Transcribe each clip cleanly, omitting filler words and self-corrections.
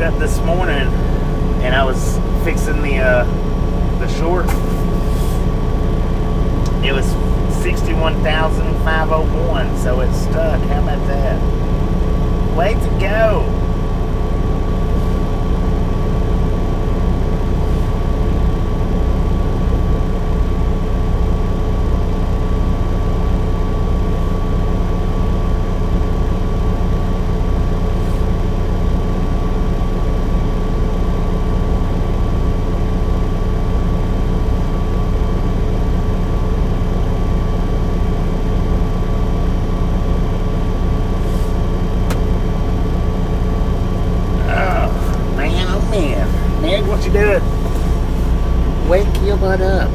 up this morning and I was fixing the short. It was 61,501, so it's stuck. How about that? Way to go. What you doing? Wake your butt up.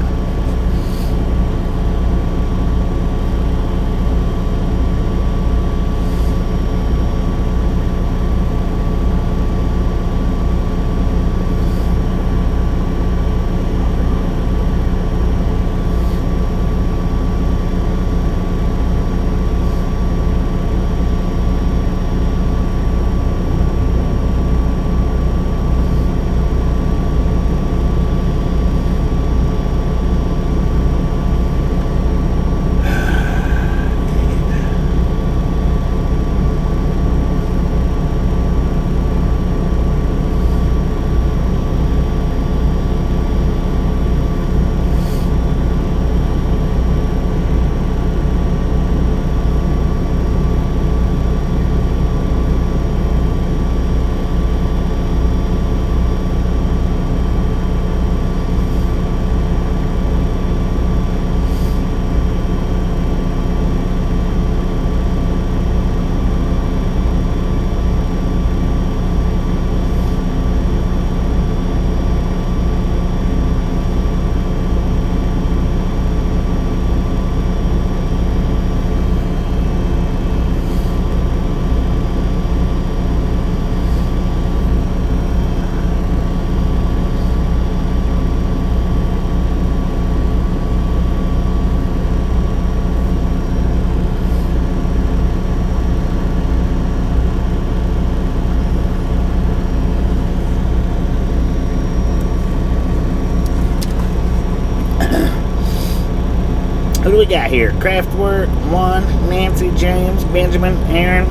Who do we got here? Craftwork, Juan, Nancy, James, Benjamin, Aaron,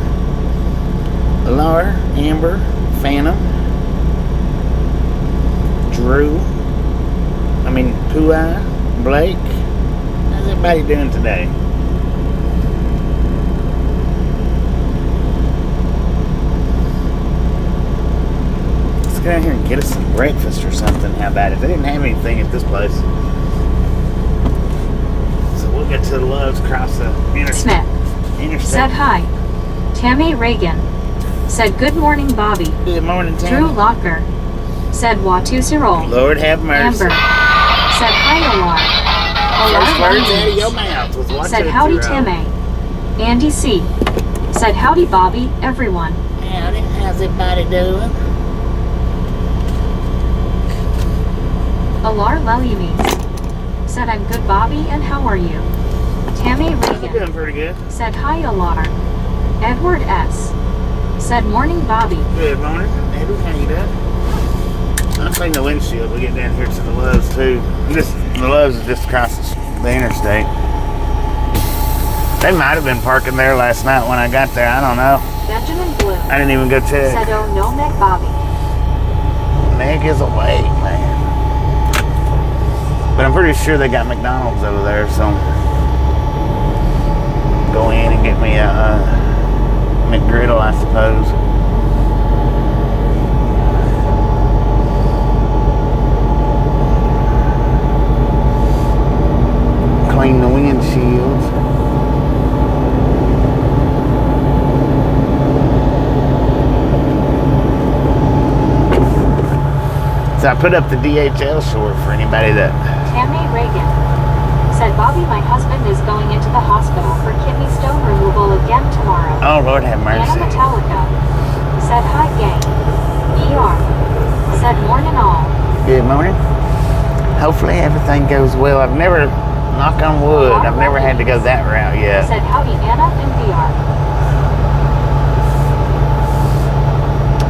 Laura, Amber, Phantom, Drew, Pui, Blake. How's everybody doing today? Let's get out here and get us some breakfast or something. How about it? They didn't have anything at this place. We'll get to the Loves, cross the interstate. Said hi. Tammy Reagan said good morning, Bobby. Good morning, Tammy. Drew Locker said Watu. Lord have mercy. Amber said hi, First words out of your mouth was Watu. Said howdy, Tammy. Andy C said howdy, Bobby, everyone. Howdy, how's everybody doing? Alar Lelyumi said I'm good, Bobby, and how are you? Tammy Reagan doing pretty good. Said hi, Alar. Edward S said morning, Bobby. Good morning, Edward. How you doing? I'm cleaning the windshield. We get down here to the Loves too. The Loves is just across the interstate. They might have been parking there last night when I got there. I don't know. Benjamin Blue. I didn't even go check. Said oh no, Meg Bobby. Meg is awake, man. But I'm pretty sure they got McDonald's over there, so go in and get me a McGriddle, I suppose. Clean the windshields. So I put up the DHL short for anybody that... Tammy Reagan said, Bobby, my husband is going into the hospital for kidney stone removal again tomorrow. Oh, Lord have mercy. Anna Metallica said, hi, gang. ER said, morning all. Good morning. Hopefully everything goes well. I've never, knock on wood, I've never had to go that route yet. Said, howdy, Anna and DR.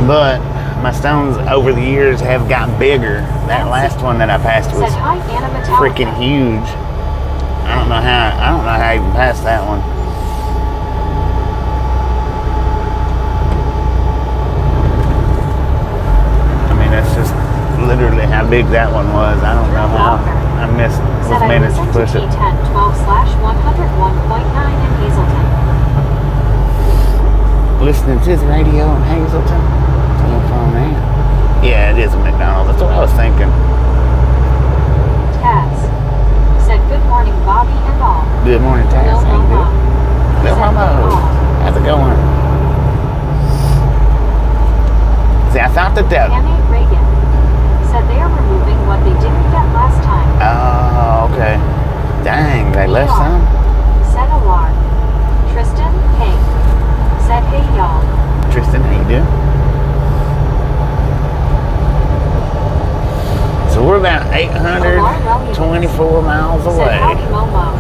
But my stones over the years have gotten bigger. That last one that I passed was Said hi, Anna Metallica. freaking huge. I don't know how I even passed that one. I mean, that's just literally how big that one was. I don't know how I missed Said I managed to listened push to it. T10-12/101.9 in Hazelton. Listening to the radio in Hazelton. Telephone man. Yeah, it is a McDonald's. That's what I was thinking. Taz. Said good morning, Bobby and all. Good morning, Taz. No, How you no, doing? Bill Momo. How's it going? See, I thought that Tammy Reagan. Said they are removing what they didn't get last time. Oh, okay. Dang, they left some? Said Alar. Tristan, hey. Said hey y'all. Tristan, how you doing? So we're about 824 miles Said away. howdy Momo.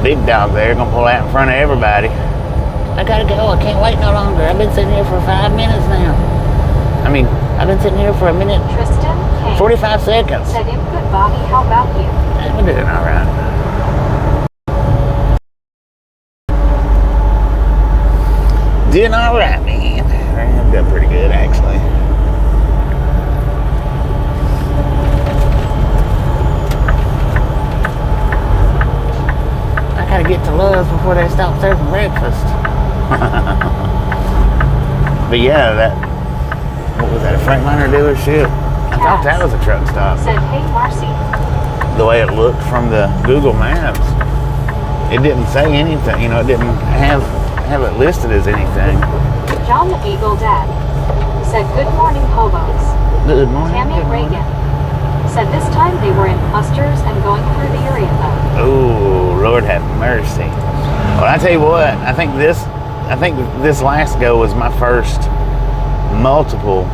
Big dog there, gonna pull out in front of everybody. I gotta go, I can't wait no longer. I've been sitting here for 5 minutes now. I mean, I've been sitting here for a minute, Tristan, hey. 45 seconds. Said I'm good, Bobby. How about you? I've been doing all right. Doing all right, man. I've done pretty good, actually. I gotta get to Love's before they stop serving breakfast. But yeah, what was that, a Freightliner dealership? I thought that was a truck stop. Said, hey, Marcy. The way it looked from the Google Maps, it didn't say anything. You know, it didn't have it listed as anything. John the Eagle Dad. Said, good morning, hobos. Good morning. Tammy Reagan. Said this time they were in clusters and going through the area though. Oh, Lord have mercy. Well, I tell you what, I think this last go was my first multiple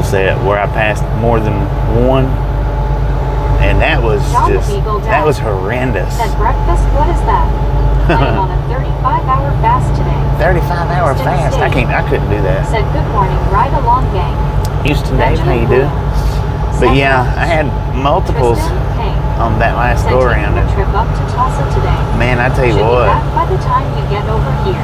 set where I passed more than one, and that was John just, the Eagle Dad. that was horrendous. Said breakfast, what is that? I am on a 35-hour fast today. 35-hour fast? I couldn't do that. Said good morning, ride along gang. Houston Dave, how you doing? But yeah, I had multiples on that last go around. A trip up to Tulsa today. Man, I tell you Should what. be back by the time you get over here.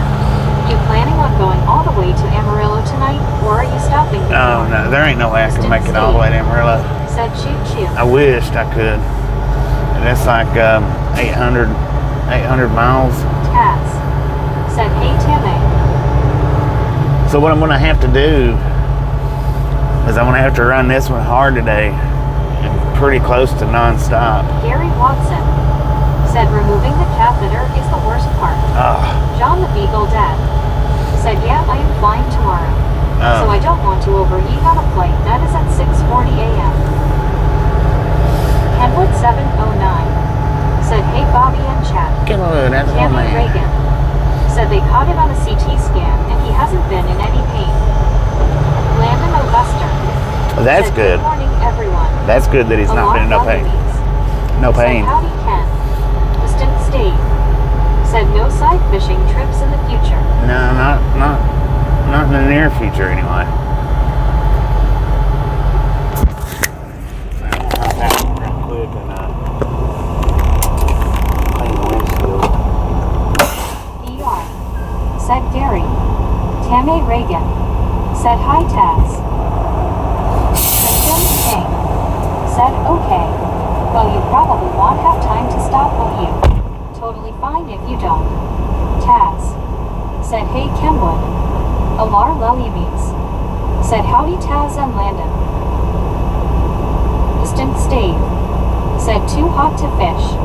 You planning on going all the way to Amarillo tonight, or are you stopping? Oh no, there ain't no way I can make it all the way to Amarillo. Said choo choo. I wished I could. And that's like 800 miles. Taz. Said hey Tammy. So what I'm gonna have to do is I'm gonna have to run this one hard today and pretty close to non-stop. Gary Watson. Said removing the catheter is the worst part. John the Beagle Dad. Said yeah, I am flying tomorrow. So I don't want to overeat on a flight that is at 6:40 a.m. Kenwood 709. Said hey Bobby and chat. Kenwood, that's one Tammy man. Reagan. Said they caught it on a CT scan and he hasn't been in any pain. Landon Augusta. Well, that's said, good. Good morning, everyone. That's good that he's not been in no pain. No pain. Said howdy Ken. Distant state. Said no side fishing trips in the future. No, not in the near future anyway. Said Gary. Tammy Reagan. Said hi Taz. Said Jim King. Said okay. Well, you probably won't have time to stop, will you? Totally fine if you don't. Taz. Said hey Kenwood. Alar Lullybees. Said howdy Taz and Landon. Distant Stave. Said too hot to fish.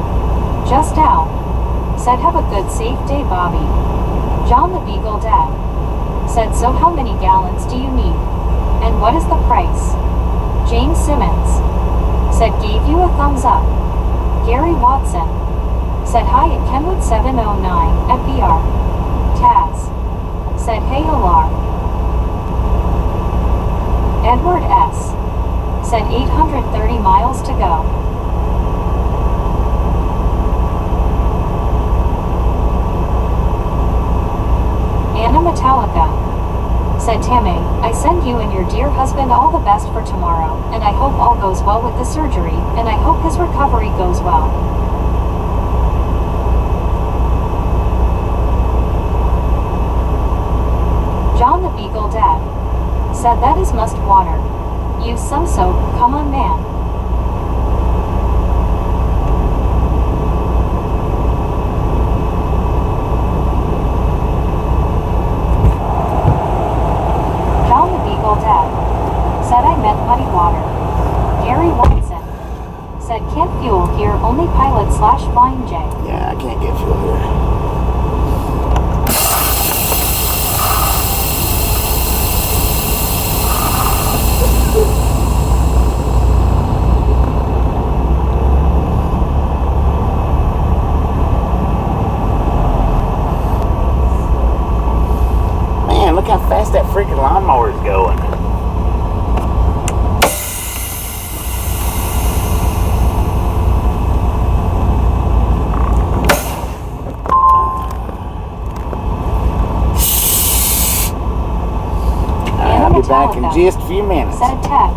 Just out. Said have a good safe day, Bobby. John the Beagle Dad. Said so how many gallons do you need? And what is the price? James Simmons. Said gave you a thumbs up. Gary Watson. Said hi at Kenwood 709 FBR. Taz. Said hey Alar. Edward S. Said 830 miles to go. said Tammy. I send you and your dear husband all the best for tomorrow, and I hope all goes well with the surgery, and I hope his recovery goes well. John the Beagle Dad said that is must water. Use some soap, come on man. John the Beagle Dad said I meant muddy water. Gary Watson said can't fuel here, only pilot / flying J. Yeah, I can't get fuel here. Man, look how fast that freaking lawnmower is going. I'll be back in just a few minutes. Said Ted.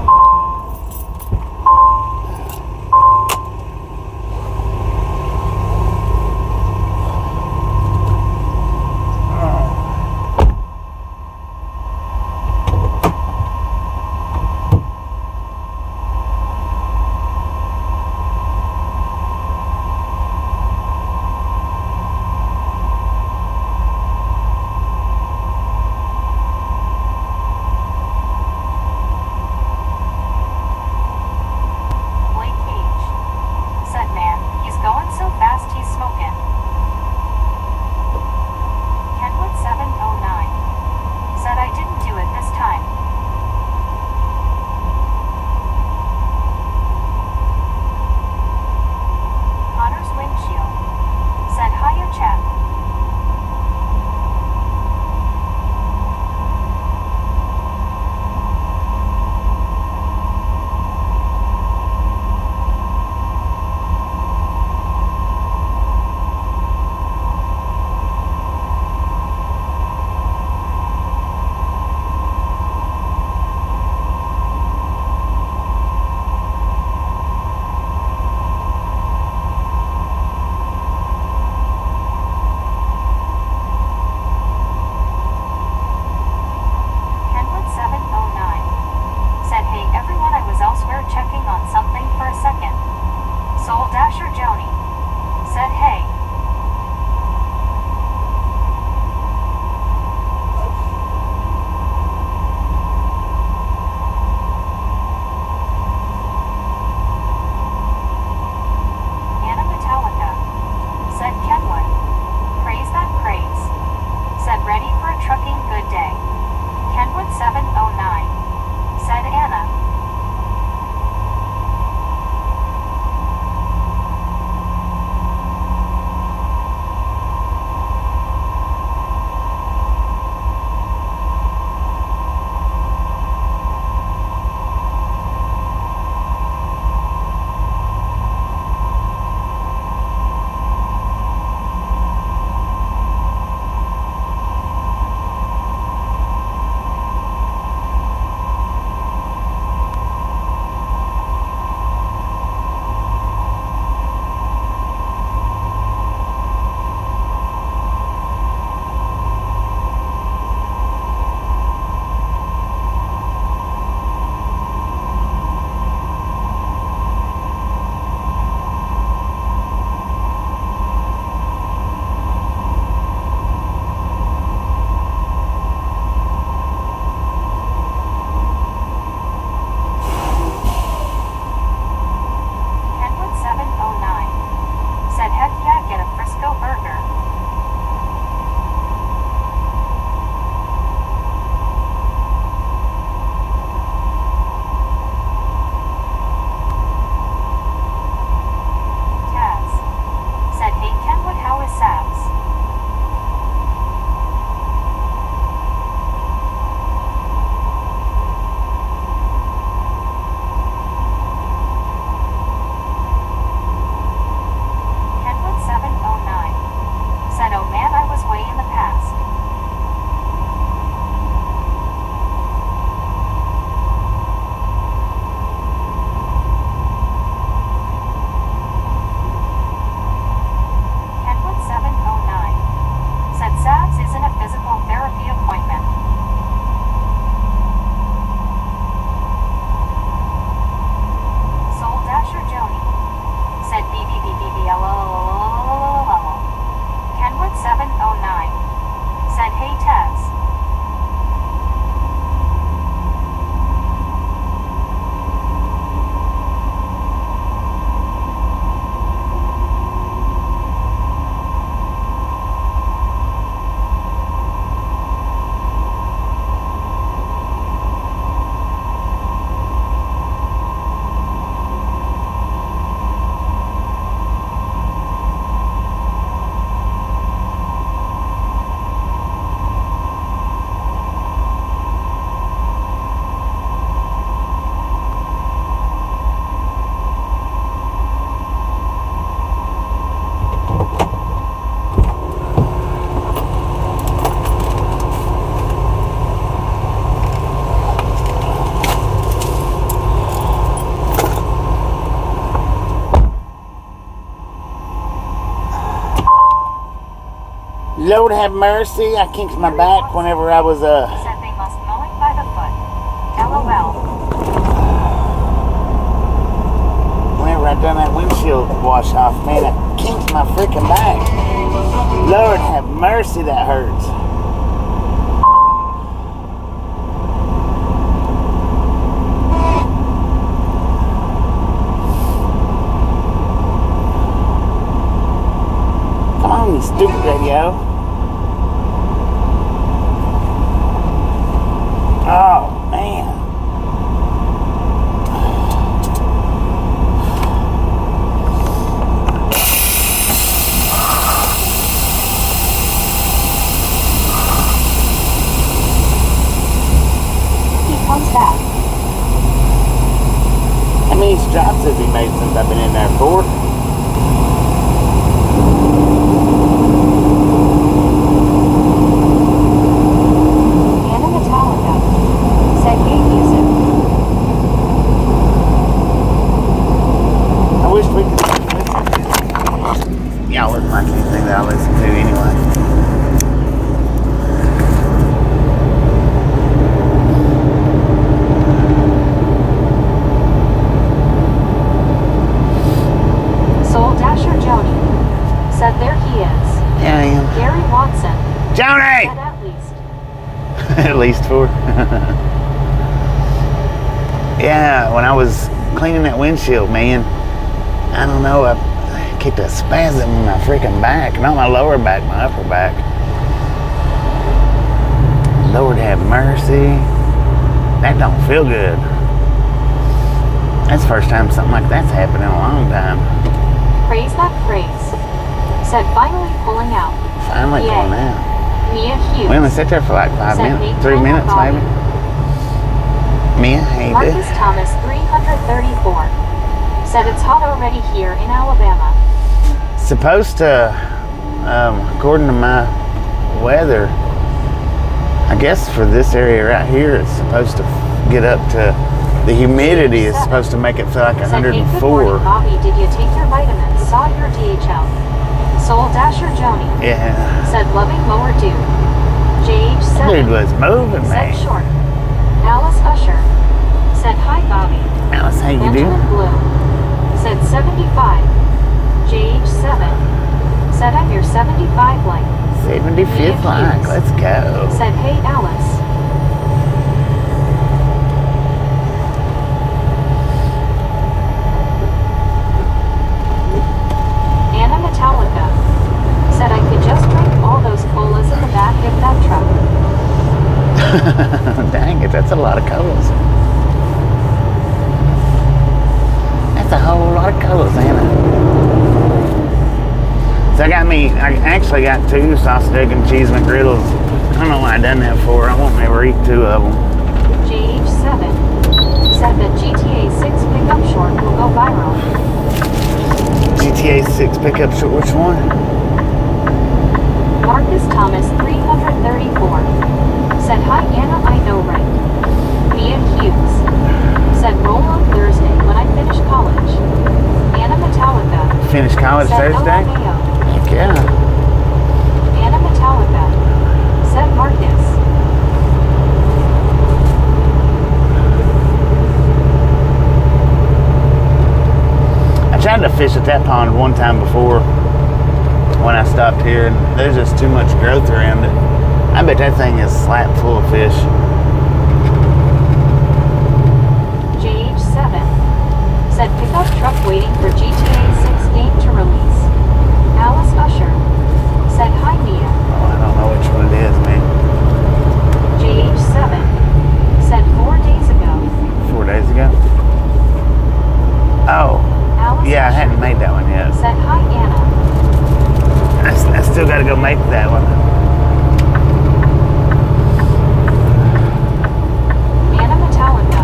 Lord have mercy. I kinked my back whenever I was Said they must mow it by the foot. LOL. whenever I done that windshield wash off, man, I kinked my freaking back. Lord have mercy, that hurts. Come on, you stupid radio. Oh, man. He comes back. How many stops has he made since I've been in there? 4? Anna Metallica. Said hate music. I wish we could listen to this. Y'all wouldn't like anything that I listen to anyway. Soul Dasher Joni. Said there he is. Yeah, I am. Gary Watson. Johnny! Said at least. At least 4. Yeah, when I was cleaning that windshield, man, I don't know, I kicked a spasm in my freaking back. Not my lower back, my upper back. Lord have mercy. That don't feel good. That's the first time something like that's happened in a long time. Praise that phrase. Said finally pulling out. Finally Yay. pulling out. Mia Hughes. We only sat there for like 5 Said minutes, hate 3 time minutes Bobby. maybe. Mia, hey, Marcus dude. Thomas 334. Said it's hot already here in Alabama. Supposed to, according to my weather, I guess for this area right here, it's supposed to get up to, the humidity is supposed to make it feel like Said, hey, good morning, 104. Bobby, did you take your vitamins? Saw your DHL. Soul Dasher Joni. Yeah, Said loving mower dude. JH7. dude was moving, Said man. short. Alice Usher. Said hi, Bobby. Alice, how you Benjamin doing? Blue. Said 75. JH7. Said I'm your 75 like. 75th like, let's go. Said hey, Alice. Anna Metallica. Said I could just drink all those colas in the back of that truck. Dang it, that's a lot of colors. That's a whole lot of colors, Anna. So I actually got 2 sausage, egg, and cheese McGriddles. I don't know why I done that for. I won't never eat 2 of them. JH7 said that GTA 6 pickup short will go viral. GTA 6 pickup short, which one? Marcus Thomas 334 said hi Anna, I know right. Mia Hughes said roll on Thursday when I finish college. Anna Metallica Finish college said Thursday? LMAO. Heck yeah. Anna Metallica said Marcus. I tried to fish at that pond one time before when I stopped here, and there's just too much growth around it. I bet that thing is slap full of fish. JH7 said pickup truck waiting for GTA 6 game to release. Alice Usher said hi Mia. Oh, I don't know which one it is, man. JH7 said 4 days ago. 4 days ago? Oh, Alice yeah, I Usher hadn't made that one yet. said hi Anna. I still got to go make that one. Anna Metallica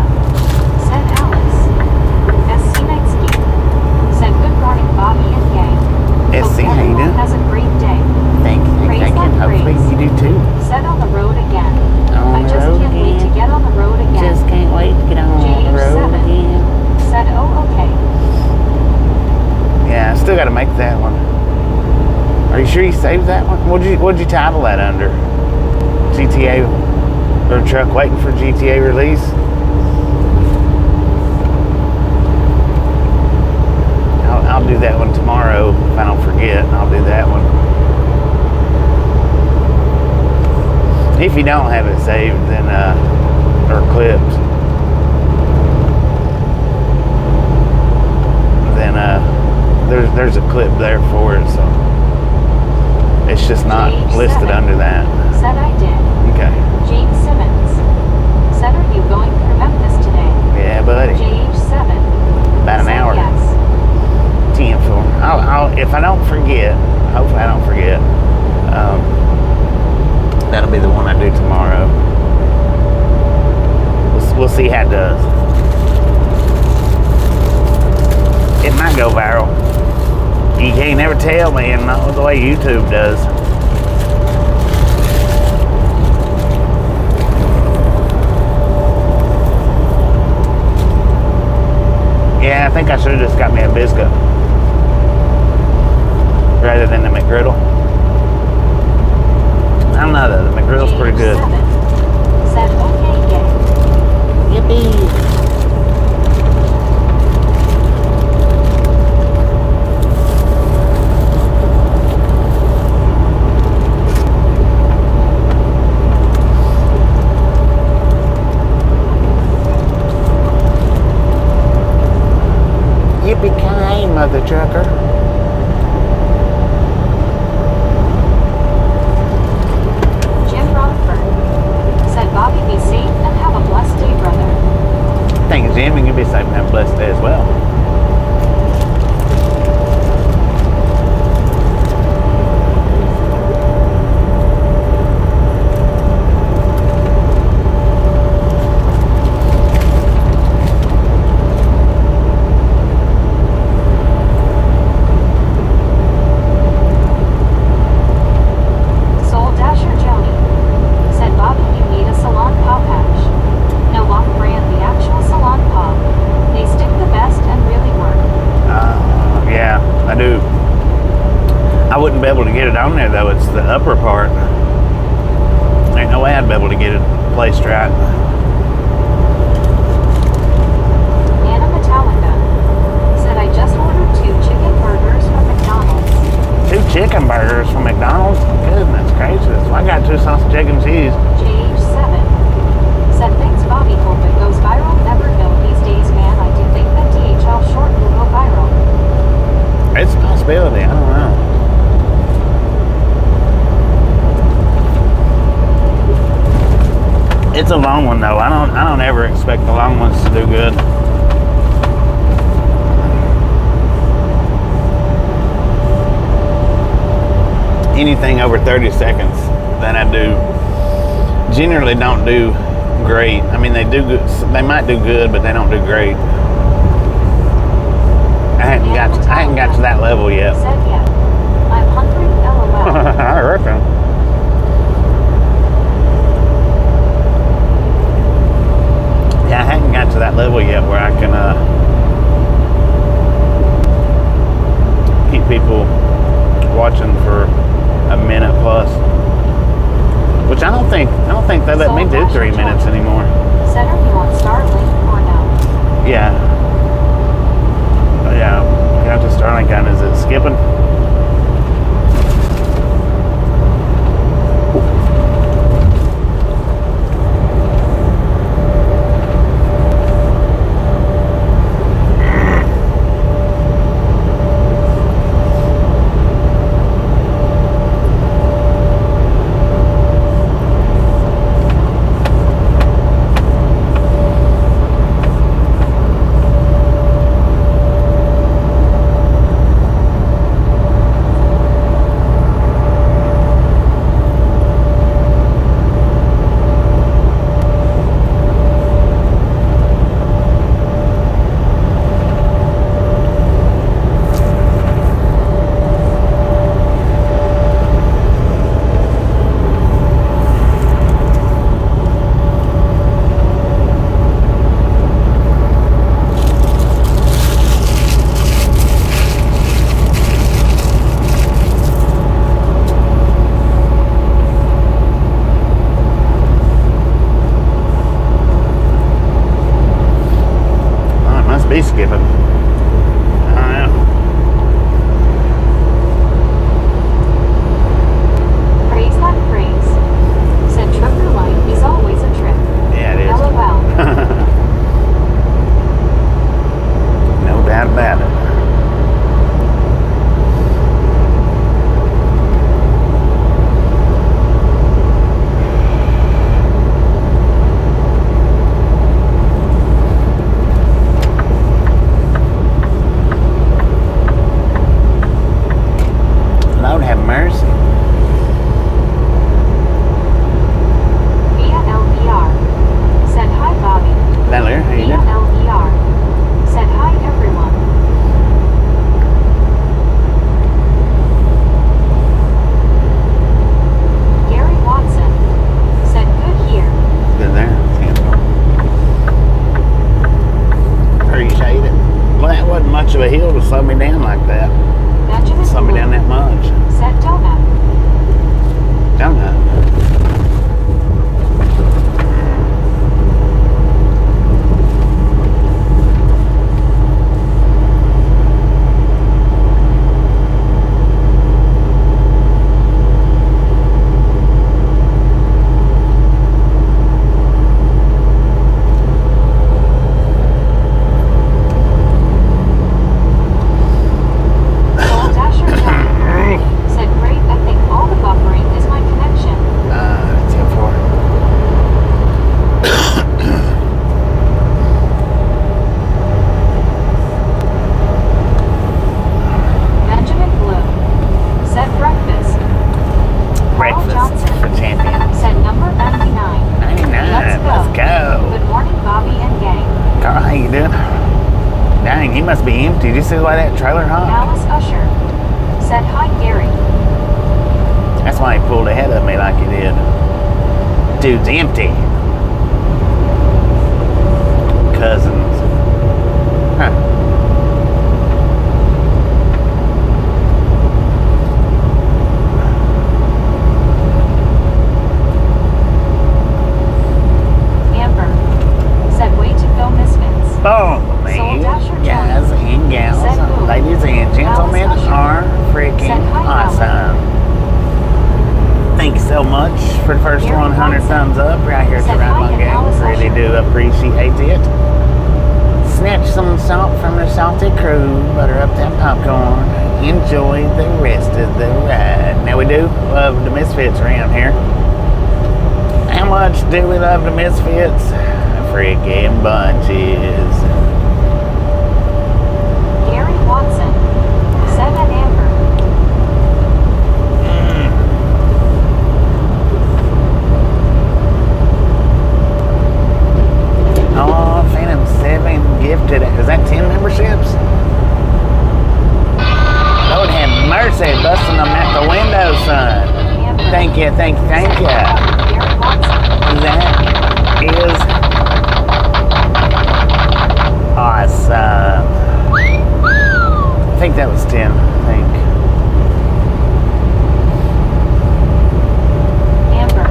said Alice. SC Nightsky said good morning Bobby and gang. SC, Hope how you everyone doing? has a great day. Thank you. Praise that Hopefully praise. you do too. Said on the road again. On I the just road can't wait to again. get on the road again. Just can't wait to get on the road JH7 again. said oh okay. Yeah, I still got to make that one. Are you sure you saved that one? What'd you title that under? GTA or truck waiting for GTA release? I'll do that one tomorrow if I don't forget. I'll do that one. If you don't have it saved, then or clipped, then there's a clip there for it, so it's just not listed under that. Said I did. Okay. James Simmons said, are you going through Memphis today? Yeah, buddy. JH7 About an said hour. yes. 10-4. I'll if I don't forget, hopefully I don't forget. That'll be the one I do tomorrow. We'll see how it does. It might go viral. You can't never tell, man, not the way YouTube does. Yeah, I think I should have just got me a biscuit rather than the McGriddle. I don't know though, the McGriddle's pretty good. Said okay, yay. Yippee! Yippee-ki-yay, mother trucker. Jim Rockford said, Bobby, be safe and have a blessed day, brother. Thanks, Jim, and you be safe and have a blessed day as well. Soul Dasher Joni said, Bobby, you need a salon paw patch. No Lock brand, the actual salon paw. They stick the best and really work. Yeah, I do. I wouldn't be able to get it on there though. It's the upper part. Ain't no way I'd be able to get it placed right. Anna Metallica said, I just ordered 2 chicken burgers from McDonald's. 2 chicken burgers from McDonald's? Goodness gracious. Well, I got 2 sausage, egg, and cheese. JH7 said, thanks, Bobby. Hope it goes viral. Never know these days, man. I do think that DHL short will go viral. It's a possibility. I don't know. It's a long one though. I don't ever expect the long ones to do good. Anything over 30 seconds that I do generally don't do great. I mean, they do good. They might do good, but they don't do great. I hadn't got to that level yet. Said yeah. I'm hungry, LOL. I reckon. Yeah, I hadn't got to that level yet where I can keep people watching for a minute plus. Which I don't think they let me do 3 minutes anymore. Said, are you on Starlink or no? Yeah. Yeah, I got to Starlink on. Is it skipping? must be empty. Did you see why that trailer hopped? Alice Usher said, "Hi, Gary." That's why he pulled ahead of me like he did. Dude's empty. Cousins. Huh. Amber said, "Way to go, Misfits." Boom, Soul man. Dasher Guys Jones and gals, said who? ladies and gentlemen, Alice Usher are freaking said hi, awesome. Thank you so much for the first Gary 100 Watson thumbs up right here to said Ride hi My to Game. Alice Really Usher. do appreciate it. Snatch some salt from the salty crew, butter up that popcorn, enjoy the rest of the ride. Now we do love the Misfits around here. How much do we love the Misfits? Freaking bunches. Gary Watson said at Amber. Oh, Phantom 7 gifted. Is that 10 memberships? Lord have mercy, busting them out the window, son. Amber Thank you, thank you, thank said you. hi to Gary Watson. That is awesome. I think that was 10, I think. Amber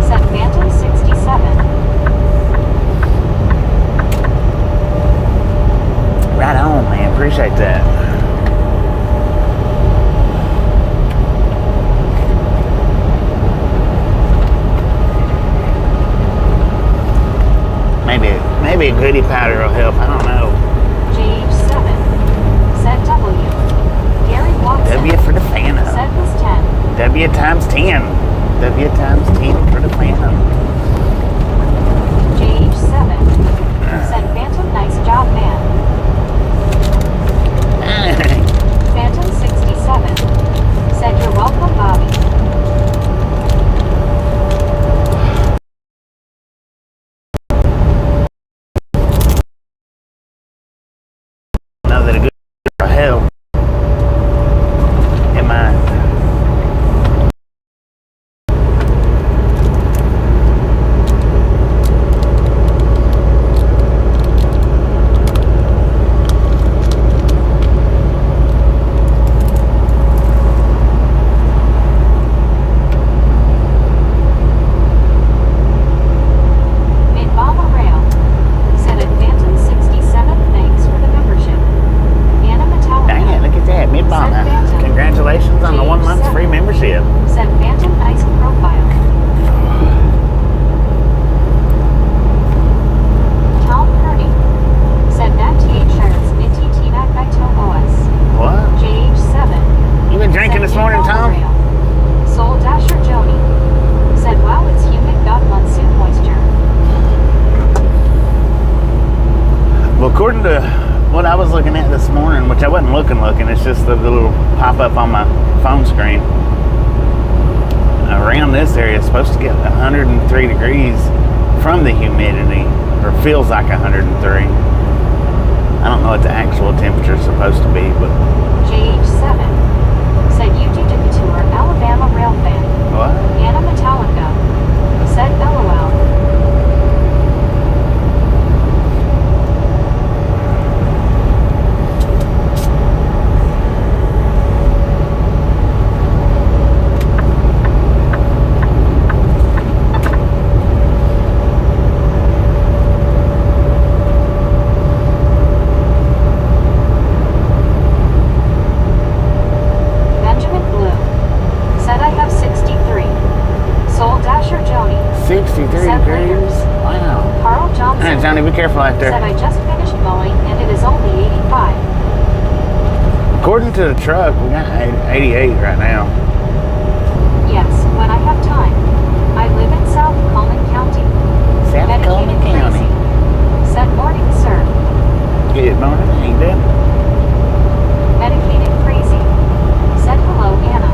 said Phantom 67. Right on, man. Appreciate that. Maybe a goodie powder will help. I don't know. GH7 said W. Gary Watson W for the Phantom. said was 10. W times 10. W times 10 for the Phantom. GH7 said Phantom, nice job, man. Phantom 67 said, "You're welcome, Bobby." Know that a good will help. It might. Mid-Bomber Rail said at Phantom 67, thanks for the membership. Anna Metallica Dang it, look at that. Mid-bomber. Said Phantom. Congratulations on the 1 month's free membership. said Phantom, nice profile. Tom Purdy said that TH shirts nitty T-Mac by OS. What? JH7 You been drinking said this morning, Mid-Bomber Tom? Rail. Soul Dasher Joni said, "Wow, it's humid, got monsoon moisture." Well, according to what I was looking at this morning, which I wasn't looking, it's just the little pop-up on my phone screen. Around this area, it's supposed to get 103 degrees from the humidity, or feels like 103. I don't know what the actual temperature is supposed to be, but JH7 said, "You do tour, Alabama rail fan." what? Anna Metallica said, "LOL." Benjamin Blue said, "I have 63. Soul Dasher Joni 63 said degrees? Lakers. Wow. Carl All Johnson right, Johnny, be careful out said, there. "I just finished mowing and it is only 85. According to the truck, we got 88 right now. Yes, when I have time. I live in South Collin County. South Collin Medicated County. crazy. Said, "Morning, sir." Good morning, how you doing? Medicated crazy. Said, "Hello, Anna."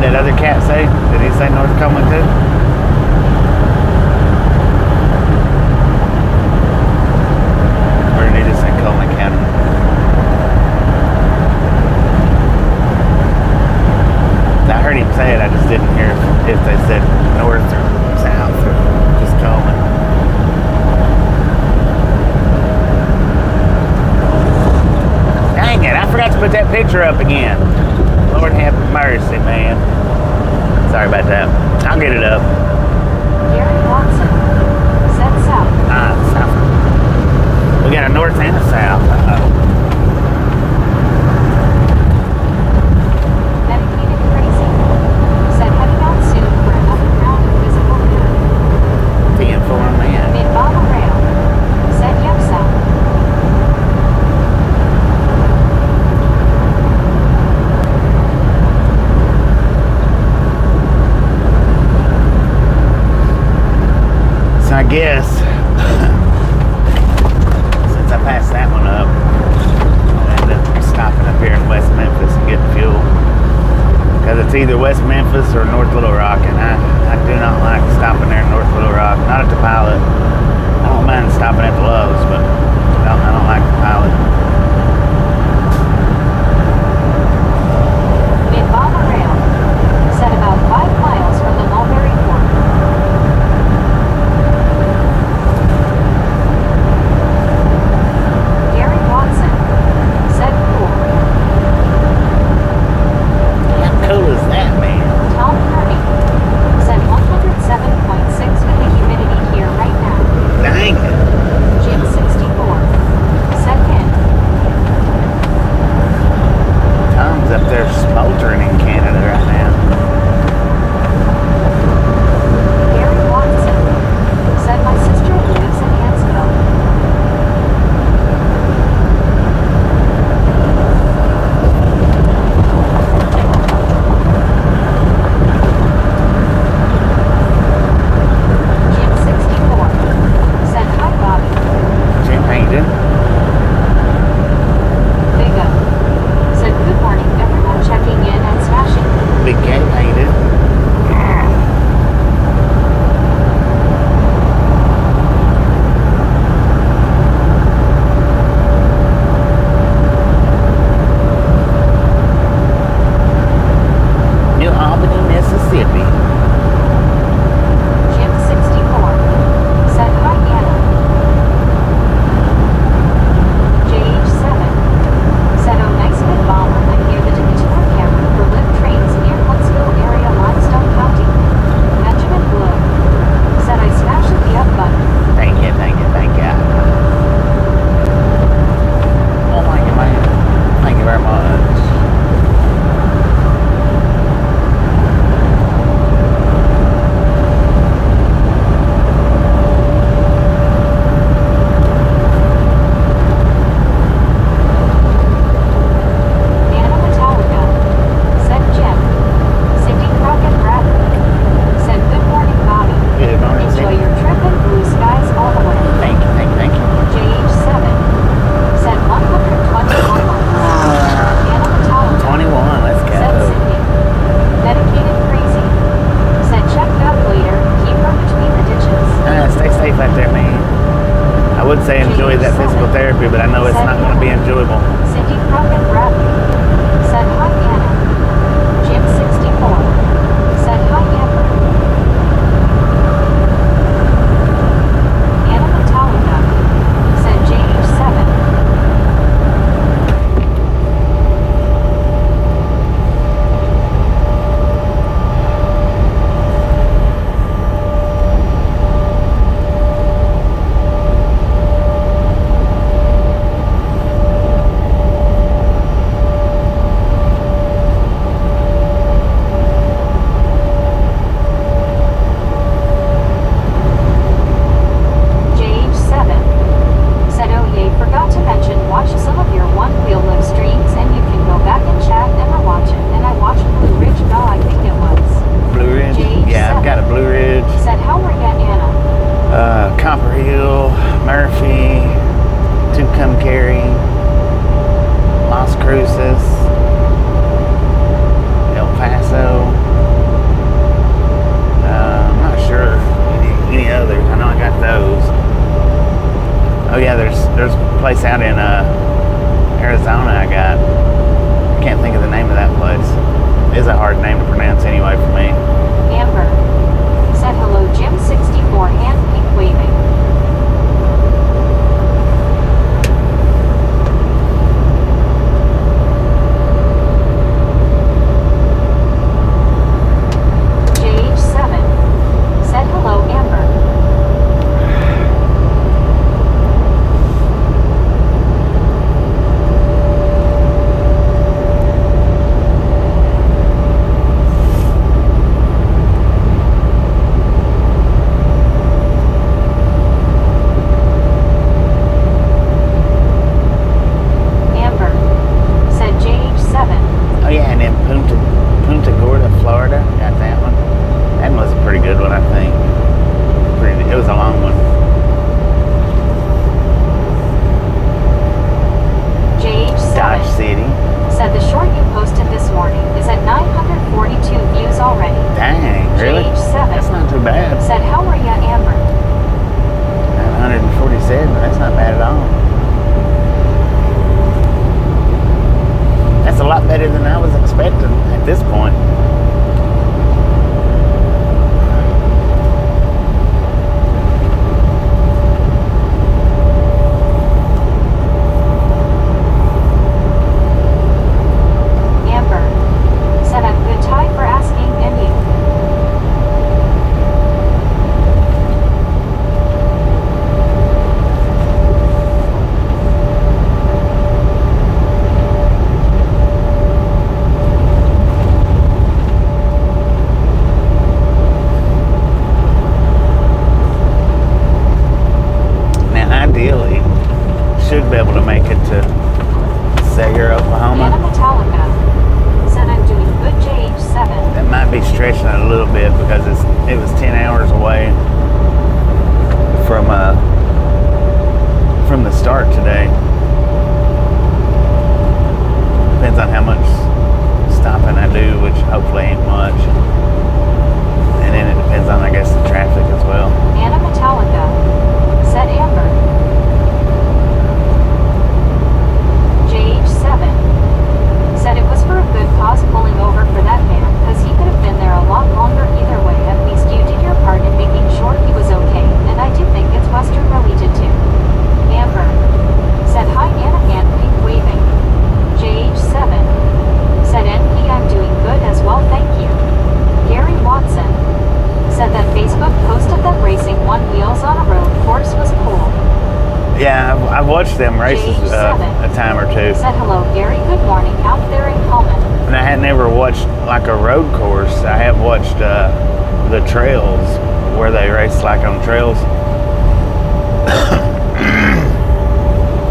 that other cat say? Did he say North Coleman too? Or did he just say Coleman County? I heard him say it, I just didn't hear if they said north or south or just Coleman. Dang it, I forgot to put that picture up again. Lord have mercy, man. Sorry about that. I'll get it up. Gary Watson said south. South. We got a north and a south. Uh-oh. Dedicated Crazy said heading out soon for another round of physical therapy. Being for a man. Mid Mama Rail said yep south. So I guess since I passed that one up, I'll end up stopping up here in West Memphis and getting fuel. Because it's either West Memphis or North Little Rock, and I do not like stopping there in North Little Rock. Not at the Pilot. I don't mind stopping at the Lowe's, but I don't like the Pilot. Mid Mama Rail said about 5 miles from the Mulberry Fork. Gary Watson said cool. How cool is that, man? Tom Kearney said 107.6 with the humidity here right now. Dang it. Jim 64 said Ken. Tom's up there smoldering in Canada right now. Gary Watson said my sister lives in Hansville. Jim 64 said hi Bobby. Jim Hayden. Big O said good morning everyone checking in and smashing. Big a hard name to pronounce anyway for me. Amber said hello Jim 64 hand pink waving. JH7 said hello Amber. Oh yeah, and then Punta Gorda, Florida. Got that one. That was a pretty good one, I think. It was a long one. JH7 Dodge City. said the short you posted this morning is at 942 views already. Dang, really? JH7 That's not too bad. said how are ya Amber? 947. That's not bad at all. That's a lot better than I was expecting at this point. Amber said I'm good Ty for asking and you. Ideally, should be able to make it to Sager, Anna Oklahoma. Metallica said I'm doing good JH7. That might be stretching it a little bit because it was 10 hours away from the start today. Depends on how much stopping I do, which hopefully ain't much. And then it depends on, I guess, the traffic as well. Anna Metallica said Amber. JH7 said it was for a good cause pulling over for that man because he could have been there a lot longer either way. At least you did your part in making sure he was okay, and I do think it's Western related too. Amber said hi Anna hand pink waving. JH7 said NP I'm doing good as well thank you. Gary Watson said that Facebook post of them racing one wheels on a road course was cool. Yeah, I've watched them races a time or two. Said hello Gary, good morning out there in Pullman. And I had never watched like a road course. I have watched the trails where they race like on trails.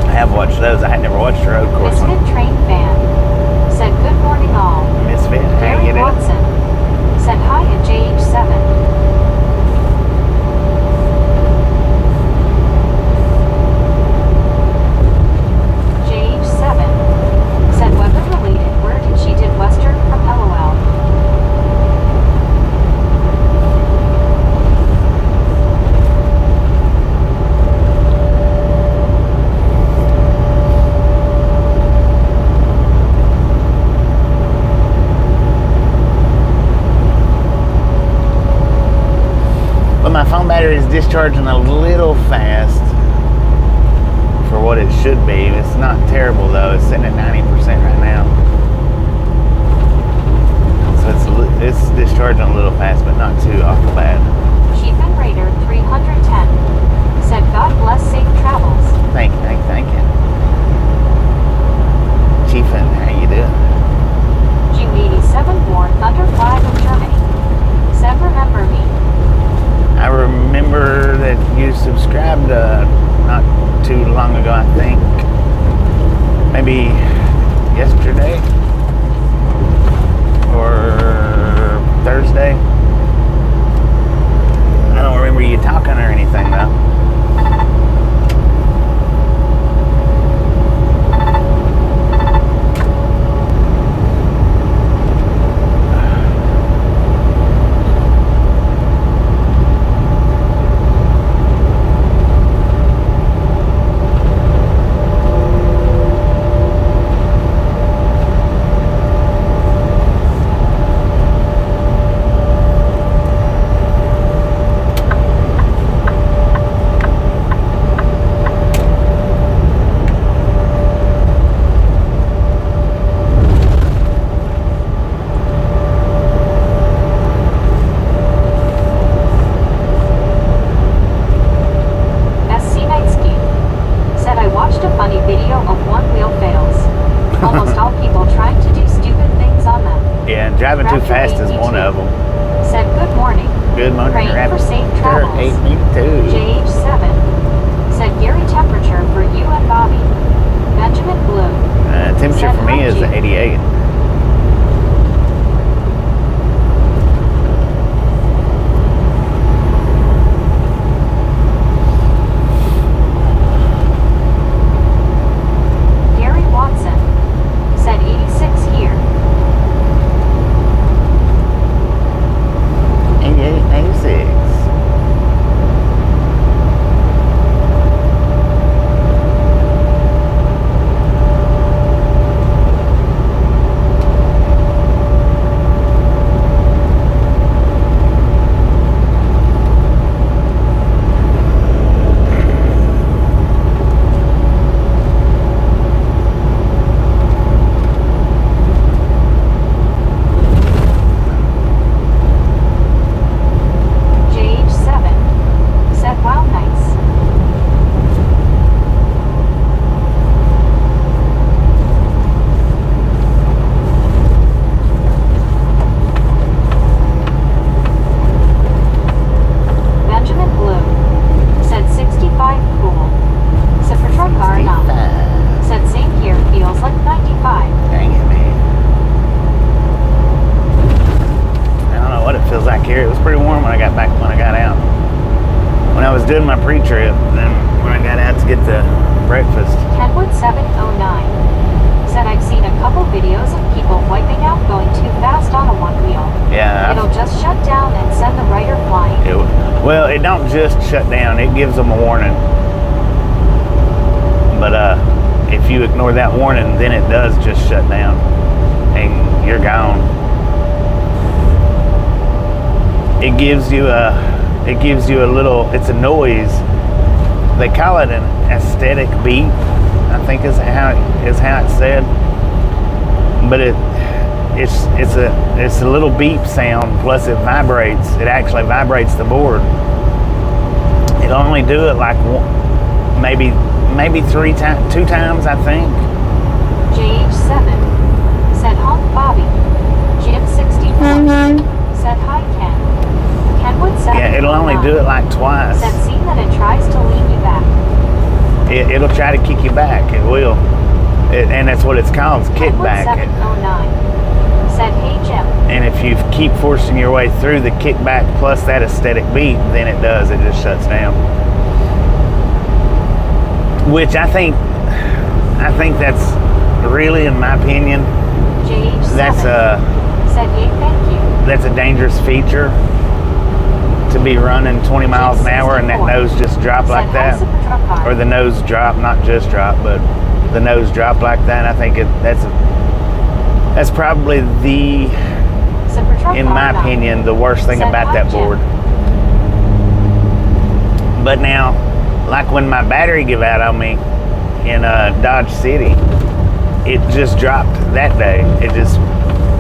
I have watched those. I had never watched a road course one. Misfit Train Fan said good morning all. Misfit, how you Gary doing? Watson said hi at JH7. Said weather related, where did she did Western from LOL. But my phone battery is discharging a little fast for what it should be. It's not terrible though. It's sitting at 90% right now. So it's discharging a little fast, but not too awful bad. Chief and Raider 310 said God bless safe travels. Thank you. Chief, and how you doing? G87 War Thunder 5 of Germany said remember me. I remember that you subscribed not too long ago, I think. Maybe yesterday or Thursday. Driving too fast is one of them. Said good morning. Good morning, Praying for safe Raptor travels. 82. JH7 said Gary temperature for you and Bobby. Benjamin Blue. Temperature for me is 88. Gary Watson said 86 here. 88, 86. JH7 said wow nice. Benjamin Blue said 65 cool. Said for truck car enough. Said same here feels like 95. Dang it, man. I don't know what it feels like here. It was pretty warm when I got out. When I was doing my pre-trip, then when I got out to get the breakfast. Kenwood 709 said I've seen a couple videos of people wiping out going too fast on a one wheel. Yeah. It'll just shut down and send the rider flying. Well, it don't just shut down. It gives them a warning. But if you ignore that warning, then it does just shut down. And you're gone. It gives you a little, it's a noise. They call it an aesthetic beep, I think is how it's said. But it's a little beep sound, plus it vibrates. It actually vibrates the board. It'll only do it like maybe 2 times, I think. JH7 said honk Bobby. Jim 64 said hi Ken. Kenwood 709 Yeah, it'll only do it like twice. said seen that it tries to lean you back. It'll try to kick you back. It will. And that's what it's called, it's kickback. Kenwood 709 said hey Jim. And if you keep forcing your way through the kickback plus that aesthetic beat, then it just shuts down. Which I think that's really, in my opinion, JH7 that's said yay thank you. that's a dangerous feature to be running 20 miles an hour and that nose just drop like that. Or the nose drop, not just drop, but the nose drop like that. I think that's probably in my opinion, the worst thing about that board. But now, like when my battery gave out on me in Dodge City, it just dropped that day.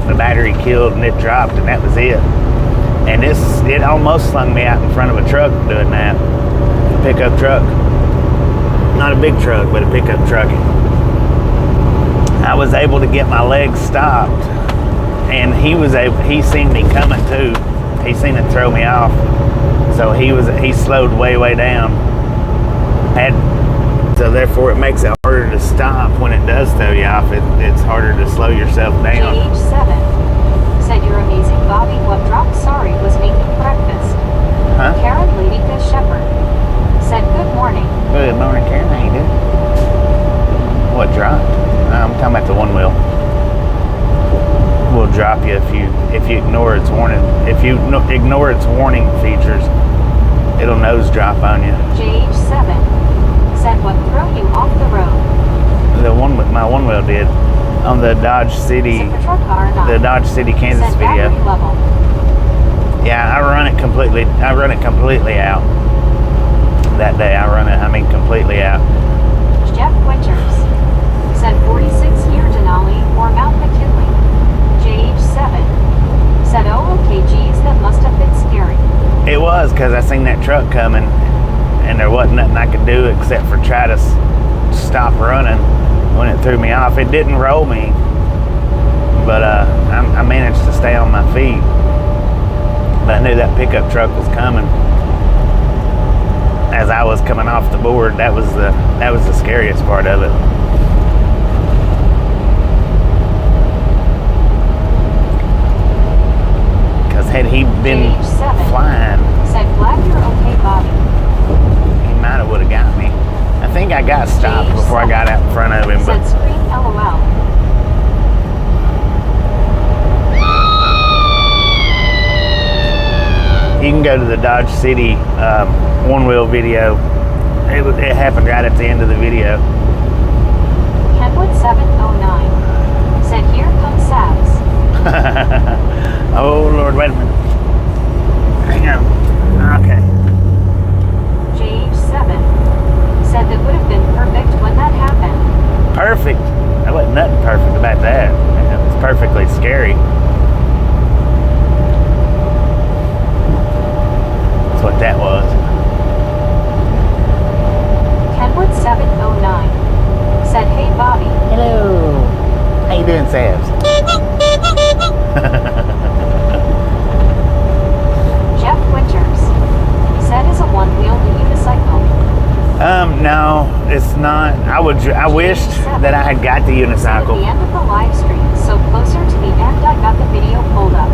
The battery killed and it dropped, and that was it. And it almost slung me out in front of a truck doing that. A pickup truck. Not a big truck, but a pickup truck. I was able to get my legs stopped, and he seen me coming too. He seen it throw me off. So he slowed way down. So therefore it makes it harder to stop when it does throw you off. It's harder to slow yourself down. JH7 said you're amazing Bobby. What dropped sorry was making breakfast. Huh? Karen Lady Good Shepherd said good morning. Good morning, Karen. How you doing? What dropped? I'm talking about the one wheel. Will drop you if you ignore its warning. If you ignore its warning features, it'll nose drop on you. JH7 said what throw you off the road. My one wheel did on the Dodge City, the Dodge City, Kansas video. Yeah, I run it completely out that day. I mean completely out. Jeff Winters said 46 here Denali or Mount McKinley. JH7 said oh okay geez that must have been scary. It was, because I seen that truck coming and there wasn't nothing I could do except for try to stop running when it threw me off. It didn't roll me, but I managed to stay But I knew that pickup truck was coming as I was coming off the board. That was the scariest part of it. Because had he been flying, Said, glad you're okay, Bobby. he might have would have got me. I think I got stopped before I got out in front of him. Said, But scream LOL. you can go to the Dodge City one-wheel video. It happened right at the end of the video. Kenwood 709. Said, here comes Sabs. Oh Lord, wait a minute. Hang on. Okay. JH7. Said that would have been perfect when that happened. Perfect. There wasn't nothing perfect about that. It was perfectly scary. That's what that was. Kenwood 709. Said, hey, Bobby. Hello. How you doing, Sabs? Jeff Winters. Said, is a one-wheeled unicycle. No, it's not. I wished that I had got the Said, at unicycle. the end of the live stream, so closer to the end, I got the video pulled up.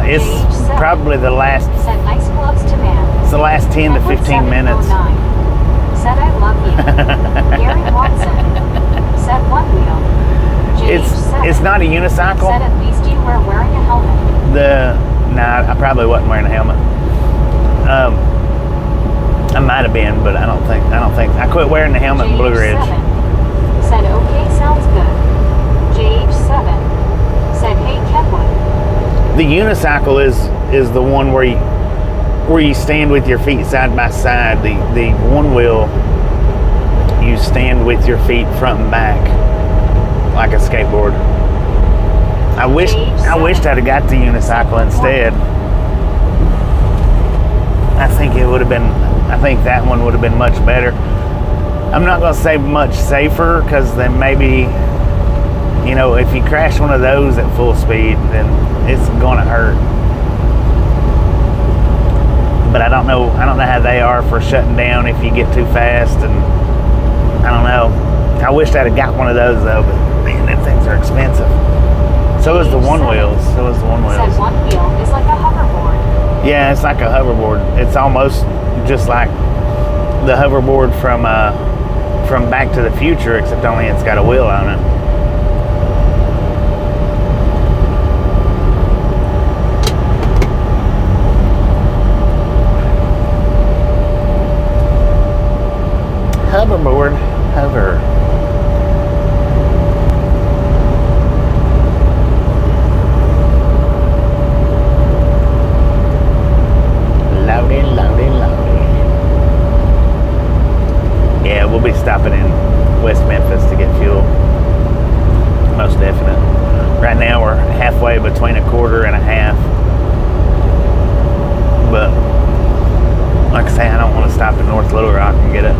It's JH7. probably the last. Said, nice gloves to man. It's the last 10 to 15 minutes. 709. Said, I love you. Gary Watson. Said, one wheel. JH7. It's not a unicycle. Said, at least you were wearing a helmet. Nah, I probably wasn't wearing a helmet. I might have been, but I don't think. I quit wearing the helmet in Blue Ridge. JH7. Said, okay, sounds good. JH7. Said, hey, Kenwood. The unicycle is the one where you stand with your feet side by side. The one wheel, you stand with your feet front and back like a skateboard. I wished I'd have got the unicycle instead. I think that one would have been much better. I'm not going to say much safer, because then maybe, if you crash one of those at full speed, then it's going to hurt. But I don't know how they are for shutting down if you get too fast, and I don't know. I wished I'd have got one of those though, but man, them things are expensive. So is the one wheels. Said, one wheel is like a hoverboard. Yeah, it's like a hoverboard. It's almost just like the hoverboard from Back to the Future, except only it's got a wheel on it. Hoverboard, hover. Loady. Yeah, we'll be stopping in West Memphis to get fuel. Most definite. Right now we're halfway between a quarter and a half. But like I say, I don't want to stop in North Little Rock and get it.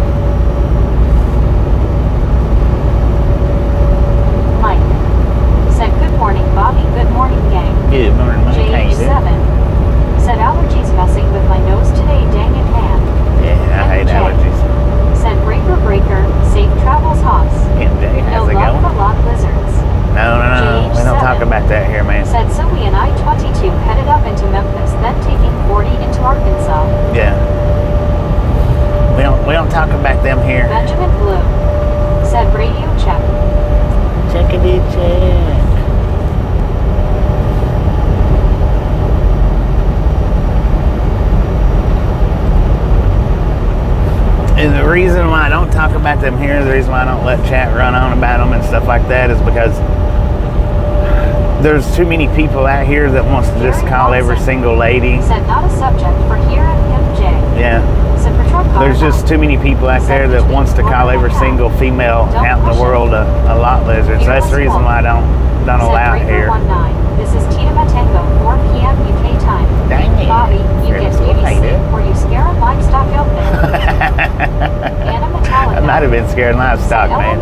Mike. Said, good morning, Bobby. Good morning, gang. Good morning, Mike. How you doing? JH7. Said, allergies messing with my nose today, dang it, man. Yeah, I hate allergies. Said, breaker, safe travels, Haas. MJ, how's No it love going? for lot lizards. No. We don't talk about that here, man. Said, so we and I-22 headed up into Memphis, then taking 40 into Arkansas. Yeah. We don't talk about them here. Benjamin Blue. Said, radio check. Checkity check. And the reason why I don't talk about them here, the reason why I don't let chat run on about them and stuff like that, is because there's too many people out here that wants to just call every single lady. Said, not a subject for here at MJ. Yeah. Said, patrol car. There's just too many people out there that wants to call every single female out in the world a lot lizard. So that's the reason why I don't allow it here. 19. This is Tina Matango, 4 p.m. UK time. Dang it. Bobby, you You're get so beauty excited. sleep or you scare a livestock out there. Anna Metallica. I might have been scared livestock, man.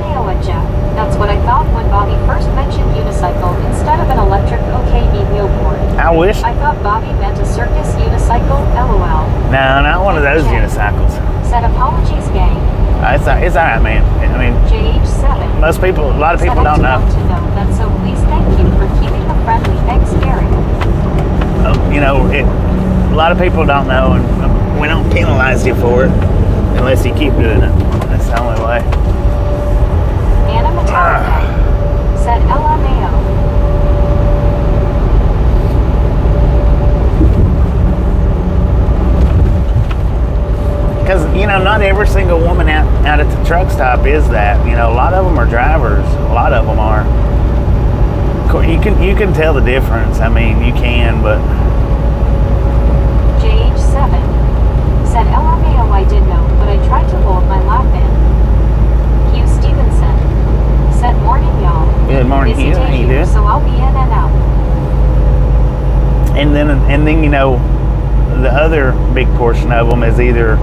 That's what I thought when Bobby first mentioned unicycle instead of an electric OK wheelboard. I wish. I thought Bobby meant a circus unicycle, lol. No, not one of those Jay unicycles. Said apologies, gang. It's all right, man. I mean, JH7. a lot of people said don't know. To know that, so please thank you for keeping the friendly eggs scary. You know, a lot of people don't know, and we don't penalize you for it unless you keep doing it. That's the only way. Anna Metallica said LMAO. Because, you know, not every single woman out at the truck stop is that. You know, a lot of them are drivers. A lot of them are. You can tell the difference. I mean, you can, but... JH7 said LMAO, I did know, but I tried to hold my lap in. Hugh Stevenson said morning, y'all. Good morning, Busy Hugh. How day you here, doing? So I'll be in and out. And then, you know, the other big portion of them is either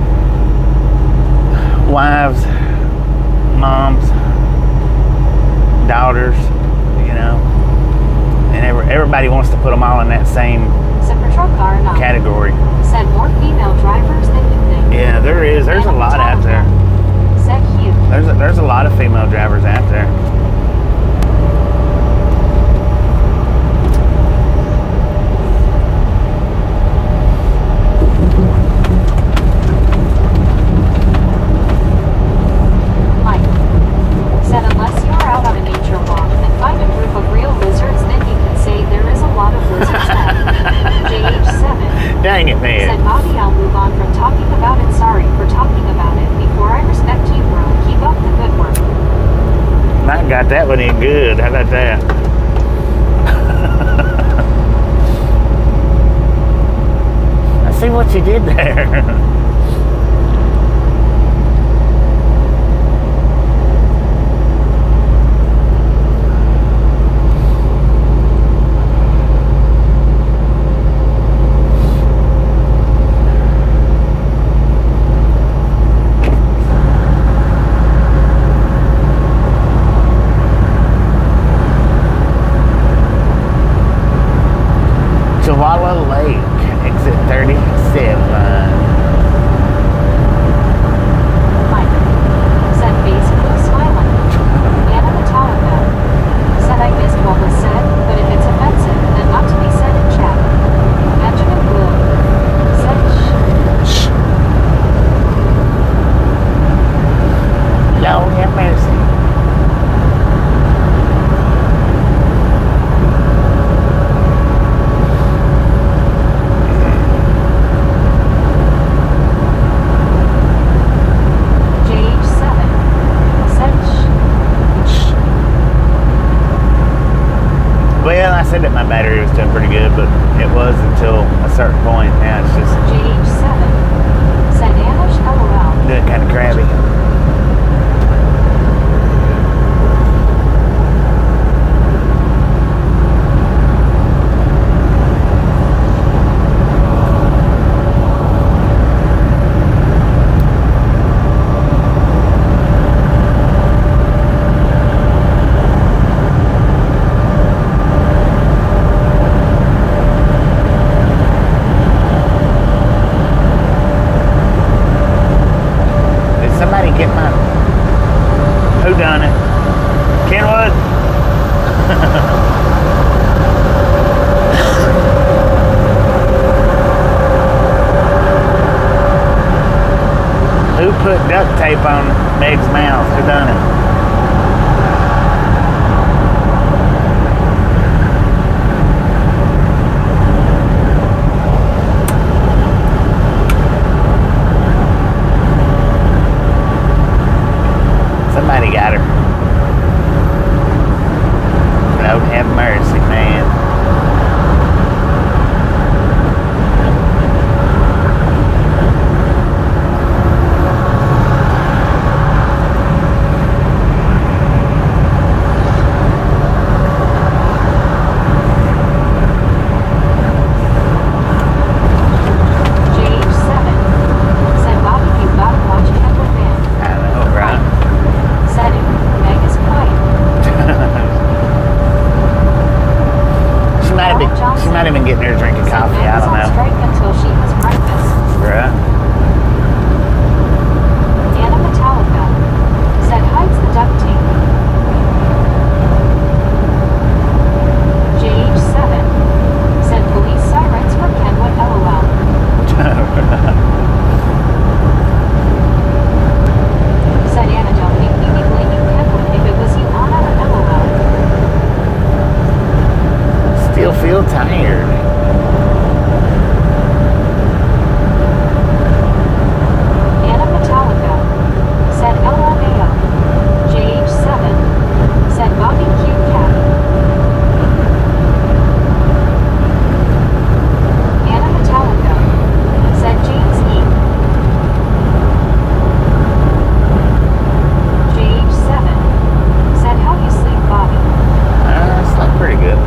wives, moms, daughters, you know, and everybody wants to put them all in that same Said patrol car not. category. Said more female drivers than you think. Yeah, there is. There's a lot out there. Said Hugh. There's a lot of female drivers out there. Mike said unless you're out on a nature walk and find a group of real lizards, then you can say there is a lot of lizards left. JH7 Dang it, said man. Bobby, I'll move on from talking about it. Sorry for talking about it. Before I respect you, bro. Keep up the good work. I got that one in good. How about that? I see what you did there. Chawala Lake, exit 37. Mike said face blue smiling. Anna Metallica said I missed what was said, but if it's offensive, then not to be said in chat. Benjamin Blue said shh. Lord have mercy. JH7 said shh. Well, I said that my battery was doing pretty good, but it was until a certain point. Now it's just JH7 said Anish LOL. doing kind of crabby. might even get in there drinking Said coffee. Matt I is don't on know. strike until she has breakfast. Right. Anna Metallica said hides the duct tape. JH7 said police sirens for Kenwood LOL. Said Anna, don't make me be blaming Kenwood if it was you on our LOL. Still feel tired. Anna Metallica said LMAO. JH7 said Bobby Cute Cat. Anna Metallica said James E. JH7 said how you sleep, Bobby. It's not pretty good.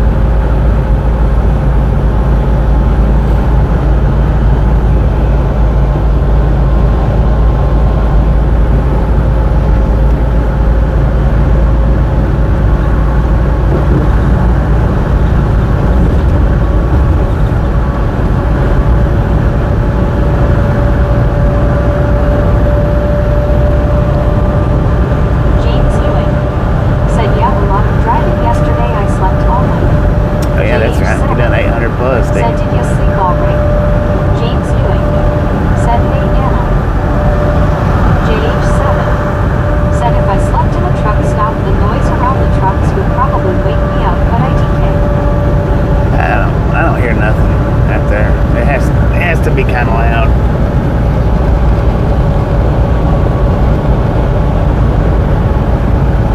James Ewing said yeah, a lot of driving yesterday. I slept all night. Oh yeah, that's right. You done 800 plus, Said Dave. did you sleep all right? James Ewing said hey Anna. JH7 said if I slept in a truck stop, the noise around the trucks would probably wake me up, but I DK. I don't hear nothing out there. It has to be kind of loud.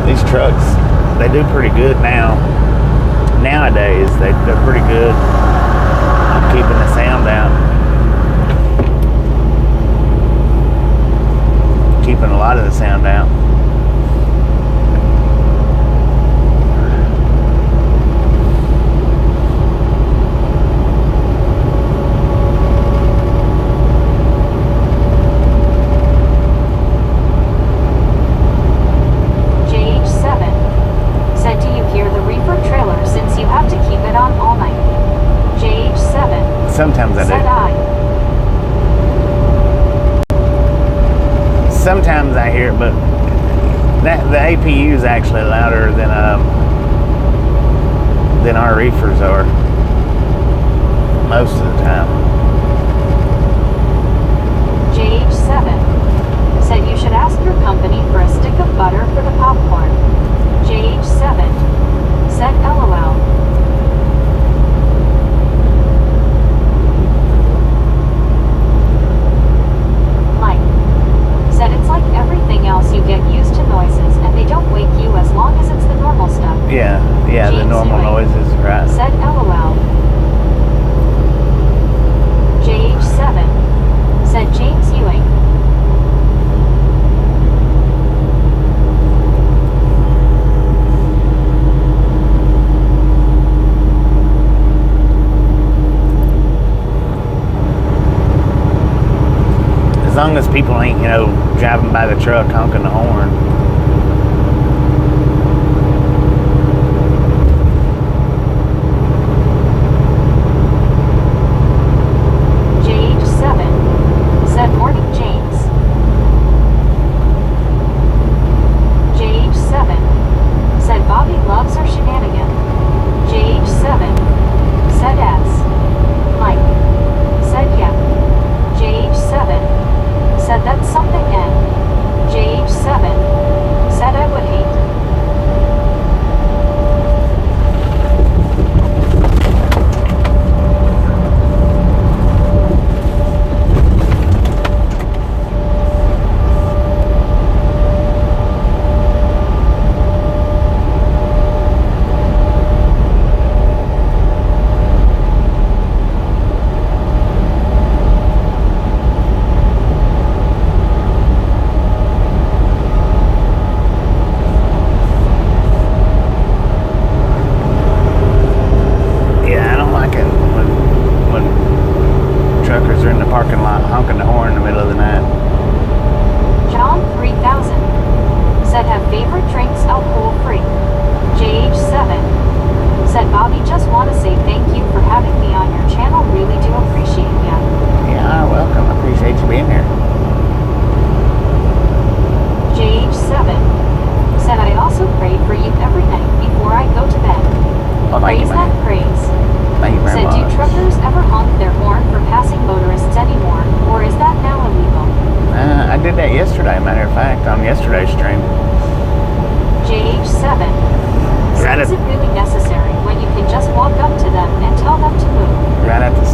These trucks, they do pretty good now. Nowadays, they're pretty good on keeping the sound out. Keeping a lot of the sound out. JH7 said do you hear the reefer trailer since you have to keep it on all night? JH7 Sometimes I said do. I. Sometimes I hear it, but the APU is actually louder than our reefers are most of the time. JH7 said you should ask your company for a stick of butter for the popcorn. JH7 said LOL. Mike said it's like everything else, you get used to noises and they don't wake you as long as it's the normal stuff. Yeah, the James normal Ewing noises, right? said LOL. JH7 said James Ewing. As long as people ain't, driving by the truck honking the horn. JH7 said morning James. JH7 said Bobby loves her shenanigan. JH7 said S. Mike said yeah. JH7 said that's something N. JH7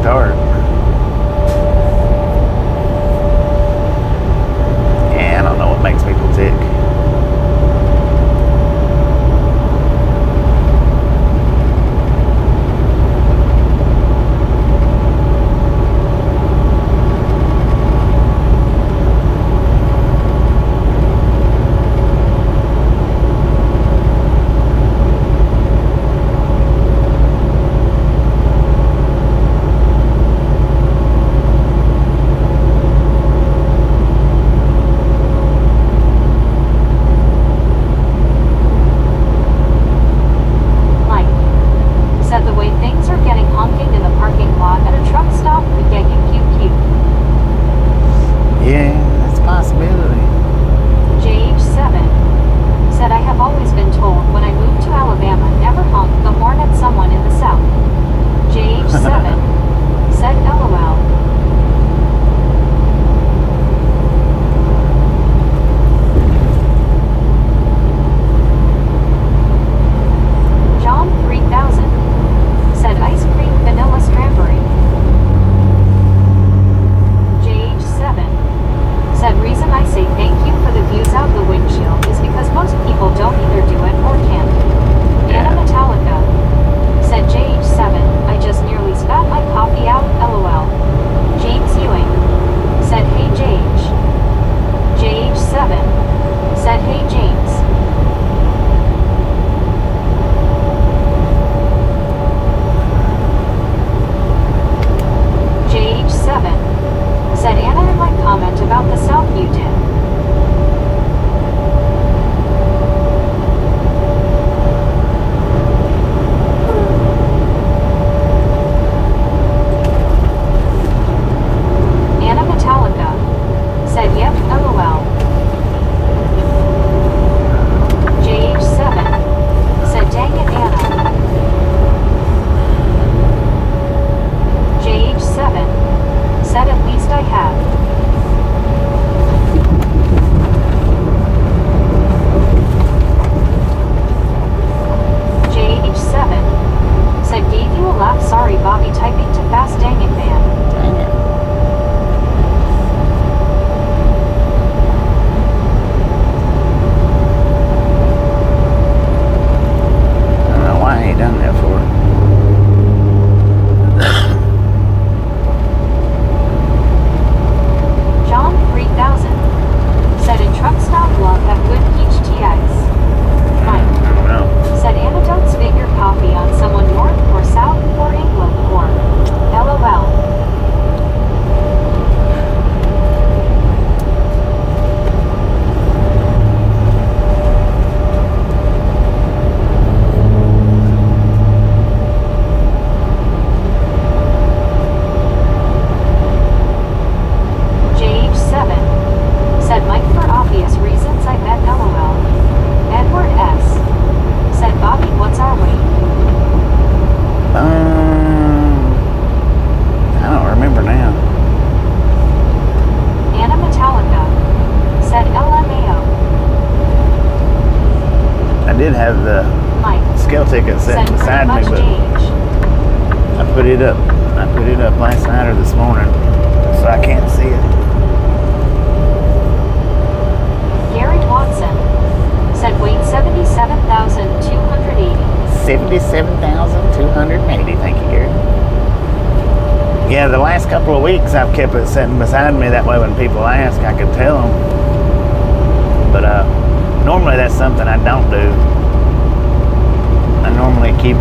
start. Yeah, I don't know what makes people tick. have the scale ticket sitting beside me, but I put it up last night or this morning, so I can't see it. Gary Watson said weight 77,280. 77,280. Thank you, Gary. Yeah, the last couple of weeks I've kept it sitting beside me. That way when people ask, I could tell them. But normally that's something I don't do. I normally keep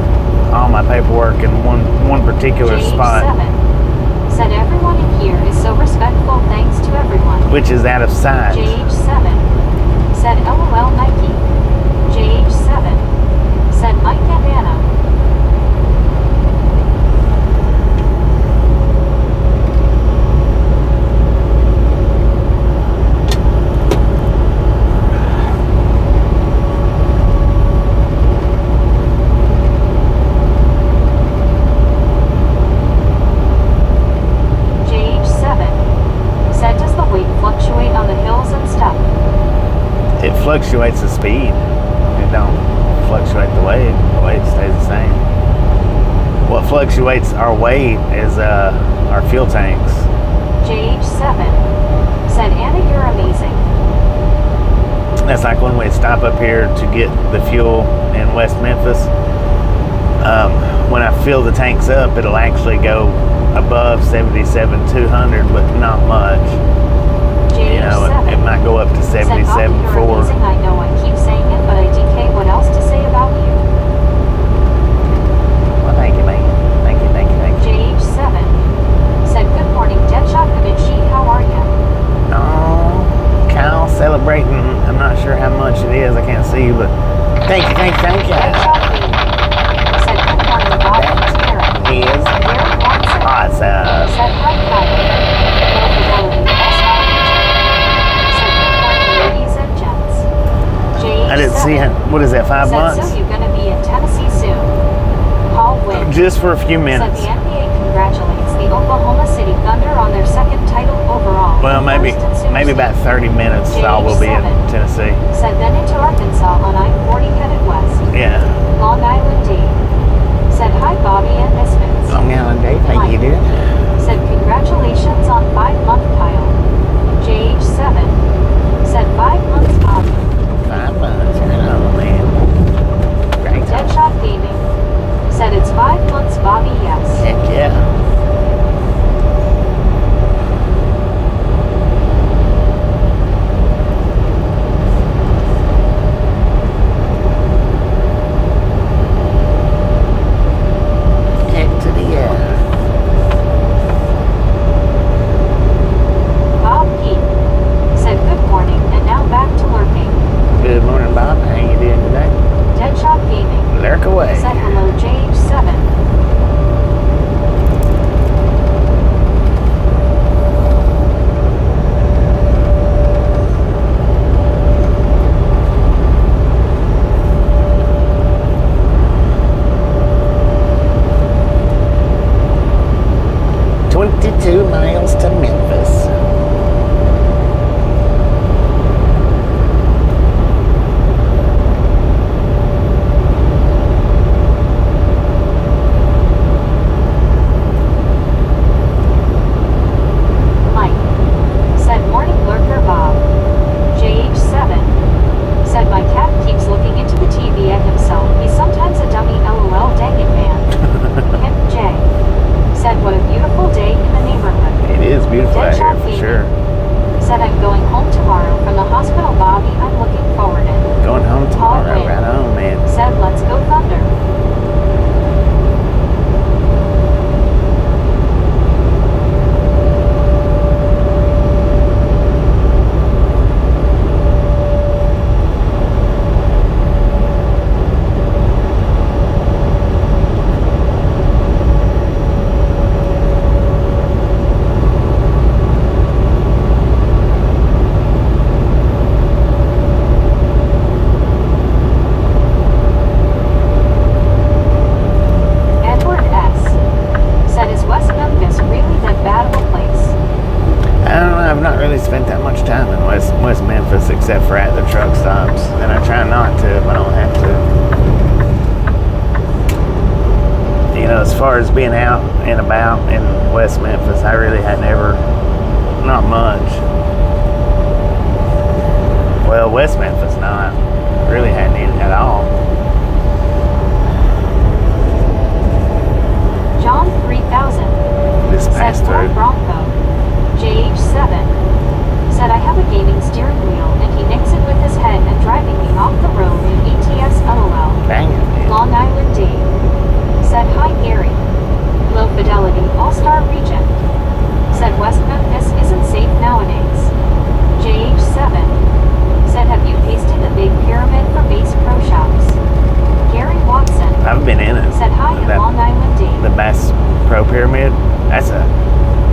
all my paperwork in one particular spot. JH7 said everyone in here is so respectful, thanks to everyone. Which is out of sight. JH7 said LOL Nike. JH7 said Mike and Anna. Fluctuates the speed. It don't fluctuate the weight. The weight stays the same. what fluctuates our weight is our fuel tanks. JH7 said, Anna, you're amazing. That's like when we stop up here to get the fuel in West Memphis. When I fill the tanks up, it'll actually go above 77,200, but not much. You know, it might go up to 77,400. I know I keep saying it, but I DK, what else to say about you? Well, thank you, mate. Thank you. JH7 said, good morning, Deadshot Kavichi, how are you? Oh, Kyle celebrating. I'm not sure how much it is. I can't see you, but thank you. Deadshot Kavichi said, good morning, Bob and Karen. He is Gary Watson awesome. said, hi, Kyle. No fidelity, said, good morning, ladies and gents. JH7 I didn't see him. What is that, 5 said, months? so you're going to be in Tennessee soon. Paul Wynn Just for a few said minutes. the NBA congratulates the Oklahoma City Thunder on their second title overall. Well, maybe about 30 minutes. All will be in Tennessee. Said then into Arkansas on I-40 headed west. Yeah. Long Island D. Said hi, Bobby and Misfits. Long Island Dave, how you doing? Said congratulations on 5-month Kyle. JH7 said 5 months Bobby. 5 months. Oh man. Great. Deadshot Gaming said it's 5 months Bobby, yes. Heck yeah. Heck to the yeah. Bob Keith said good morning and now back to lurking. Good morning, Bob. How you doing today? Deadshot Gaming Lurk away. said hello, JH7. $22 miles to Memphis. Mike said morning lurker Bob. JH7 said my cat keeps looking into the TV at himself. He's sometimes a dummy, LOL, dang it, man. Kim J said what a beautiful day in the neighborhood. It is beautiful out here Deadshot for Gaming sure. said I'm going home tomorrow from the hospital, Bobby. I'm looking forward to it. Going home tomorrow. Wynn Right on, man. said let's go Thunder. Edward S said is West Memphis really that bad of a place? I don't know. I've not really spent that much time in West Memphis except for at the truck stops, and I try not to if I don't have to. You know, as far as being out and about in West Memphis, I really had never, not much. Well, West Memphis, not really hadn't it at all. John 3000 This said passed Ford through. Bronco. JH7 said I have a gaming steering wheel and he nicks it with his head and driving me off the road in ETS LOL. Dang it, man. Long Island D said hi Gary. Low fidelity all-star reject. Said West Memphis isn't safe nowadays. JH7 said have you tasted the big pyramid for base pro shops? Gary Watson I've been in it. said hi in That- Long Island D. The Bass Pro Pyramid. That's a.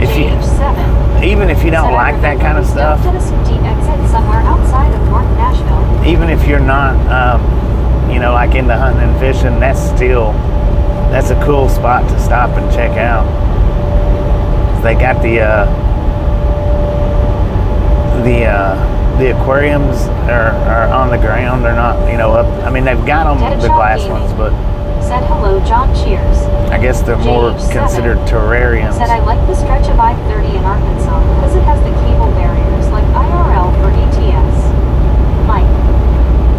If you JH7 even if you don't said, like that kind of stuff, At a deep exit somewhere outside of North Nashville. even if you're not, you know, like into hunting and fishing, that's a cool spot to stop and check out. They got the aquariums are on the ground. They're not, you know, up. I mean, they've got them, the glass ones, but Said hello, John. Cheers. I guess they're more JH7 considered terrariums. Said I like the stretch of I-30 in Arkansas because it has the cable barriers like IRL for ATS. Mike.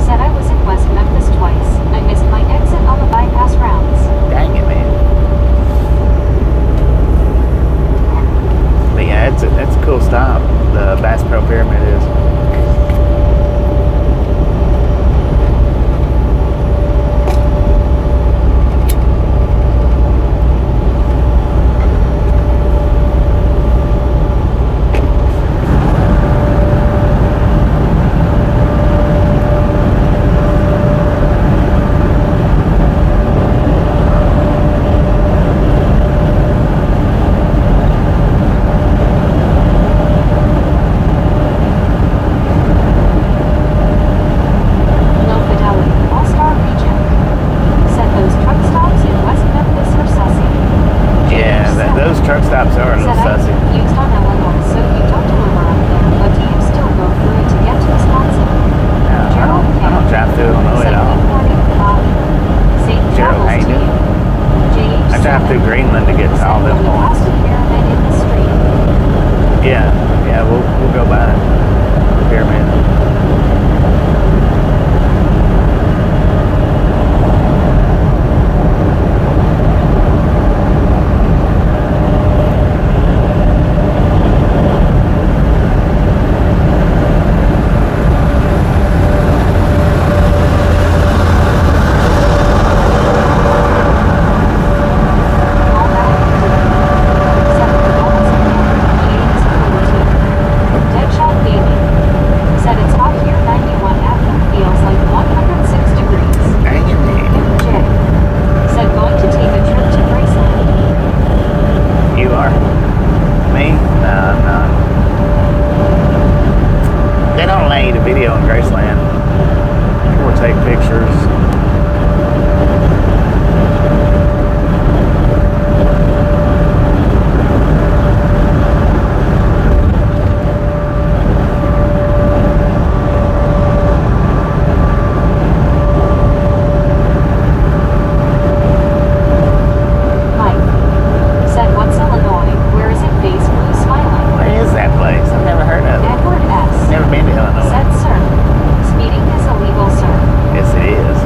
Said I was in West Memphis twice. I missed my exit on the bypass rounds. Dang it, man. But yeah, that's a cool stop. The Bass Pro Pyramid is. Truck stops are a little sussy. Used on Illinois, so you don't deliver up there, but do you still go through it to get to Wisconsin? No, I don't drive through Illinois at all. Good morning, Bobby. Safe Gerald, how travels you to doing? you. I drive through Greenland to get to all them points. Pyramid in the street. Yeah, we'll go by the pyramid. Video in Graceland or take pictures. Mike said, "What's Illinois? Where is it based? Blue smiling." Where is that place? I've never heard of it. Edward S. Never been to Illinois. Said, "Sir, speeding is illegal, sir." Yes, it is.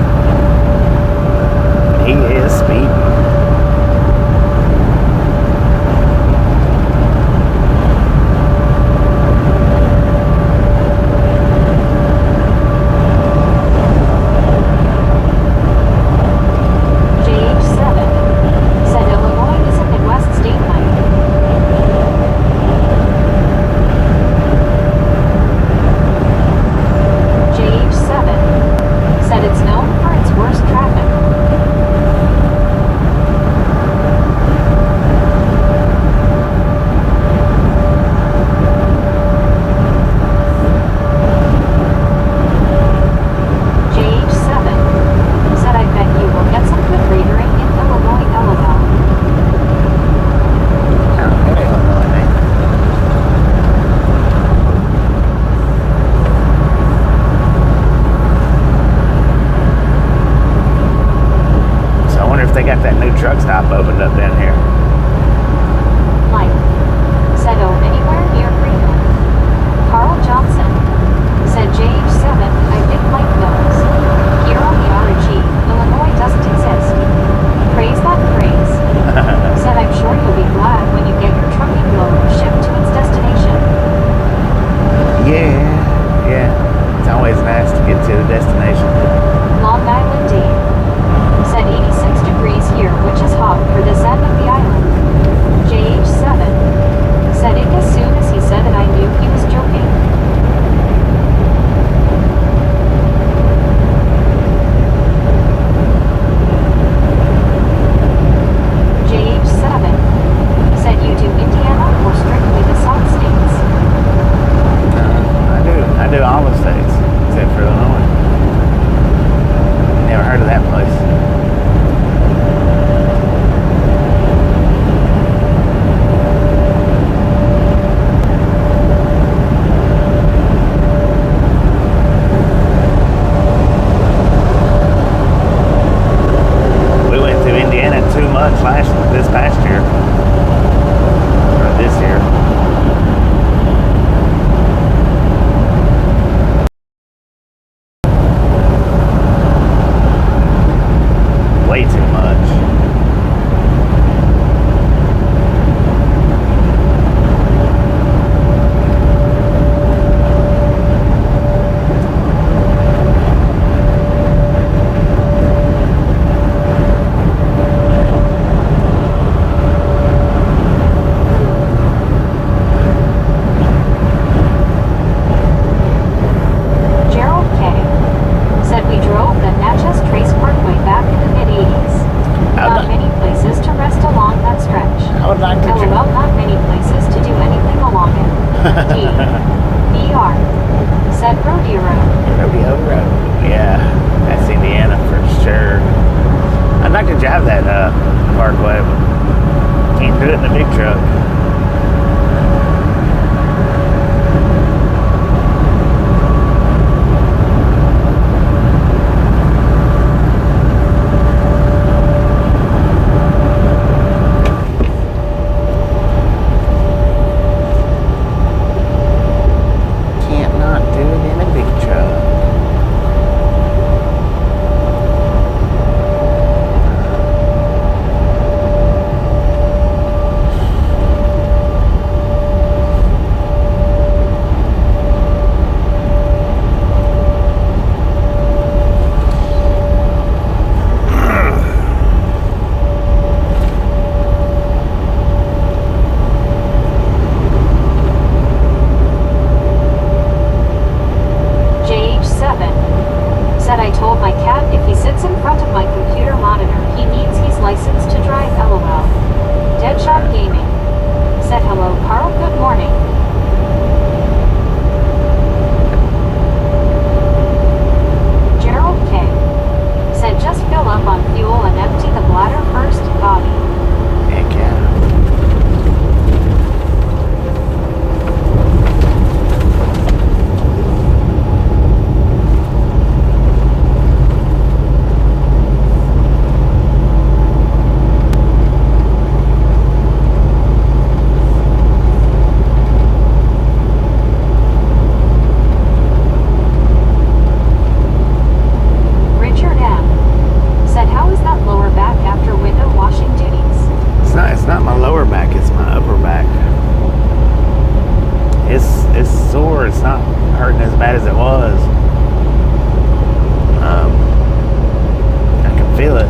He is speeding. JH7 said Illinois is a Midwest state, Mike. JH7 said it's known for its worst traffic. JH7 said I bet you will get some good radering in Illinois, LOL. Oh, good Illinois, man. So I wonder if they got that new truck stop opened up down here. Mike said, "Oh, anywhere near Greenland." Carl Johnson said, JH7, I think Mike knows. Here on the RG, Illinois doesn't exist. Praise that praise. Said, I'm sure you'll be glad when you get your trucking load shipped to its destination. Yeah. It's always nice to get to the destination. Long Island Dave said 86 degrees here, which is hot for this end of the island. JH7 said it as soon as he said it, I knew he was joking. JH7 said you do Indiana or strictly the South states. I do all the states except for Illinois. Never heard of that place. We not many places to do anything along it. D. BR. Said Rodeo Road. Rodeo Road. Yeah, that's Indiana for sure. I'd like to drive that parkway, but can't do it in a big truck. Can't not do it in a big truck. JH7. Said I told my cat if he sits in front of my computer monitor, he means he's licensed to drive. LOL. Deadshot Gaming. Said hello, Carl. Good morning. Gerald K. Said just fill up on fuel and empty the bladder first, Bobby. Heck yeah. Richard M. Said how is that lower back after window washing duties? It's not my lower back, it's my upper back. It's sore, it's not hurting as bad as it was. I can feel it.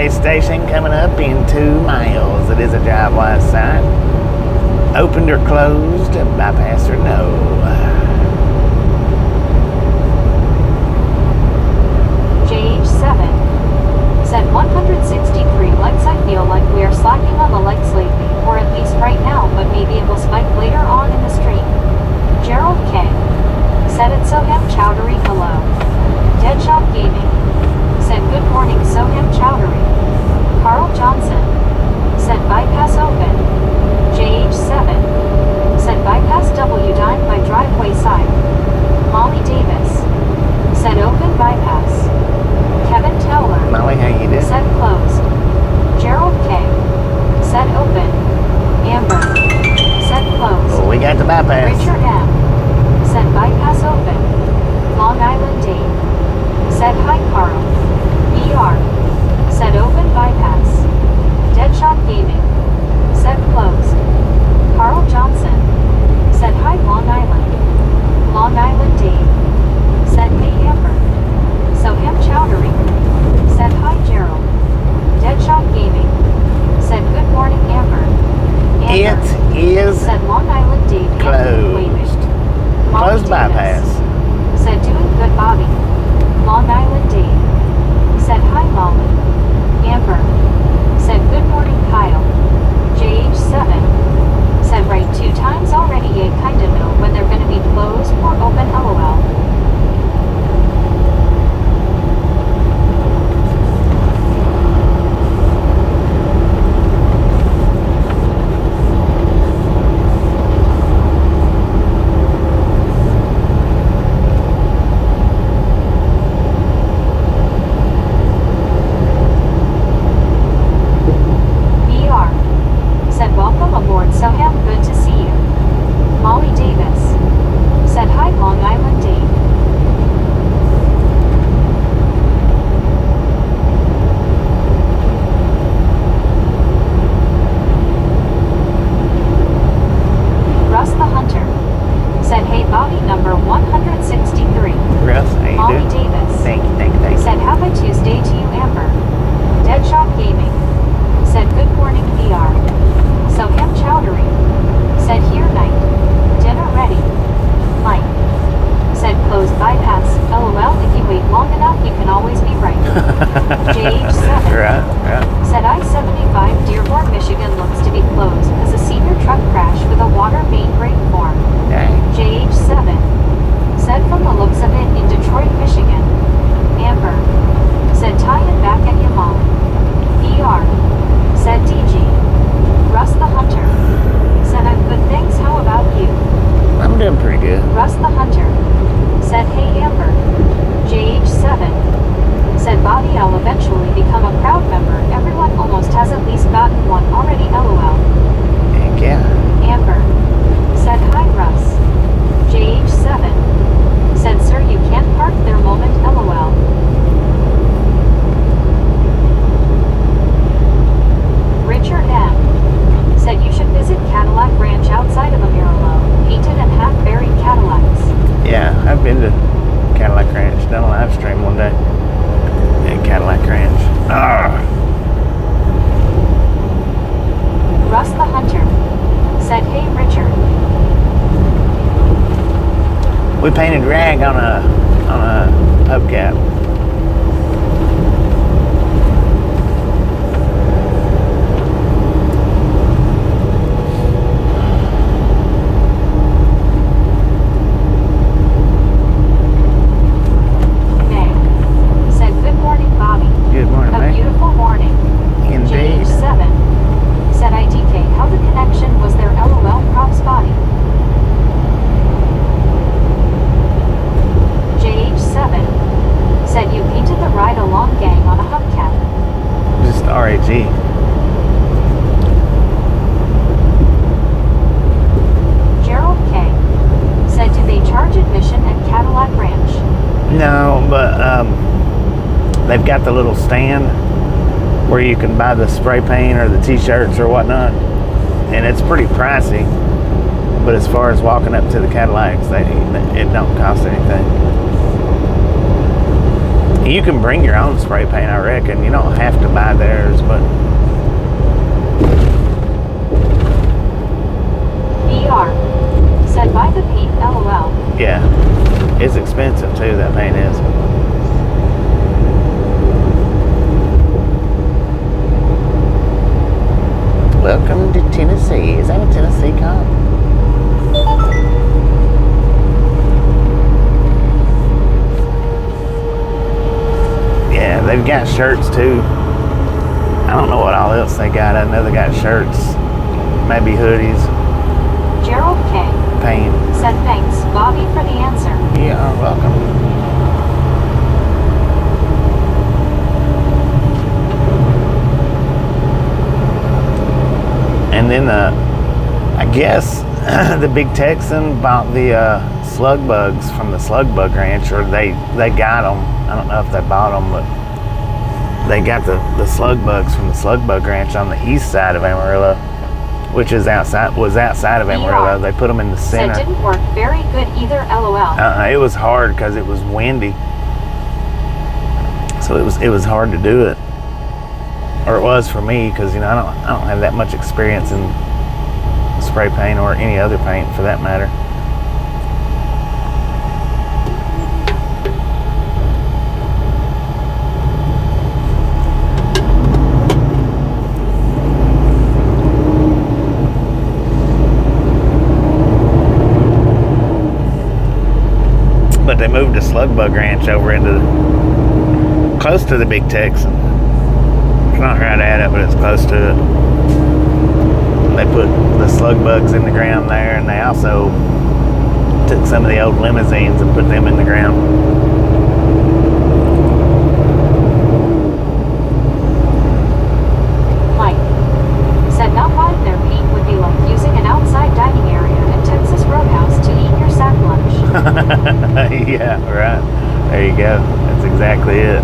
Way station coming up in 2 miles. It is a drive-wise sign. Opened or closed, bypass or no. JH7 said 163 likes. I feel like we are slacking on the likes lately, or at least right now, but maybe it will spike later on in the stream. Gerald K said it's Soham Chowdhury. Hello. Deadshot Gaming said good morning Soham Chowdhury. Carl Johnson said bypass open. JH7 said bypass W dime by driveway side. Molly Davis said open bypass. Kevin Towler Molly, how you doing? said closed. Gerald K said open. Amber said closed. Oh, we got the bypass. Richard M said bypass open. Long Island Dave said hi Carl. ER said open bypass. Deadshot Gaming said closed. Carl Johnson said hi Long Island. Long Island Dave said hey Amber. Soham Chowdhury said hi Gerald. Deadshot Gaming said good morning Amber. It is said Long Island Dave closed. Closed bypass. Said doing good Bobby. Long Island Dave said hi Molly. Amber said good morning Kyle. JH7 said right 2 times already. I kinda know when they're gonna be closed or open. LOL. Said welcome aboard Soham, good to see you. Molly Davis said hi Long Island Dave. Russ the Hunter said hey Bobby number 163. Russ, how you Molly doing? Davis Thank you. said happy Tuesday to you Amber. Deadshot Gaming said good morning VR. Soham Chowdhury said here night. Dinner ready. Mike said closed bypass. LOL, if you wait long enough you can always be right. JH7 Right. said I-75 Dearborn, Michigan looks to be closed as a senior truck crash with a water main break form. Dang. JH7 said from the looks of it in Detroit, Michigan. Amber said tie it back at your mom. ER said DG. Russ the Hunter said I'm good thanks, how about you? I'm doing pretty good. Russ the Hunter said hey Amber. JH7 said Bobby I'll eventually become a proud member. Everyone almost has at least gotten one already. LOL. Heck yeah. Amber said hi Russ. JH7 said sir you can't park there moment. LOL. Richard M said you should visit Cadillac Ranch outside of Amarillo. Painted and half-buried Cadillacs. Yeah, I've been to Cadillac Ranch. Done a live stream one day at Cadillac Ranch. Russ the Hunter said hey Richard. We painted rag on a hubcap. Good morning, A mate. beautiful morning. Indeed. JH7 said IDK how the connection was there. LOL props body. JH7 said you painted the ride along gang on a hubcap. Just RAG. Gerald K said do they charge admission at Cadillac Ranch? No, but they've got the little stand where you can buy the spray paint or the t-shirts or whatnot, and it's pretty pricey. But as far as walking up to the Cadillacs, it don't cost anything. You can bring your own spray paint, I reckon. You don't have to buy theirs, but BR. Said buy the paint, LOL. yeah, it's expensive too, that paint is. Welcome to Tennessee. Is that a Tennessee cop? Yeah, they've got shirts too. I don't know what all else they got. I know they got shirts, maybe hoodies, Gerald K. paint. Said thanks, Bobby, for the answer. You are welcome. And then I guess the Big Texan bought the slug bugs from the slug bug ranch, or they got them. I don't know if they bought them, but they got the slug bugs from the slug bug ranch on the east side of Amarillo, which is outside of Amarillo. They put them in the center. Said didn't work very good either, LOL. It was hard because it was windy, so it was hard to do it, or it was for me, because I don't have that much experience in spray paint or any other paint for that matter. But they moved the slug bug ranch over into close to the Big Texan. It's not right at it, but it's close to it. They put the slug bugs in the ground there, and they also took some of the old limousines and put them in the ground. Mike said not buying their paint would be like using an outside dining area at Texas Roadhouse to eat your sack lunch. Yeah, right. There you go. That's exactly it.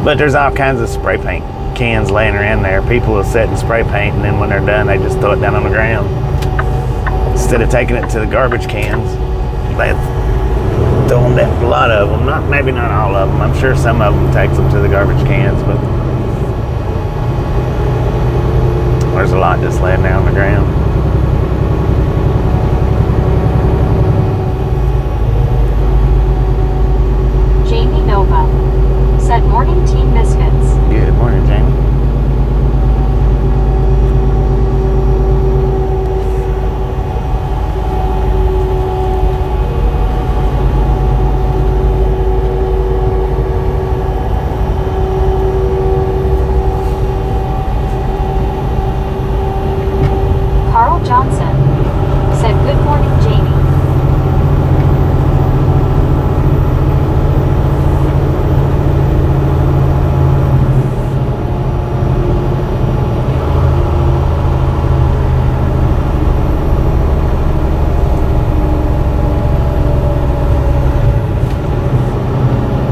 But there's all kinds of spray paint cans laying around there. People will set and spray paint, and then when they're done, they just throw it down on the ground. Instead of taking it to the garbage cans, they throw them down. A lot of them, maybe not all of them. I'm sure some of them takes them to the garbage cans, but there's a lot just laying down on the ground. Jamie Nova said morning Team Misfits. Good morning, Jamie. Carl Johnson said good morning, Jamie.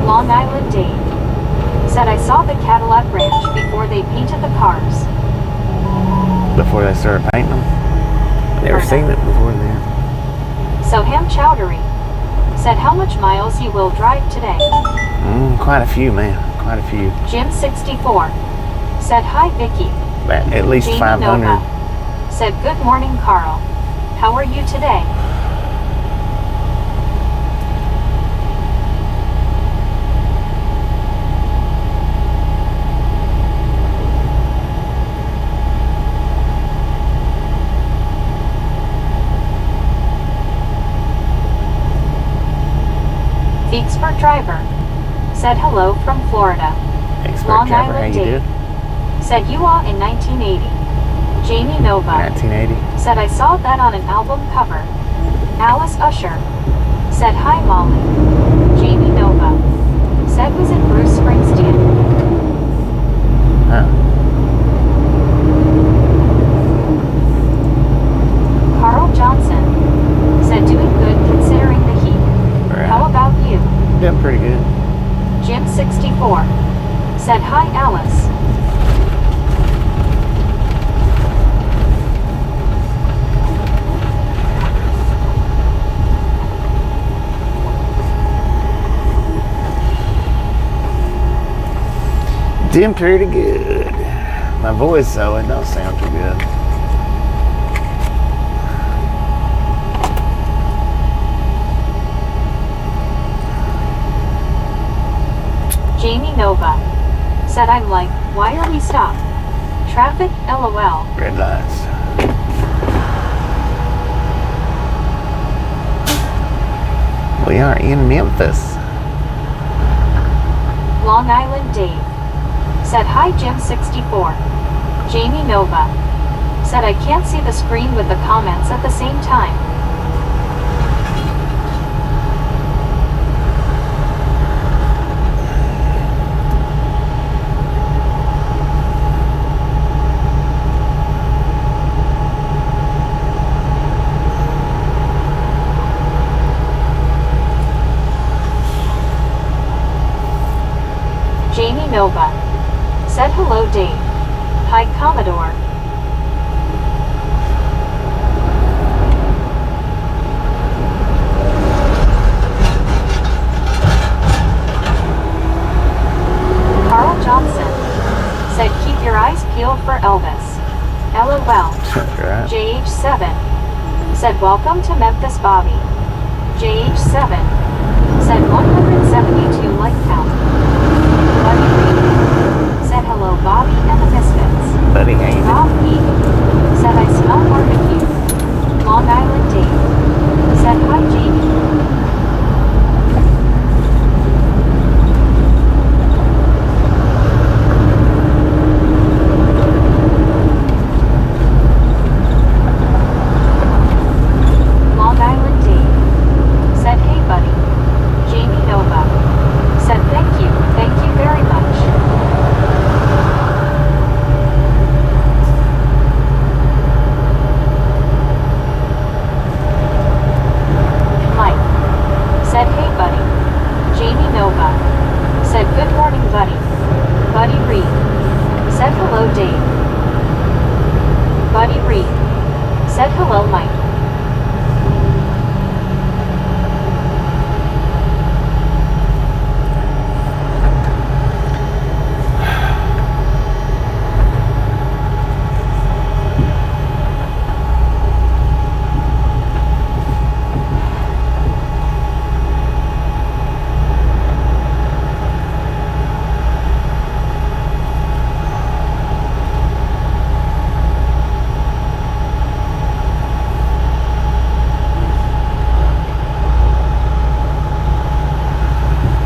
Long Island Dave said I saw the Cadillac Ranch before they painted the cars. Before they started painting them? Never seen it before then. So Ham Chowdery said how much miles you will drive today. Quite a few, man. Quite a few. Jim 64 said hi Vicky. At least Jamie 500. Nova said good morning Carl. How are you today? The expert driver said hello from Florida. Expert Long driver, how Island you Dave do? said you are in 1980. Jamie Nova 1980. said I saw that on an album cover. Alice Usher said hi Molly. Jamie Nova said was it Bruce Springsteen? Huh. Carl Johnson said doing good considering the heat. Right. How Nicholas. Doing pretty good. My voice, though, it don't sound too good. Jamie Nova said, I'm like, why are we stopped? Traffic, LOL. Red lights. We are in Memphis. Long Island Dave said, hi Jim64. Jamie Nova said, I can't see the screen with the comments at the same time. Jamie Nova said, hello Dave. Hi Commodore. Carl Johnson said, keep your eyes peeled for Elvis. LOL. Right. JH7 said, welcome to Memphis Bobby. JH7 said, 172 like count. Buddy Reed said, hello Bobby and the Misfits. Buddy, how you Bob E said, I smell barbecue. Long Island Dave said, hi Jamie. Long Island Dave said, hey buddy. Jamie Nova said, thank you very much. Mike said, hey buddy. Jamie Nova said, good morning buddy. Buddy Reed said, hello Dave. Buddy Reed said, hello Mike.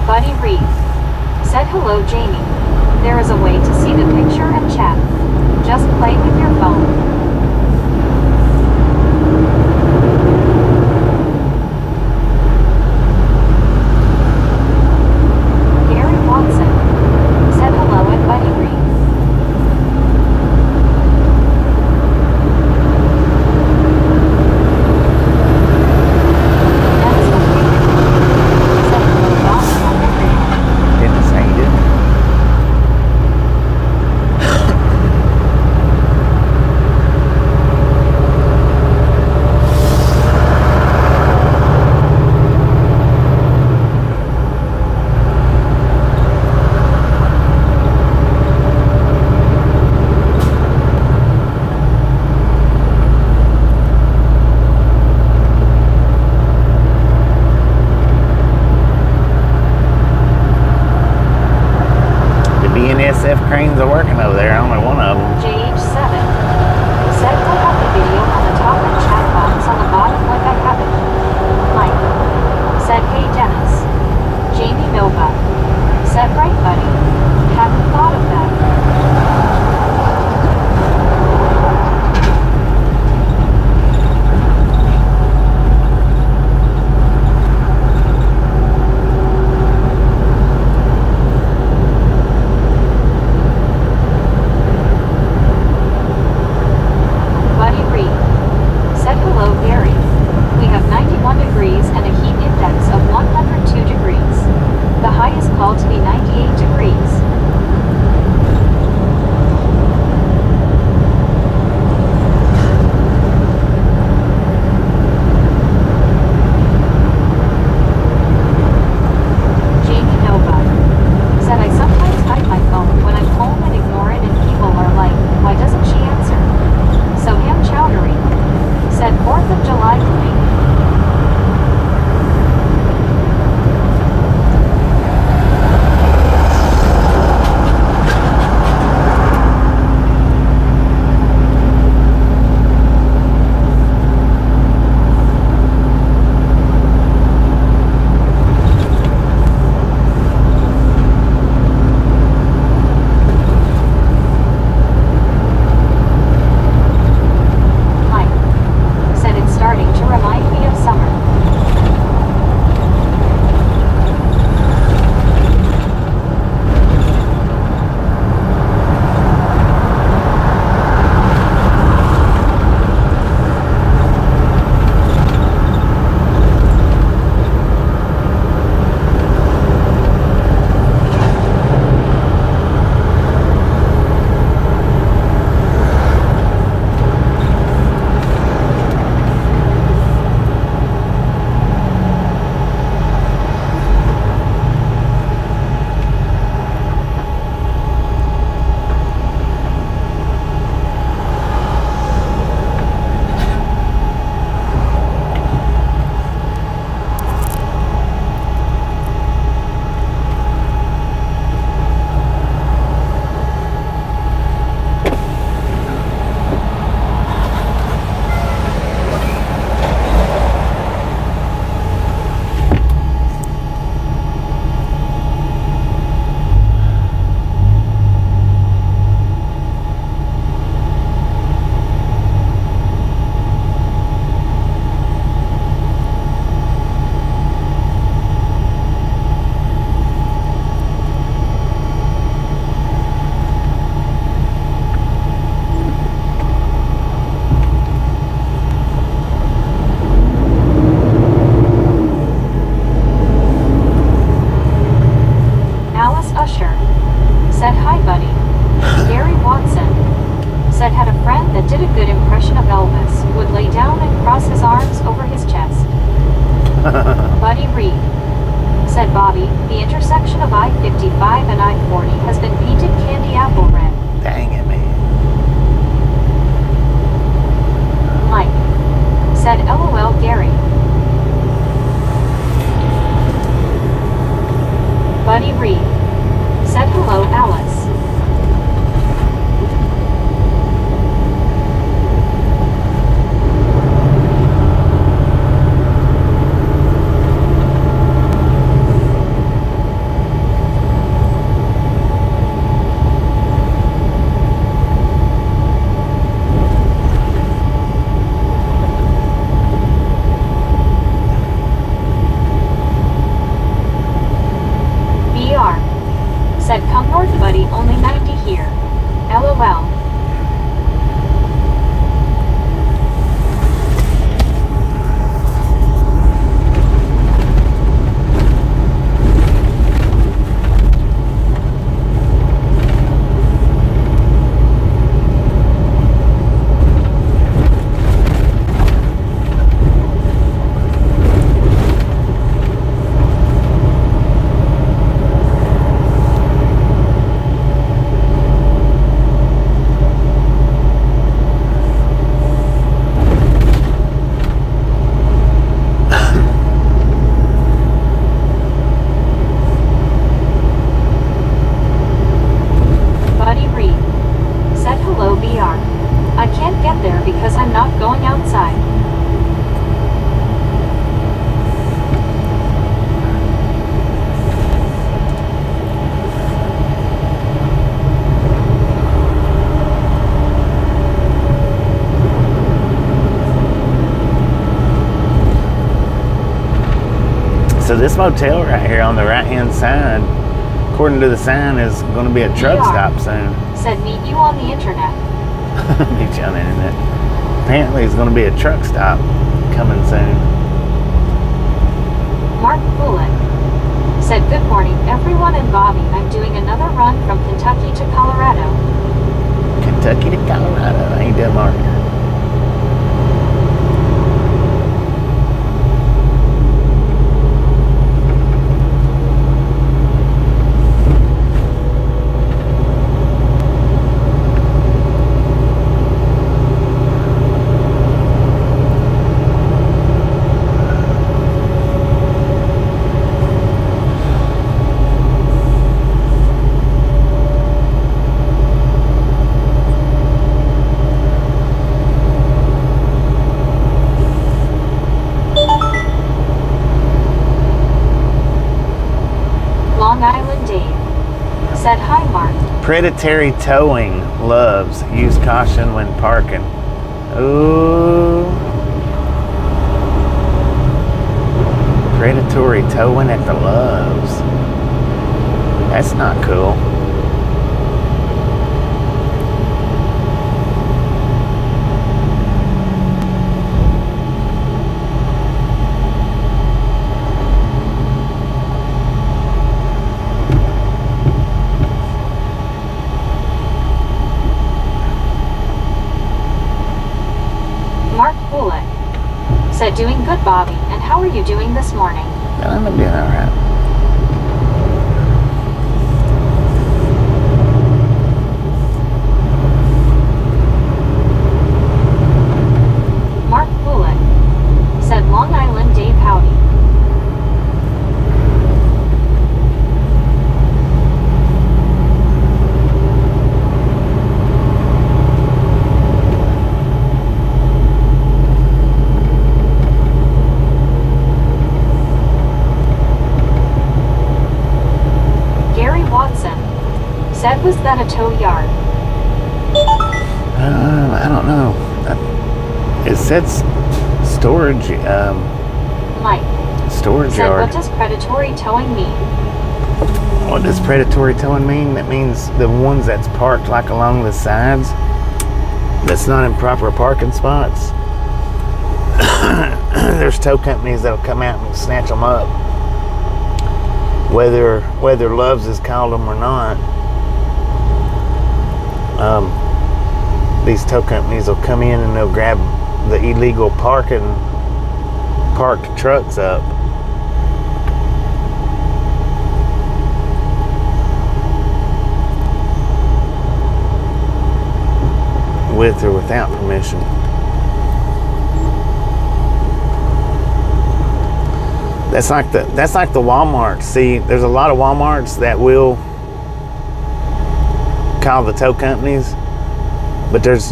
Buddy Reed said, hello Jamie. There is a way to see the picture and chat. Just play with your phone. Gary Watson said, hello and Buddy Reed. didn't say you didn't. BNSF cranes are working over there. Only one of them. JH7 said, put up the video on the top and chat box on the bottom like I have it. Mike said, hey Dennis. Jamie Nova said, right buddy. Hadn't thought of that. said had a friend that did a good impression of Elvis, would lay down and cross his arms over his chest. Buddy Reed. Said Bobby, the intersection of I-55 and I-40 has been painted candy apple red. Dang it, man. Mike. Said LOL Gary. Buddy Reed. Said hello Alice. Said come north buddy, only 90 here. LOL. I can't get there because I'm not going outside. So this motel right here on the right-hand side, according to the sign, is going to be a truck stop soon. Said meet you on the internet. Meet you on the internet. Apparently it's going to be a truck stop coming soon. Mark Bullock said good morning everyone and Bobby, I'm doing another run from Kentucky to Colorado. Kentucky to Colorado. How you doing, Mark? Said hi Mark. Predatory towing loves. Use caution when parking. Ooh. Predatory towing at the Loves. That's not cool. Mark Bullock said doing good Bobby, and how are you doing this morning? I'm doing alright. Mark Bullock said Long Island Dave howdy. Said was that a tow yard? I don't know. It said storage. Mike. Storage said, yard. what does predatory towing mean? What does predatory towing mean? That means the ones that's parked like along the sides. That's not in proper parking spots. There's tow companies that'll come out and snatch them up. Whether Loves has called them or not. these tow companies will come in and they'll grab the illegal parked trucks up. With or without permission. That's like the Walmart. See, there's a lot of Walmarts that will call the tow companies, but there's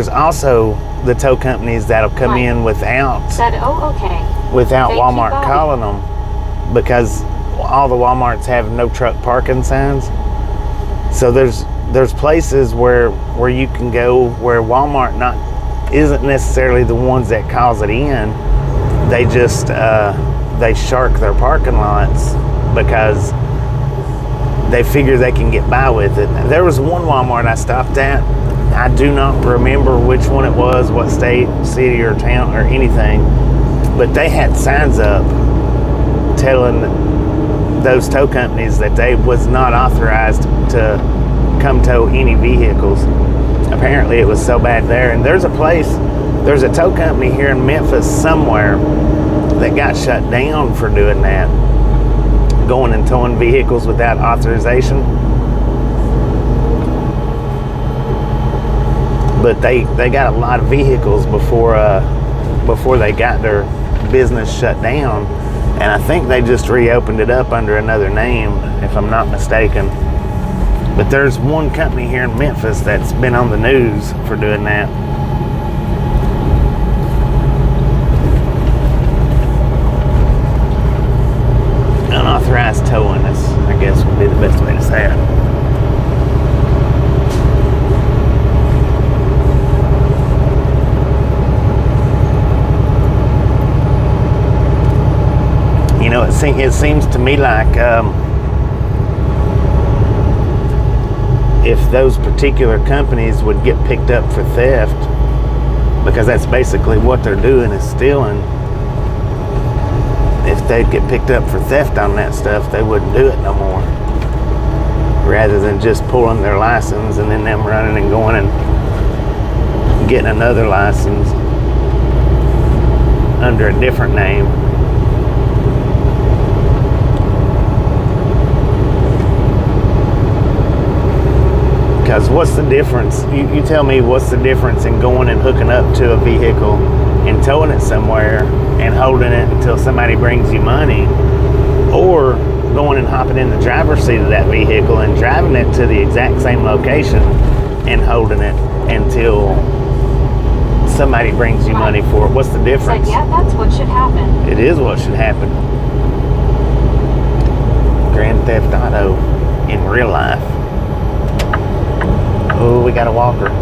also the tow companies that'll come in without without Thank Walmart you, calling them, because all the Walmarts have no truck parking signs. So there's places where you can go where Walmart isn't necessarily the ones that calls it in. They just they shark their parking lots because they figure they can get by with it. There was one Walmart I stopped at. I do not remember which one it was, what state, city, or town, or anything, but they had signs up telling those tow companies that they was not authorized to come tow any vehicles. Apparently it was so bad there. And there's a tow company here in Memphis somewhere that got shut down for doing that, going and towing vehicles without authorization. But they got a lot of vehicles before they got their business shut down, and I think they just reopened it up under another name, if I'm not mistaken. But there's one company here in Memphis that's been on the news for doing that. Unauthorized towing, I guess would be the best way to say it. You know, it seems to me like if those particular companies would get picked up for theft, because that's basically what they're doing, is stealing. If they'd get picked up for theft on that stuff, they wouldn't do it no more. Rather than just pulling their license and then them running and going and getting another license under a different name. Because what's the difference? You tell me, what's the difference in going and hooking up to a vehicle and towing it somewhere and holding it until somebody brings you money, or going and hopping in the driver's seat of that vehicle and driving it to the exact same location and holding it until somebody brings you money for it? What's the difference? Said, yeah, that's what should happen. It is what should happen. Grand Theft Auto in real life. Oh, we got a walker.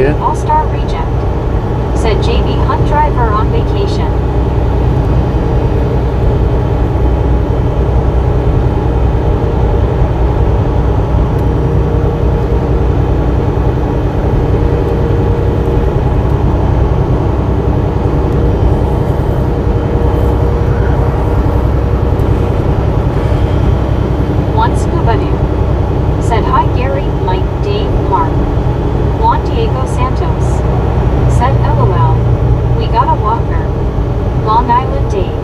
All-Star Reject. Said JB Hunt driver on vacation. One Scuba Dude. Said hi Gary, Mike, Dave, Mark. Juan Diego Santos. Said LOL. We got a walker. Long Island Dave.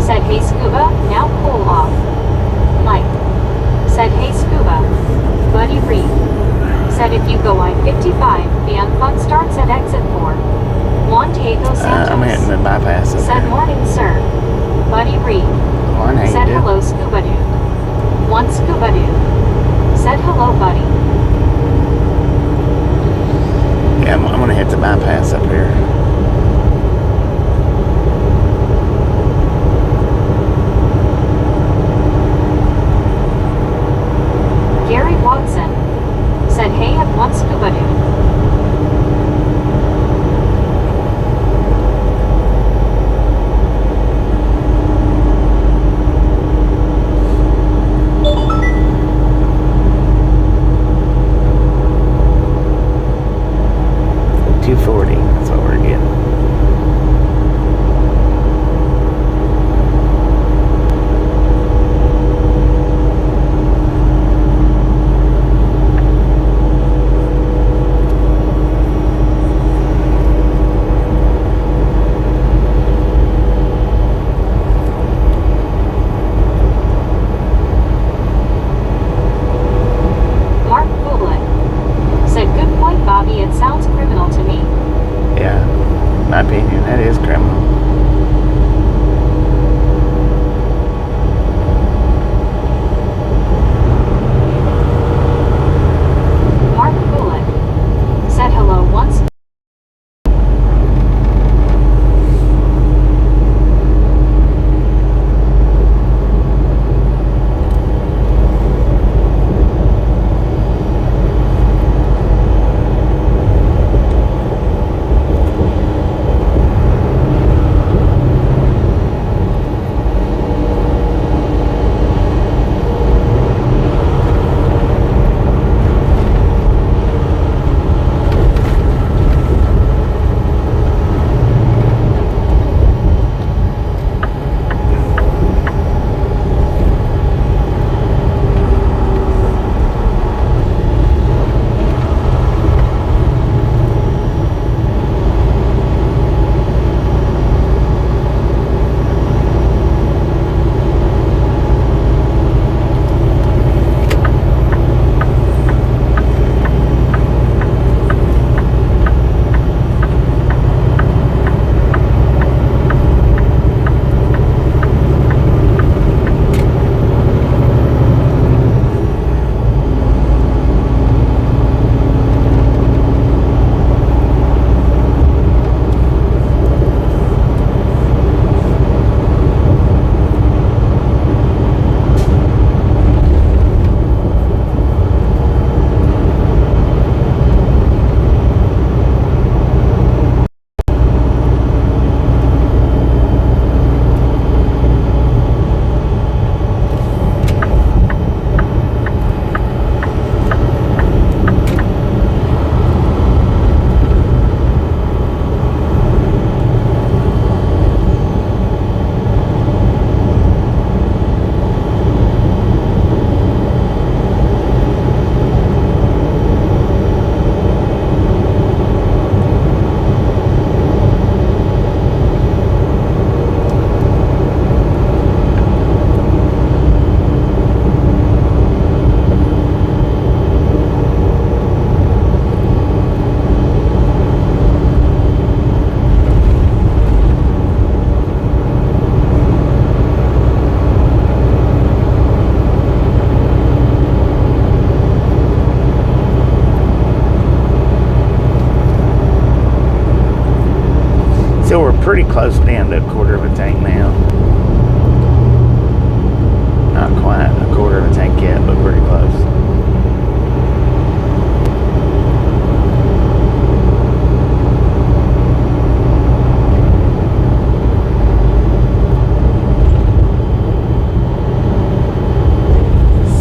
Said hey Scuba, now pull off. Mike. Said hey Scuba. Buddy Reed. Said if you go I-55, the unfun starts at exit 4. Juan Diego Santos. I'm hitting the bypass. Said morning sir. Buddy Reed. Morning. Said hello Scuba Dude. One Scuba Dude. Said hello buddy. Yeah, I'm gonna hit the bypass up here. criminal. Mark Bullock said hello once. So we're pretty close down to a quarter of a tank now. Not quite a quarter of a tank yet, but pretty close.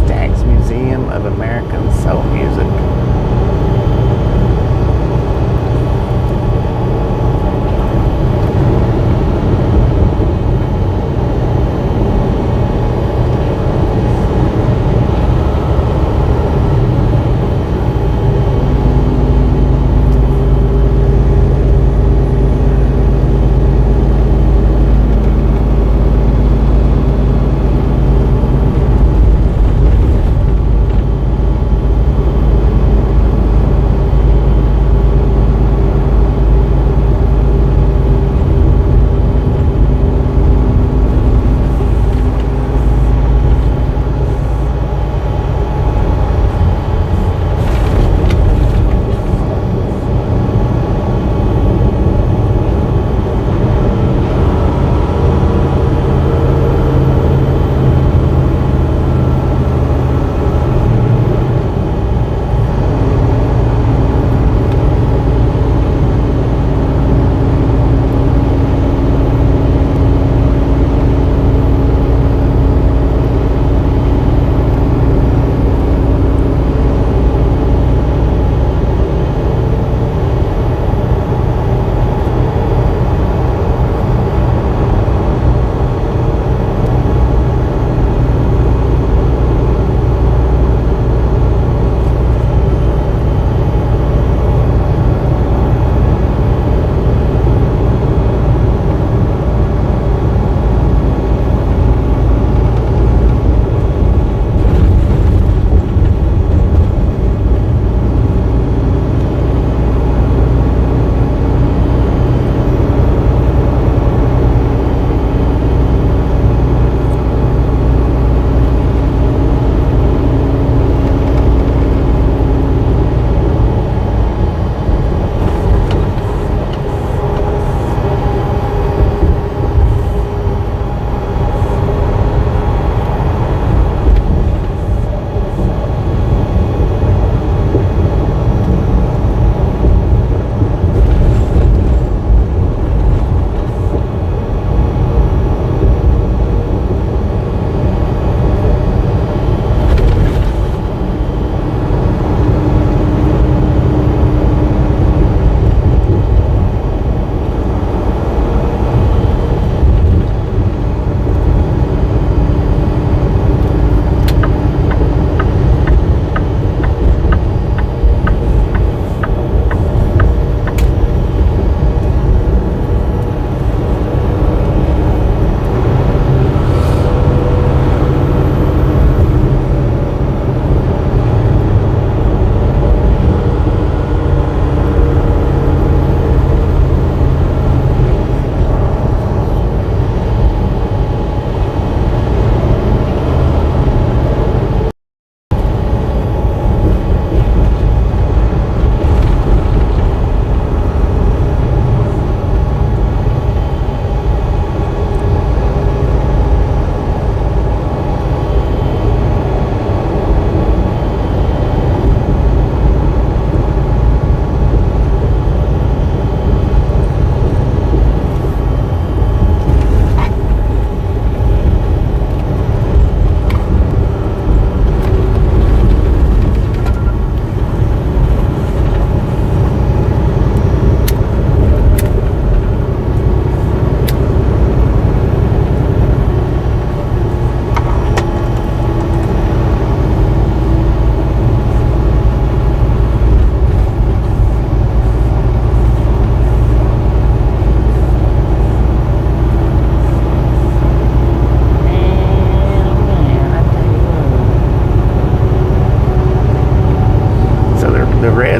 Stax Museum of American Soul Music.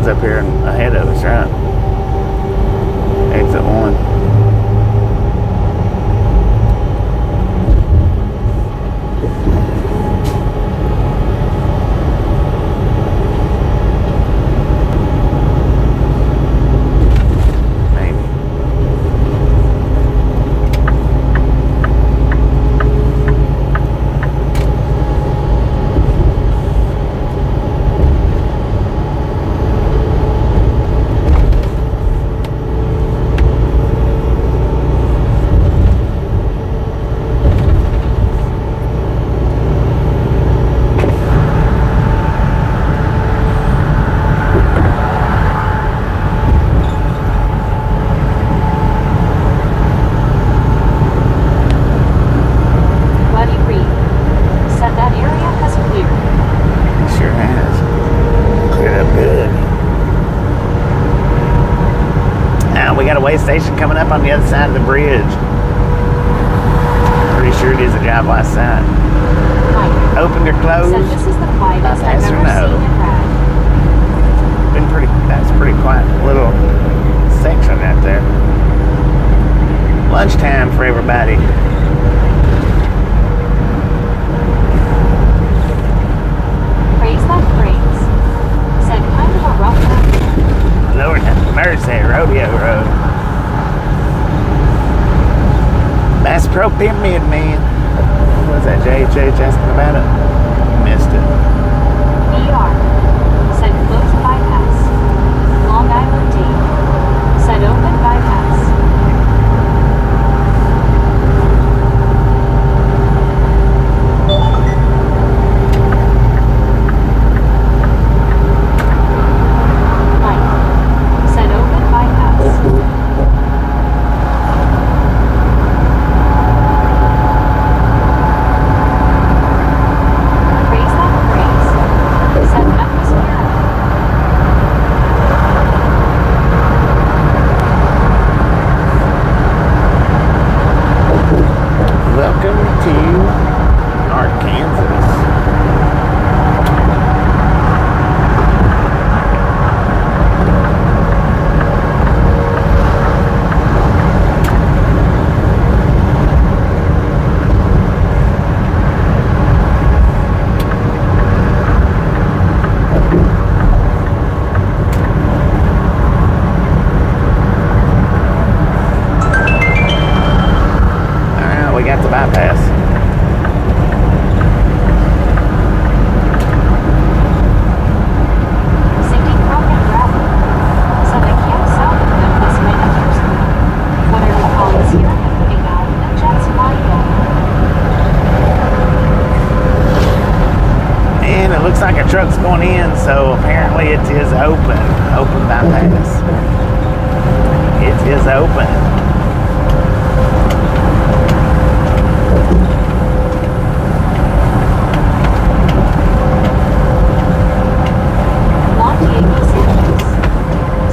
bridgehead's up here ahead of us, right? Exit 1. Station coming up on the other side of the bridge. Pretty sure it is a job last night. Opened or closed? Said this is the quietest I've Yes or ever no? seen it ride. That's a pretty quiet little section right there. Lunchtime for everybody. Praise that phrase. Said kind of a rough one. Lord have mercy, rodeo road. Bass Pro Pyramid, man. What was that, JHH asking about it? Missed it. ER. Said closed bypass. Long Island D. Said open bypass. Mike. Said open bypass. Praise that phrase. Said atmosphere. Welcome to Arkansas. Alright, we got the bypass. Cindy Crock and Bradley. Said I can't south of Memphis many years ago. What I recall is hearing him putting out a jet's audio. And it looks like a truck's going in, so apparently it is open. Open bypass. It is open. Juan Diego Sanchez.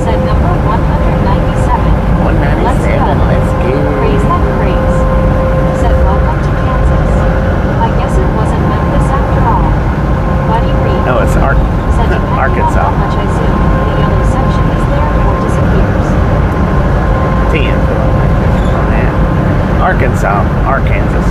Said number 197. 197, let's go. Praise that phrase. Said welcome to Kansas. I guess it wasn't Memphis after all. Buddy Reed. No, it's Said depending on Arkansas. how much I zoom, the yellow section is there or disappears. 10 on that. Arkansas, Arkansas.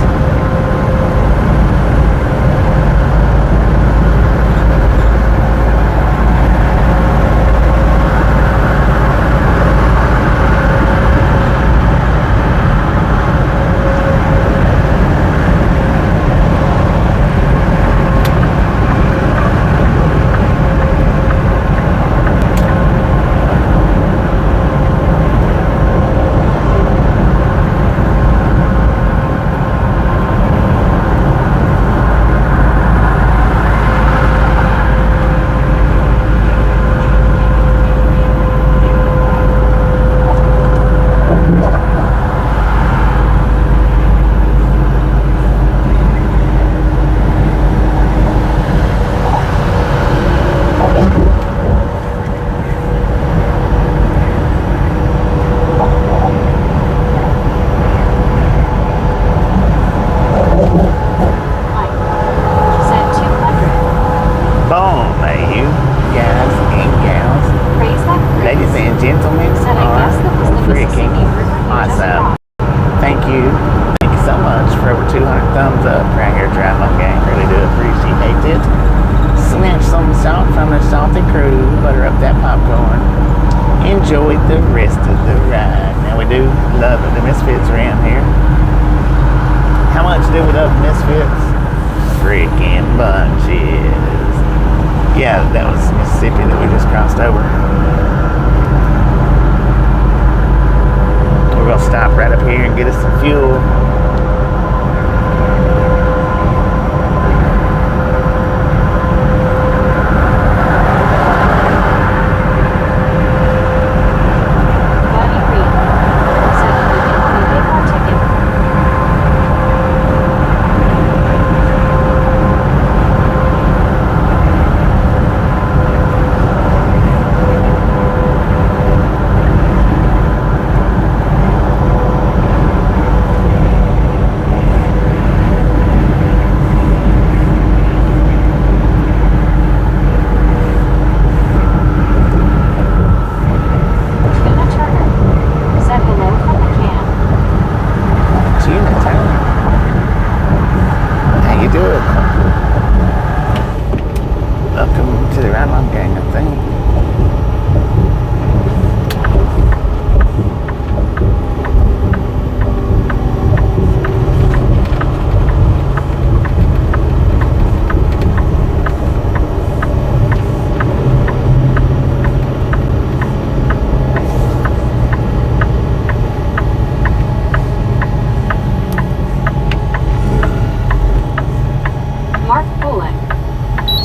thumbs up right here, Drive On Gang. Really do appreciate it. Snatch some salt from the salty crew. Butter up that popcorn. Enjoy the rest of the ride. Now we do love it. The Misfits around here. How much do we love Misfits? Freaking bunches. Yeah, that was Mississippi that we just crossed over. We're gonna stop right up here and get us some fuel.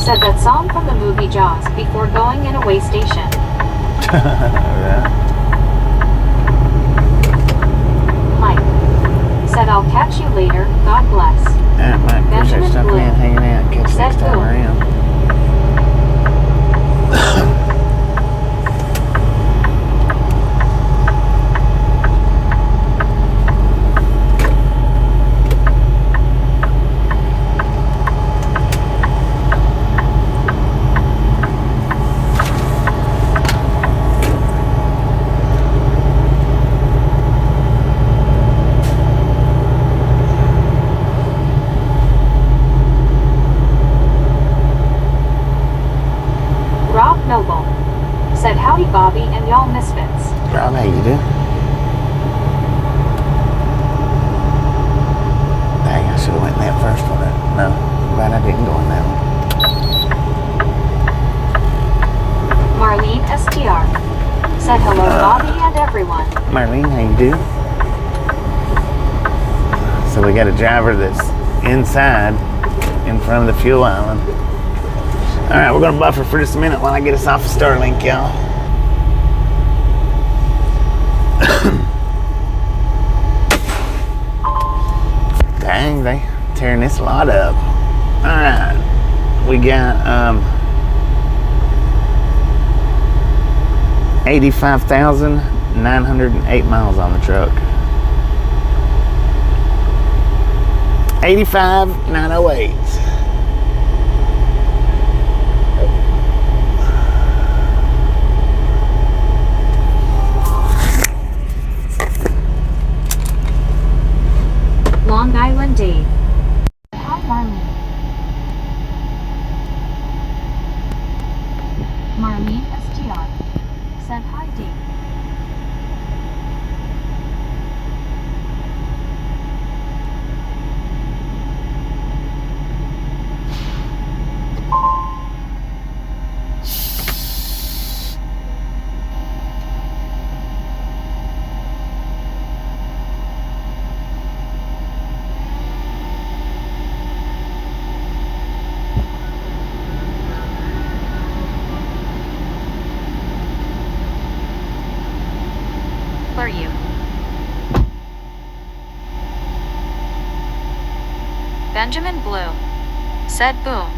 Said that song from the movie Jaws before going in a way station. Yeah. Mike said, I'll catch you later. God bless. Mike, appreciate you stopping in, hanging out, catch you next time around. Said howdy Bobby and y'all misfits. Rob, how you doing? Dang, I should have went in that first one. No, glad I didn't go in that one. Marlene STR said hello Bobby and everyone. Marlene, how you doing? So we got a driver that's inside in front of the fuel island. All right, we're gonna buffer for just a minute while I get us off of Starlink, y'all. Dang, they tearing this lot up. All right, we got 85,908 miles on the truck. 85,908. Long Island Dave. Hi Marlene. Marlene STR said hi Dave. You. Benjamin Blue said boom.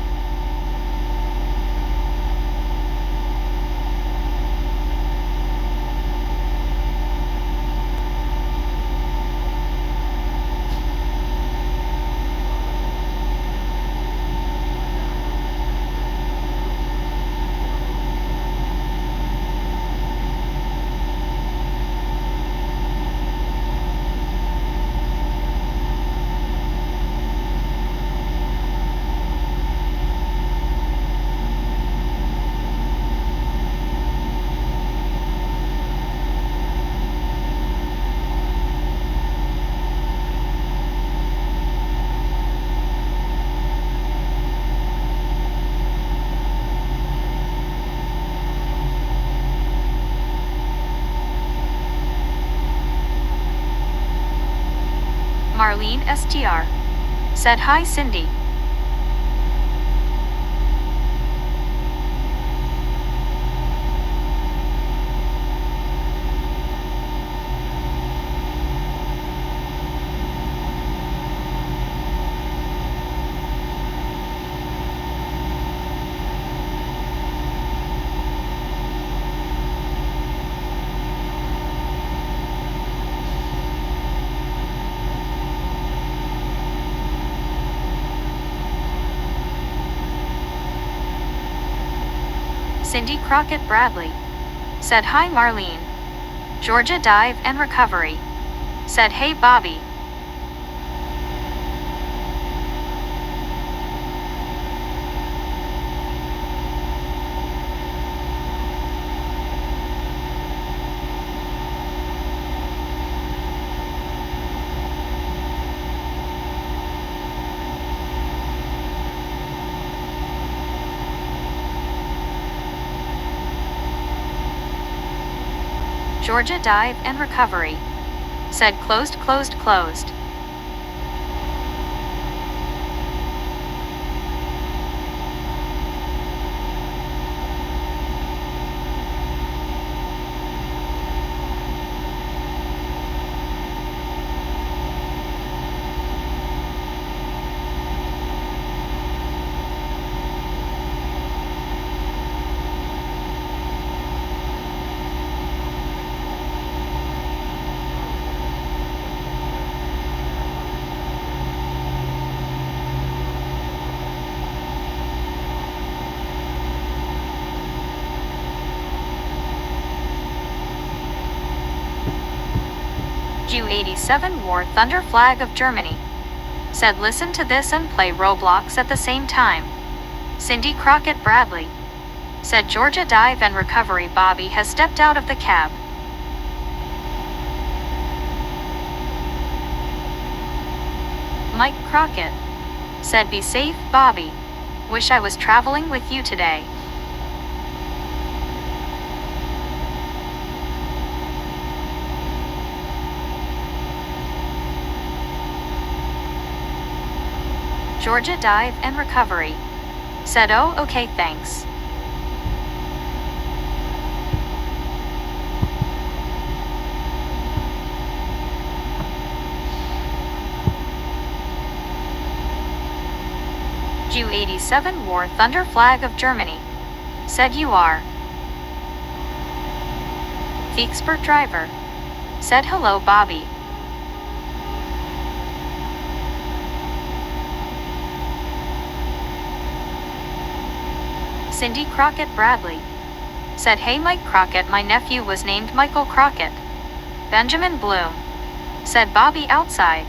Marlene STR said, "Hi Cindy." Cindy Crockett Bradley said, "Hi Marlene." Georgia Dive and Recovery said, "Hey Bobby." Georgia Dive and Recovery said, "Closed, closed, closed." Ju-87 wore Thunder flag of Germany said, "Listen to this and play Roblox at the same time." Cindy Crockett Bradley said, "Georgia Dive and Recovery Bobby has stepped out of the cab." Mike Crockett said, "Be safe, Bobby. Wish I was traveling with you today." Georgia Dive and Recovery said, "Oh, okay, thanks." Ju-87 wore Thunder flag of Germany said, "You are." The expert driver said, "Hello, Bobby." Cindy Crockett Bradley said, "Hey Mike Crockett, my nephew was named Michael Crockett." Benjamin Bloom said, "Bobby outside."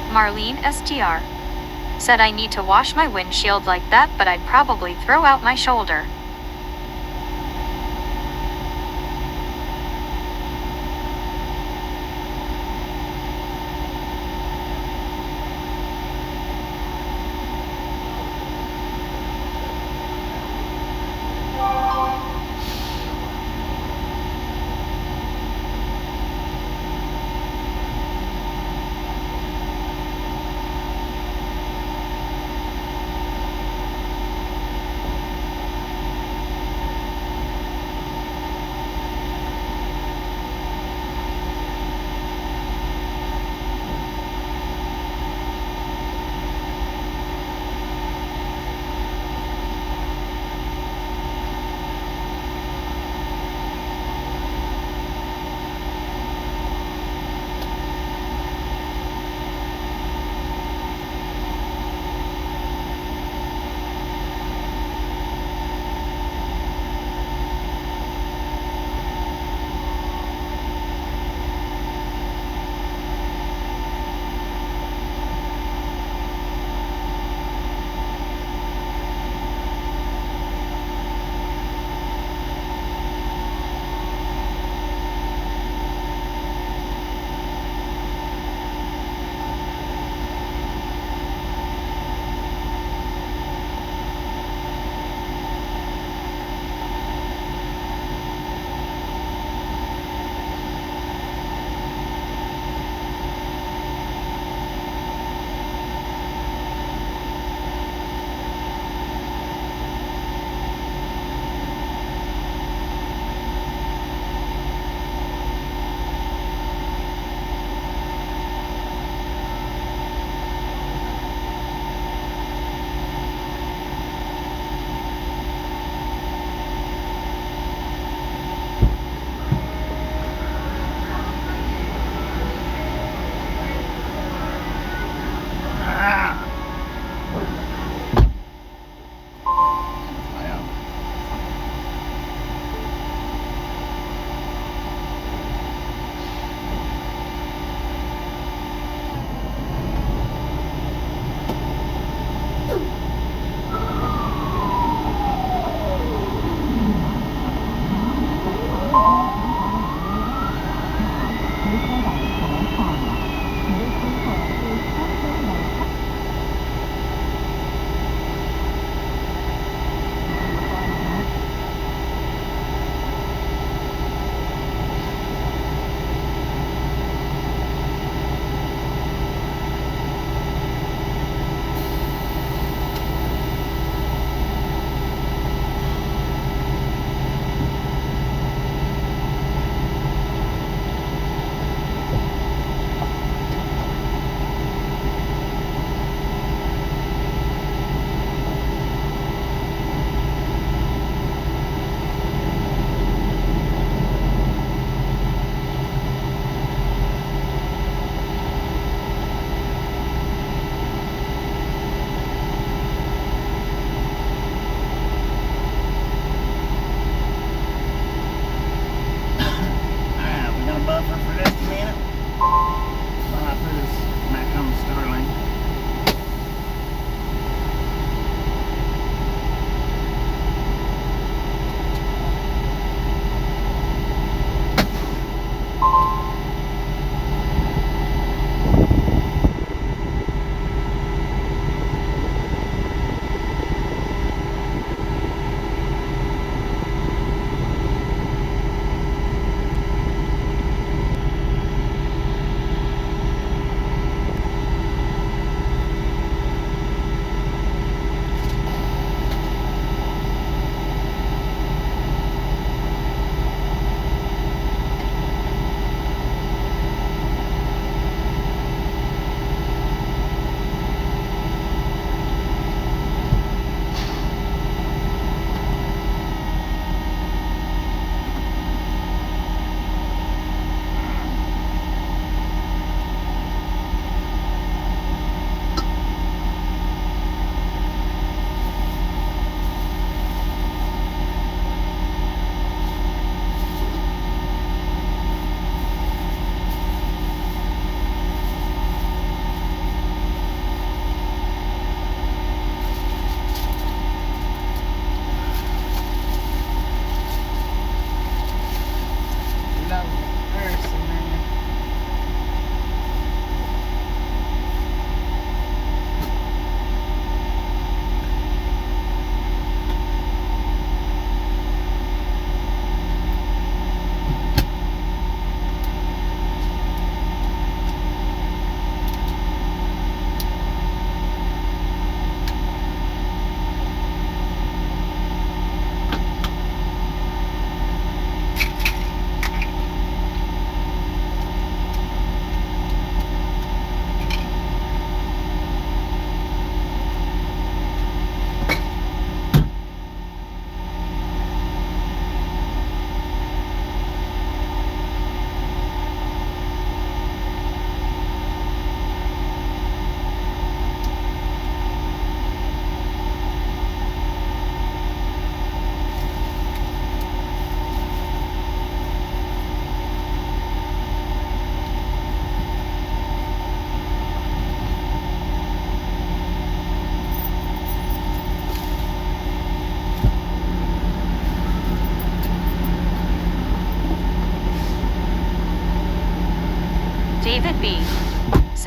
Marlene STR said, "I need to wash my windshield like that, but I'd probably throw out my shoulder."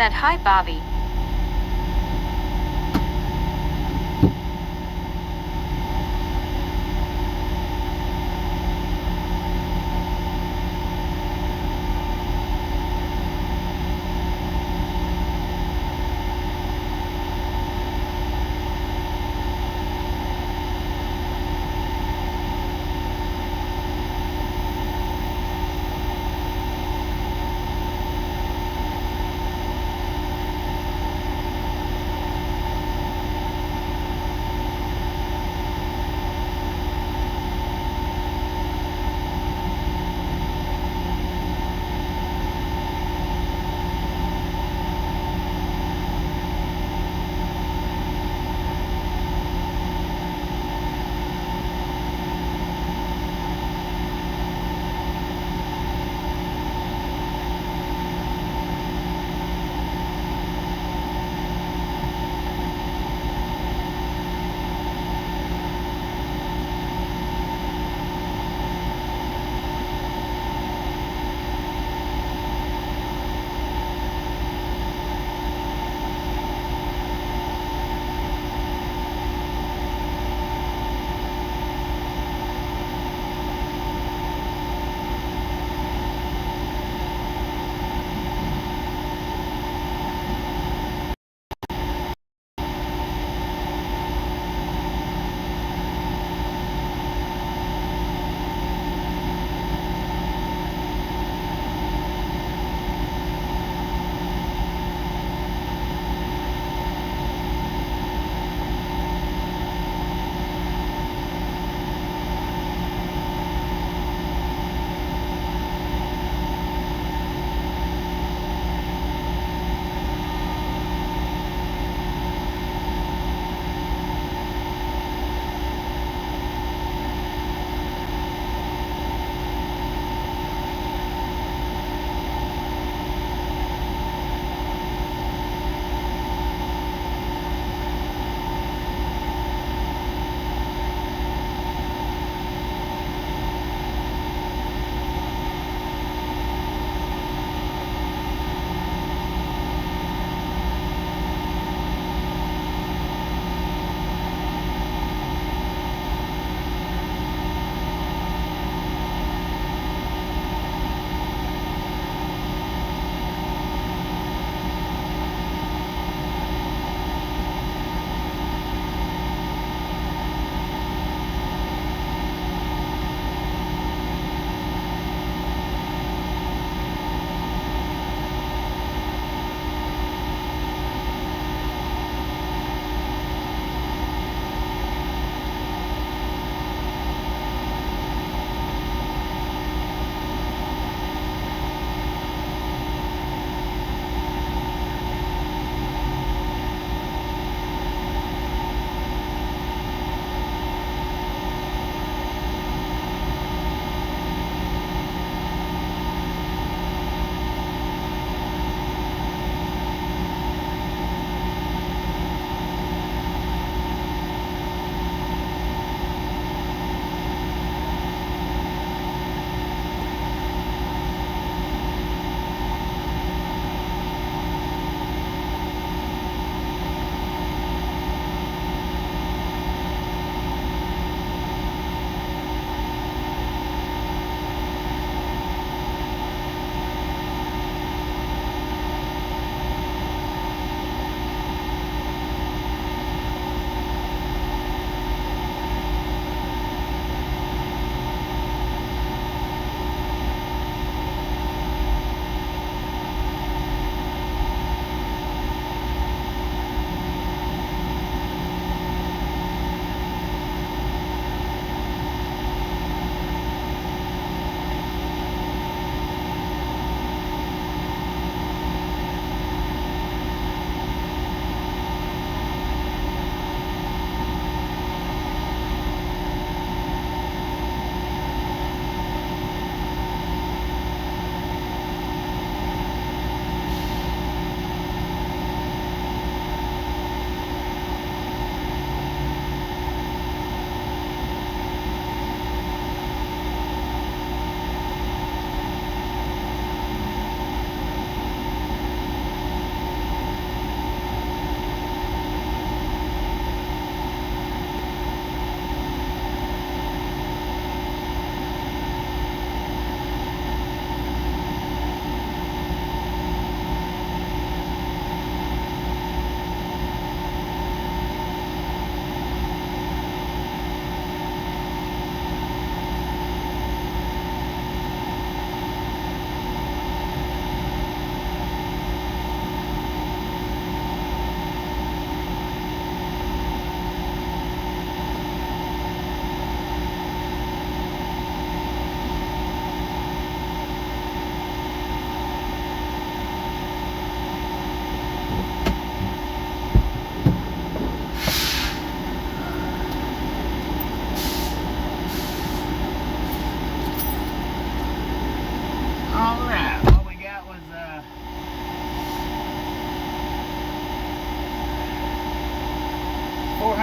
said, "Hi, Bobby."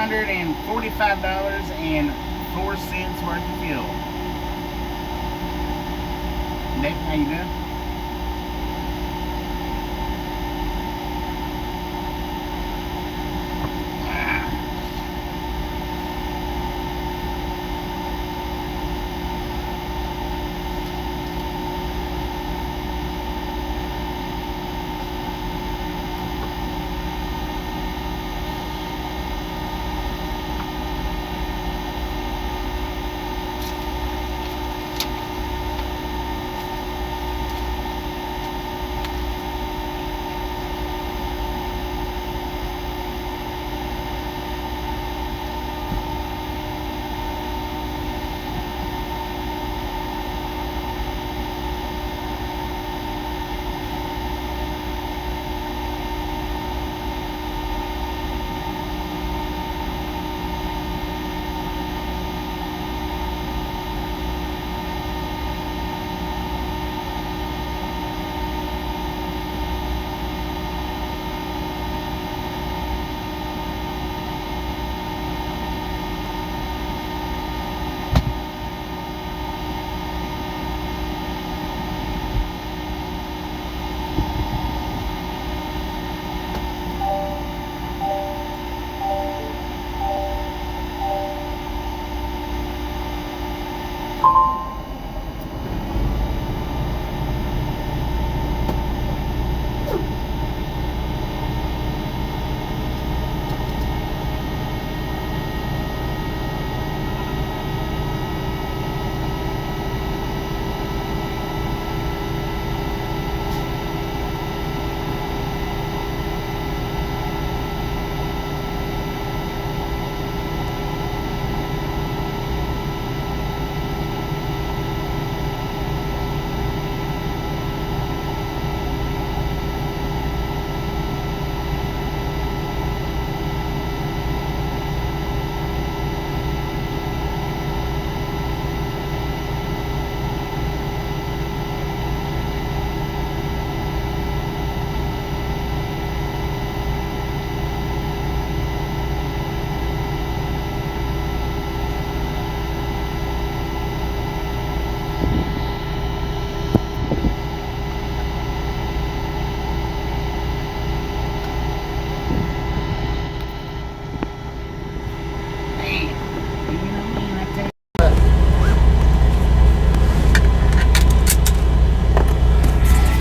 $345.04 worth of fuel. Nick, how you doing?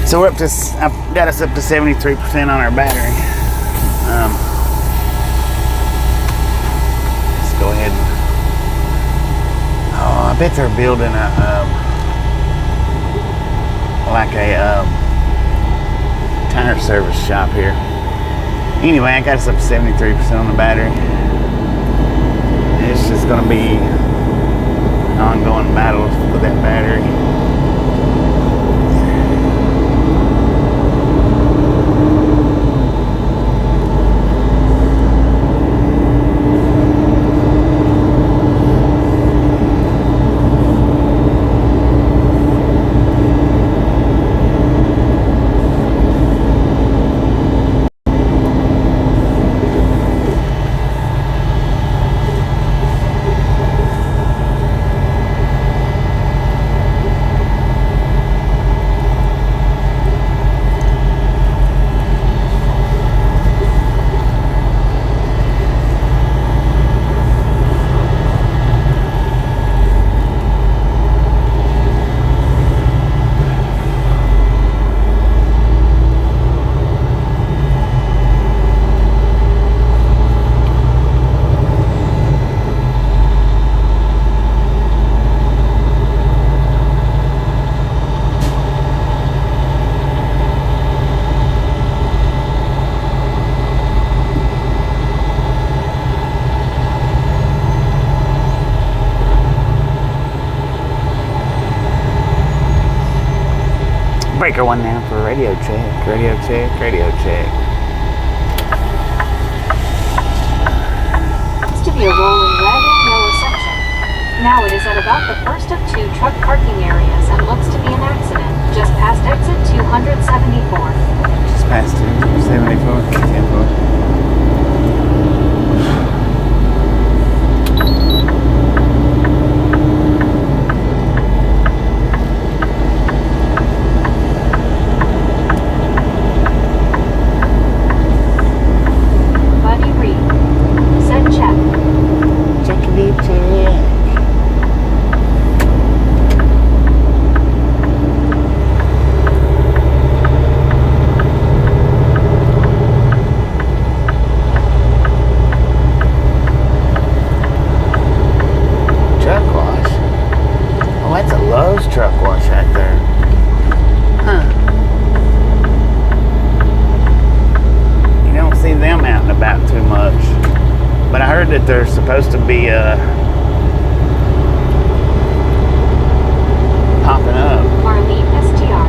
So we're up to, I've got us up to 73% on our battery. Let's go ahead and, oh, I bet they're building a tire service shop here. Anyway, I got us up to 73% on the battery. It's just gonna be an ongoing battle with that battery. Breaker one now for radio check, radio check, radio check. Seems to be a rolling red and yellow section. Now it is at about the first of two truck parking areas and looks to be an accident, just past exit 274. Just past 274, 10-4. But I heard that they're supposed to be popping up. Marlene STR.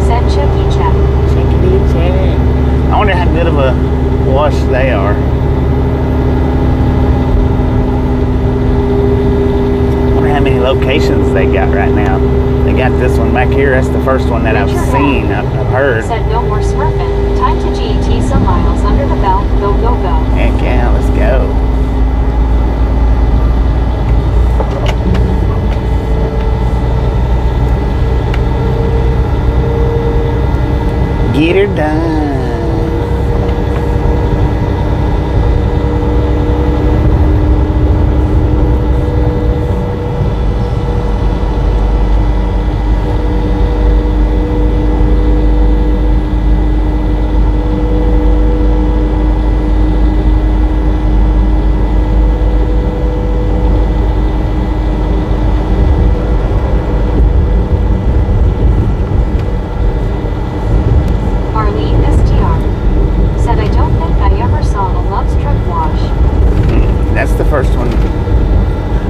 Said Chucky check. I wonder how good of a wash they are. I wonder how many locations they got right now. They got this one back here. That's the first one that I've seen. I've heard. Said no more smurfing. Time to GET some miles under the belt. Go, go, go. Heck yeah, let's go. Get her done.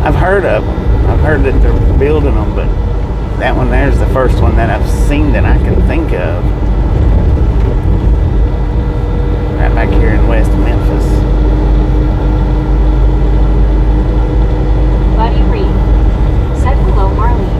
I've heard that they're building them, but that one there's the first one that I've seen that I can think of. Right back here in West Memphis. Buddy Reed said hello, Marlene.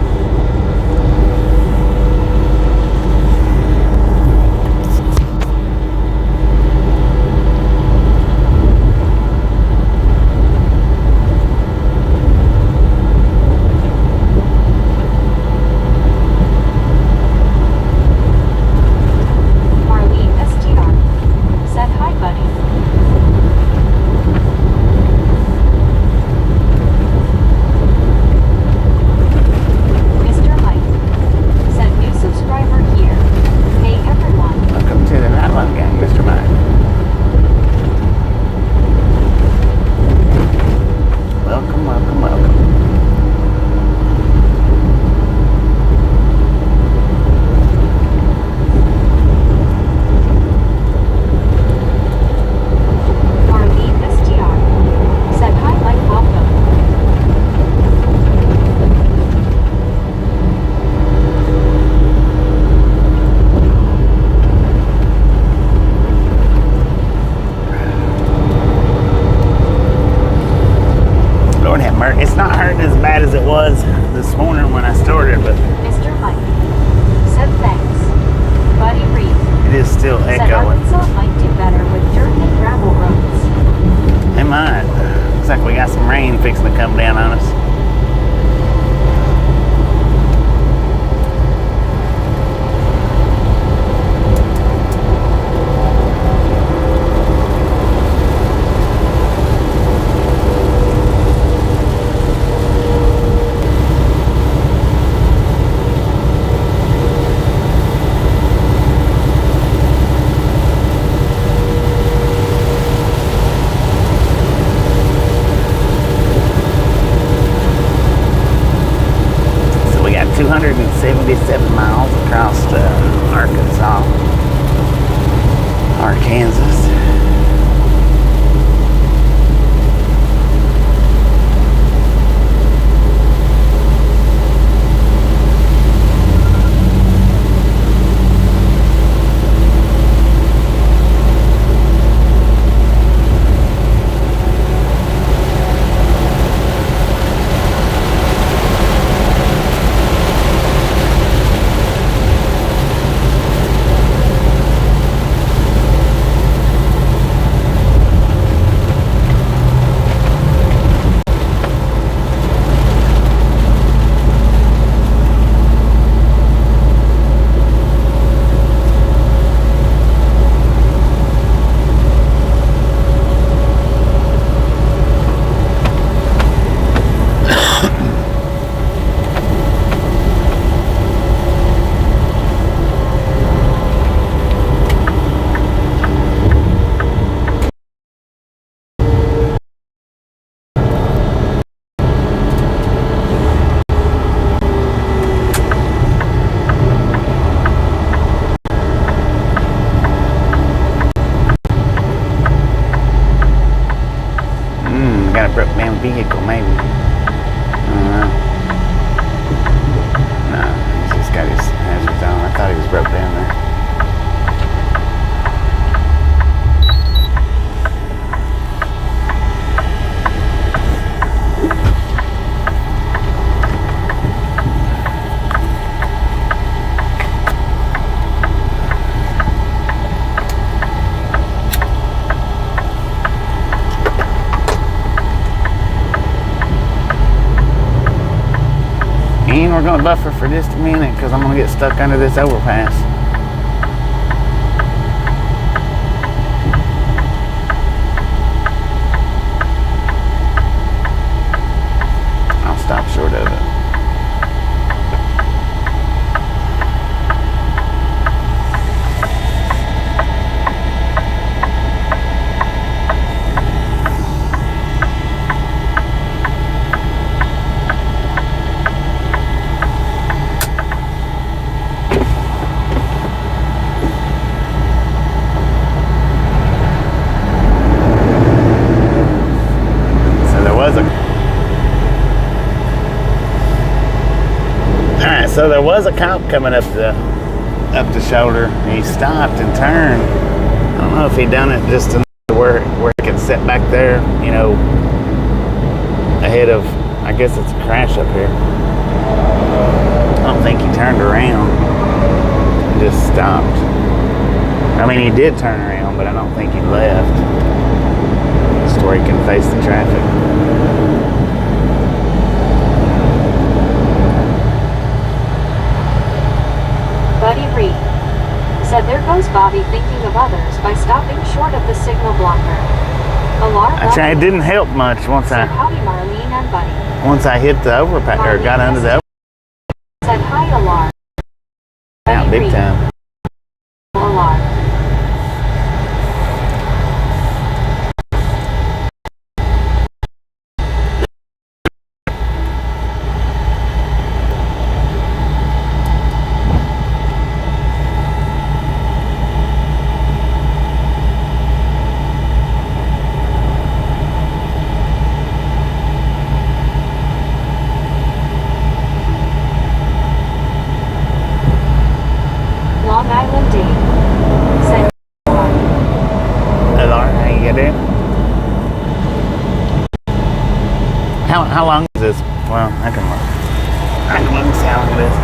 It's not hurting as bad as it was this morning when I started, but Mr. Mike said thanks. Buddy Reed it is still said echoing. Arkansas might do better with dirt and gravel roads. They might. Looks like we got some rain fixing to come down on us. We got 277 miles across Arkansas, Arkansas. broke down vehicle, maybe. I don't know. No, he's just got his hazards on. I thought he was broke down there. And we're gonna buffer for just a minute because I'm gonna get stuck under this overpass. I'll stop short of it. So there was a cop coming up the shoulder. And he stopped and turned. I don't know if he done it just to where he could sit back there, you know, ahead of, I guess it's a crash up here. I don't think he turned around. He just stopped. I mean, he did turn around, but I don't think he left. Just where he can face the traffic. Buddy Reed said there goes Bobby thinking of others by stopping short of the signal blocker. It didn't help much once said howdy Marlene and Buddy. Once I hit the overpass or got under the overpass. Said hi Alarm. Out big time. Alarm. Long Island Dave said Alarm, how you get in? How long is this? Well, I can look. I can look and see how long it is.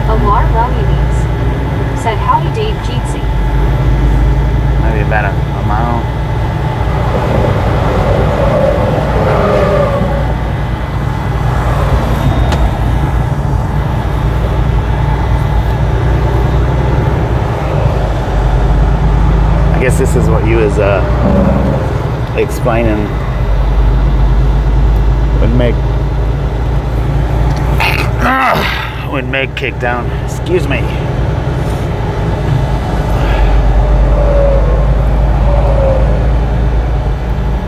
Alarm Rallies said howdy Dave Jeetsy. Maybe about a mile. I guess this is what you was explaining when Meg kicked down. Excuse me.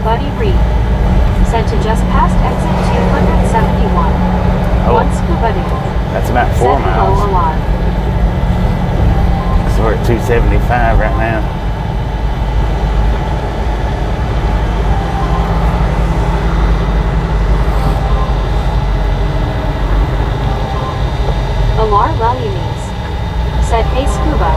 Buddy Reed said to just past exit 271. One scuba dude. That's about 4 said miles. hello Alarm. So we're at 275 right now. Alarm Rallies said hey scuba.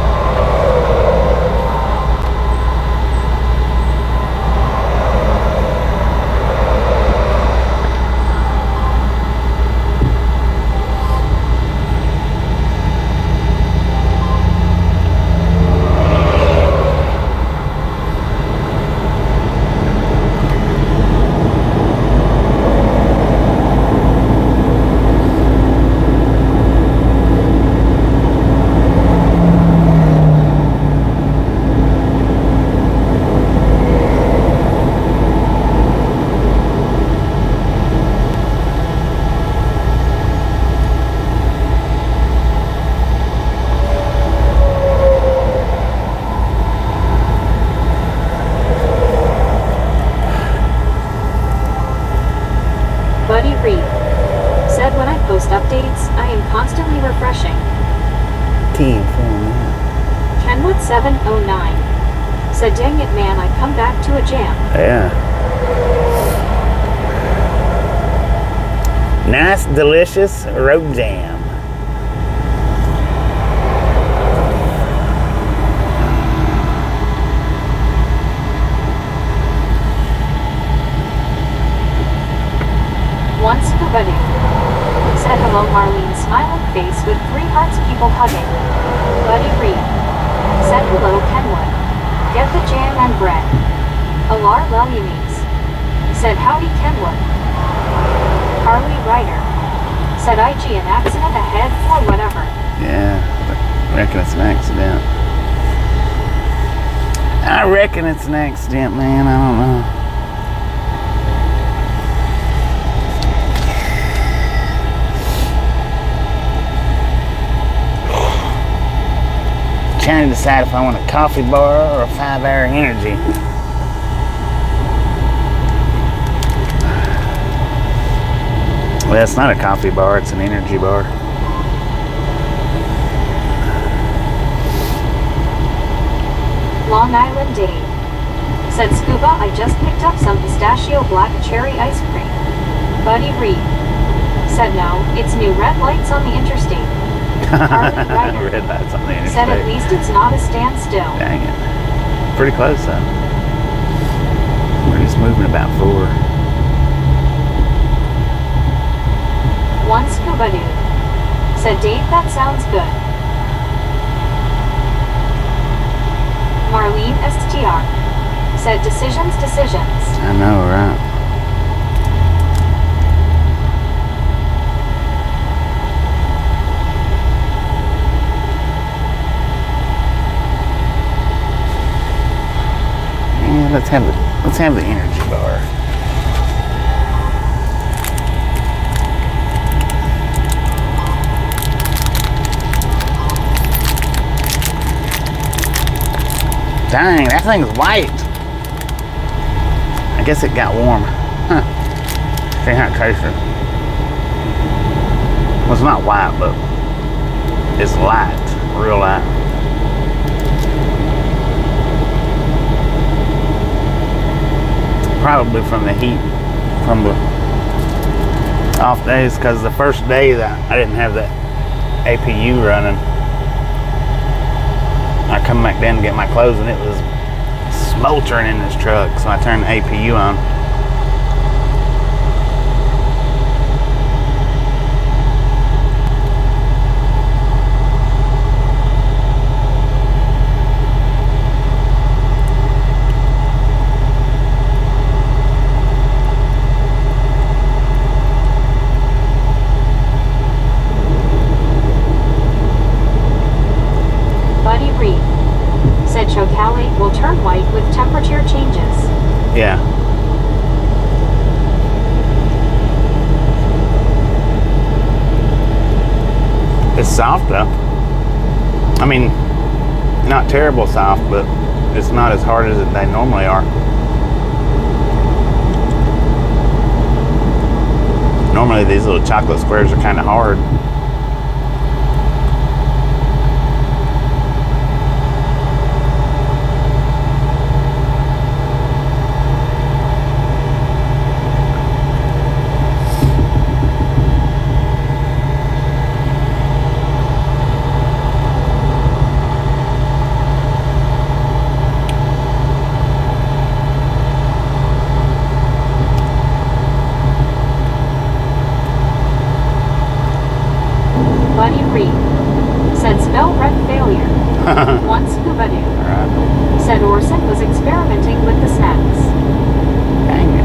updates, I am constantly refreshing. T4. Kenwood709 said, dang it man, I come back to a jam. Yeah. Nice, delicious road jam. Once Kubadu said hello Marlene smiling face with 3 hearts people hugging. Buddy Reed said hello Kenwood. Get the jam and bread. Alar Lelyunes said howdy Kenwood. Harley Ryder said IG an accident ahead or whatever. Yeah, I reckon it's an accident. I reckon it's an accident, man. I don't know. Trying to decide if I want a coffee bar or a 5-hour energy. Well, it's not a coffee bar, it's an energy bar. Long Island Dave said, Scuba, I just picked up some pistachio black cherry ice cream. Buddy Reed said, no, it's new red lights on the interstate. Harley Ryder Red lights on the interstate. said, at least it's not a standstill. Dang it. Pretty close, though. We're just moving about 4. One Scuba Dude said, Dave, that sounds good. Marlene STR said, decisions. I know, right? Yeah, let's have the energy bar. Dang, that thing's white. I guess it got warm. Huh. See how it tastes. Well, it's not white, but it's light. Real light. Probably from the heat, from the off days, because the first day that I didn't have the APU running, I come back down to get my clothes and it was smoldering in this truck, so I turned the APU on. Buddy Reed said Chocale will turn white with temperature changes. Yeah. It's soft though. I mean, not terrible soft, but it's not as hard as they normally are. Normally these little chocolate squares are kind of hard. Buddy Reed said spell red failure. One Scuba Dude Alright. said Orson was experimenting with the snacks. Dang it.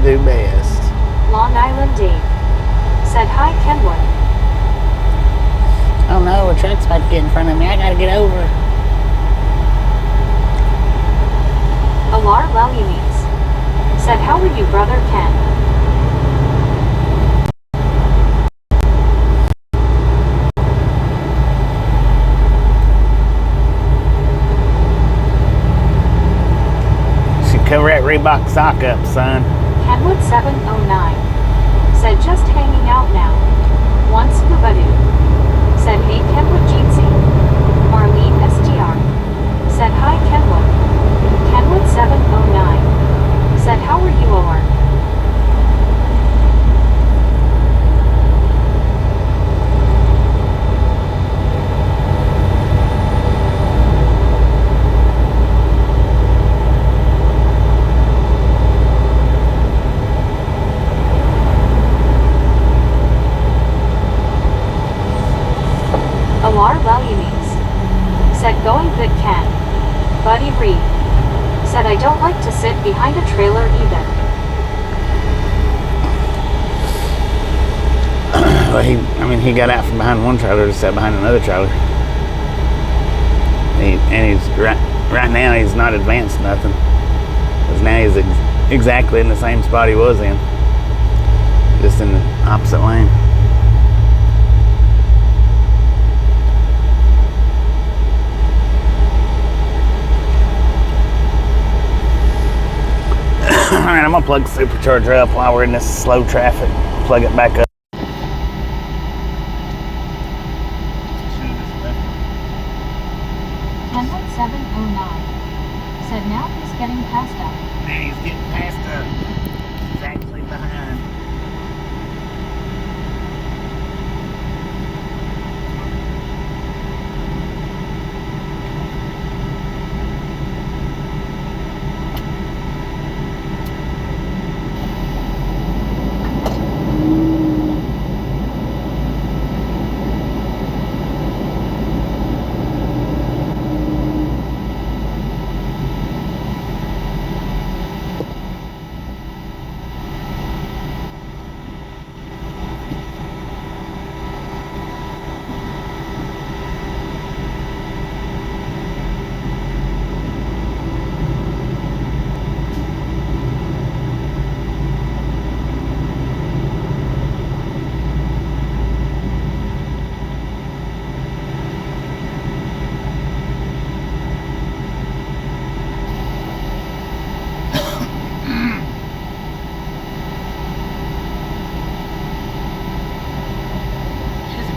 do best. Long Island Dave said, "Hi, Kenwood." Oh no, a truck's about to get in front of me. I gotta get over. Alar Lelymes said, "How are you, brother Ken?" Cover that Reebok sock up, son. Kenwood 709 said, "Just hanging out now. One scuba dude." Said, "Hey, Kenwood Jeetsy." Marlene STR said, "Hi, Kenwood." Kenwood 709 said, "How are you, Or?" Alar Lelymes said, "Going good, Ken." Buddy Reed said, "I don't like to sit behind a trailer either." Well, he got out from behind one trailer to sit behind another trailer. And he's right now he's not advanced nothing. Because now he's exactly in the same spot he was in. Just in the opposite lane. Alright, I'm gonna plug the supercharger up while we're in this slow traffic. Plug it back up. Kenwood 709 said, "Now he's getting past up." Now he's getting past up. He's actually behind.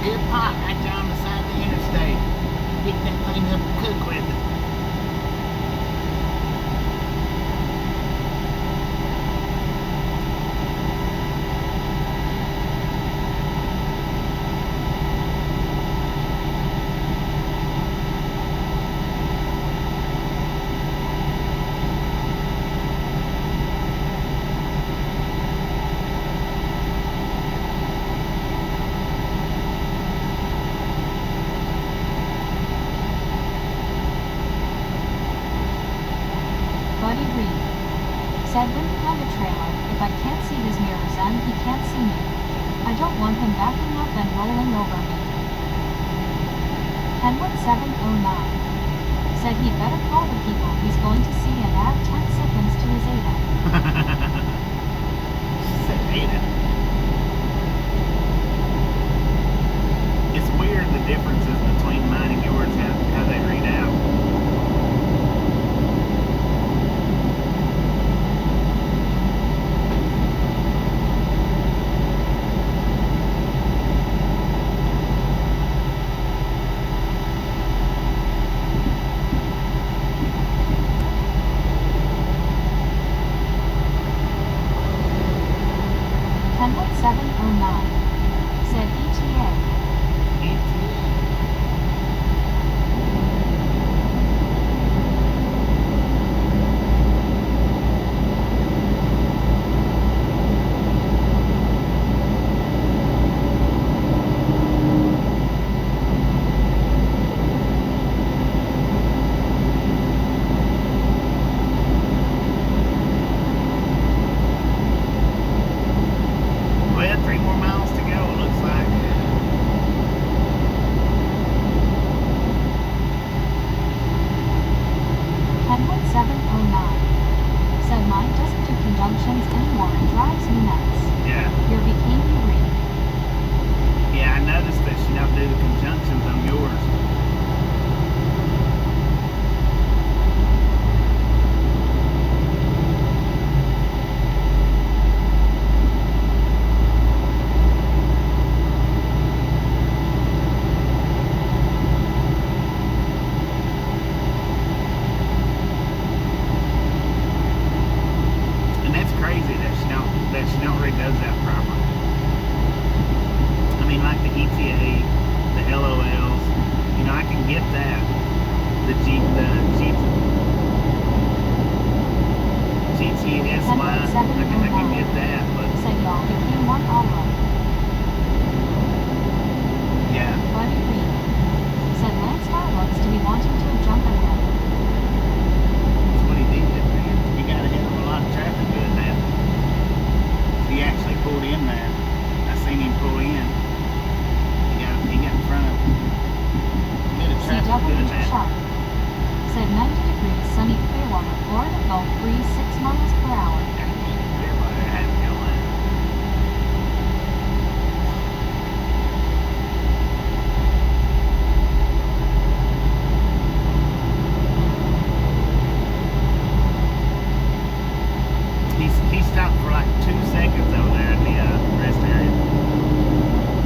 Good pot right there on the side of the interstate. Pick that thing up and cook with it. Buddy Reed said, "When behind a trailer, if I can't see his mirrors and he can't see me, I don't want him backing up and rolling over me." Kenwood 709 said he'd better call the people he's going to see and add 10 seconds to his ADA. She said ADA. It's weird the differences between mine and yours, how they read out. Kenwood 709 said, "ETA." get that. The GTS line. I can get that, but Said y'all became one alright. yeah. Buddy Reed. Said Landstar looks to be wanting to jump ahead. That's what he did, man. He got ahead of a lot of traffic doing that. He actually pulled in there. I seen him pull in. He got in front of him. Bit of traffic doing that. Sharp. Said 90 degrees, sunny Clearwater, Florida Gulf breeze 6 miles per hour. He stopped for like 2 seconds over there in the rest area.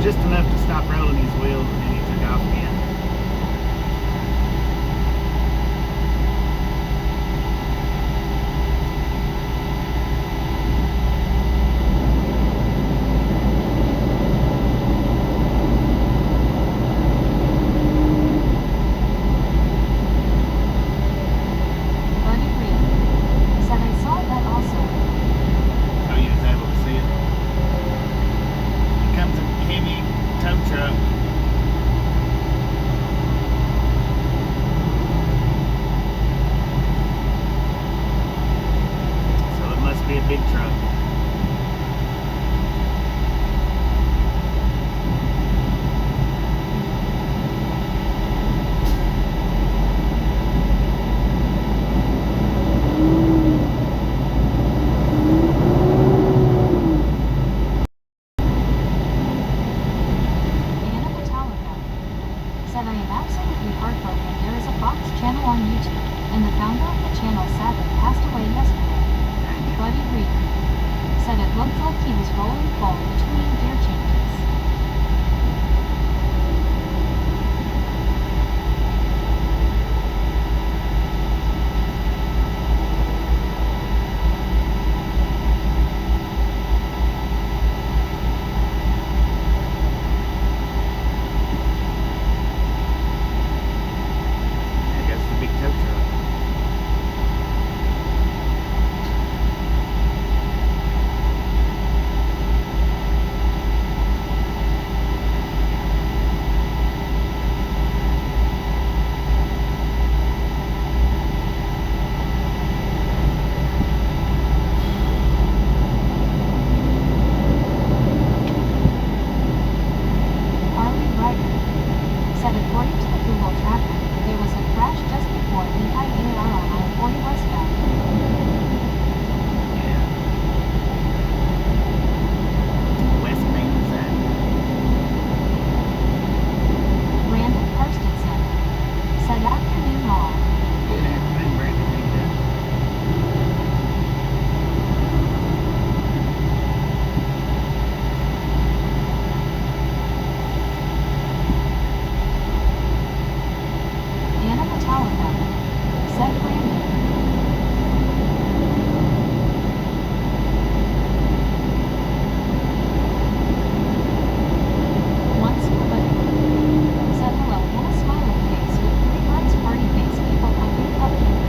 Just enough to stop rolling his wheels, and then he took off again. Buddy Reed. Said I saw that also. Oh, you was able to see it. Here comes a heavy tow truck. So it must be a big truck. Anna Metallica. Said I am absolutely heartbroken. There is a Fox channel on YouTube, and the founder of the channel sadly passed away yesterday. Buddy Reed. Said it looked like he was rolling full between gear changes. I guess the big tow truck. Harley Ryder. Said according to the Google tracker, there was a crash just before Lehigh AR on I-40 westbound. Yeah. West Main is that? Brandon Karstensen. Said afternoon all. Good afternoon, Brandon. How you doing? Anna Metallica. Said Brandon. Once Buddy. Said hello, Anna smiling face with 3 hearts party face people hugging cupcake.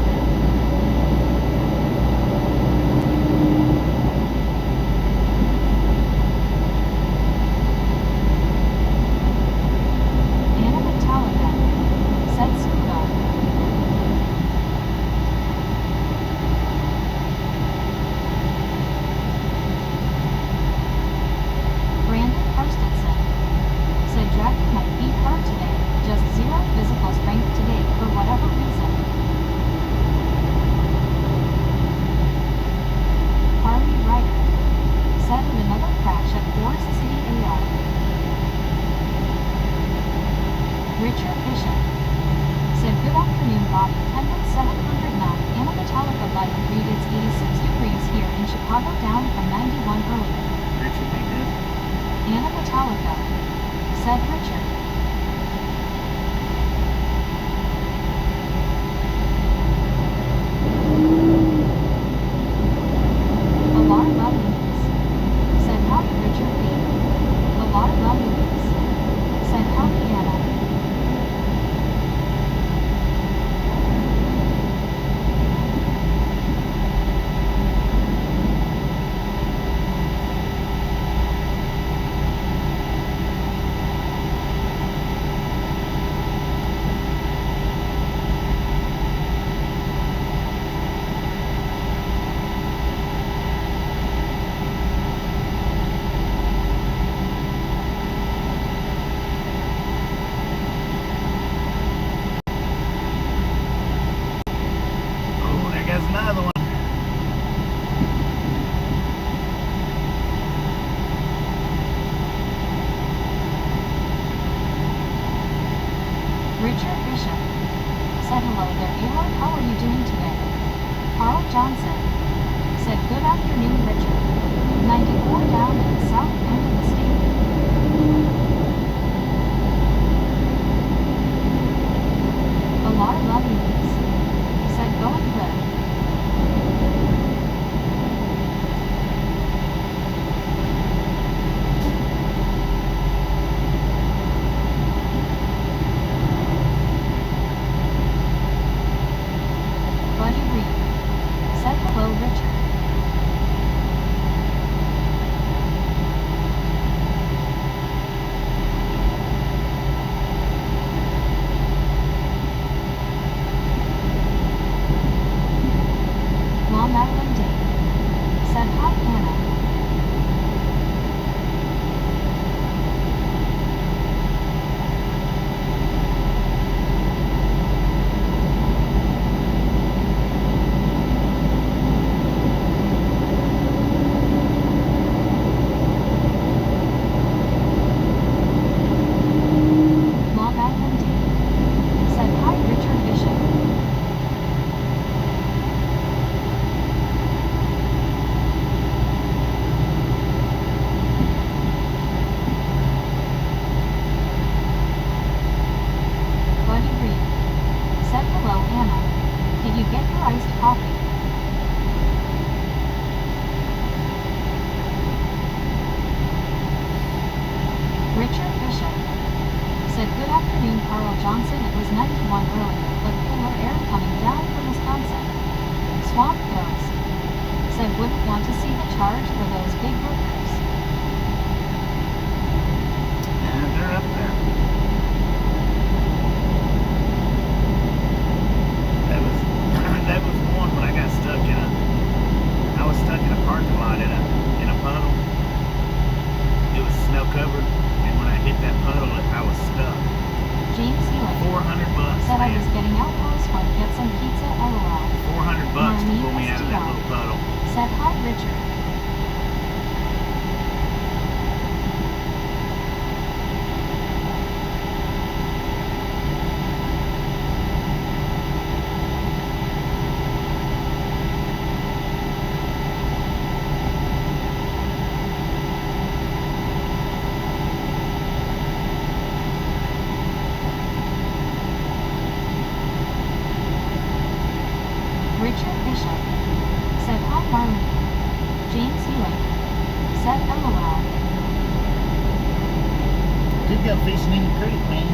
Anna Metallica. Said Scuba. Brandon Karstensen. Said dragging my feet hurt today, just zero physical strength today for whatever reason. Harley Ryder. Said in another crash at Forest City AR. Richard Bishop. Said good afternoon Bobby, Kendrick 709, Anna Metallica light read it's 86 degrees here in Chicago down from 91 earlier. Richard, how you doing? Anna Metallica. Said Richard. Alarm Loneliness. Said howdy Richard B. Alarm Loneliness. Said howdy Anna. hello there, Elon. How are you doing today? Carl Johnson said, good afternoon, Richard. 94 down in the south end of the state. A lot of love you, said, going good. Buddy Reed said, hello, Richard. While Madeline Day said, hi, Anna. While Madeline Day said, hi, Richard Bishop. Buddy Reed said, hello, Anna. Did you get your iced coffee? Richard Bishop said, good afternoon, Carl Johnson. It was 91 earlier, but cooler air coming down from Wisconsin. Swamp Ghost said, wouldn't want to see the charge for those big rippers. Yeah, they're up there. That was one when I got stuck I was stuck in a parking lot in a puddle. It was snow covered, and when I hit that puddle, I was stuck. James Healy $400, said, I was man. getting out housework, get some pizza, LOL. $400 to pull me out of that little puddle. Said, hi, Richard. Richard Bishop said, hi, Marlene. James Healy said, LOL. Could go fishing in the creek, man.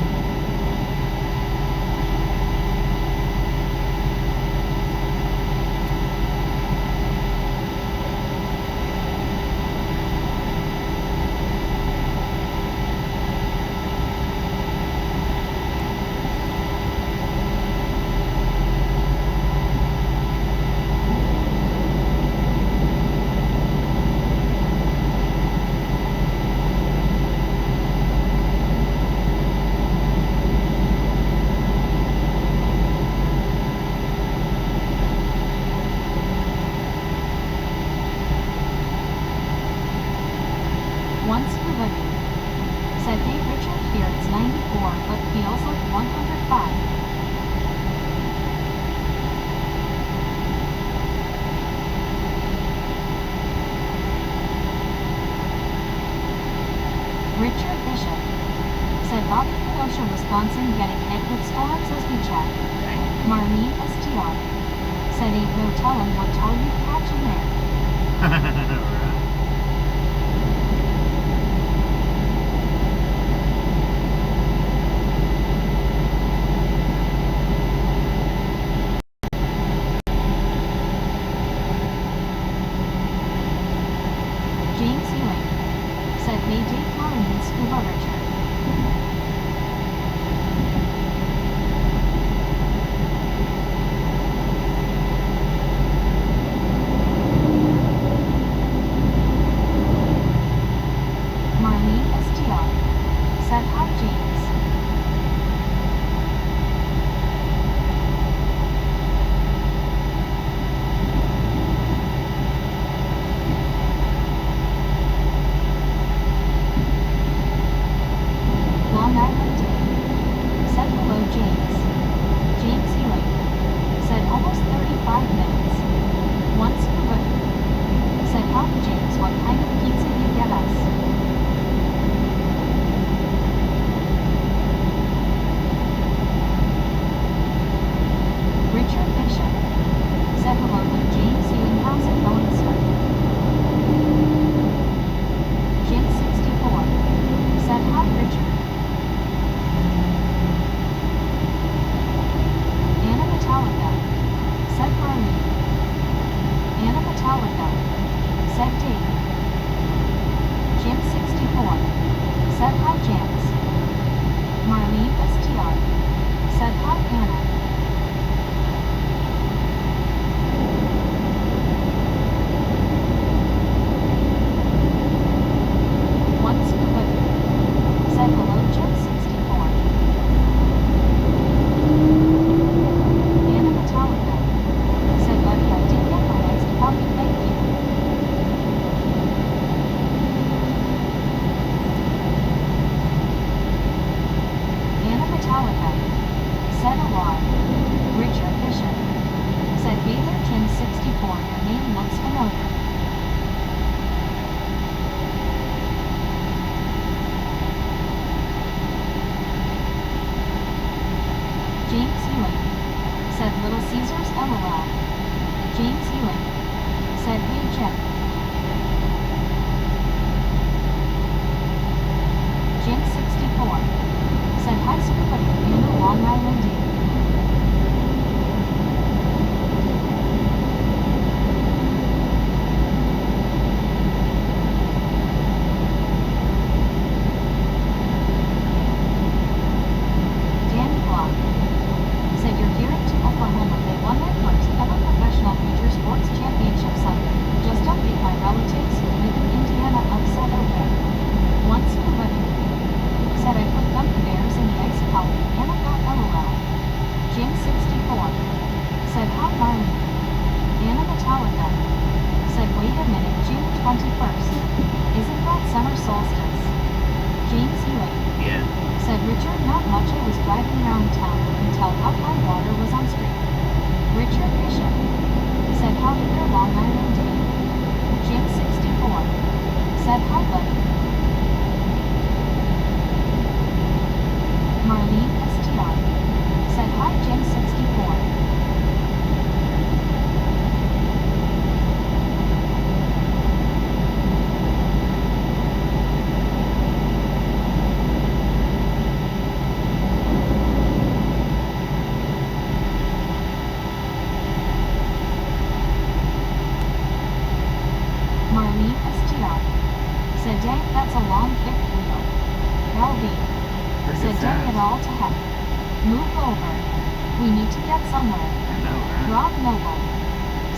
Once Living said, hey, Richard, here it's 94, but feels like 105. Richard Bishop said, Bobby, Kenosha, Wisconsin, getting hit with storms as we chat. Marlene STR said, ain't no telling what towel you catch in there. Right. James Ewing said, hey, Dave Marlene Scuba Richard. Marlene STR said, hi, James. Long Island said, hello, James. James Ewing Lasers LOL. James Ewing said, hey Jim. Jim 64 said, hi Scuba and a Long Island Dave. Danny Block said, you're gearing to Oklahoma. They won their first ever professional major sports championship Sunday. Just upbeat my relatives who live in Indiana upset okay. One Scuba said, I put gummy bears in the ice pocket and I got LOL. Jim 64 said, hi Marlene. Anna Metallica said, wait a minute, June 21st. Isn't that summer solstice? James Ewing Yeah. said, Richard, not much. I was driving around town until hot high water was on street. Richard Bishop said, howdy there, Long Island Dave. Jim 64 said, hi buddy. Marlene STR said, hi Jim 64. Marlene STR said, dang, that's a long fifth wheel. LV said, dang it all to heck. Move over. We need to get somewhere. I know, right? Rob Noble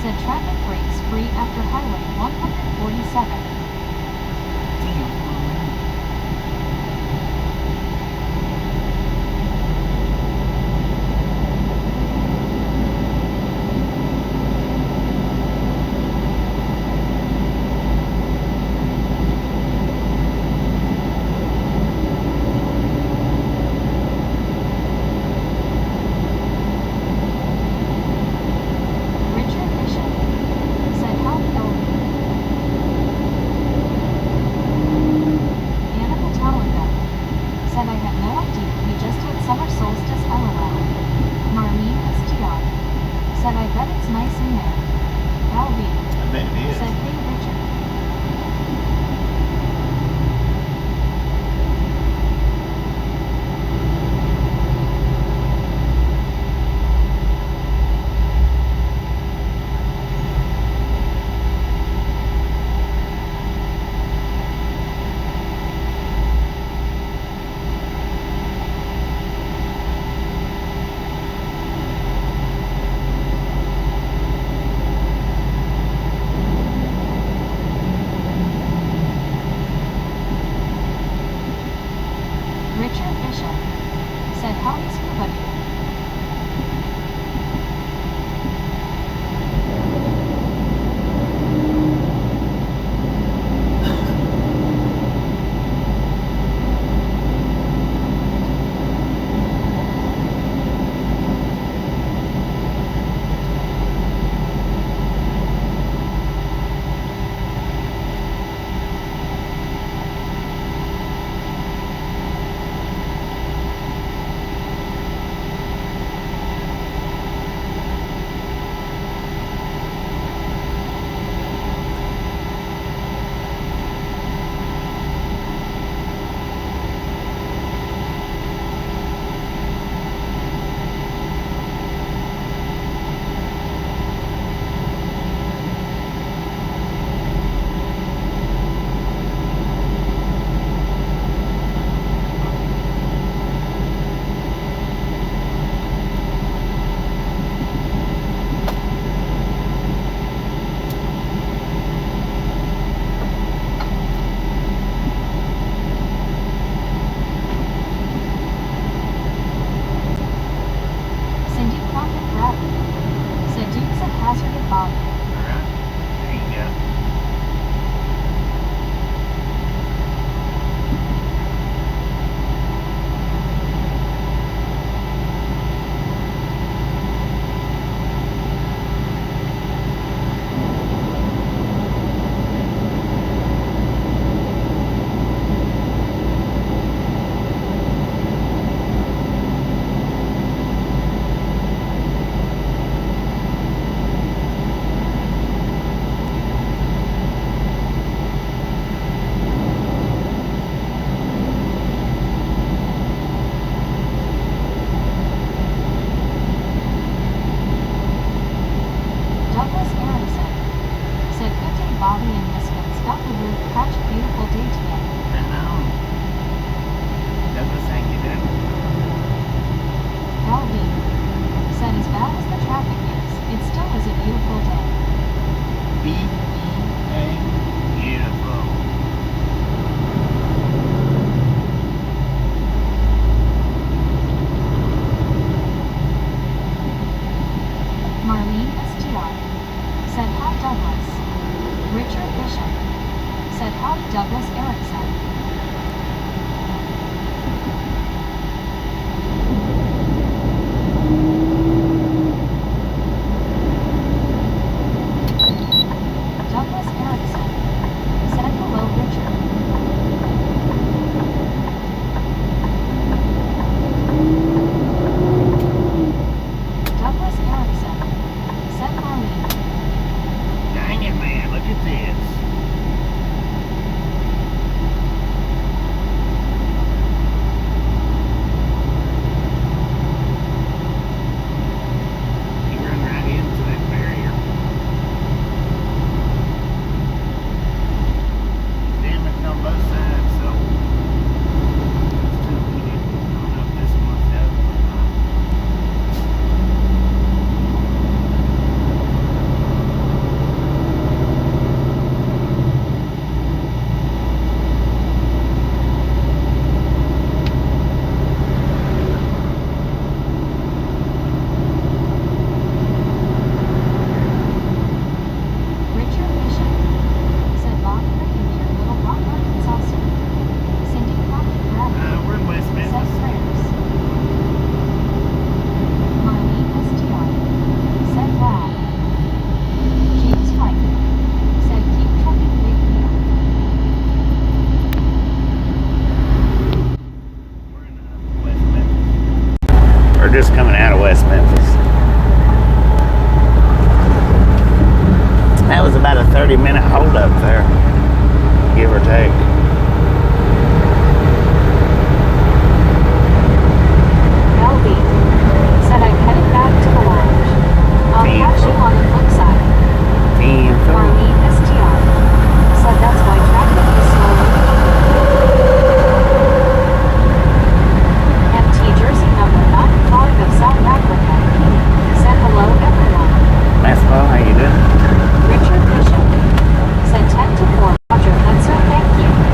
said, traffic breaks free after Highway 147. Richard Bishop said, help LV. Anna Metallica said, I had no idea. We just had summer solstice LOL. Marlene STR said, I bet it's nice in there. LV I bet it is. said, hey Richard. Richard Bishop said, howdy Scuba Dude. just coming out of West Memphis. That was about a 30-minute hold up there, give or take. LB said I'm headed back to the lounge. I'll catch you on the flip side. Marlene STR said that's why traffic is slow. MT Jersey number 95 of South Africa said hello everyone. Maxwell, how you doing? Richard Bishop said 10 to 4. Roger, Hudson, thank you.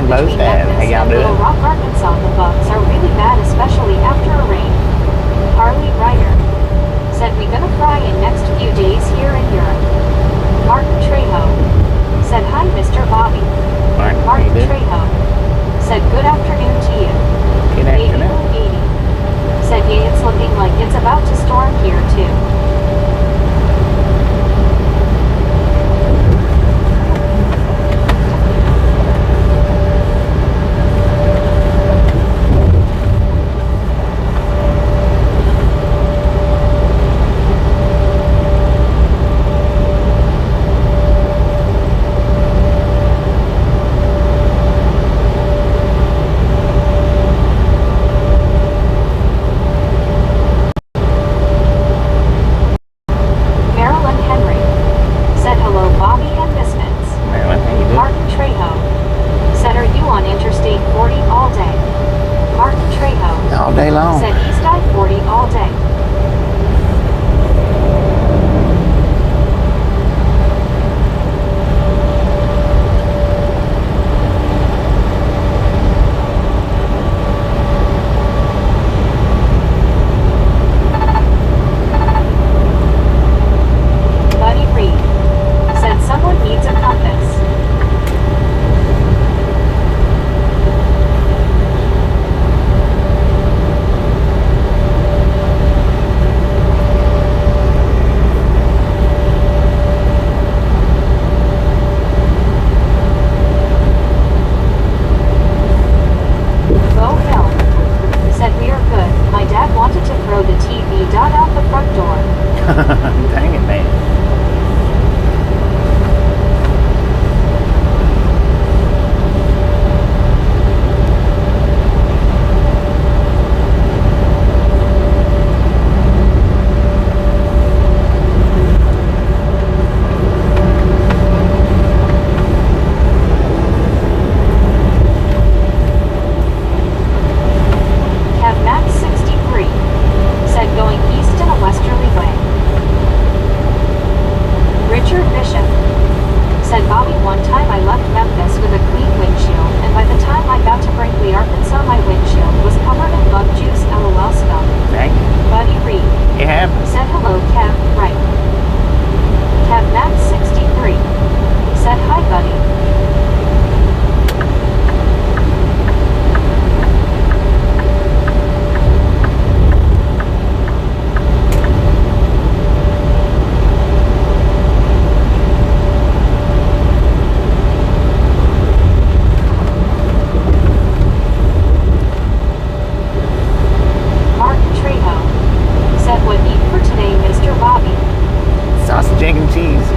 traffic both between have. How Memphis y'all and Little doing? Rock, Arkansas. The bugs are really bad, especially after a rain. Harley Ryder said we gonna fry in next few days here in Europe. Martin Trejo said hi, Mr. Bobby. Martin, how Martin you doing? Trejo said good afternoon to you. Good Baby afternoon. Blue 80 said yeah, it's looking like it's about to storm here too. Marilyn Henry said hello, Bobby and Misfits. Marilyn, how you doing? Martin Trejo said are you on Interstate 40 all day? Martin Trejo All day long. said East I-40 all day. Buddy Reed said someone needs a compass. Bo Film said we are good. My dad wanted to throw the TV out the front door. Dang it, man. Kev Max 63 said going east in a westerly way. Richard Bishop said Bobby, one time I left Memphis with a clean windshield, and by the time I got to Brinkley, Arkansas, my windshield was covered in bug juice. LOL scum. Dang it. Buddy Reed It happens. said hello, Kev. Right. Kev Max 63 said hi, buddy. Martin Trejo said what eat for today, Mr. Bobby. Sausage, egg, and cheese.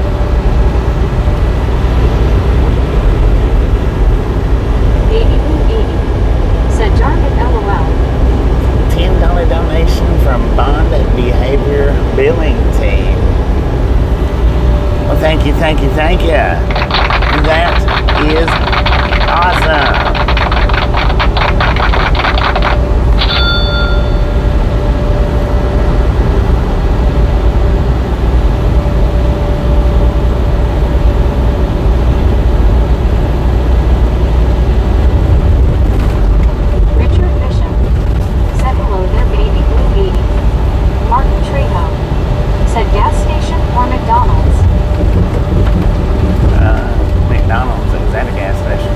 Baby Blue 80 said darn it, LOL. $10 donation from Bond Behavior Billing Team. Well, thank you, thank you, thank you. That is awesome. Richard Bishop said hello there, Baby Blue 80. Martin Trejo said gas station or McDonald's. McDonald's. Is that a gas station?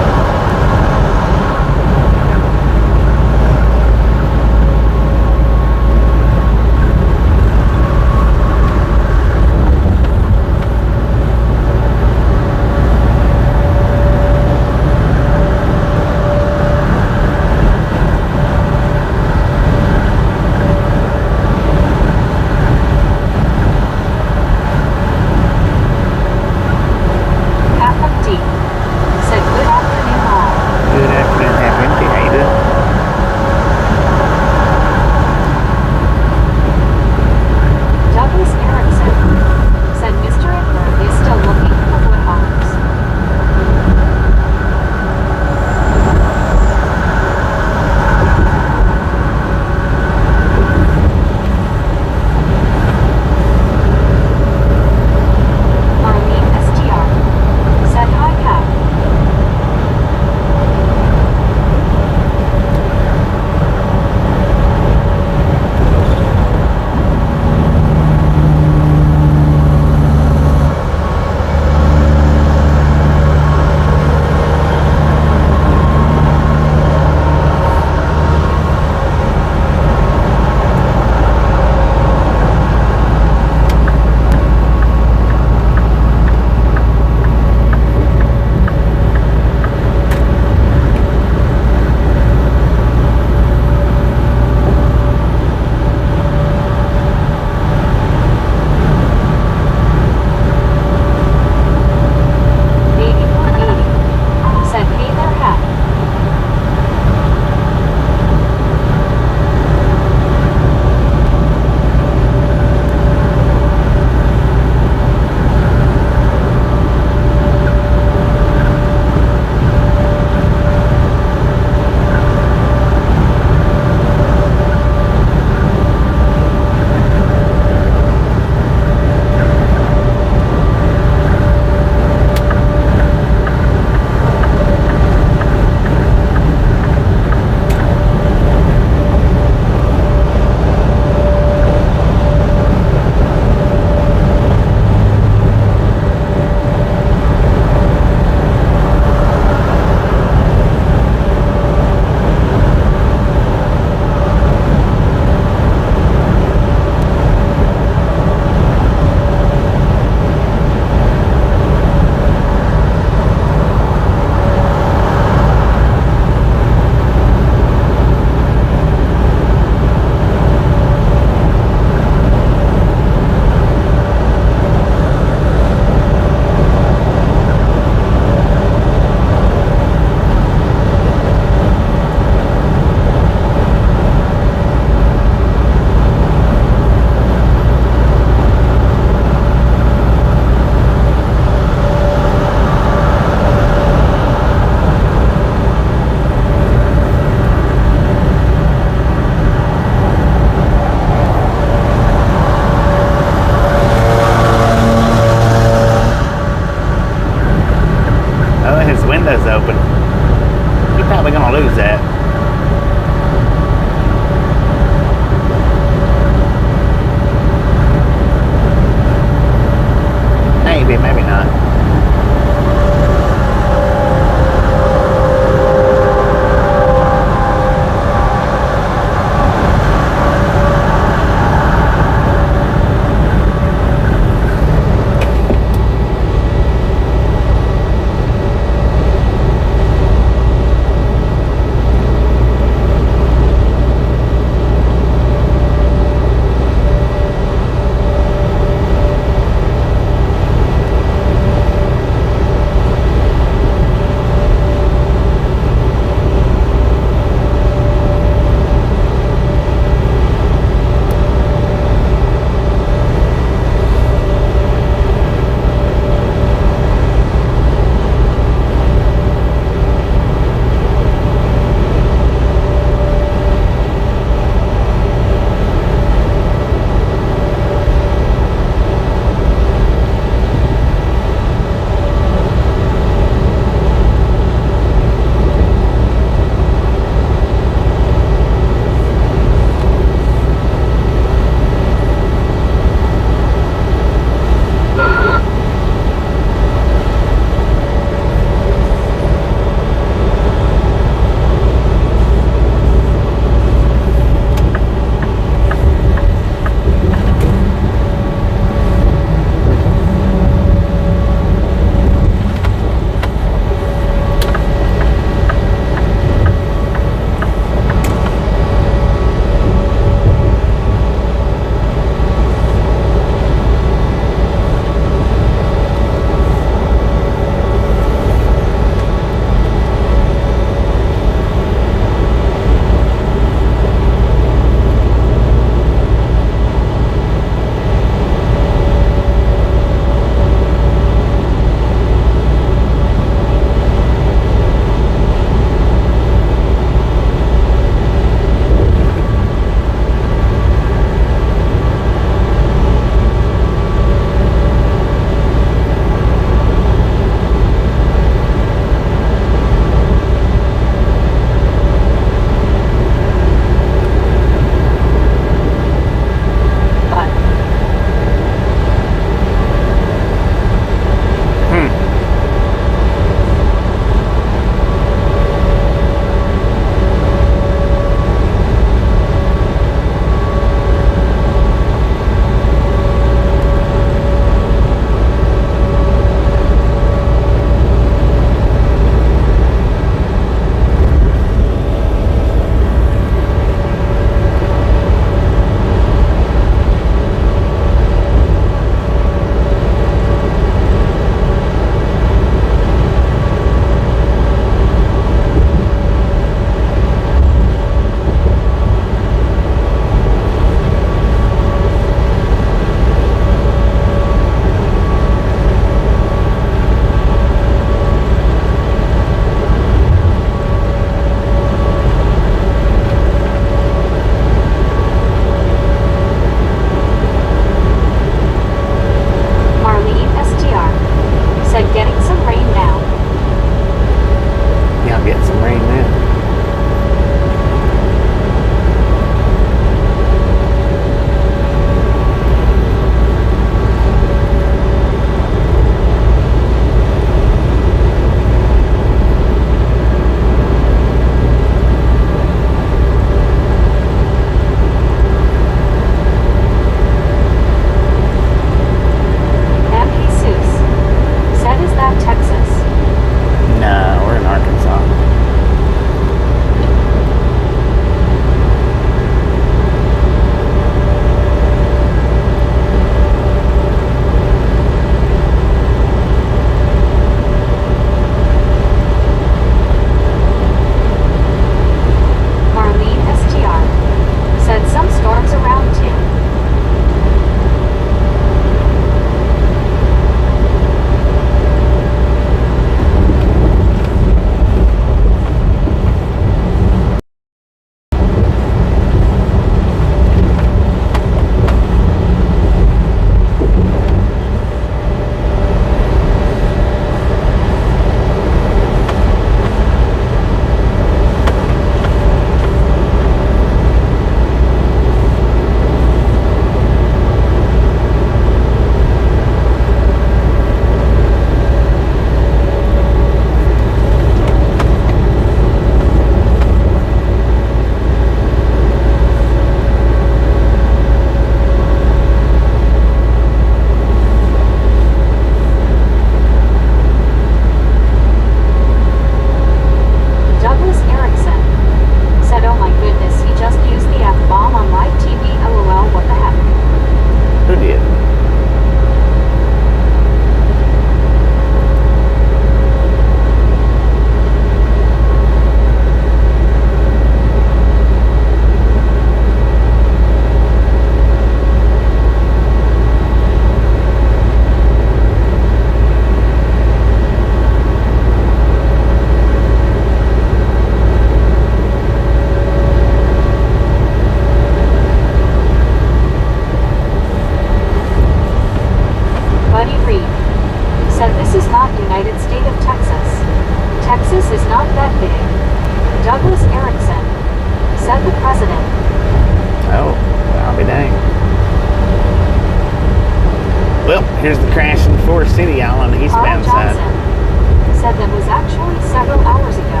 Well, here's the crash in Forest City, y'all, on the Carl eastbound side. Johnson said that was actually several hours ago.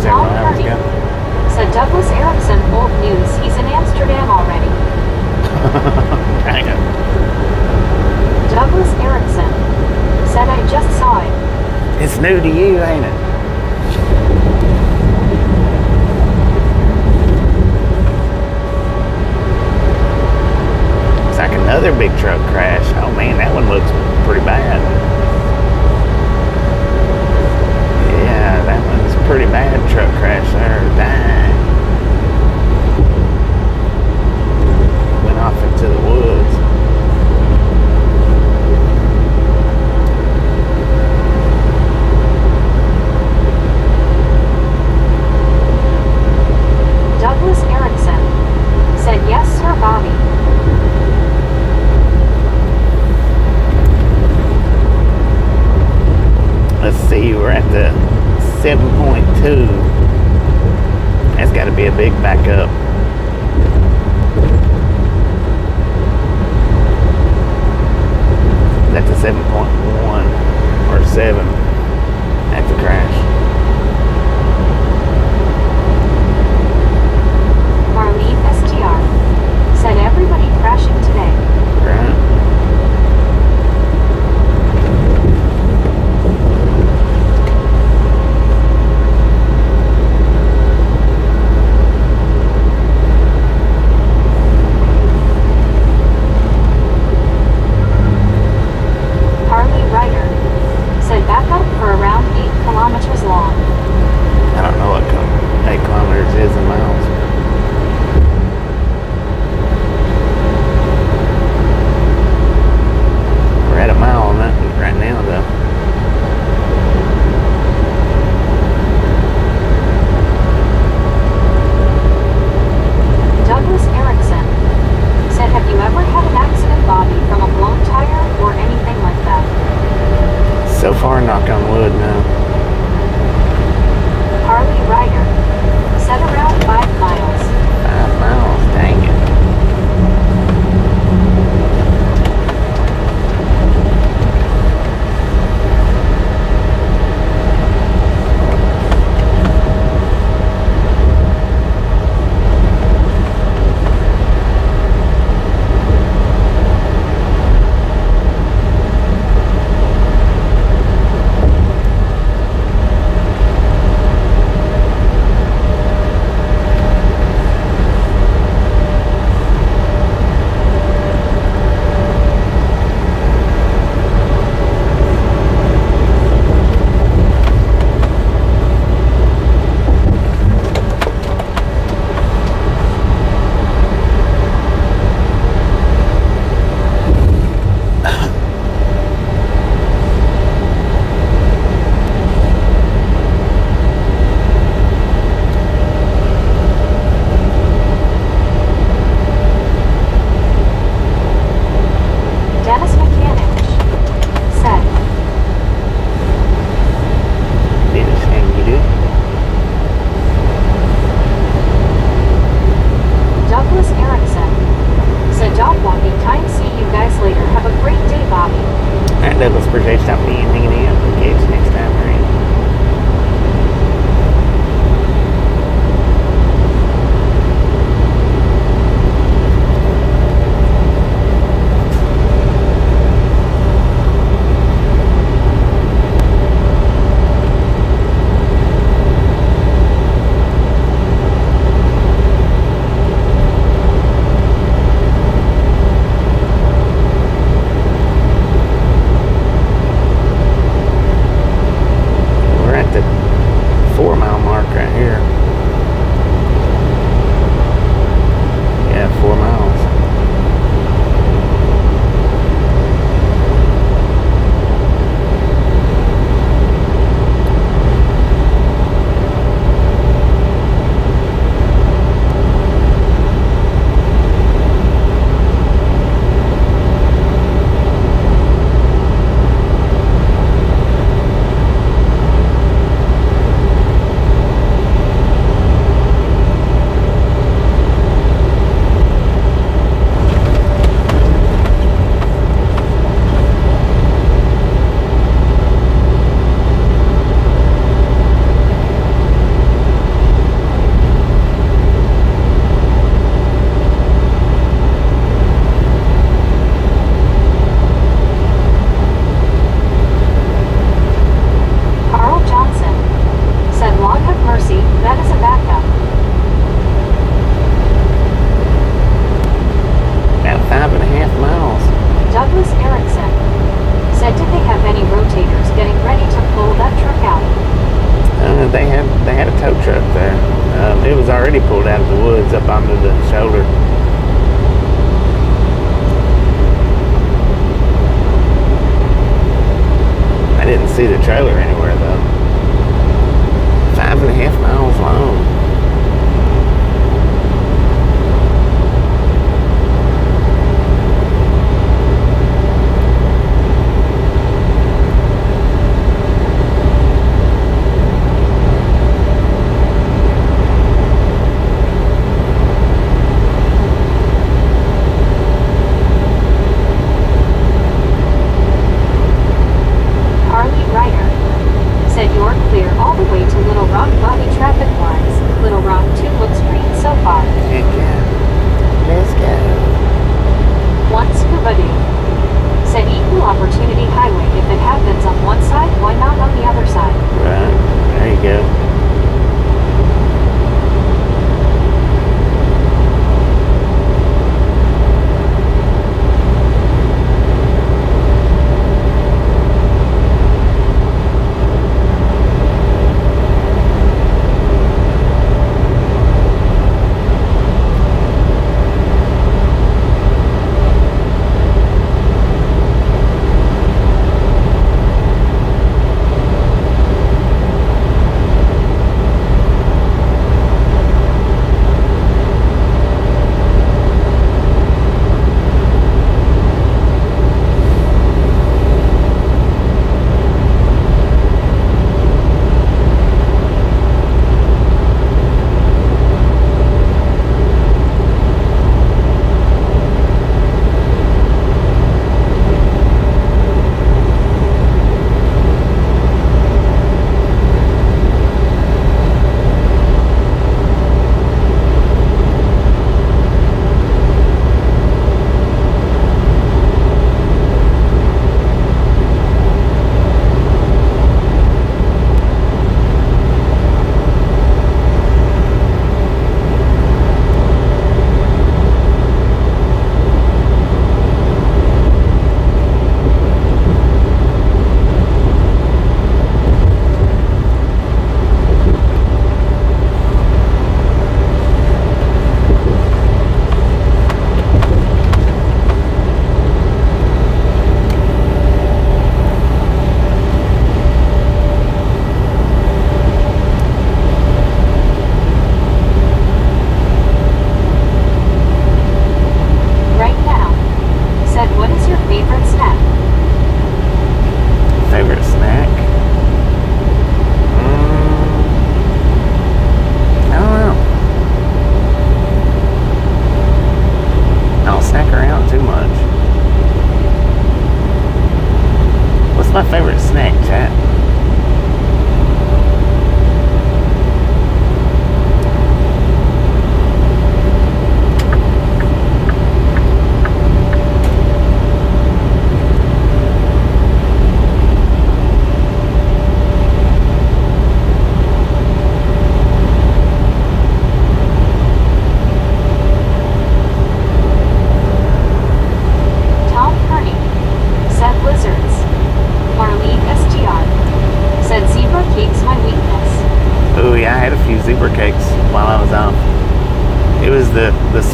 Several Tom hours Hardy ago. said Douglas Erickson, old news, he's in Amsterdam already. Dang it. Douglas Erickson said I just saw it. It's new to you, ain't it? It's like another big truck crash. Oh man, that one looks pretty bad. Yeah, that one's pretty bad truck crash there. Dang. Went off into the woods. Douglas Erickson said yes, sir, Bobby. Let's see, we're at the 7.2. That's got to be a big backup. That's a 7.1 or 7 at the crash. Marlene STR said everybody crashing today. Right. Harley Ryder said back up for around 8 kilometers long. I don't know what 8 kilometers is in miles. We're at a mile on that right now, though. Douglas Erickson said, have you ever had an accident, Bobby, from a blown tire or anything like that? So far, knock on wood, no. Harley Ryder said around 5 miles. 5 miles, dang it. Dennis Mechanic said, Dennis, how you do? Douglas Erickson said dog walking time. See you guys later. Have a great day, Bobby. Alright, Douglas, appreciate you stopping in, hanging out. We'll catch you next time, alright?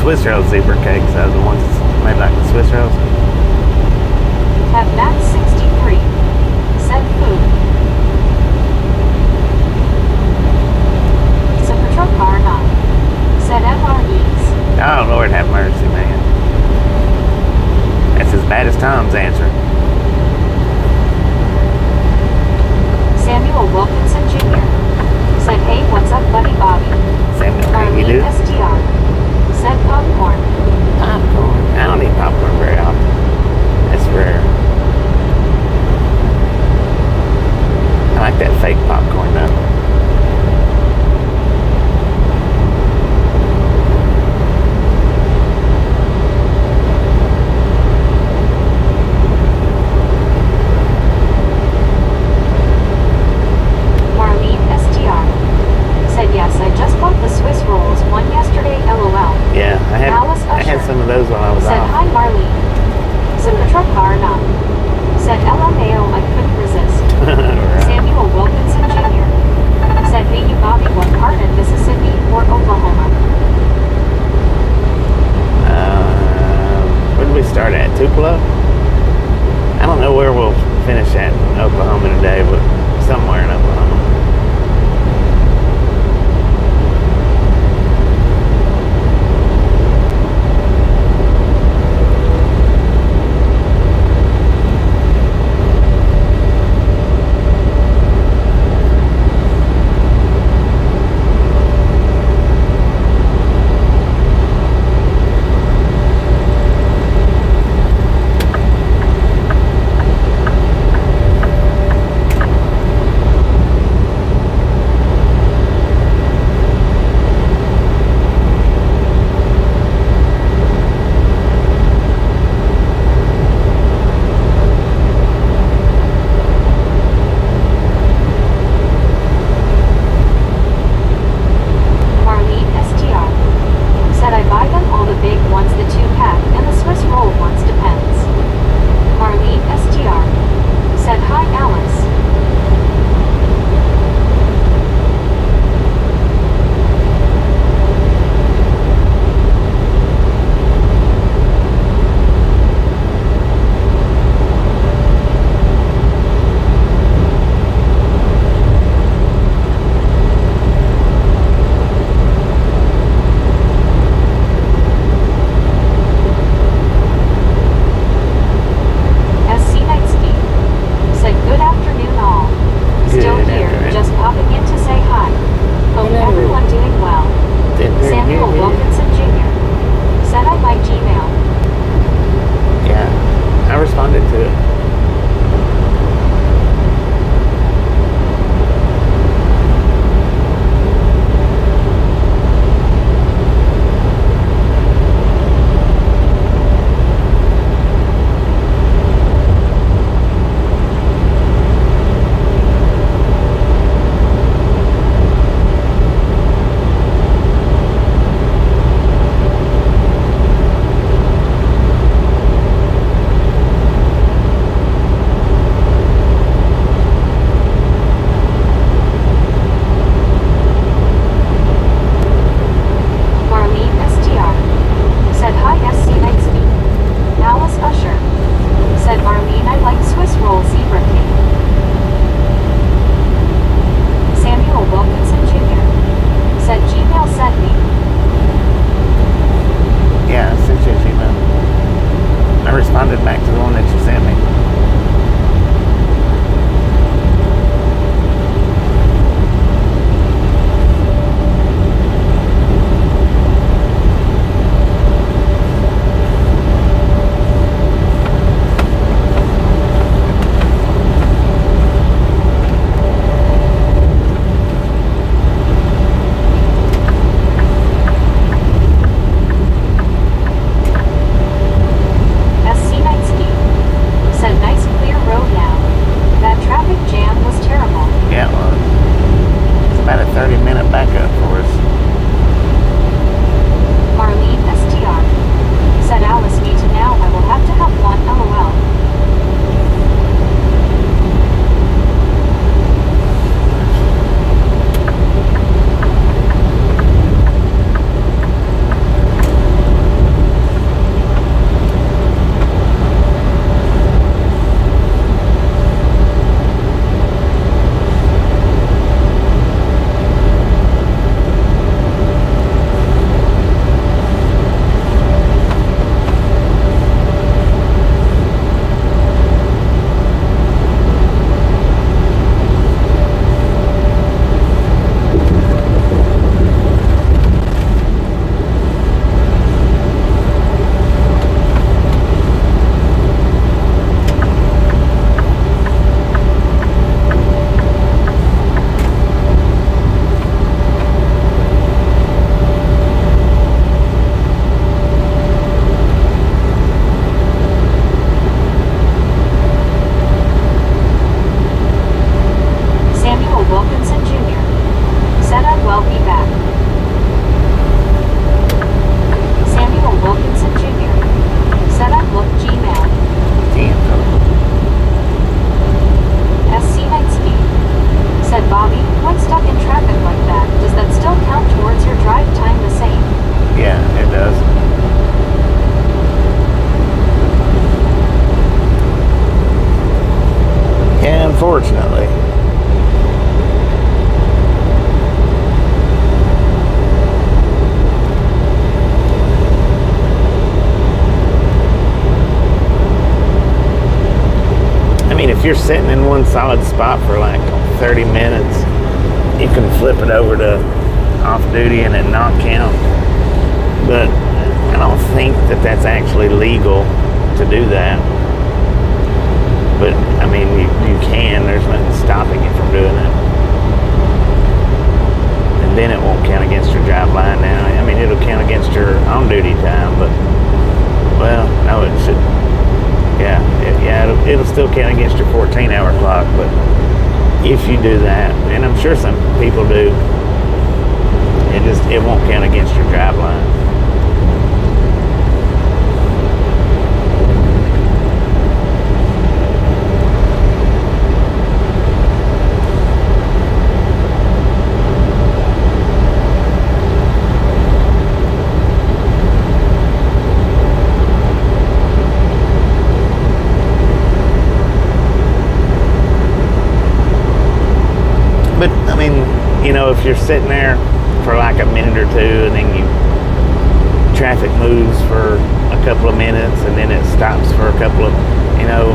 Swiss roll zebra cakes, though, the ones that's made like the Swiss rolls. Have Max 63. Said food. Super truck car 9. Said MREs. Oh, Lord have mercy, man. That's as bad as Tom's answer. Samuel Wilkinson Jr. Said, hey, what's up, buddy Bobby? Samuel, how you Marlene do? STR. Said popcorn. Popcorn. I don't eat popcorn very often. That's rare. I like that fake popcorn, though. Marlene STR. Said, yes, I just bought the Swiss rolls, one yesterday, LOL. Yeah, I Alice had Usher. some of those when I was Said, off. hi, Marlene. Super truck car 9. Said, LMAO, I couldn't resist. Right. Samuel Wilkinson Jr. Said, hey, you Bobby, what part in Mississippi or Oklahoma? Where did we start at? Tupelo? I don't know where we'll finish at in Oklahoma today, but somewhere in Oklahoma. Marlene STR. Said, I buy them all the big ones, the 2-pack, and the Swiss roll ones depends. Marlene STR. Said, hi, Alice. SC Knightsky. Said, good afternoon all. Still Good here, afternoon. just popping in to say hi. Hope Hello. everyone doing well. Samuel Yeah. Wilkinson Jr. Said, I like Gmail. Yeah, I responded to it. Marlene STR. Said, hi, SC Knightsky. Alice Usher. Said, Marlene, I like Swiss roll zebra cake. Samuel Wilkinson Jr. Said, Gmail sent me. Yeah, I sent you an email. I responded back to the one that you sent me. SC Knightsky. if you're sitting in one solid spot for like 30 minutes, you can flip it over to off duty and it not count. But I don't think that that's actually legal to do that. But I mean, you can. There's nothing stopping you from doing it. And then it won't count against your drive line now. I mean, it'll count against your on-duty time, but, well, no, it should. It'll still count against your 14-hour clock. But if you do that, and I'm sure some people do, it won't count against your drive line. But I mean, you know, if you're sitting there for like a minute or two and then traffic moves for a couple of minutes and then it stops for a couple of, you know,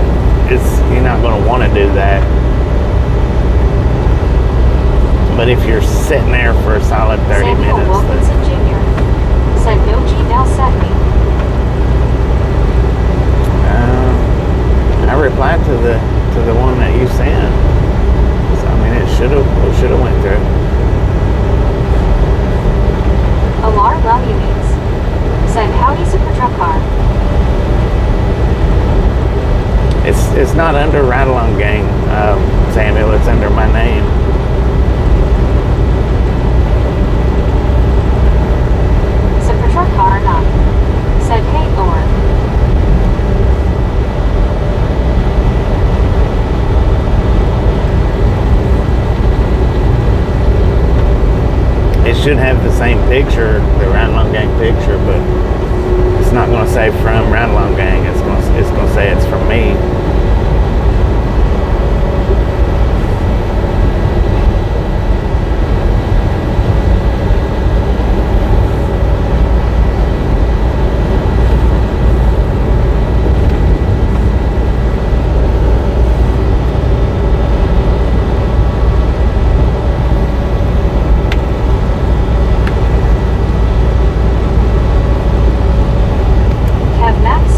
you're not going to want to do that. But if you're sitting there for a solid 30 Samuel minutes. Wilkinson Jr. said no Gmail sent me. I replied to the one that you sent. So I mean, it should have went through. Alar Lamunes said howdy super truck car. It's not under Ride Along Gang, Samuel. It's under my name. Super truck car not. Said hey Thor. It should have the same picture, the Ride Along Gang picture, but it's not going to say from Ride Along Gang. It's going to say it's from me. Kev Max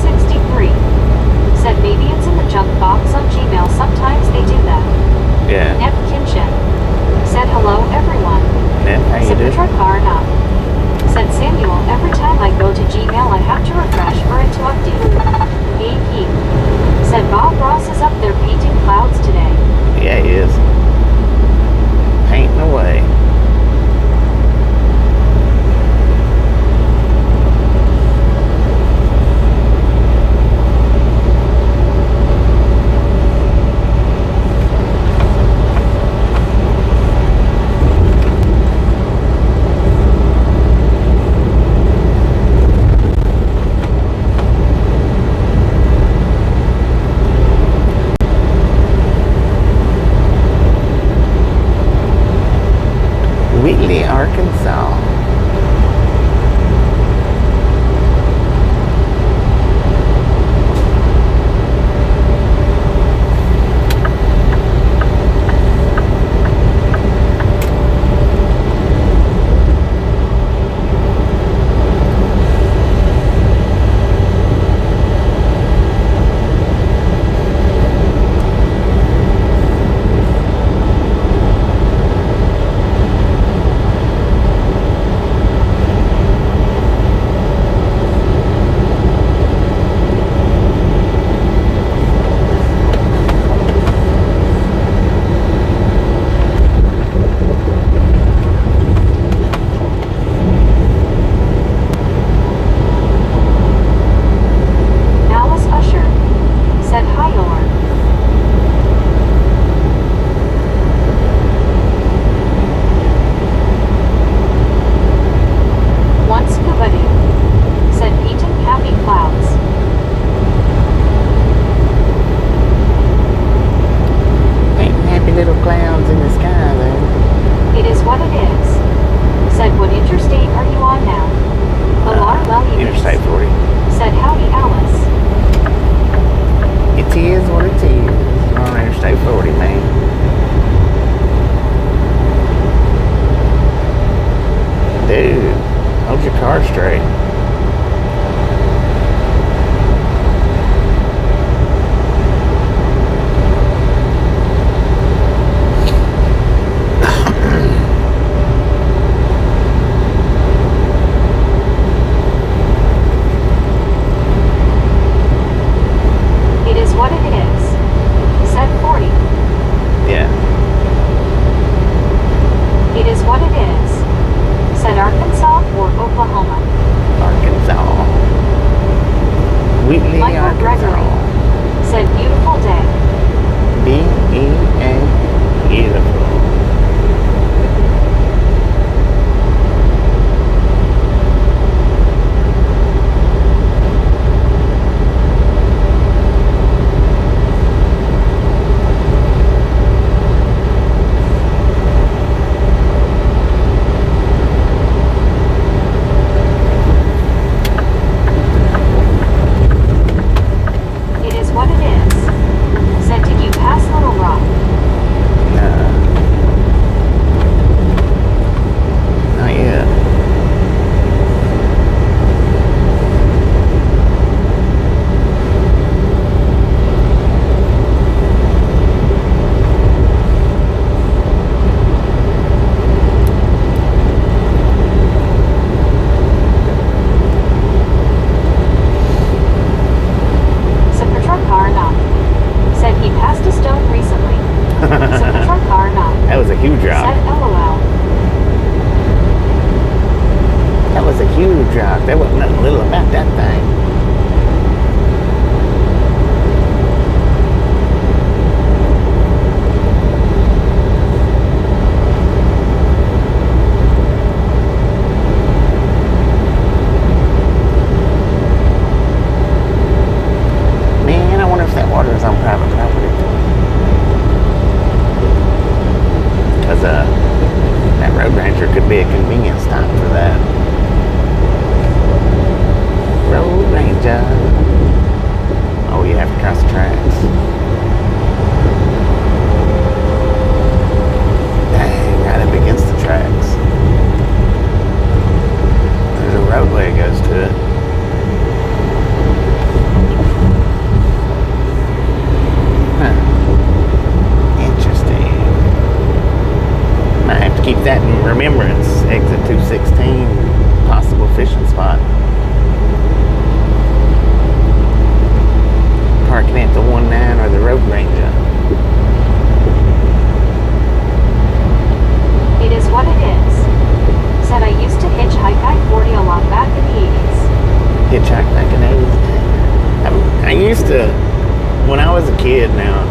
kid now,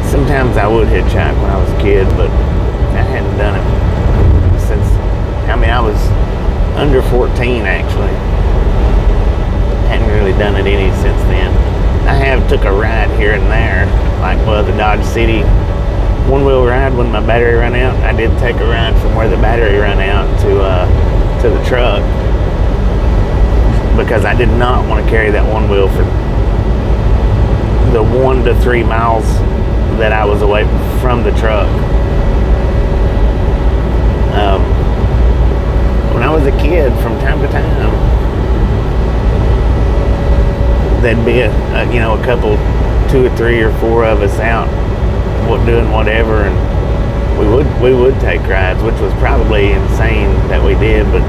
sometimes I would hitchhike when I was a kid, but I hadn't done it since, I was under 14 actually. Hadn't really done it any since then. I have took a ride here and there, like the Dodge City one-wheel ride when my battery ran out. I did take a ride from where the battery ran out to the truck, because I did not want to carry that one wheel for the 1 to 3 miles that I was away from the truck. When I was a kid, from time to time, there'd be a couple, 2 or 3 or 4 of us out doing whatever, and we would take rides, which was probably insane that we did, but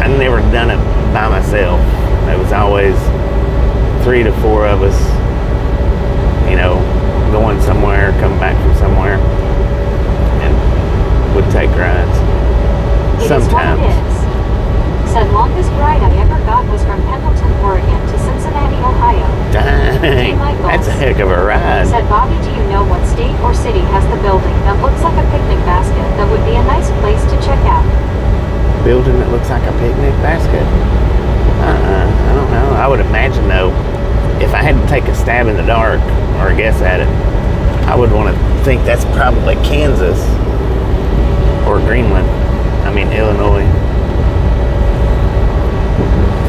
I never done it by myself. It was always 3 to 4 of us, going somewhere, coming back from somewhere, and would take rides. Sometimes. It is what it is. Said longest ride I ever got was from Pendleton, Oregon to Cincinnati, Ohio. Dang, that's a heck of a ride. Said Bobby, do you know what state or city has the building that looks like a picnic basket that would be a nice place to check out? Building that looks like a picnic basket? I don't know. I would imagine though, if I had to take a stab in the dark or a guess at it, I would want to think that's probably Kansas or Greenland. Illinois.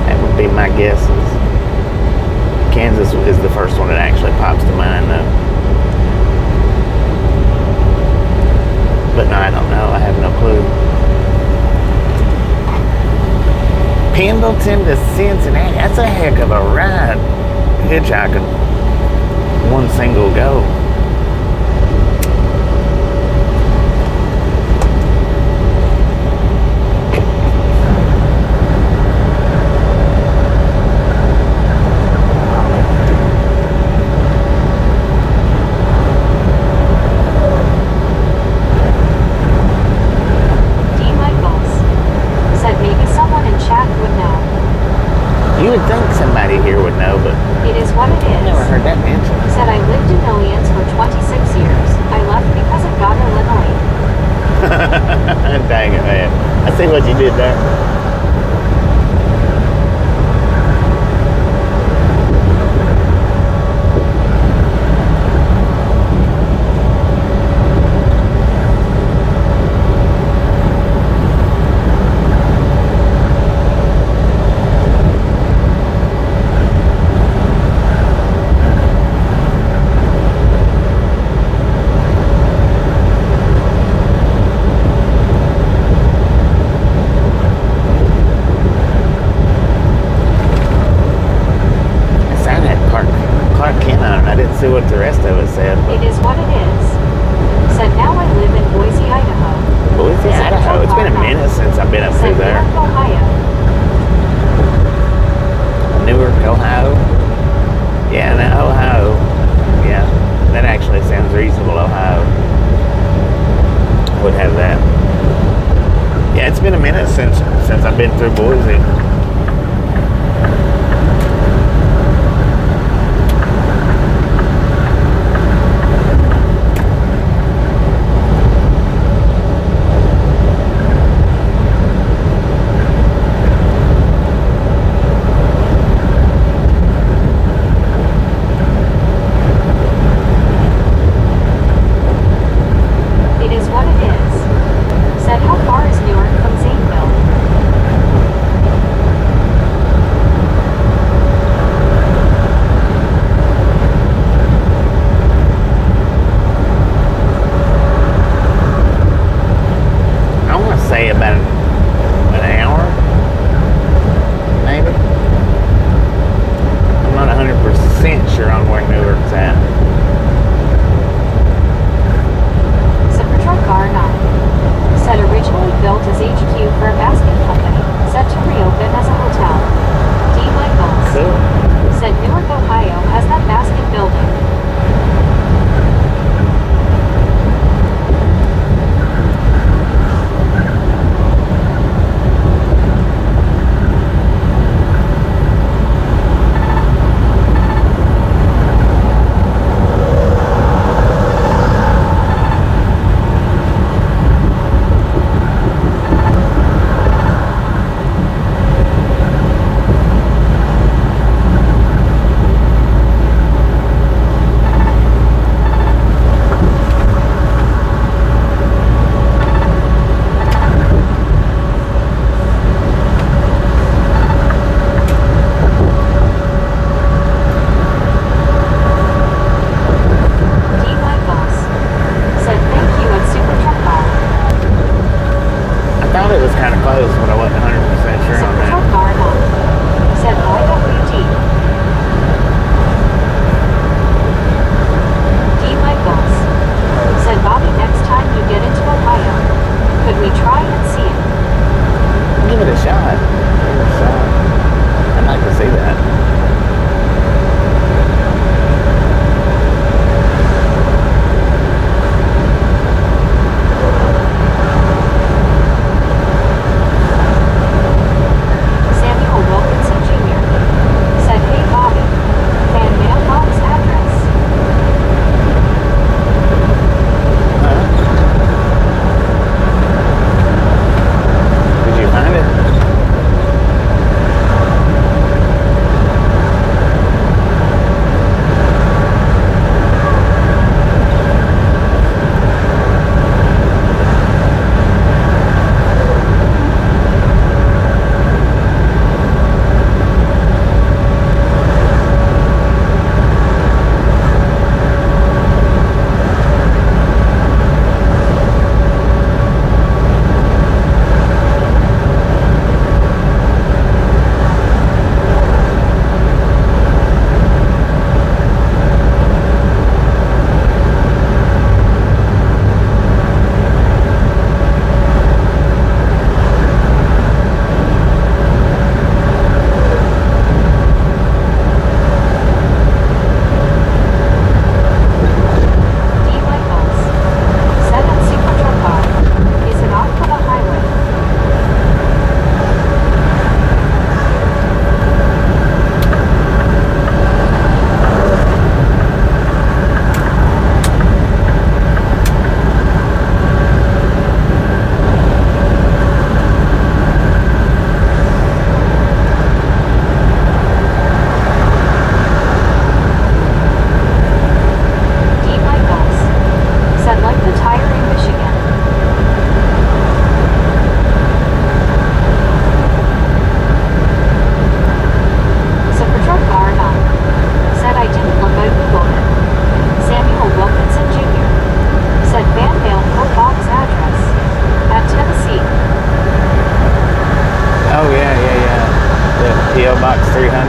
That would be my guesses. Kansas is the first one that actually pops to mind though. But no, I don't know. I have no clue. Pendleton to Cincinnati. That's a heck of a ride. Hitchhiking. One single go. You would think somebody here would know, but it is what it is. I never heard that mentioned. Said I lived in Millions for 26 years. I left because it got annoying. Dang it, man. I see what you did there.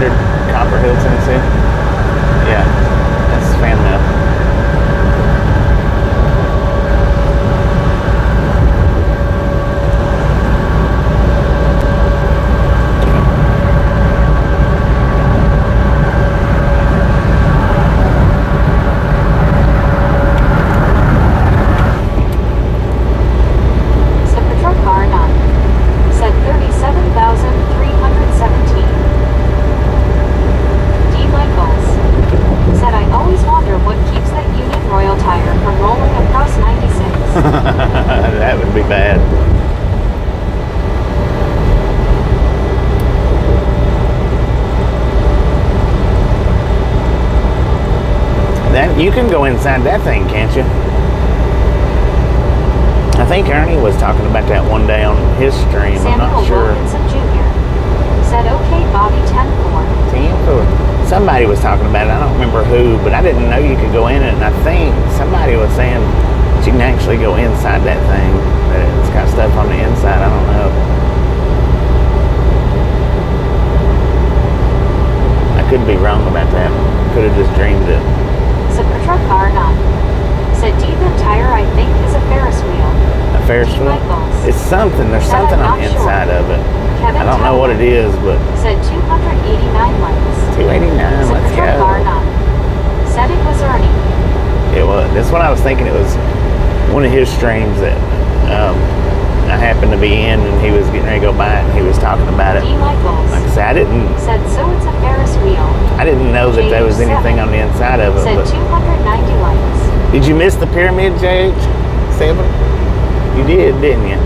100 Copperhill, Tennessee. Yeah, that's fan mail. That would be bad. Then you can go inside that thing, can't you? I think Ernie was talking about that one day on his stream. I'm not sure. Wilkinson Jr. said, "Okay, Bobby, 10-4." 10-4. Somebody was talking about it. I don't remember who, but I didn't know you could go in it. And I think somebody was saying you can actually go inside that thing. It's got stuff on the inside. I don't know. I could be wrong about that. Could have just dreamed it. Supertruck R9 said, "Deep tire, I think, is a Ferris wheel." A Ferris wheel? It's something. There's something on the inside of it. I don't know what it is, but said 289 likes. 289. Let's go. Supertruck R9 said it was Ernie. It was. That's what I was thinking. It was one of his streams that I happened to be in, and he was getting ready to go by it, and he was talking about it. D. Michaels like I said, I didn't. Said, "So it's a Ferris wheel." I didn't know that there was anything on the inside of it. Said but 290 likes. Did you miss the pyramid, JH7? You did, didn't you?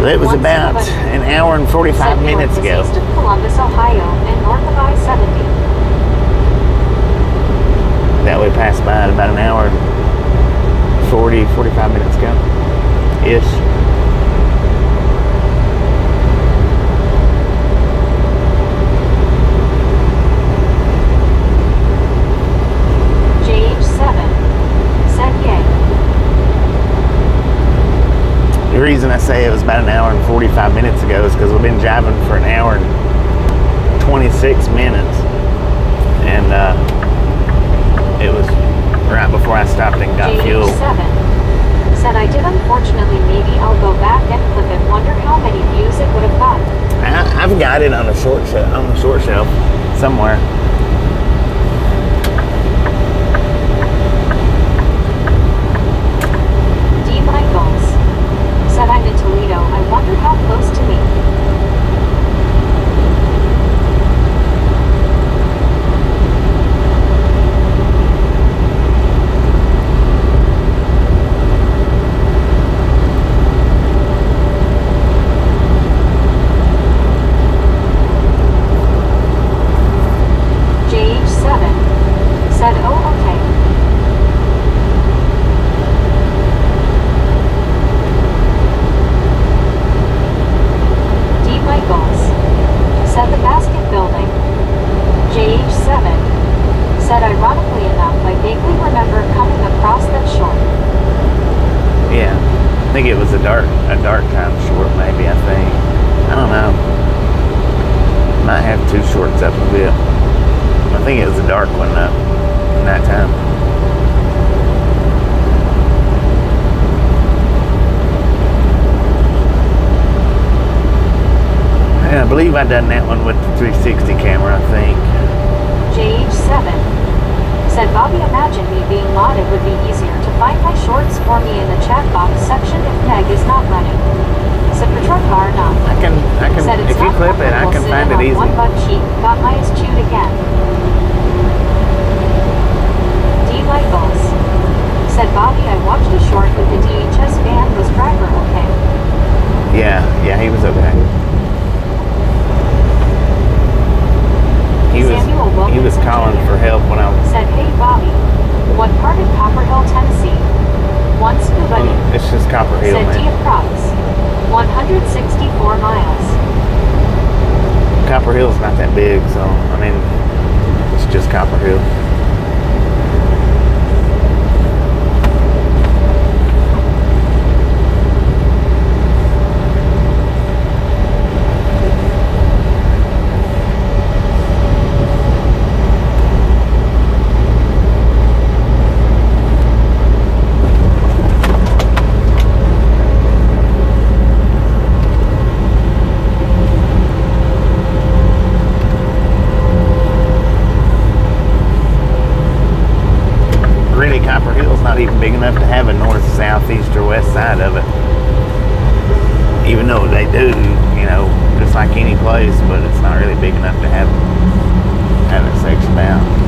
It was about an hour and 45 minutes ago. East of Columbus, Ohio, and north of I-70. That we passed by at about an hour and 45 minutes ago. Ish. JH7 said yay. The reason I say it was about an hour and 45 minutes ago is because we've been driving for an hour and 26 minutes. And it was right before I stopped and got fuel. JH7 said, "I did, unfortunately. Maybe I'll go back and clip it. Wonder how many views it would have gotten." I've got it on the short shelf somewhere. D. Michaels said, "I'm in Toledo. I wonder how close to me." JH7 said, "Oh, okay." D. Michaels said, "The basket building." JH7 said, "Ironically enough, I vaguely remember coming across that short." Yeah, I think it was a dark time short, maybe. I think. I don't know. Might have two shorts up a bit. I think it was a dark one up nighttime. And I believe I done that one with the 360 camera, I think. JH7 said, "Bobby, imagine me being modded would be easier to find my shorts for me in the chat box section if Meg is not running." Supertruck R9 I can said, "It's if you not clip it, I comfortable can find sitting it on easy. one butt cheek. Got my ass chewed again." D. Michaels said, "Bobby, I watched a short with the DHS van. Was driver okay?" Yeah, he was okay. He was calling for help when I was. Said, "Hey, Bobby, what part of Copperhill, Tennessee?" One scuba dude It's just Copperhill, said, "D. man. approx. 164 miles." Copperhill's not that big, so I mean, it's just Copperhill. enough to have a north, south, east, or west side of it. Even though they do, you know, just like any place, but it's not really big enough to have it sectioned out.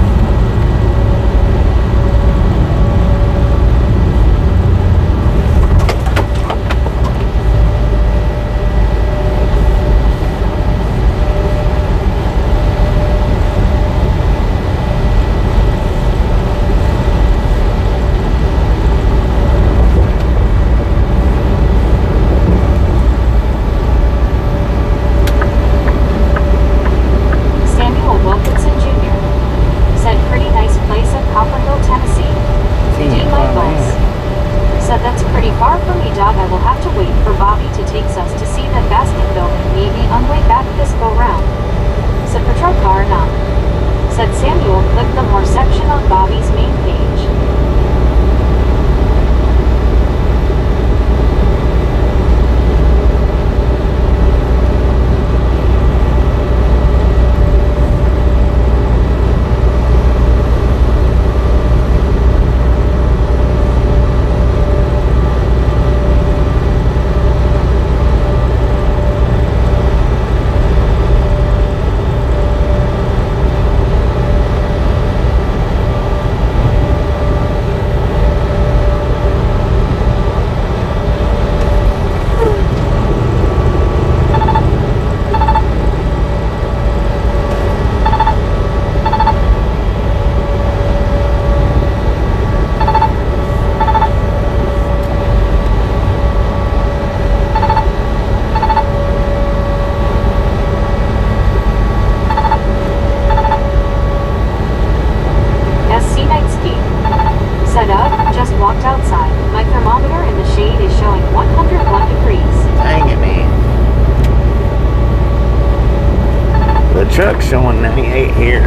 Truck's showing 98 here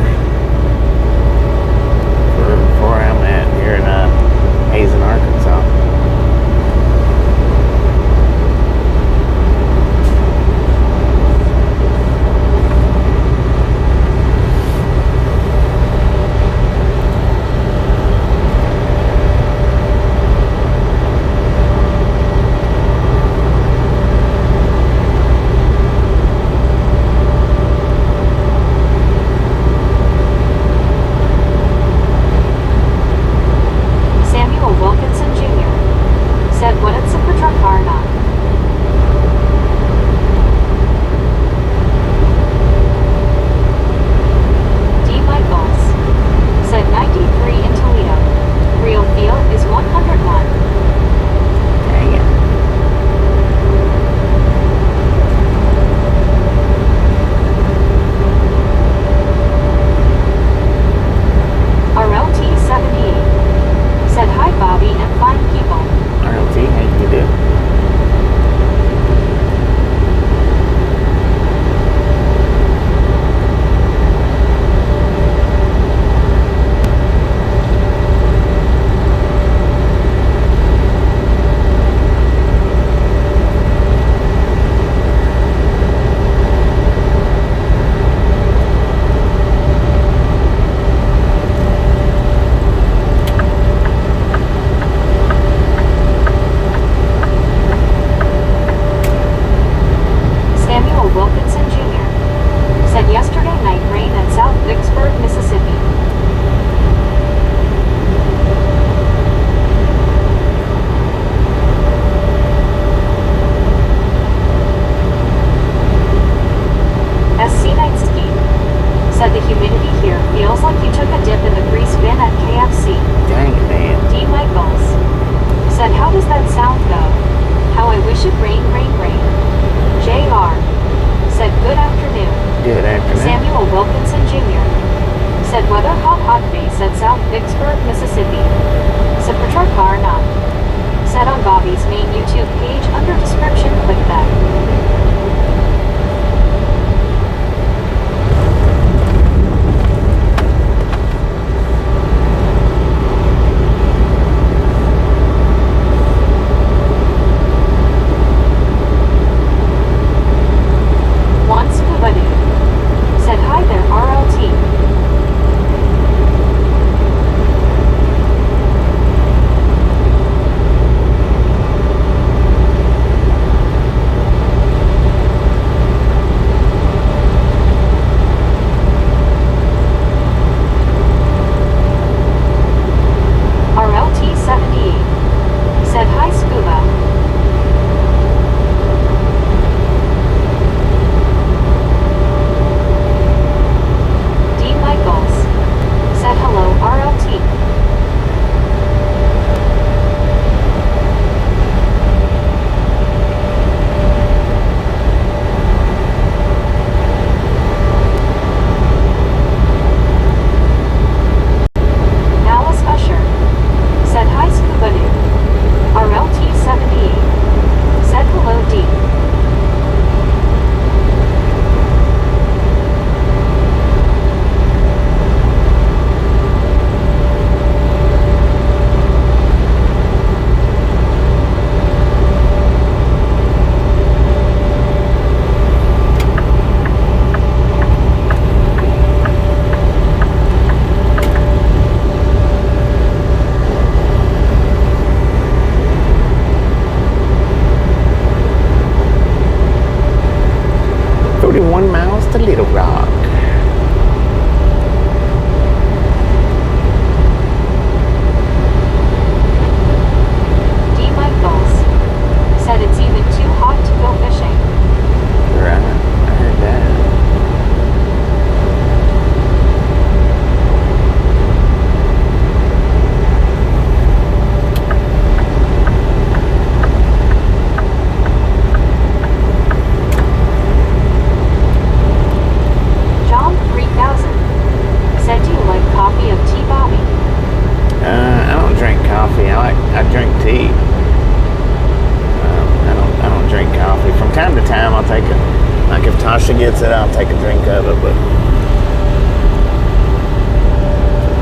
for where I'm at here in Hazen, Arkansas. Wilkinson Jr. 31 miles to Little Rock. D. Michaels said it's even too hot to go fishing. Right, I heard that. John 3000 said, do you like coffee of tea, Bobby? I don't drink coffee. I drink tea. I don't drink coffee. From time to time, I'll take a, like if Tasha gets it, I'll take a drink of it. But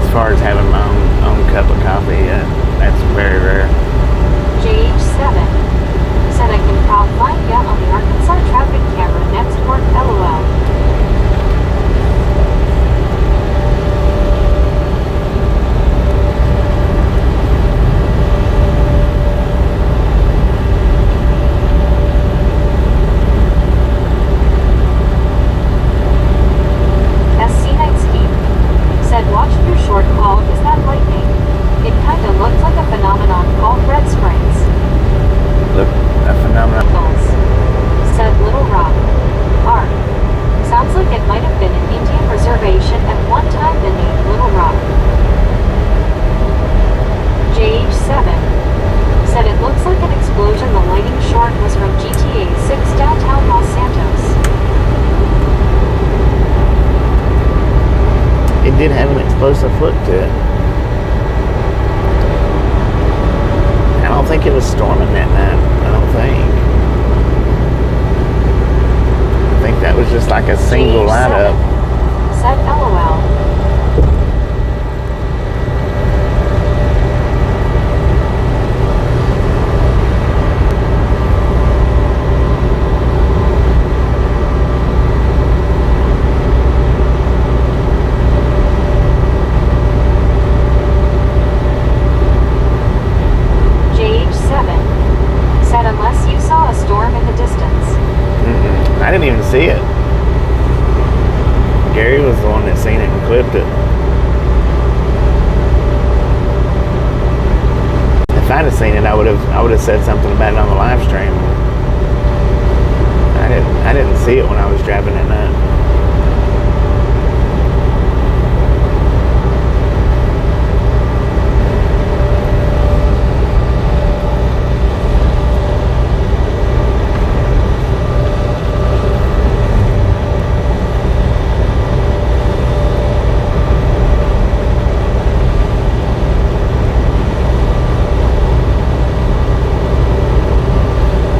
as far as having my own cup of coffee, that's very rare. JH7 said I can pop find ya on the Arkansas traffic camera next port, LOL. SC Night Scheme said watched your short call, is that lightning? It kinda looked like a phenomenon called red springs. Look, a phenomenon. Michaels said Little Rock. Ark. Sounds like it might have been an Indian reservation at one time the name Little Rock. JH7 said it looks like an explosion. The lighting short was from GTA 6 downtown Los Santos. It did have an explosive look to it. I don't think it was storming that night. I don't think. I think that was just like a single light up. Said LOL. JH7 said unless you saw a storm in the distance. I didn't even see it. Gary was the one that seen it and clipped it. If I'd have seen it, I would have said something about it on the live stream. I didn't see it when I was driving that night.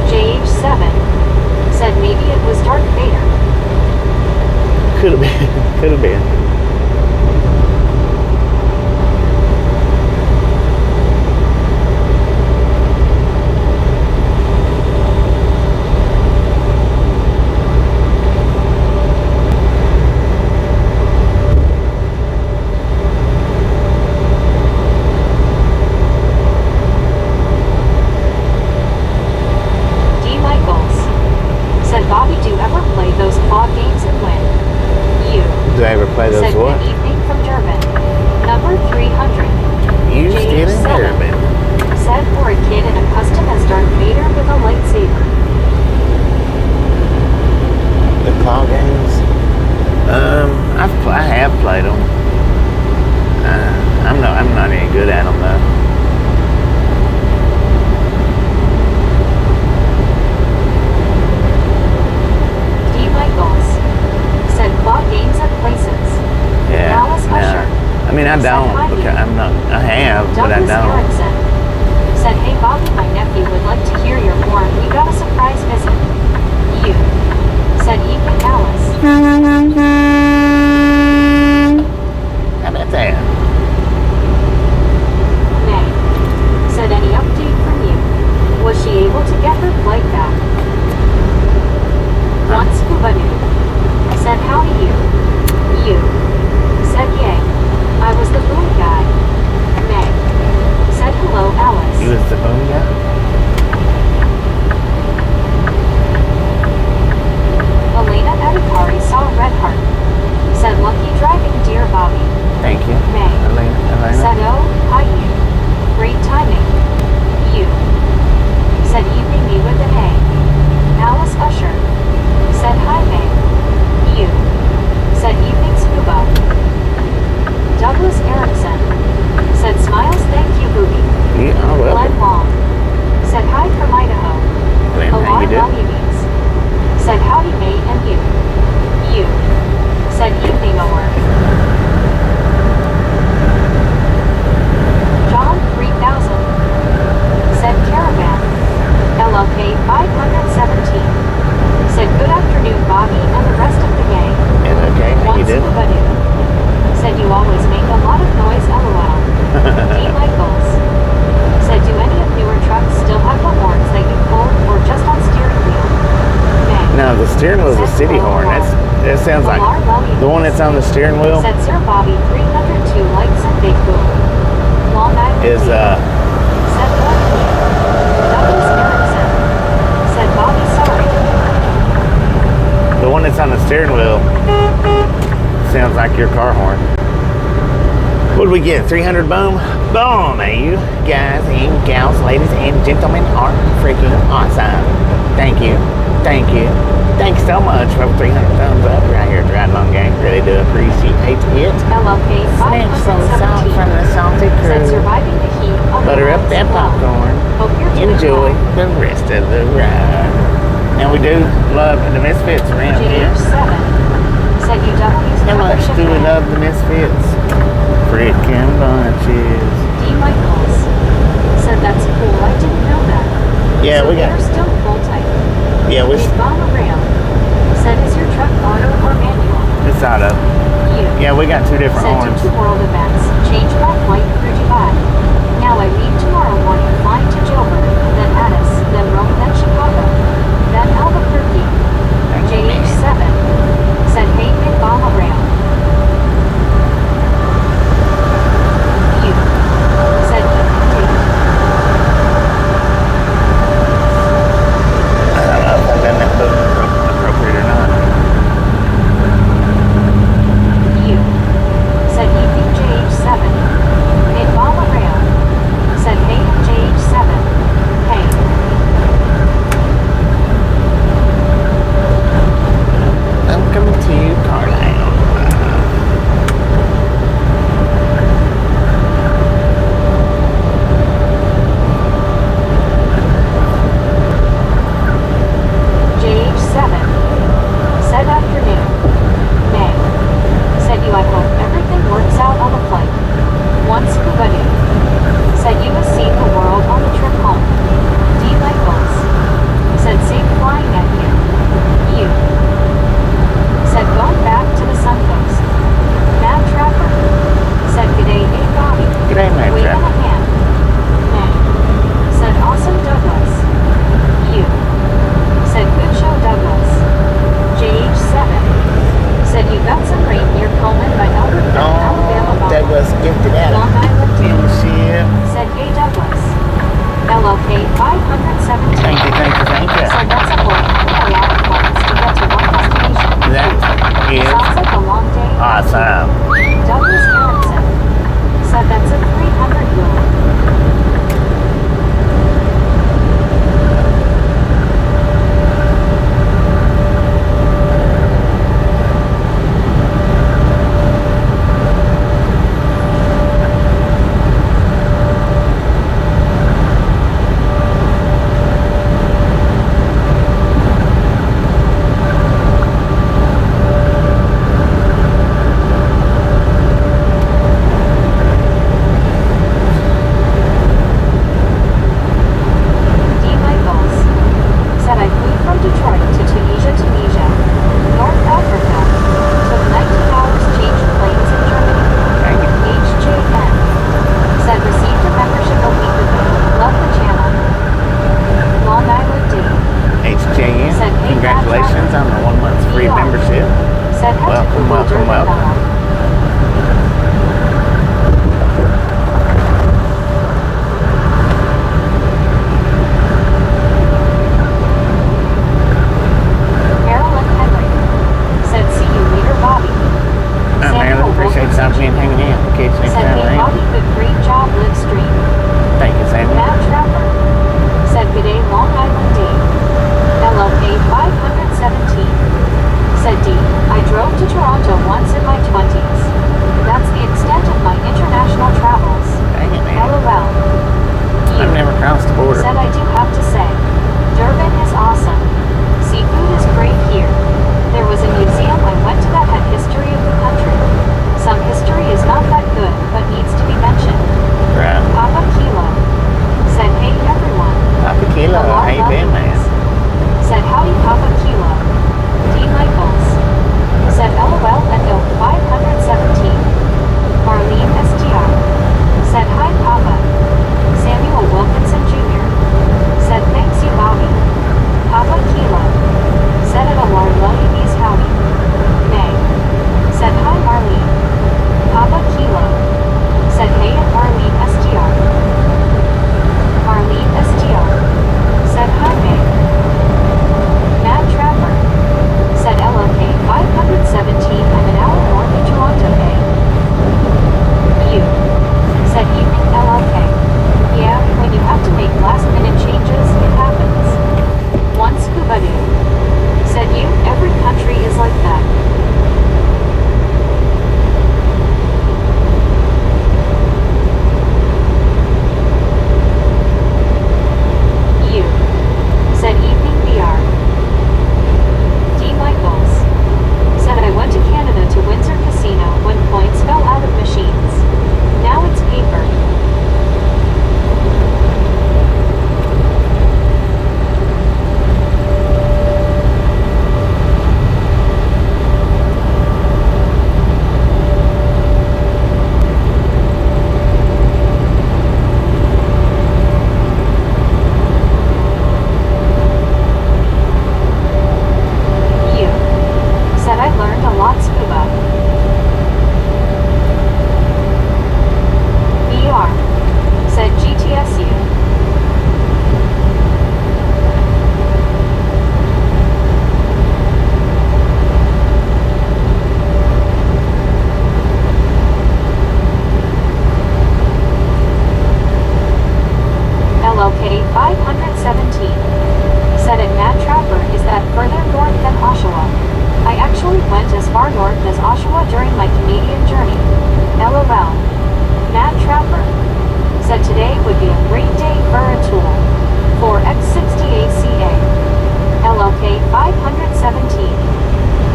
JH7 said maybe it was Darth Vader. Could have been. Could have been. D. Michaels said, Bobby, do you ever play those claw games and win? You Do I ever play those said what? good evening from German. Number 300. You still in German. Said for a kid in a custom as Darth Vader with a lightsaber. The claw games. I have played them. I'm not any good at them though. D. Michaels said claw games at places. Yeah. Alice Usher I mean, I don't. Because I'm not. I have, but I Douglas don't. Erickson said, hey Bobby, my nephew would like to hear your horn. We got a surprise visit. You said evening Alice. How about that? May said any update from you? Was she able to get her flight back? One scuba noob said how do you? You said yay. I was the boom guy. May said hello Alice. You was the boom guy? Elena Eddy the steering wheel's a city horn. That sounds like the one that's on the steering wheel Said Sir Bobby 302 likes and big boom. Long Island is Said what? Douglas Erickson. Said Bobby sorry. the one that's on the steering wheel sounds like your car horn. What did we get? 300 boom? Boom, you guys and gals, ladies and gentlemen are freaking awesome. Thank you. Thank you. Thanks so much for 300 thumbs up right here at Ride Along Gang. Really do appreciate it. LLK Snap some salt from the salty Said crew. surviving the heat of the Butter up night that well. popcorn. Hope you're doing Enjoy well. the rest of the ride. And we do love the Misfits around here. JH7 said UW's How much membership do we man. love the Misfits? Frickin' bunches. D. Michaels said that's cool. I didn't know that. Yeah, so we got. they're still full type. Yeah, we. Big Mama Ram said is your truck auto or manual? It's auto. You Yeah, we got two different said horns. due to world events, change my flight through Dubai. Now I leave tomorrow morning, flying to Joburg, then Addis, then Rome, then Chicago, then Albuquerque. JH7 said hey Big Mama Ram. You said I don't know if I've done that boom appropriate or not. You said evening JH7. Big Mama Ram said hey JH7. Hey. Welcome to Carlisle. JH7 said afternoon. May said you I hope everything works out on the flight. Once Kubadu said you have seen the world on the trip home. D. Michaels said safe flying at you. You said going back to the sun coast. Mad Trapper said g'day hey Bobby. G'day, Mad Wave Trapper. in a hand. May said awesome Douglas. You said good show Douglas. JH7 said you got some rain near Coleman by Albuquerque, Alabama. Oh, Douglas gifted out Long of Island Team shit. said hey Douglas. LLK 517 Thank you. said that's a whole a lot of points to get to one destination. That is Sounds like a long day. awesome. Douglas Erickson said that's a 300 rule. D. Michaels said I flew from Detroit to Tunisia, North Africa. Took 19 hours, changed planes in Germany. Thank you. HJN said received a membership a week ago. Love the channel. Long Island Dave HJN, said hey congratulations on the 1 month free ER. membership. said head to Welcome, Google welcome, during the welcome. memo. Marilyn Henry said see you later Bobby. Man, I appreciate stopping in and hanging out. Catch you next said time hey around. Bobby good great job live stream. Thank you, Sammy. Mad Trapper said g'day Long Island Dave. LLK 517 said D. I drove to Toronto once in my 20s. That's Oshawa. I actually went as far north as Oshawa during my Canadian journey. LOL. Matt Trapper said today would be a great day for a tour. For X60ACA. LOK 517.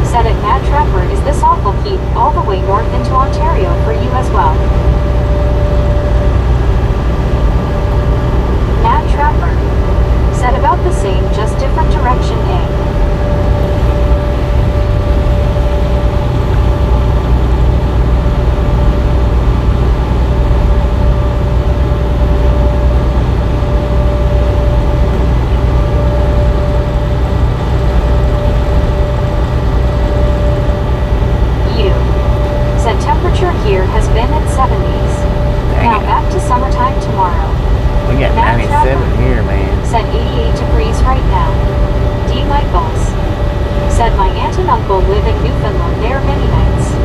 Said it, Matt Trapper, is this awful heat all the way north into Ontario for you as well? Matt Trapper said about the same, just different direction, eh? Here has been in 70s. Now back to summertime tomorrow. We got Matt 97 Trapper here, man. said 88 degrees right now. D. Michaels said my aunt and uncle live in Newfoundland there many nights.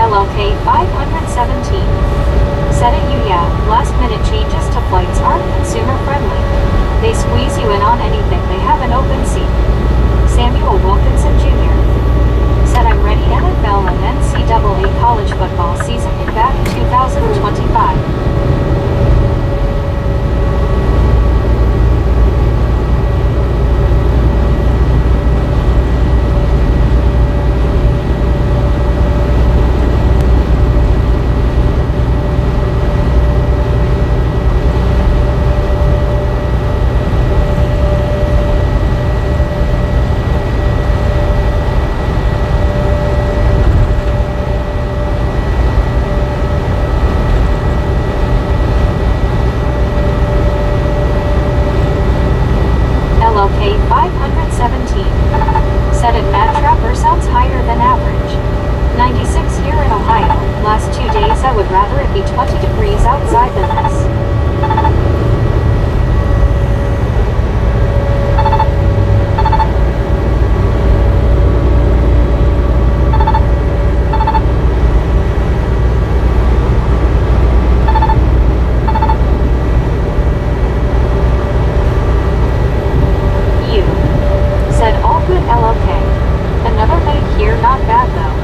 LLK 517 said it, you yeah, last minute changes to flights aren't consumer friendly. They squeeze you in on anything they have an open seat. Samuel Wilkinson Jr. said I'm ready. NFL and NCAA college football season in back 2025. LLK 517 said it, Matt Trapper sounds higher than average. 96 here in Ohio. Last 2 days I would rather it be 20 degrees outside than this. LLK. Another night here, not bad though.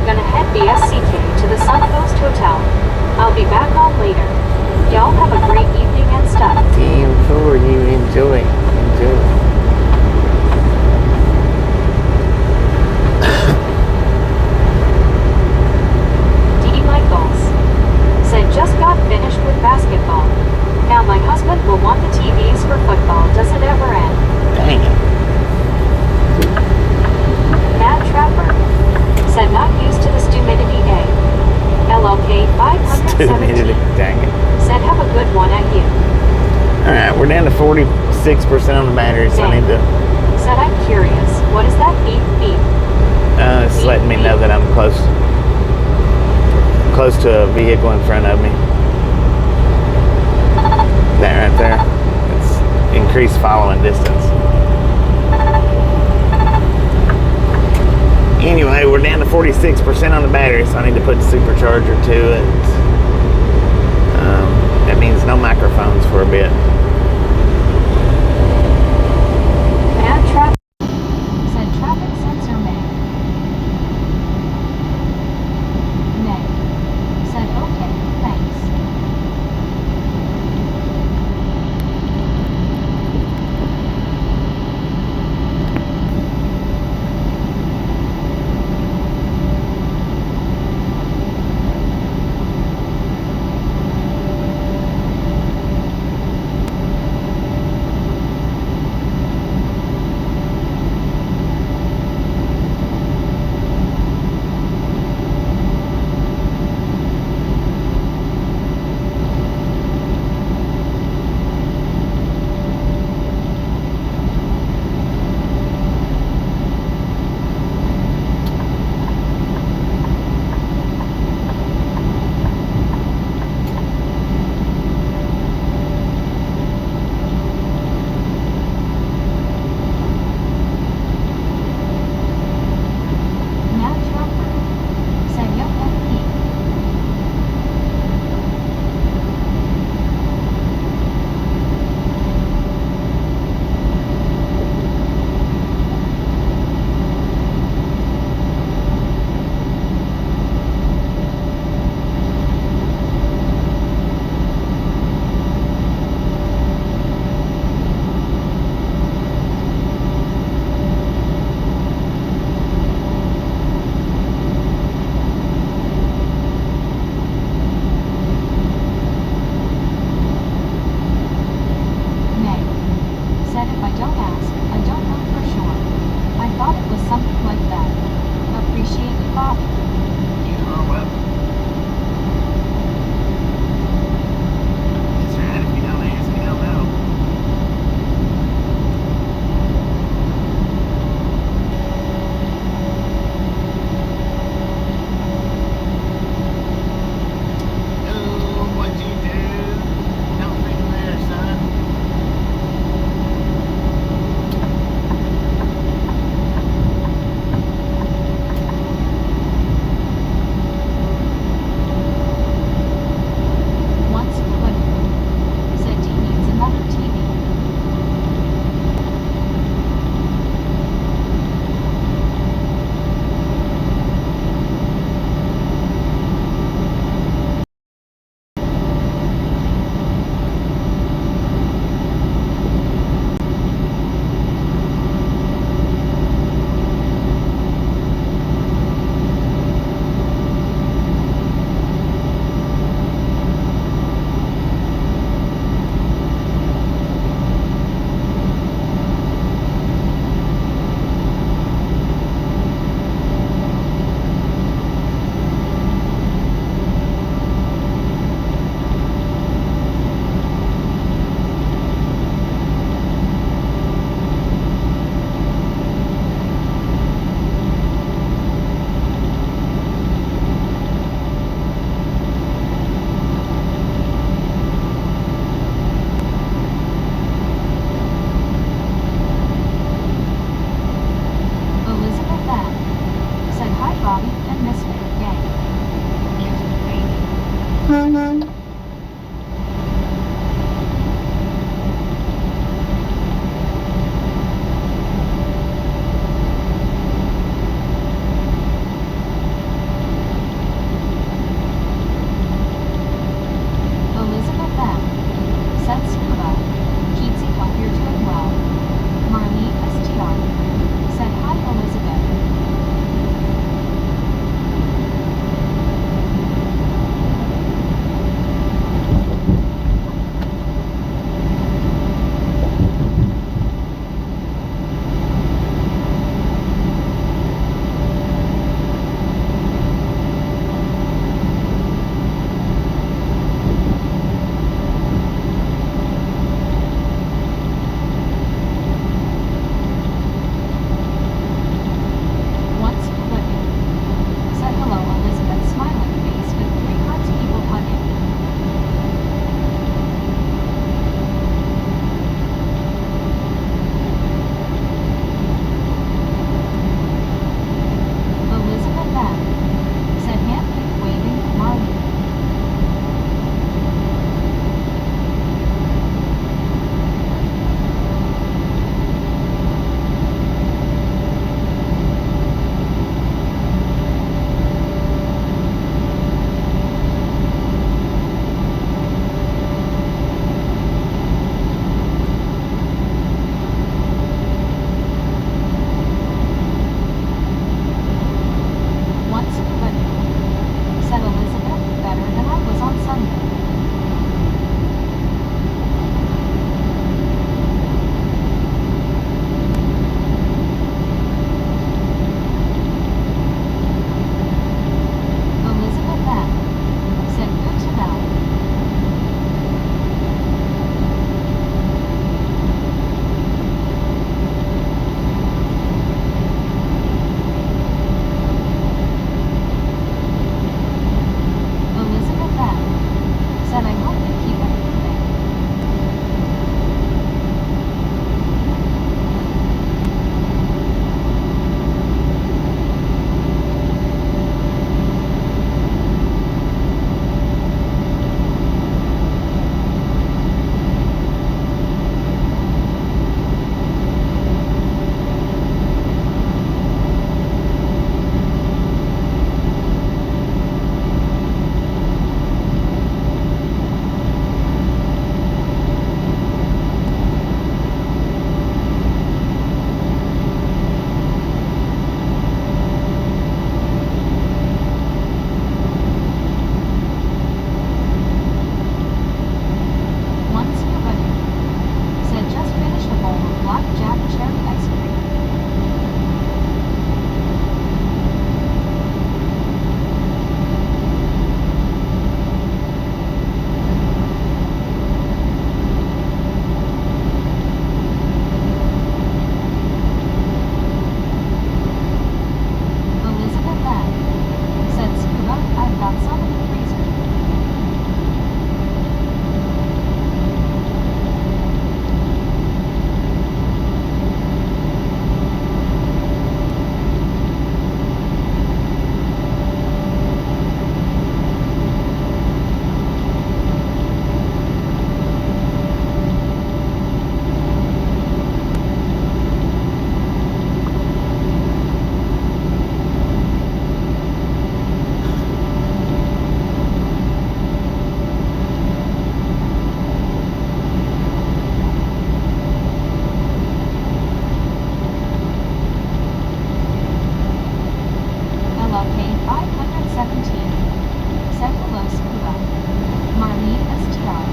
Gonna head BSCK to the Suncoast Hotel. I'll be back on later. Y'all have a great evening and stuff. Team 4, you enjoy. Enjoy. D. Michaels said just got finished with basketball. Now my husband will want the TVs for football. Does it ever end? Dang it. Matt Trapper said not used to the stupidity day. LLK 517 Dang it. said have a good one at you. Alright, we're down to 46% on the battery, so I need to... Said I'm curious, what is that beep beep? It's letting me know that I'm close to a vehicle in front of me. That right there. It's increased following distance. Anyway, we're down to 46% on the battery, so I need to put the supercharger to it. That means no microphones for a bit. Matt Trapper said traffic sensor may. Nay. Said okay, thanks. 17. Said hello Scuba. Marlene STR.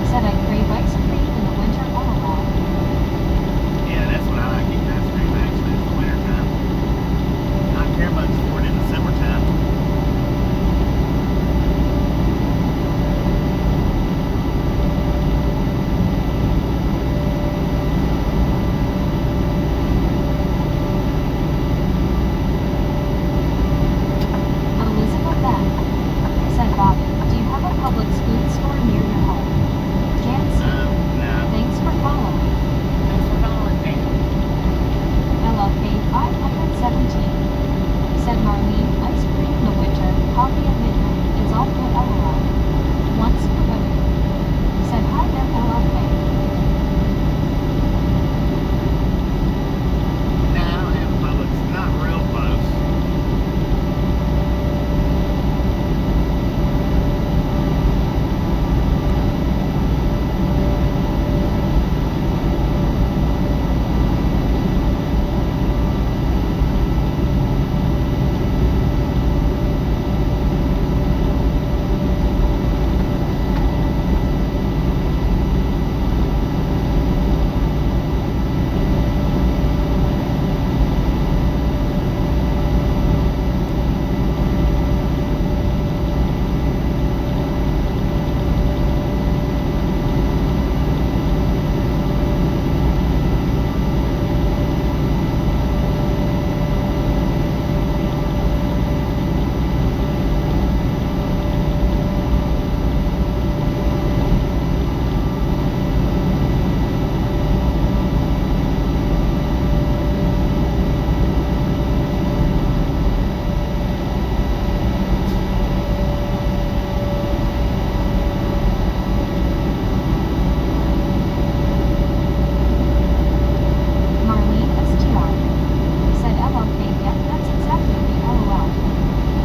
Said I crave ice cream in the winter LOL. Yeah, that's what I like eating ice cream actually. It's the winter time. I don't care much for it in the summertime. Elizabeth M. Said Bobby, do you have a Publix food store near your home? Jan C. No. Thanks for following. Thanks for calling, man. LLK 517. Said Marlene, ice cream in the winter, coffee at midnight, it's all good LOL. Once per women. Said hi there LLK. No, I don't have a Publix. Not real close. Marlene STR. Said LLK, yep, that's exactly the LOL.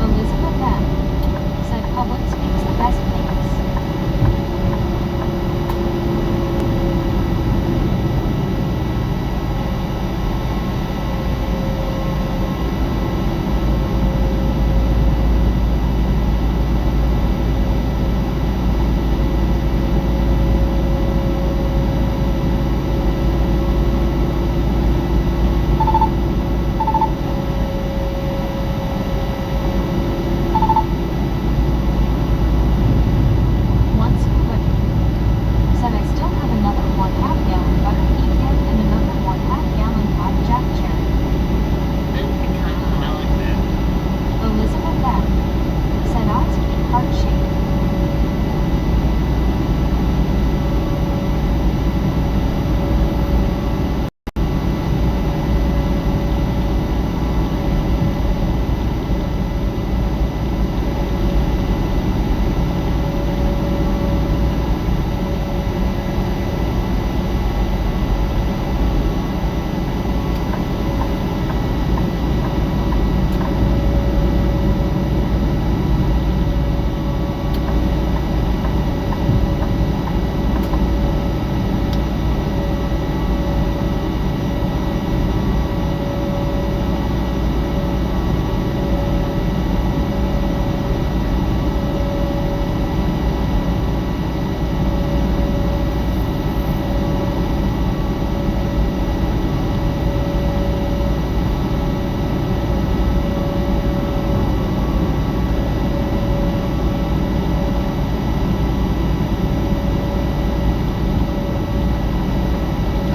Elizabeth M. Said Publix makes the best things. Once per women. Said I still have another 1/2 gallon butter pecan and another 1/2 gallon hot Jack cherry. I like that. Elizabeth M. Said odds keep heart shaped.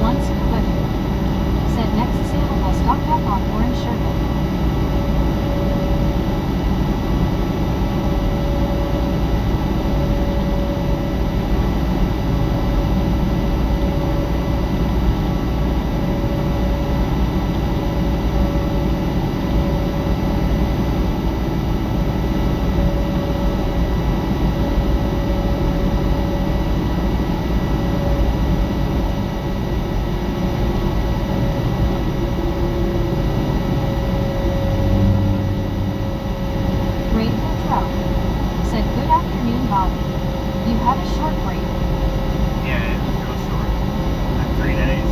Once per women. Said next sale will stock up on orange sherbet. Grateful Trout. Said good afternoon Bobby. You had a short break. Yeah, it was real short. Like 3 days.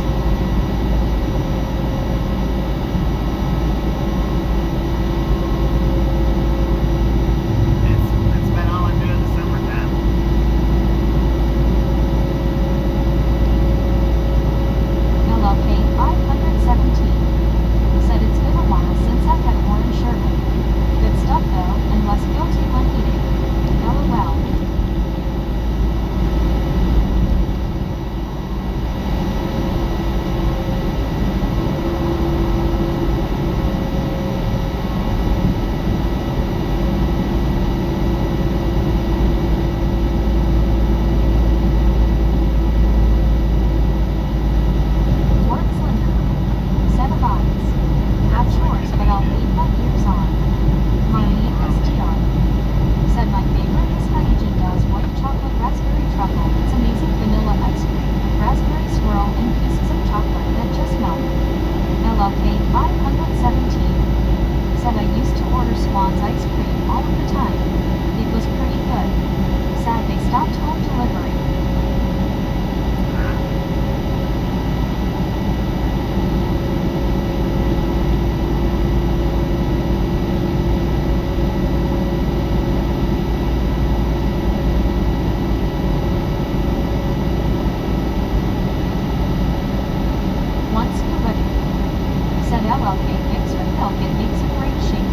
Swan's ice cream all of the time. It was pretty good. Sad they stopped home delivery. Once delivered. Said LL cake mixed with milk, it makes a great shake.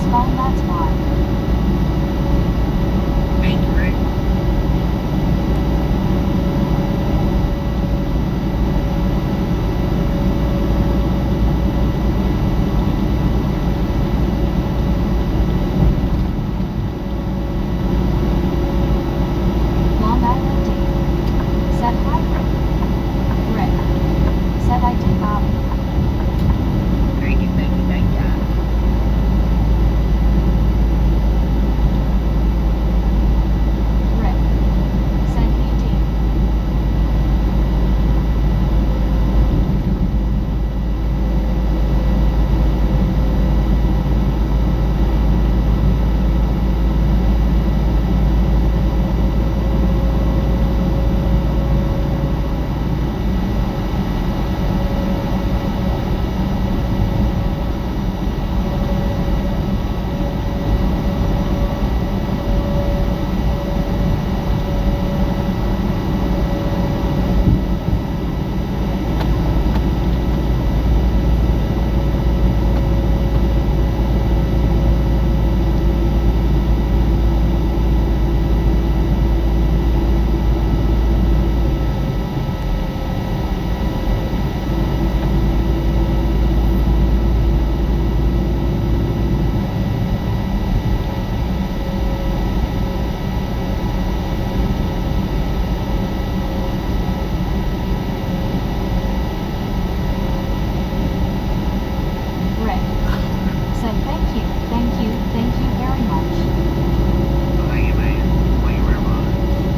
phone, that's why. Thank you, Rick. Long Island Dave. Said hi, Rick. Rick. Said I did, Bobby. Thank you, thank you, thank you. Rick. Said hey, Dave. Rick. Said thank you very much. Thank you, man. Thank you very much.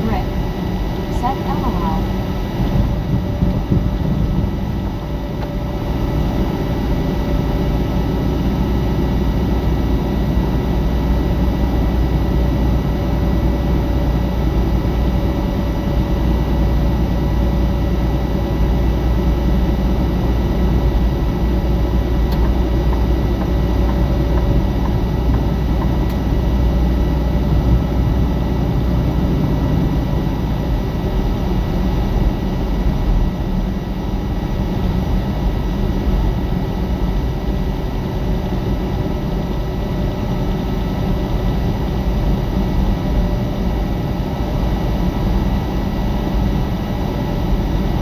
Rick. Said LOL.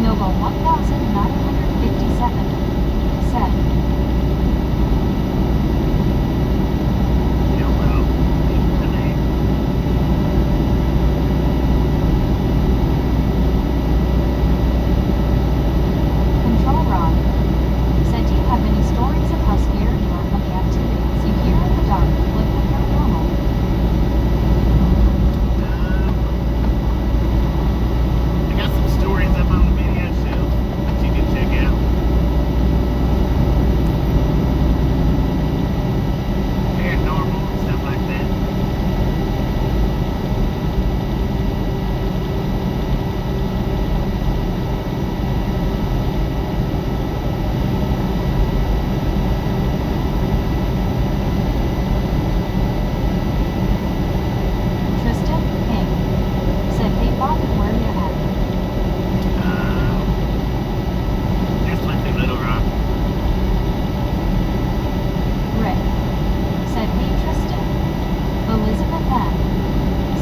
Nova 1957. Said. Hello. Thank you, man. Control Rod. Said do you have any stories of how scared you are from the activities you hear in the dark, like the paranormal? I got some stories up on the video shelf that you can check out. Paranormal and stuff like that. Tristan. Hey. Said hey, Bobby, where you at? Just went to Little Rock. Rick. Said hey, Tristan. Elizabeth N.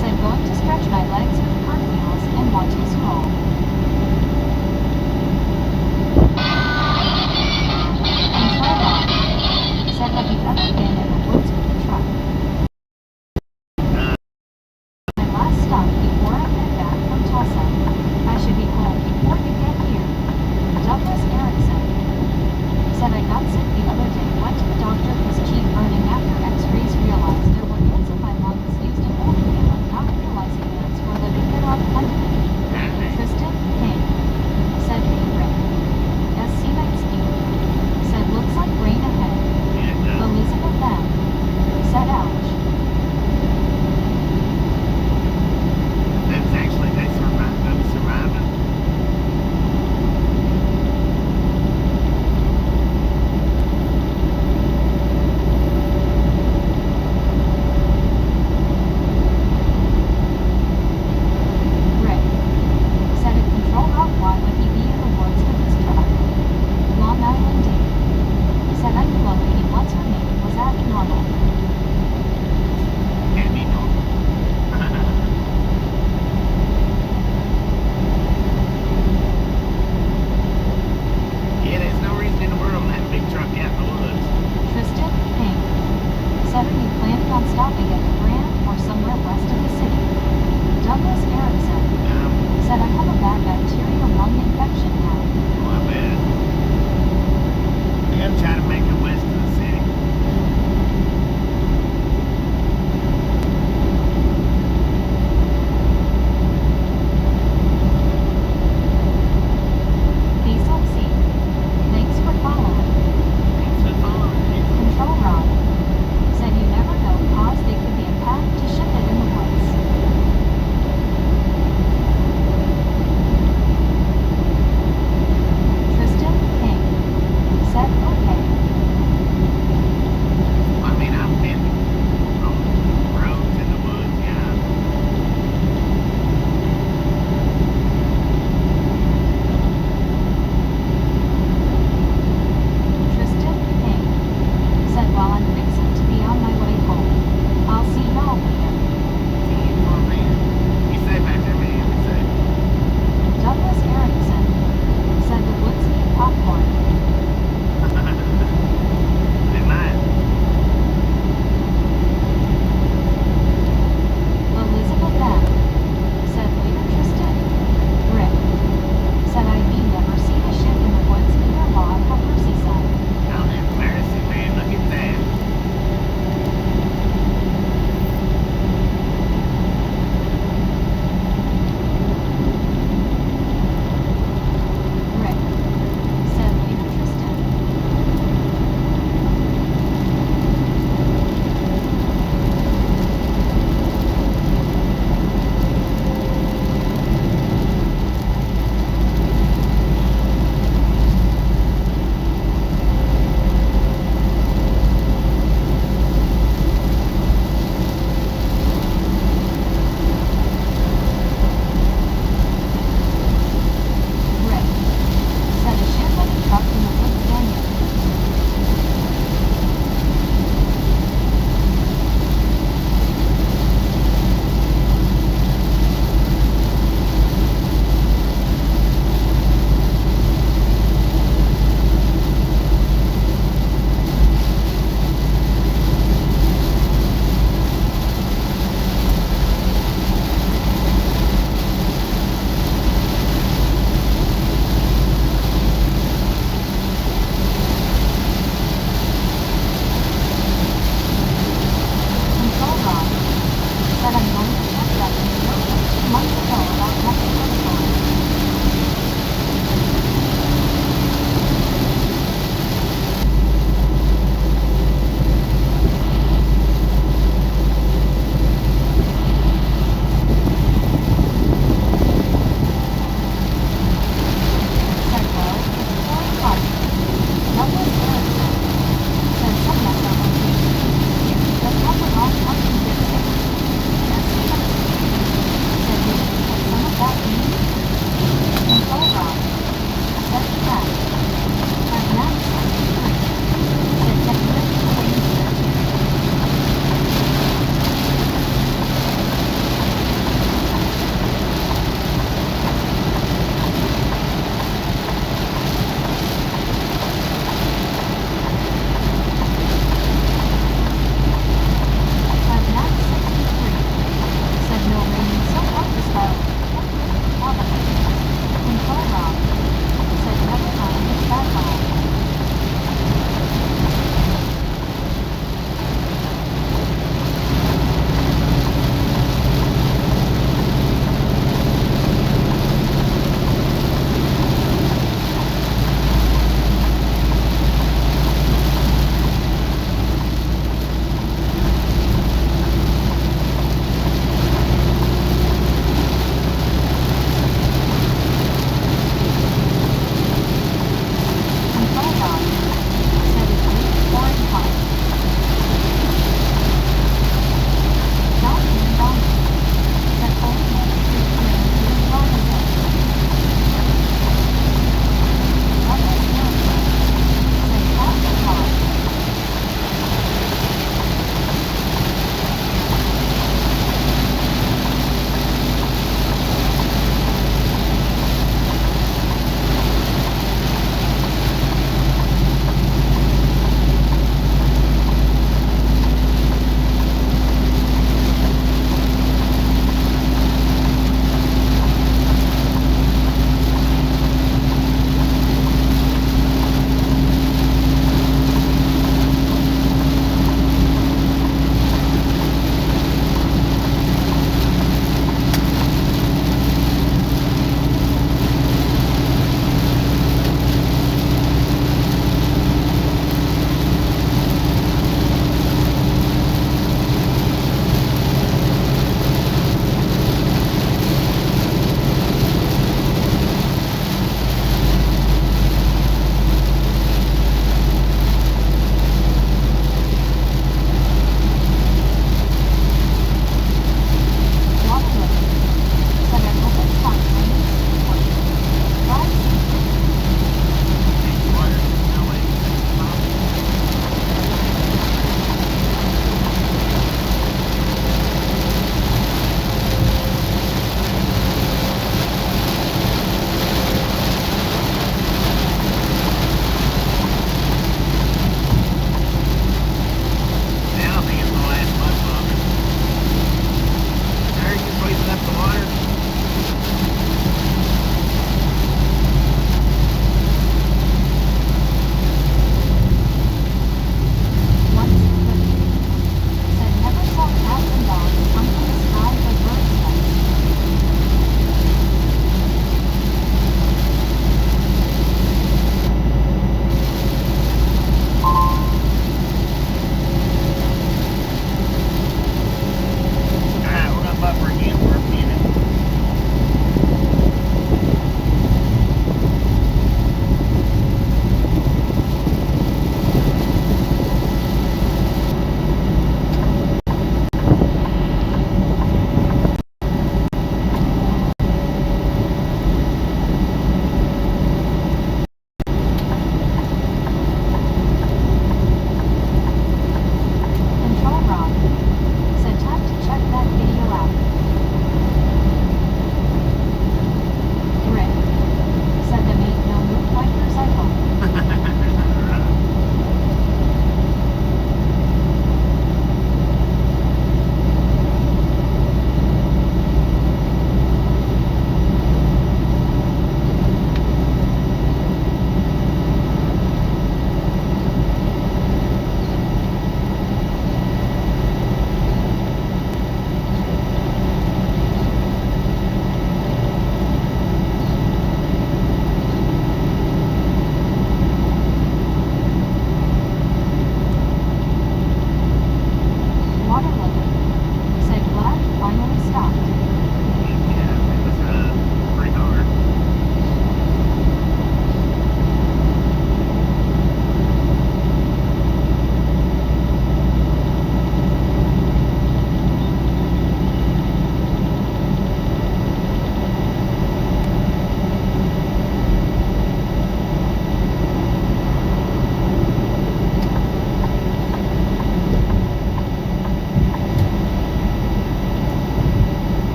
Said going to stretch my legs with cartwheels and want to scroll. Control Rod. Said have you ever been in the woods with a truck? My last stop before I head back from Tulsa. I should be home before you get here. Douglas Erickson. Said I got sick the other day, went to the doctor, was cheap burning after x-rays, realized there were ants in my lungs, used an old inhaler, not realizing ants were living there on Monday. Tristan. or somewhere west of the city. Douglas Erickson said, I have a bad bacterial lung infection now. Oh, I bet. I gotta try to make it west of the city. Diesel C. Thanks for following. Thanks for following me. Control Rob said, you never know, cause they could be a path to ship it in the woods.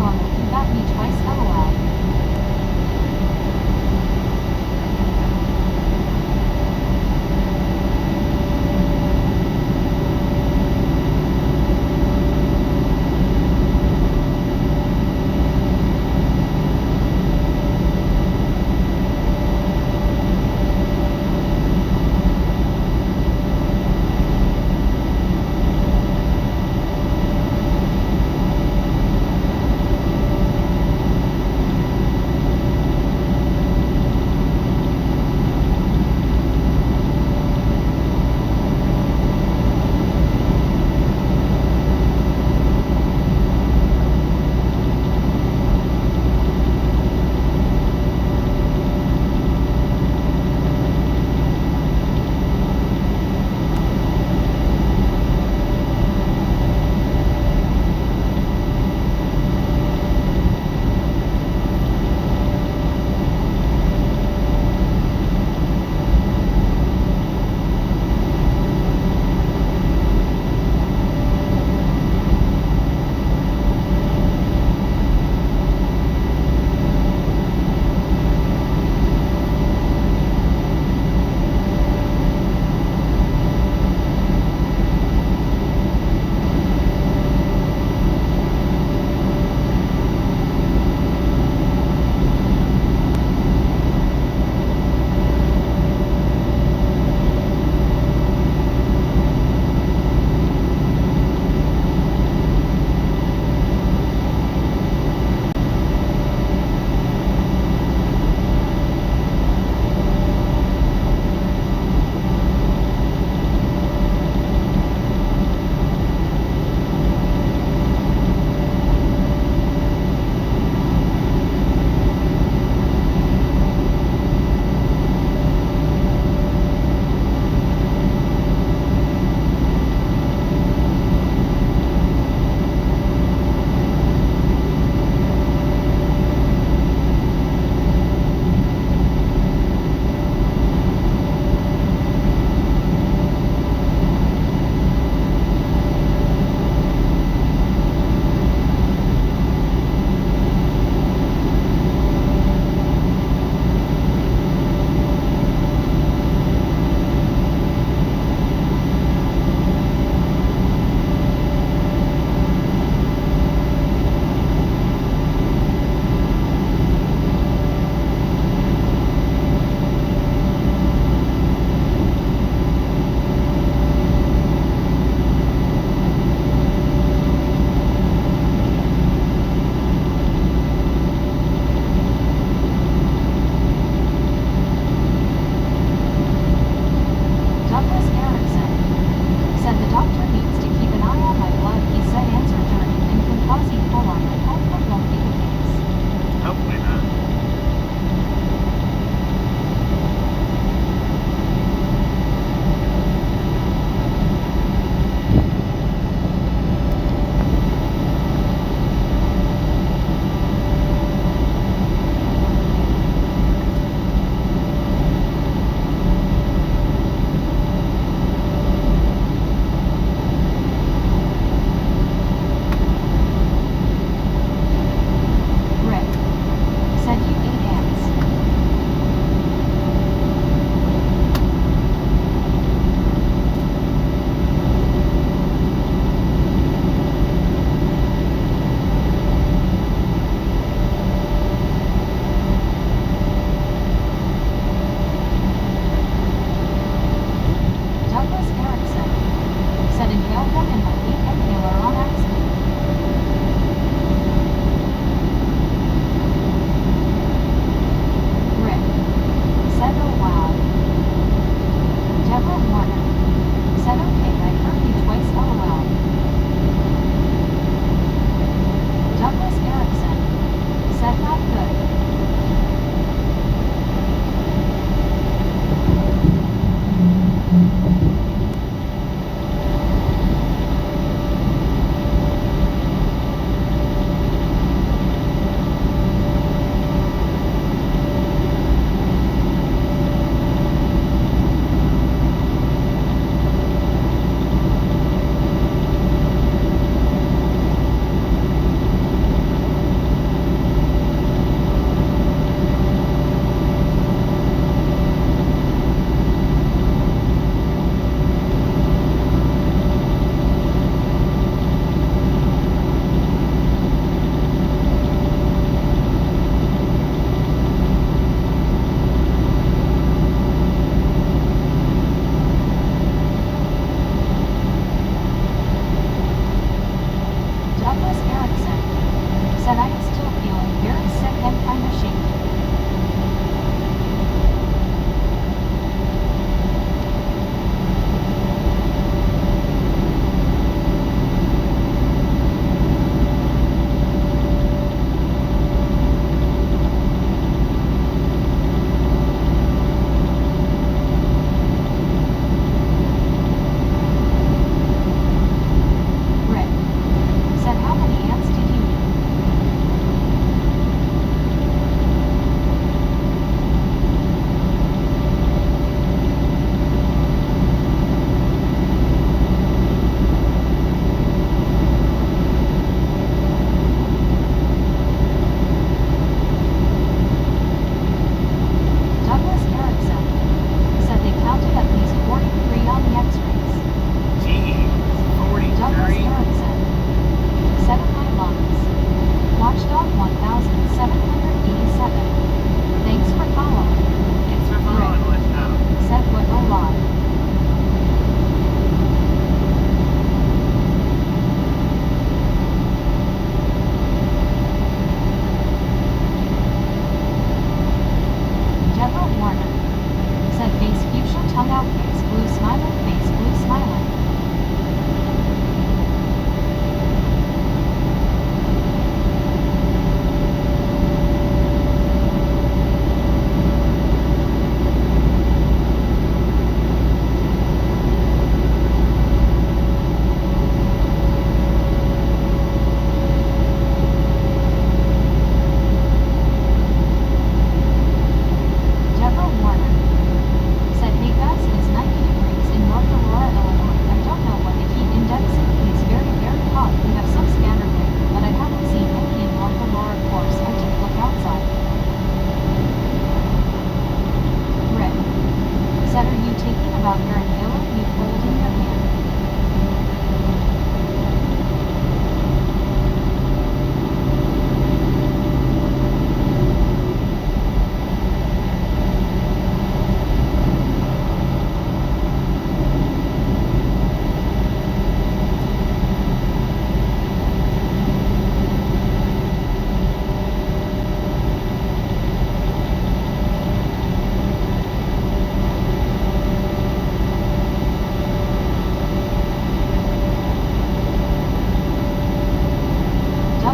normal. You got me twice, lol.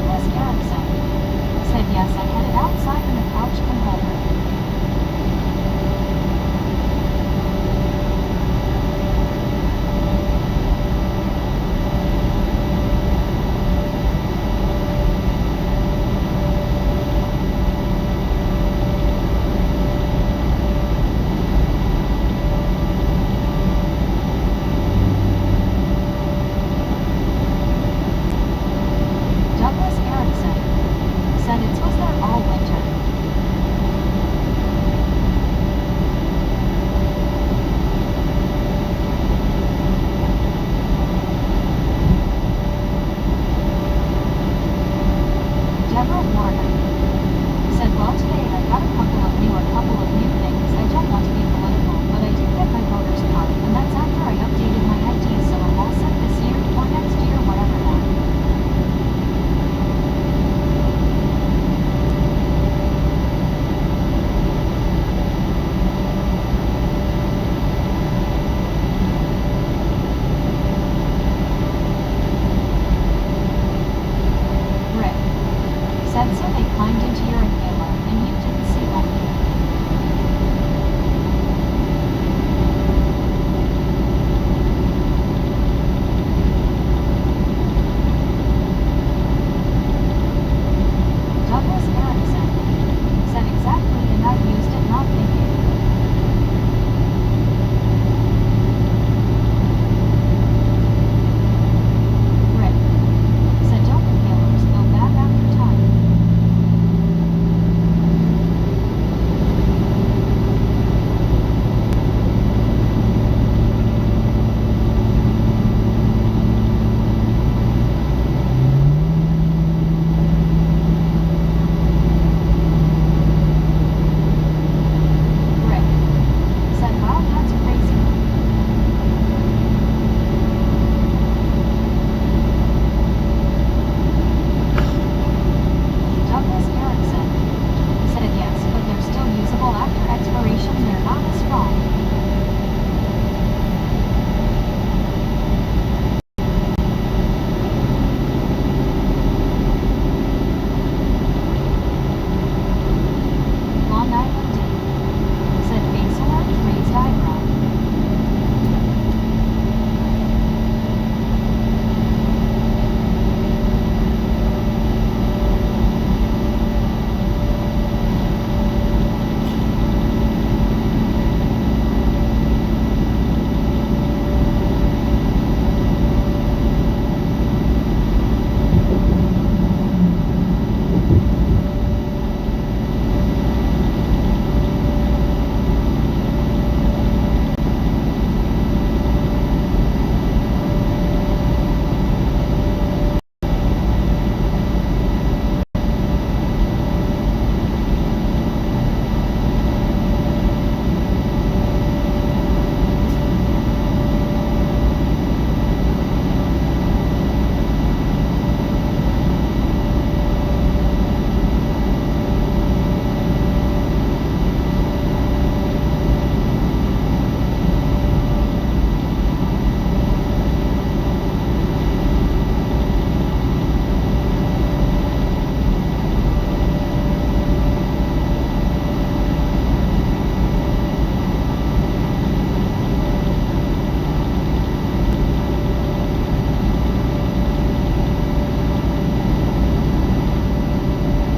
Douglas Erickson said yes and headed outside and the couch can hold her. Douglas Erickson said it was there all winter. Deborah Warner said, well, today I got a couple of new things. I don't want to be political, but I did get my voter's card, and that's after I updated my ID, so I'm all set this year or next year, whatever that. Rick said, so they climbed into your inhaler, and you didn't see them. Douglas Erickson said exactly, and I used it not thinking. Rick said, don't inhalers go bad after time? Rick said, wow, that's crazy. Douglas Erickson said yes, but they're still usable after expiration. They're not as strong. Long Island Dave said face alert, raised eyebrow.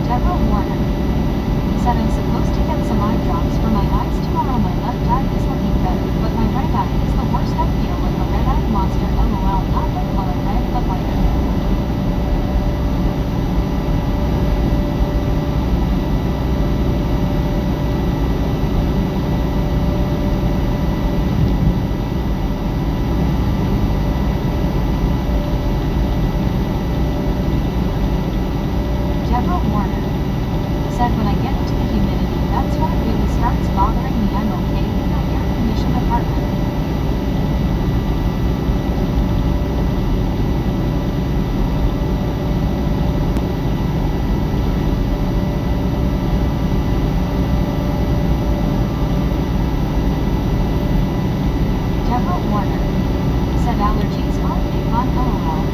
Deborah Warner said, I'm supposed to get some eye drops for my eyes tomorrow. My left eye is looking better, but my right eye is the worst. I feel like a red-eyed monster. LOL, not the color red, but lighter. Deborah Warner said, when I get into the humidity, that's when it really starts bothering me. I'm okay in an air-conditioned apartment. Deborah Warner said allergies are big on LOL.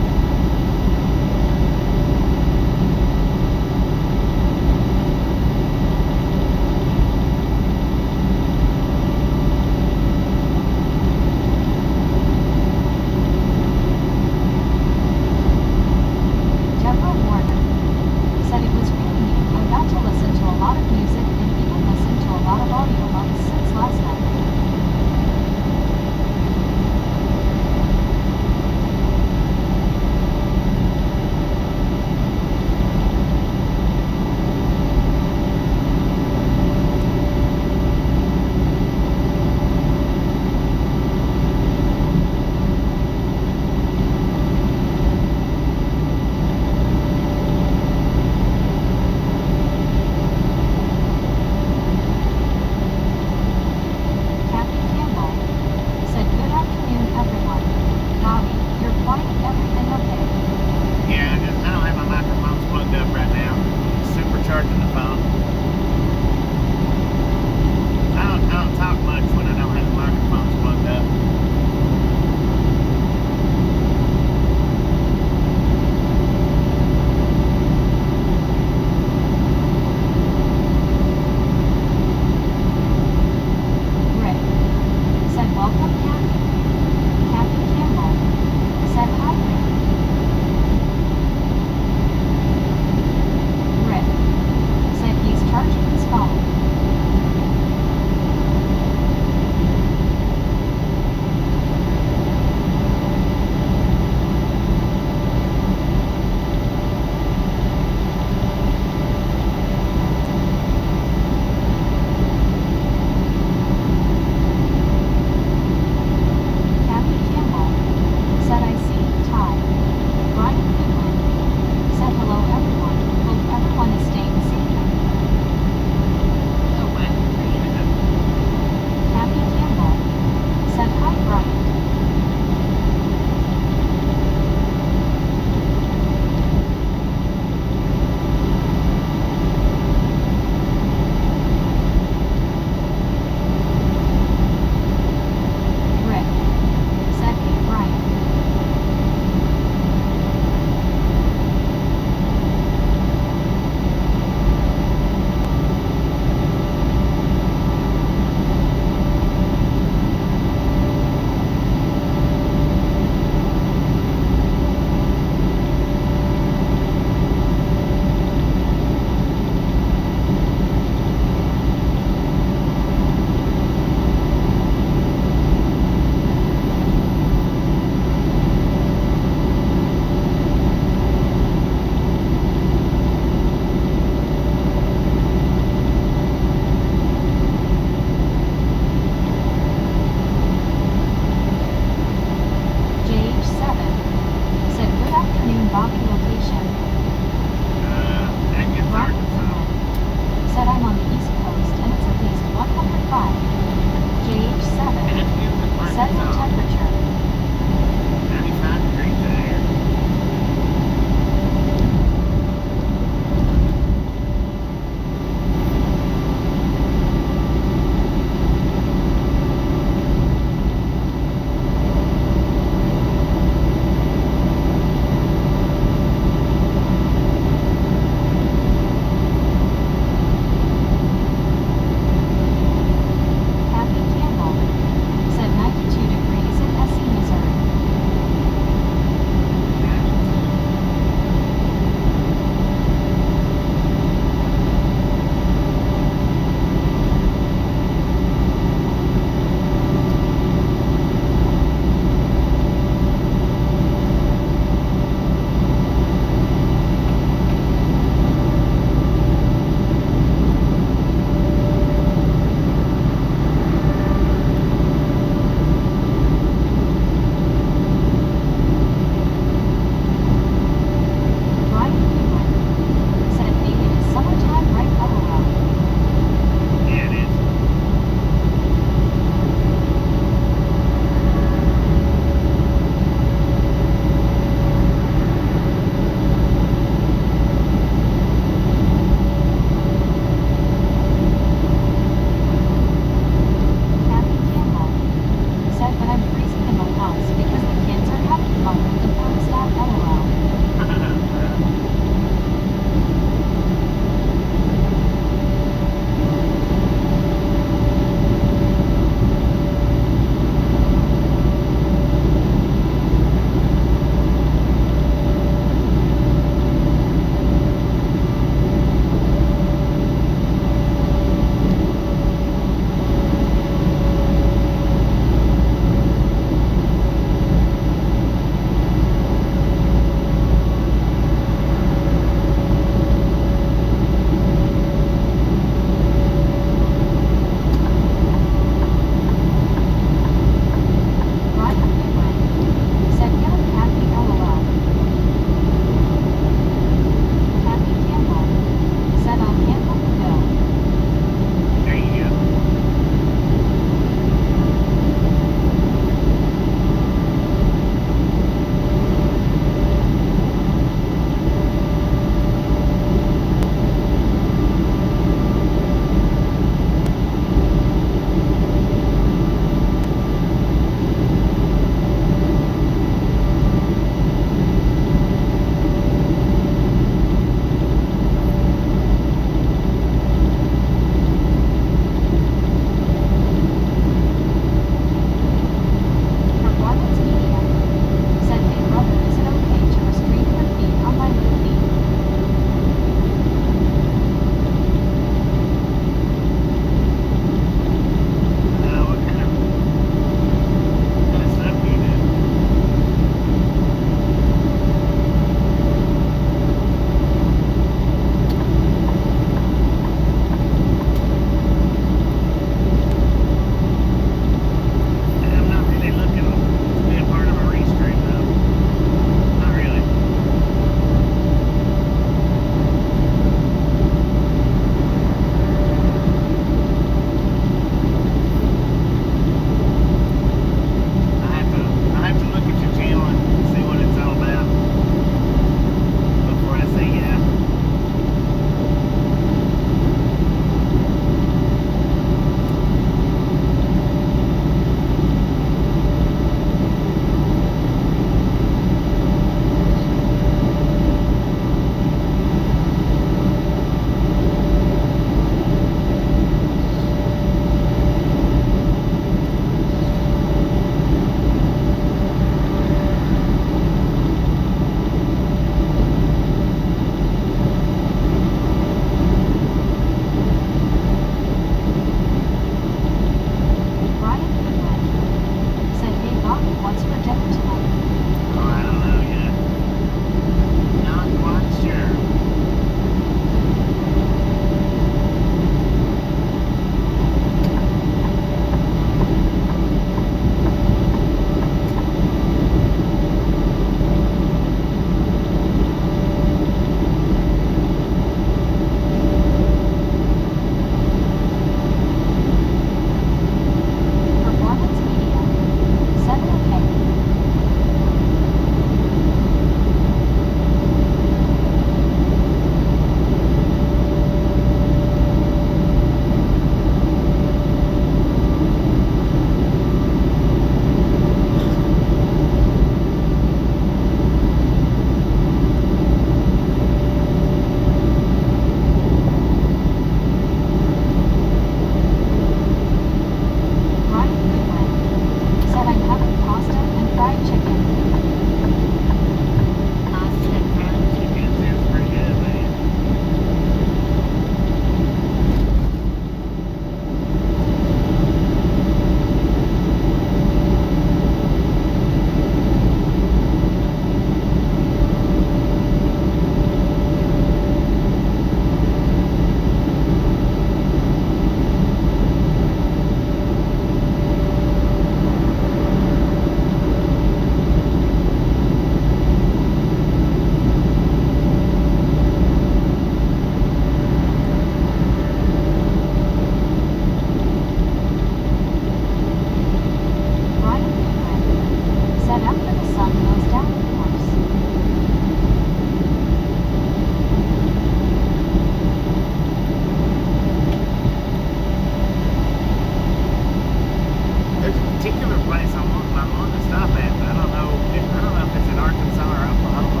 particular place I'm wanting to stop at, but I don't know if it's in Arkansas or Oklahoma.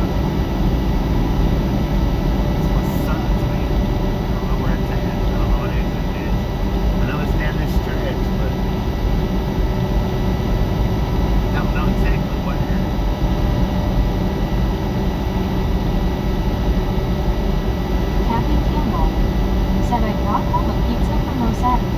This one sucks, man. I don't know where it's at. I don't know what exit it is. I know it's down this stretch, but I don't know exactly where. Kathy Campbell said I brought home a pizza from Rosetti's.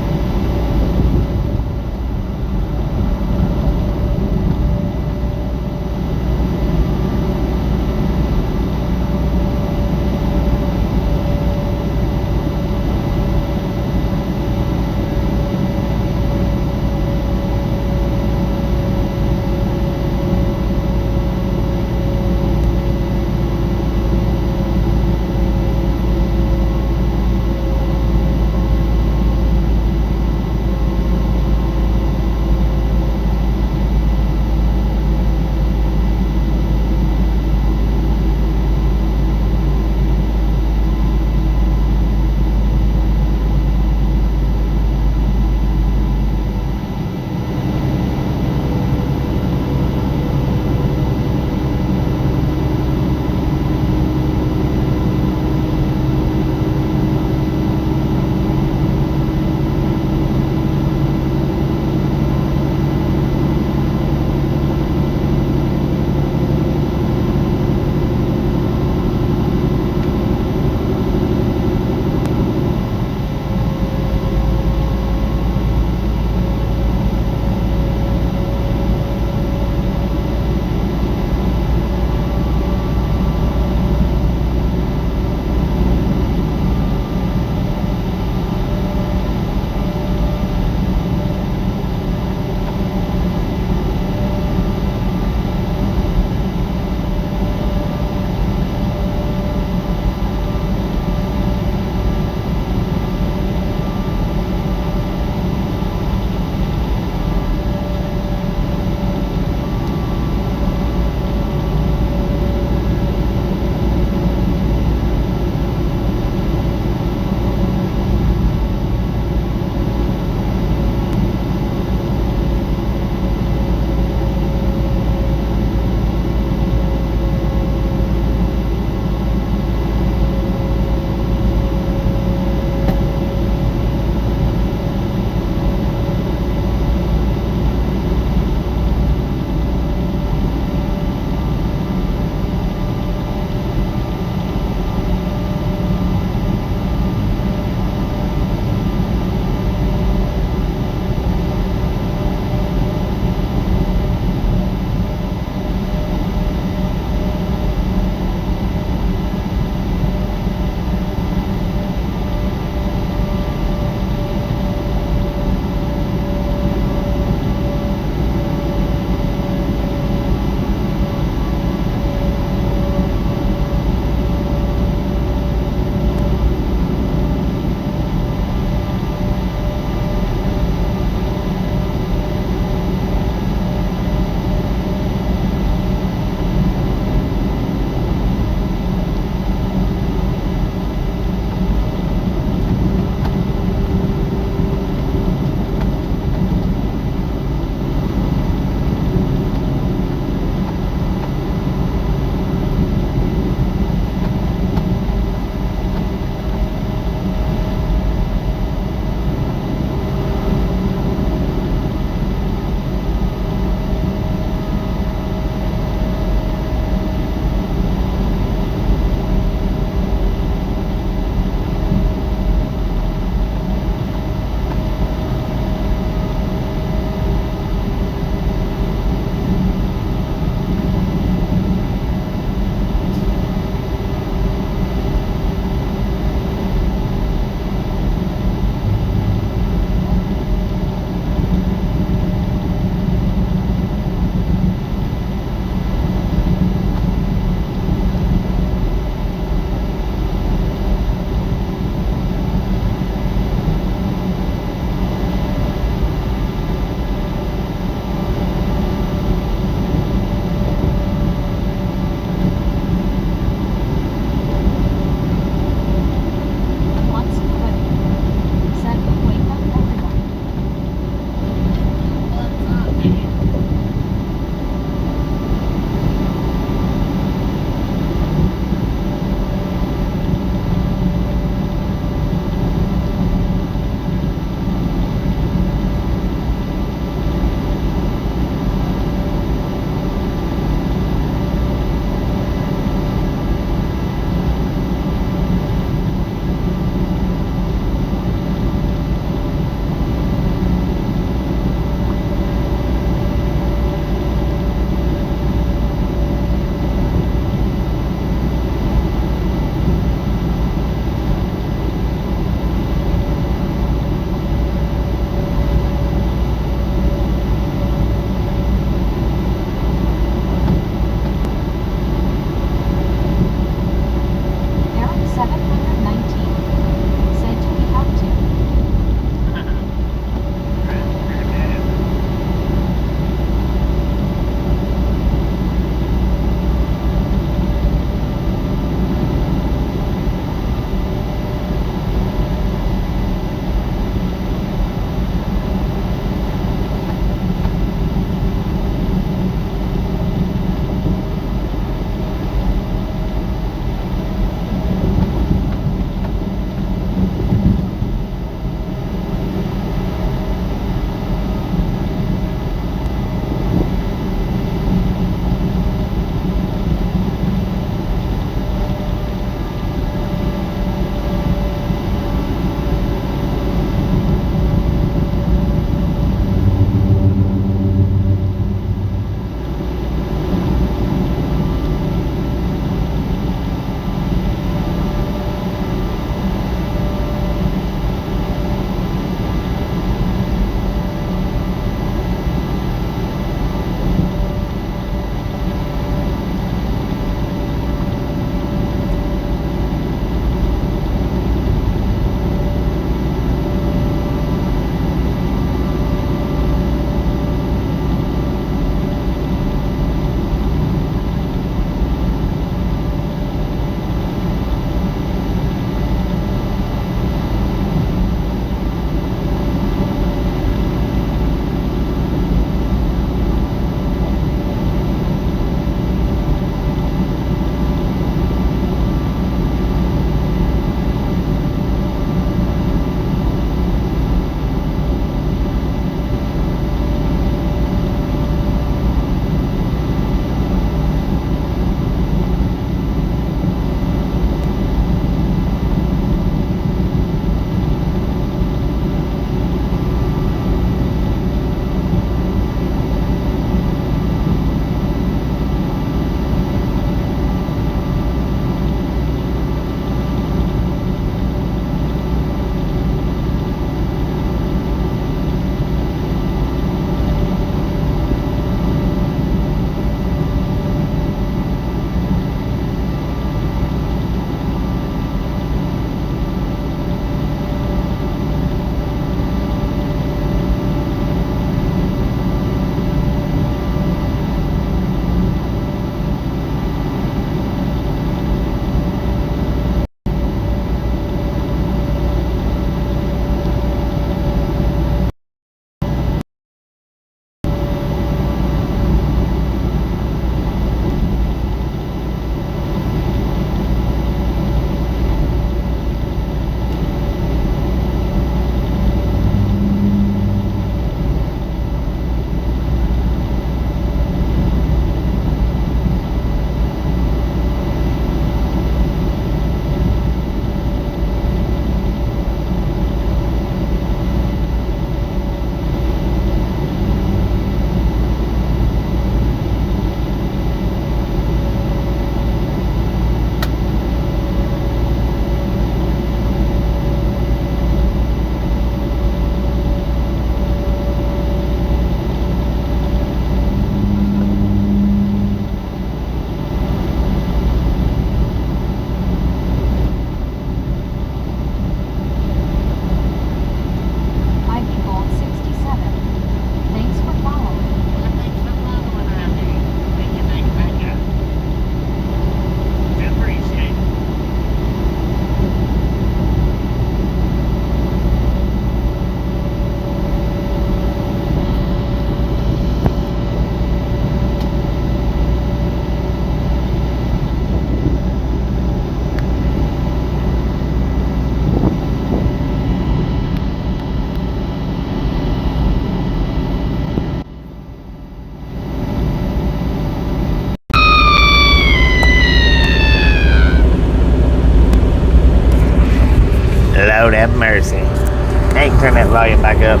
Turn that volume back up.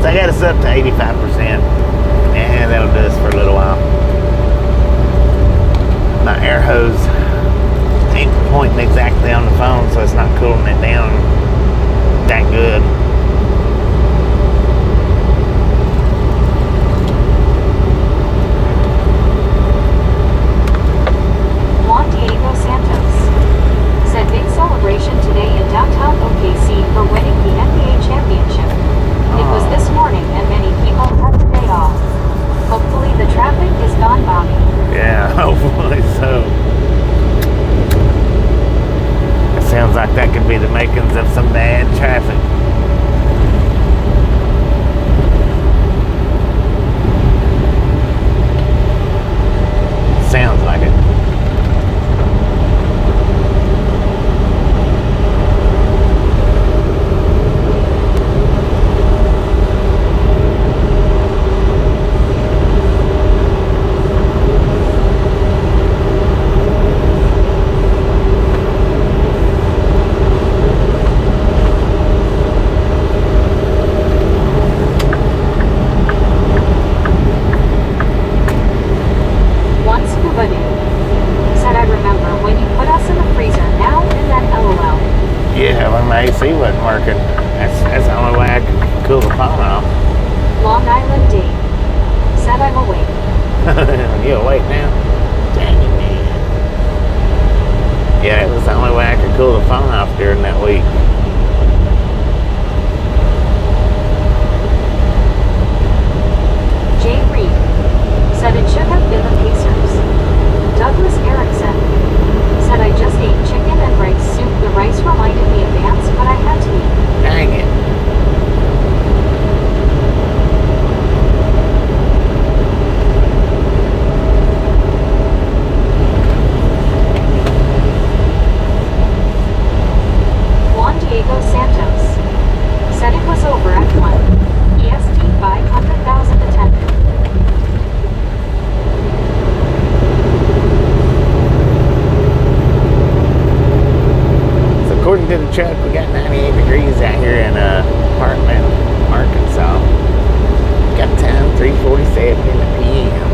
So I got us up to 85%. And that'll do us for a little while. My air hose ain't pointing exactly on the phone, so it's not cooling it down that good. Juan Diego Santos said big celebration today in downtown OKC for winning the NBA championship. It was this morning and many people had the day off. Hopefully the traffic is gone, Bobby. Yeah, hopefully so. It sounds like that could be the makings of some bad traffic. Sounds like it. AC wasn't working. That's the only way I could cool the phone off. Long Island Dave said I'm awake. You awake now? Dang it, man. Yeah, it was the only way I could cool the phone off during that week. Jay Reed said it should have been the Pacers. Douglas Erickson said I just ate chicken and rice soup. The rice reminded me of ants, but I had to eat. Dang it. Juan Diego Santos said it was over at 1 EST 500,000 attended. According to the truck, we got 98 degrees out here in Parkland, Arkansas. Got time 3:47 in the PM.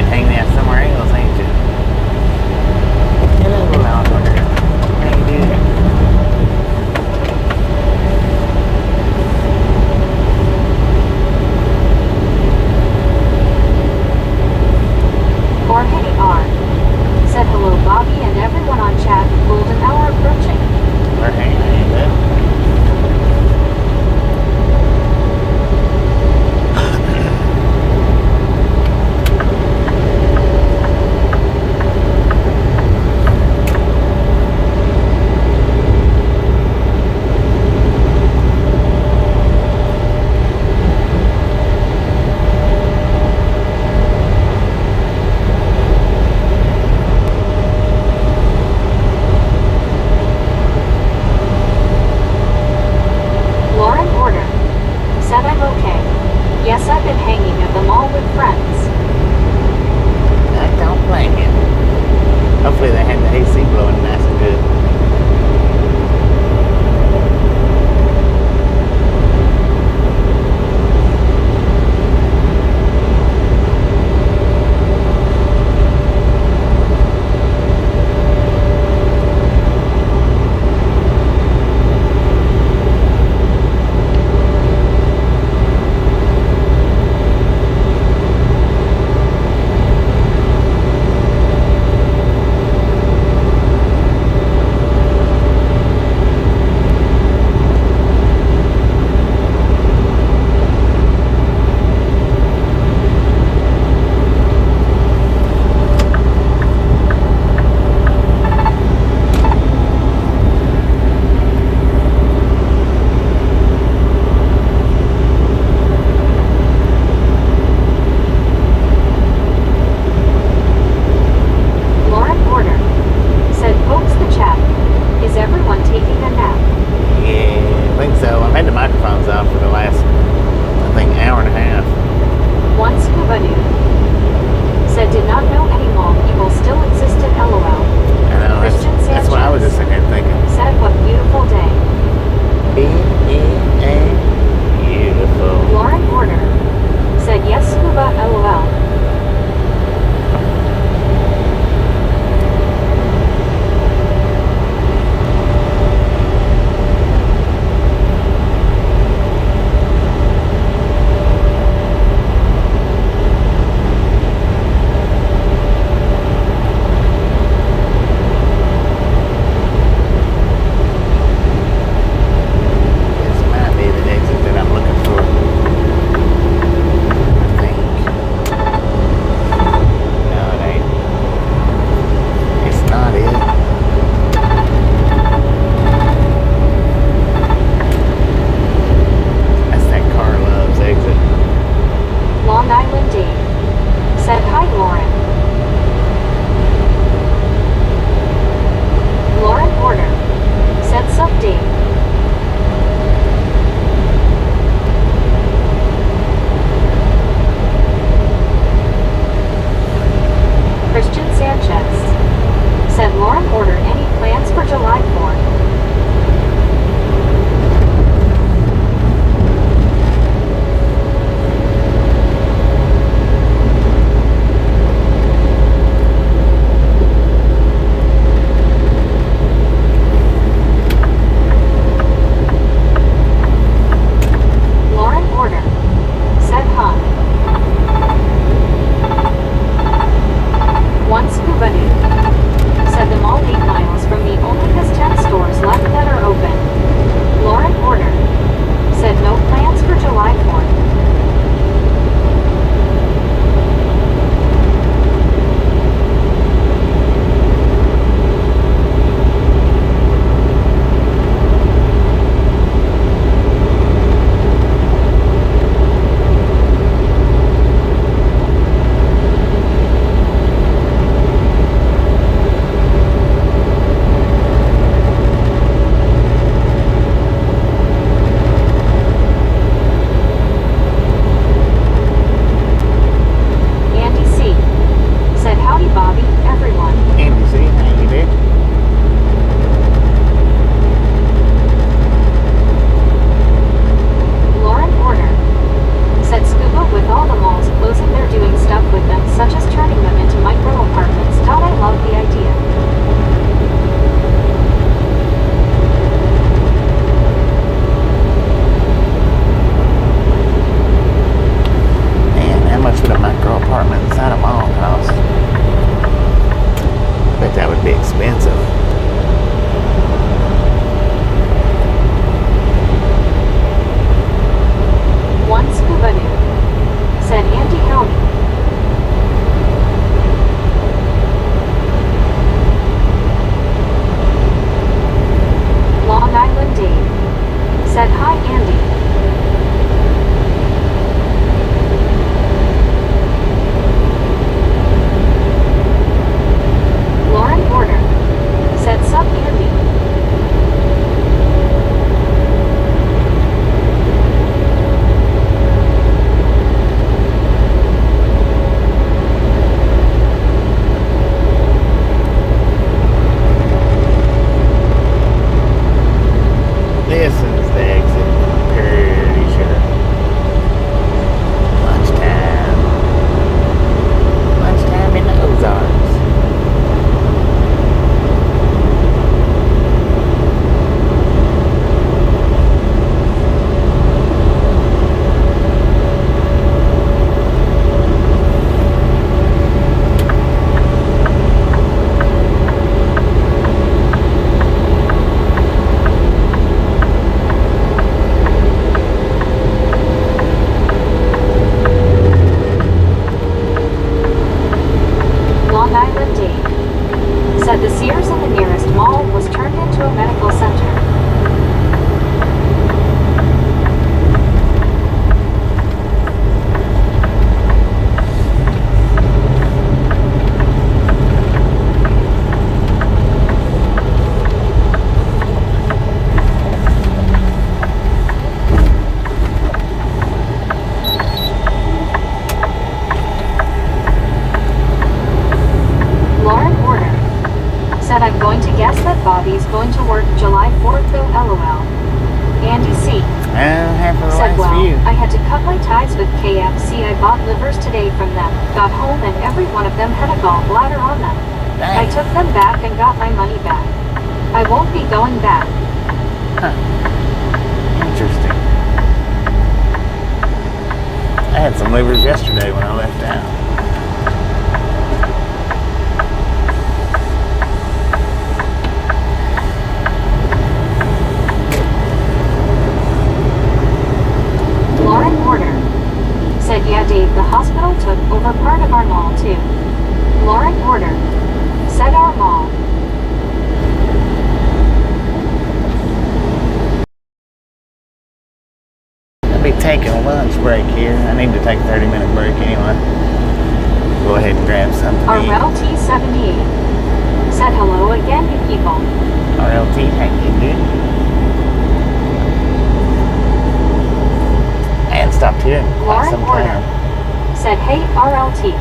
hanging out somewhere else, ain't you? Hello, Louder. How you doing? Jorge R. said hello Bobby and everyone on chat. Golden hour approaching. We're hanging in there. Lauren Order said I'm okay. Yes, I've been hanging at the mall with friends. I don't blame you. Hopefully they had the AC blowing nice and good. Lauren Order said pokes the chat. Is everyone taking a nap? Yeah, I think so. I've had the microphones off for the last, I think, hour and a half. One scuba dude said did not know any mall people still existed. LOL. I know, Christian that's what I was just sitting there thinking. said what beautiful day. Beautiful. Lauren Order said yes scuba. LOL. This might be the exit that I'm looking for. I think. No, it ain't. It's not it. That's that Car Loves exit. Long Island Dave said hi Lauren. Lauren Order said sup Dave. Christian Sanchez said Lauren Order any plans for July 4th? Lauren Order said huh. One scuba dude said the mall 8 miles from me only has 10 stores. with KFC. I bought livers today from them. Got home and every one of them had a gallbladder on them. Dang. I took them back and got my money back. I won't be going back. Huh. Interesting. I had some livers yesterday when I left town. Lauren Porter said, yeah, Dave, the hospital took over part of our mall too. Lauren Porter said our mall. I'll be taking a lunch break here. I need to take a 30-minute break anyway. Go ahead and grab something to eat. RLT78 said hello again, you people. RLT, thank you, dude. And stopped here and bought Lauren some Porter time. said, hey, RLT.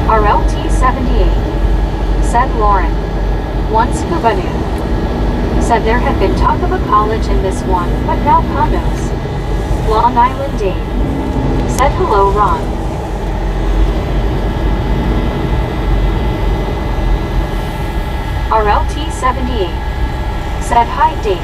RLT78 said Lauren. One scuba noob said there had been talk of a college in this one, but now condos. Long Island Dave said hello, Ron. RLT78 said hi, Dave.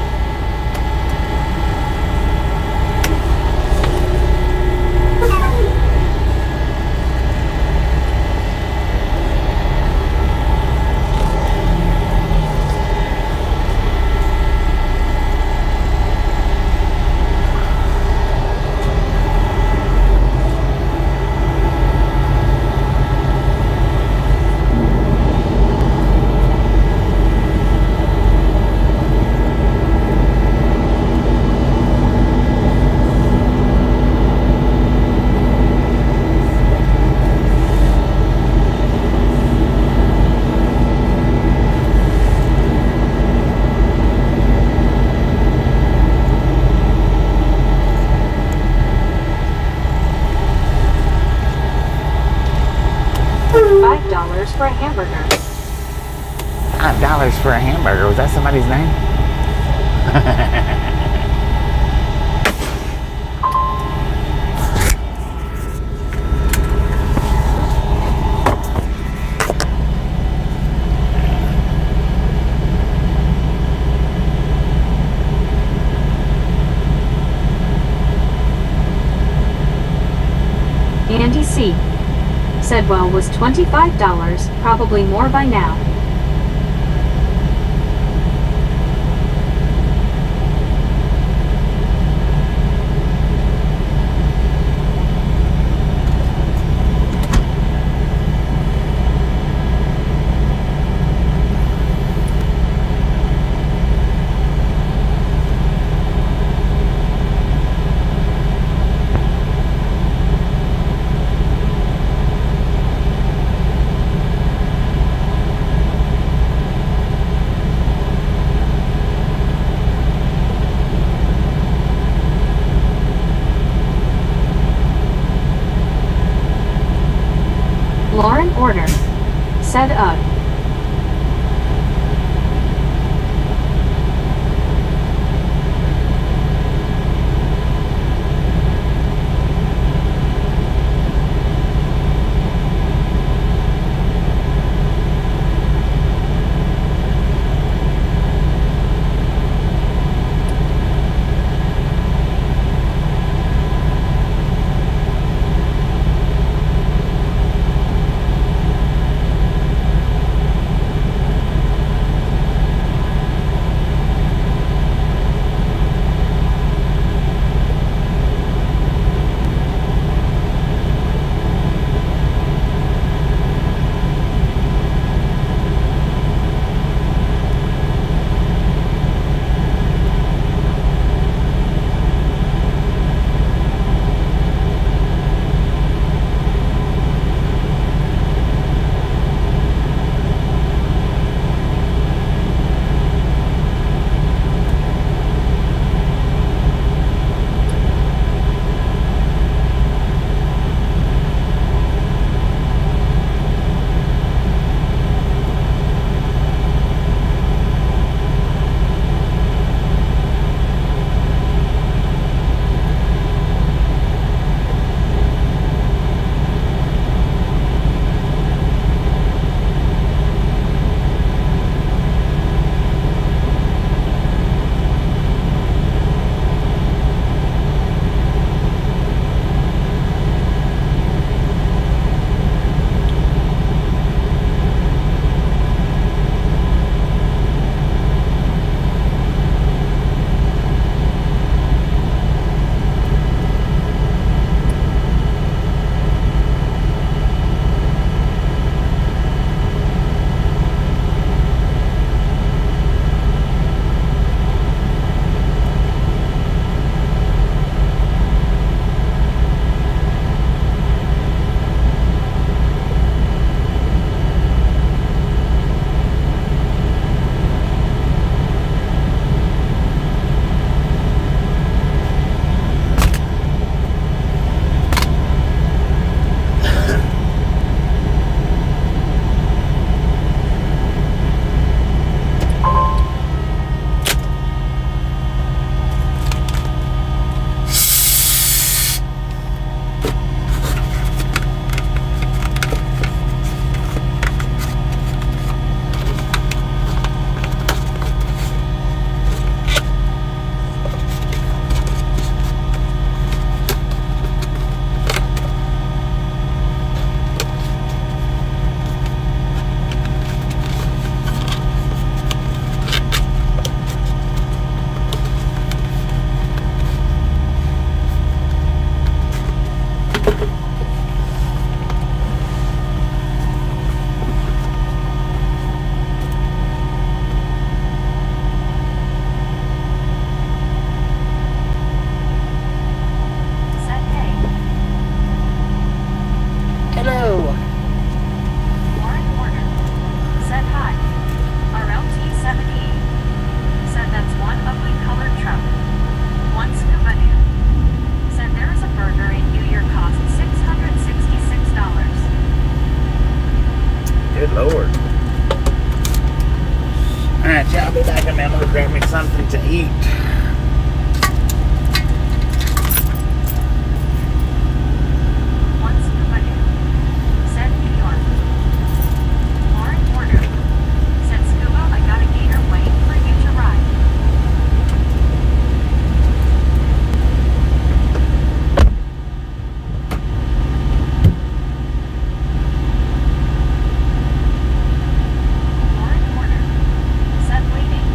$5 for a hamburger. $5 for a hamburger. Was that somebody's name? Andy C. said, well, was $25, probably more by now. Lauren Order said, ugh. Lord. Alright, y'all, I'll be back in a minute. I'm gonna grab me something to eat. Once Tupelo, said New York. Lauren Porter, said Scuba, I got a gator waiting for you to ride. Lauren Porter, said waiting.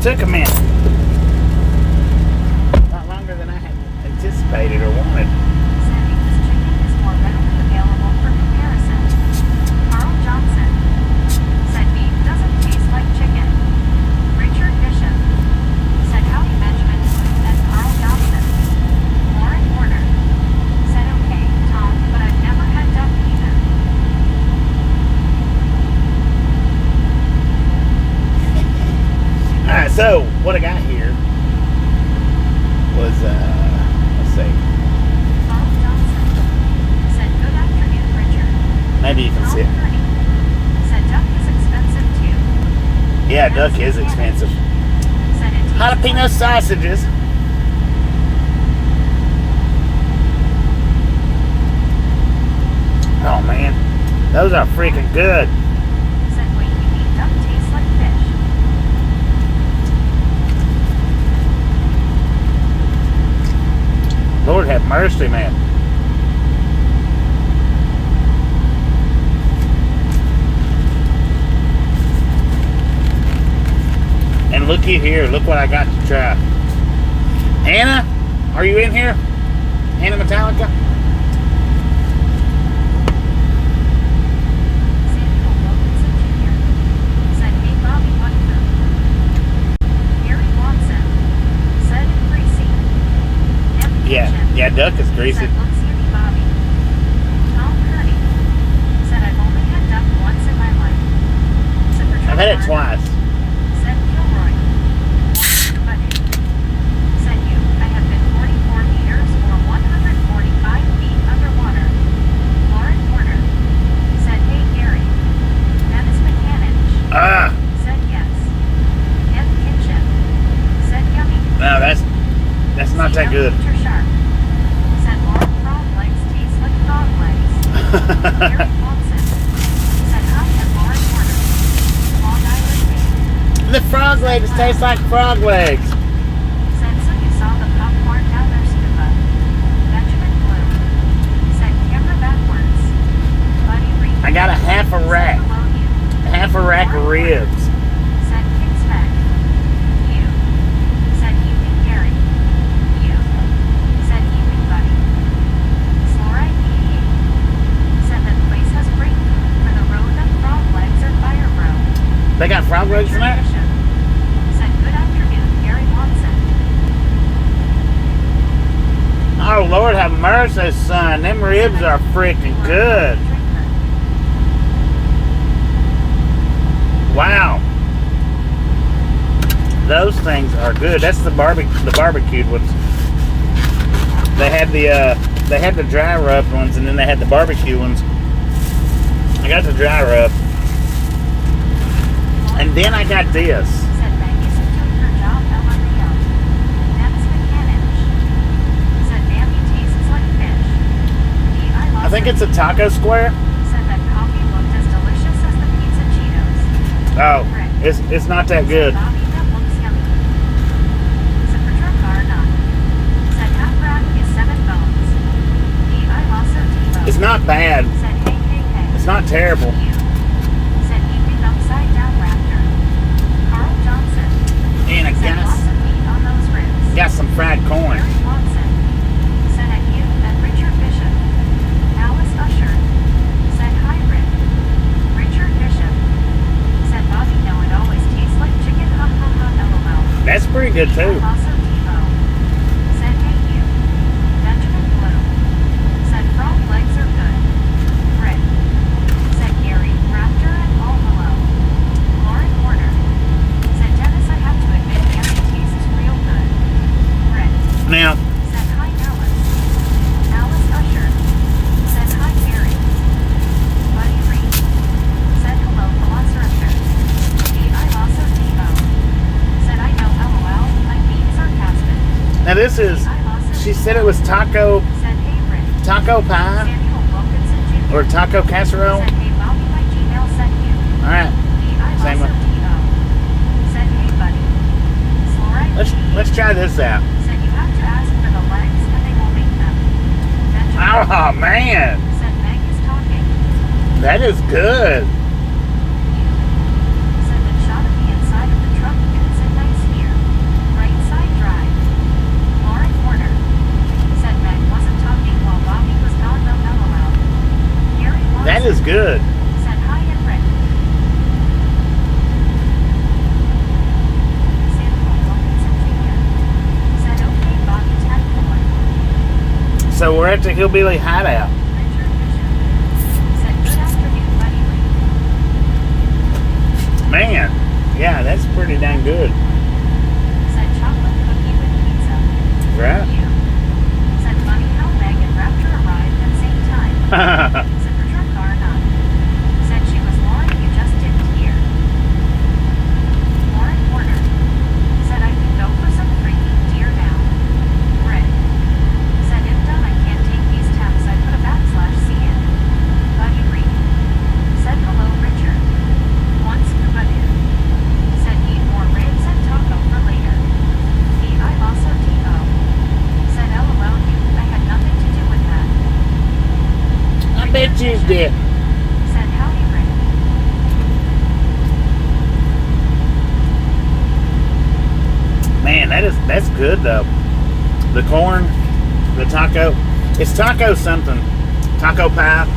took a minute. A lot longer than I had anticipated or wanted. Said because chicken is more readily available for comparison. Carl Johnson said beef doesn't taste like chicken. Richard Bishop said howdy Benjamin and Carl Johnson. Lauren Warner said okay, Tom, but I've never had duck either. Alright, so what I got here was, let's see. Carl Johnson said good afternoon, Richard. Maybe you can Tom see it. Purdy said duck is expensive too. Yeah, duck is expensive. Said it tastes Jalapeno like sausages. Oh man, those are freaking good. said wait, you mean duck tastes like fish? Lord have mercy, man. And looky here, look what I got to try. Anna, are you in here? Anna Metallica? Samuel Wilkinson Jr. said hey Bobby Butler. Gary Watson said it greasy. M. Yeah, Kitchen yeah, duck is greasy. said looks yummy Bobby. Tom Purdy said I've only had duck once in my life. Said for I've had it Trevor twice. Said Gilroy. Buddy. Said you, I have been 44 meters or 145 feet underwater. Lauren Porter said hey Gary. Dennis McCanich Ah, said yes. M. Kitchen said yummy. no, that's not that good. Future Shark said long frog legs taste like frog legs. Gary Watson said hi and Lauren Porter. Long Island Maine. The frog legs taste like frog legs. Said so you saw the popcorn down their scuba. Benjamin Blue said camera backwards. Buddy Reed I got a half a rack. said below you. Half a rack of ribs. Said Kingsmack. You. Said evening Gary. You. Said evening Buddy. Slorite 88 said that place has great food for the road that frog legs or fire bro. They got frog legs in there? Bishop said good afternoon Gary Watson. Oh, Lord have mercy, son. Them ribs are freaking good. Wow. Those things are good. That's the barbecued ones. They had the dry rub ones, and then they had the barbecue ones. I got the dry rub. And then I got this. Said Maggie's doing her job LMAO. Dennis McCanich said Mammy tastes like fish. I think it's a taco square. Said that coffee looked as delicious as the pizza Cheetos. Oh, it's not that good. Said Bobby, that looks yummy. Said Patrick Garna. Said half rack is 7 bones. I also T-bone. It's not bad. Said hey hey hey. It's not terrible. You. Said evening upside down raptor. Carl Johnson. And I Said lots got, of meat on those ribs. got some fried corn. Gary Watson said at you and Richard Bishop. Alice Usher said hi Rick. Richard Bishop said Bobby no it always tastes like chicken ha ha ha lol. That's pretty good too. Also T-bone said hey you. Benjamin Blue said frog legs are good. Rick said Gary Raptor and all hello. Lauren Porter said Dennis I have to admit Gary tastes real good. Rick Now, said hi Alice. Alice Usher said hi Gary. Buddy Reed said hello Velociraptor. I also T-bone said I know LOL I'm being sarcastic. now this is, I also she said it was taco said hey Rick. pie Samuel Wilkinson Jr. or taco casserole. said hey Bobby my Gmail sent you. All right, I Same also one. T-bone said hey buddy. Slorite let's try this out. said you have to ask for the legs and they will make them. Benjamin Oh man, said Meg is talking. that is good. Said that shot of the inside of the truck and it's a nice view. So we're at the Hillbilly Hideout. Richard Bishop said, "Good afternoon, Buddy Lee." Man, yeah, that's pretty dang good. Said, "Chocolate cookie with pizza." Right? You. Said, "Funny how Meg and Raptor arrived at the same time." Said, "Richard Car none." Said, "She was Lauren, you just didn't hear." Lauren ordered. Said, "I can go for some freaking deer now." Rick. Said, "If done, I can't take these temps. I put a /C in." Buddy Reed. Said, "Hello, Richard." Once Kubadu. Said, "Eat more ribs and taco for later." I also D.O. Said, "LOL you, I had nothing to do with that." I bet you did. Said, "Howdy, Rick." Man, that's good though. The corn, the taco. It's taco something. Taco pie.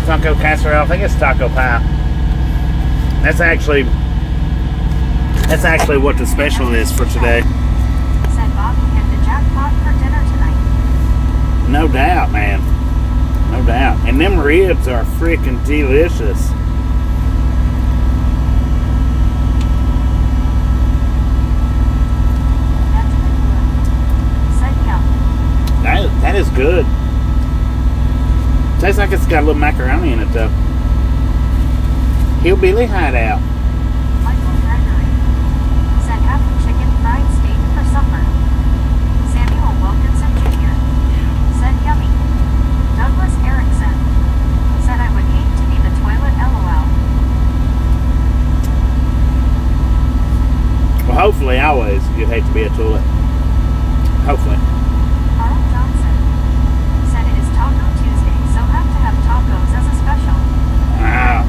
Taco casserole. I think it's taco pie. That's actually what the special is for today. Said, "Bob hit the jackpot for dinner tonight." No doubt, man. No doubt. And them ribs are freaking delicious. Benjamin Blue. Said, "Yum." That is good. Tastes like it's got a little macaroni in it though. Hillbilly Hideout. Michael Gregory. Said, "Have chicken fried steak for supper." Samuel Wilkinson Jr. Said, "Yummy." Douglas Erickson. Said, "I would hate to be the toilet, LOL." Well, hopefully, always you'd hate to be a toilet. Hopefully. Carl Johnson. Said, "It is Taco Tuesday, so have to have tacos as a special." Wow.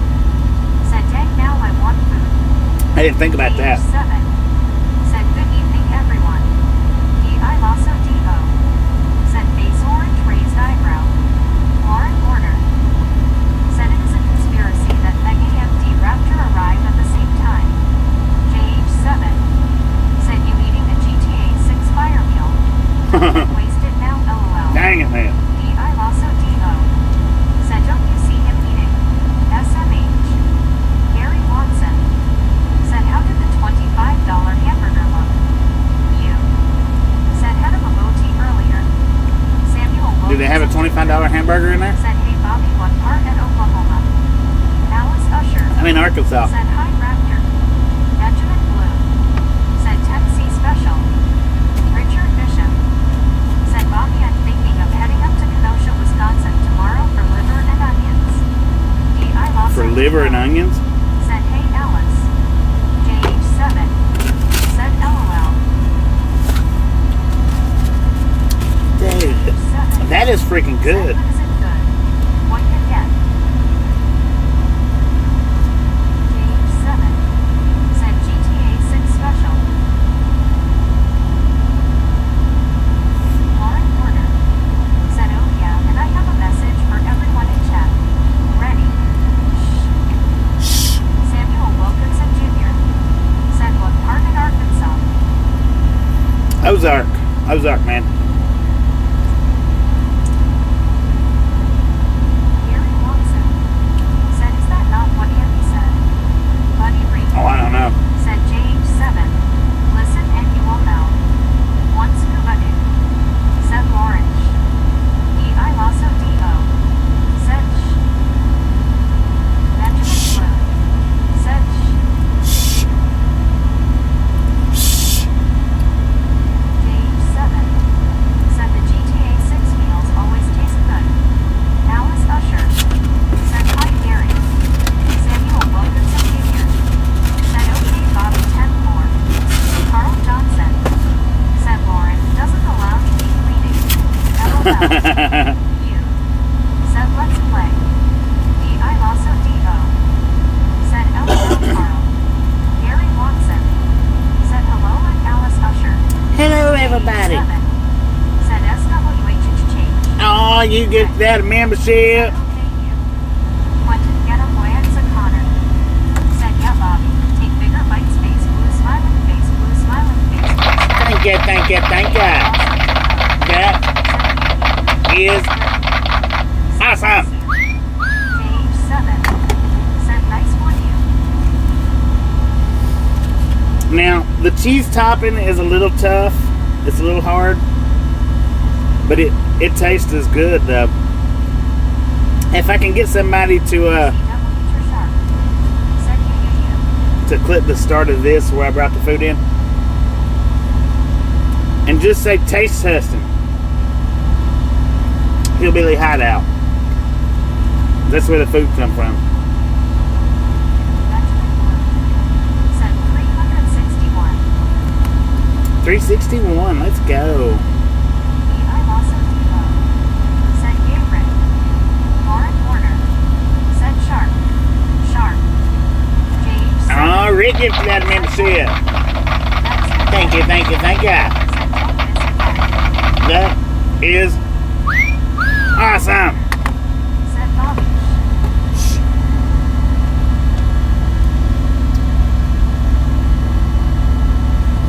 Said, "Dang, now I want food." I didn't think about that. 7. Said, "Good evening, everyone." I also D.O. Said, "Face orange, raised eyebrow." Lauren Order. Said, "It is a conspiracy that Meg and Raptor arrived at the same time." JH7. Said, "You eating a GTA 6 fire meal?" Wasted now, LOL. Dang it, man. I also D.O. Said, "Don't you see him eating?" SMH. Gary Watson. Said, "How did the $25 hamburger look?" You. Said, "Had a Mimoti earlier." Samuel Wilkinson. Do they have a $25 hamburger in there? Said, "Hey Bobby, what part at Oklahoma?" Alice Usher. I'm in Arkansas. Said, "Hi Raptor." Benjamin Blue. Said, Tennessee Special. Richard Bishop. Said, "Bobby, I'm thinking of heading up to Kenosha, Wisconsin tomorrow for liver and onions." I also For liver and onions? Said, "Hey Alice." JH7. Said, LOL. Dude, JH7. that is freaking good. Said, "But is it good? What can get?" JH7. Said, GTA 6 Special. Lauren Porter. Said, "Oh yeah, and I have a message for everyone in chat." Ready? Shh. Samuel Wilkinson Jr. Said, "What part in Arkansas?" Ozark, man. Gary Watson. Said, "Is that not what Andy said?" Buddy Reed. Oh, I don't know. Said, JH7. Listen and you will know. Once Kubadu. Said, Orange. I also D.O. Said, shh. Benjamin Blue. Said, shh. JH7. Said, the GTA 6 meals always taste good. Alice Usher. Said, "Hi Gary." Samuel Wilkinson Jr. Said, "Okay Bobby, 10 more." Carl Johnson. Said, "Lauren, doesn't allow me keep reading." LOL. You. Said, "Let's play." I also D.O. Said, LOL Carl. Gary Watson. Said, "Hello and Alice Usher." Hello, everybody. 7. Said, SWH change. Oh, you get that membership. Okay, you. Quentin Getawayans and Connor. Said, "Yeah, Bobby. Take bigger bites, face, blue smiling face, blue smiling face." Thank you. Also, Yeah. Said, is awesome. Page 7 said nice one you. Now, the cheese topping is a little tough. It's a little hard. But it tastes as good, though. If I can get somebody to clip the start of this where I brought the food in. And just say taste testing. Hillbilly Hideout. That's where the food come from. 361. Let's go. Oh, Rick gifted that membership. Thank you, thank you, thank you. That is awesome.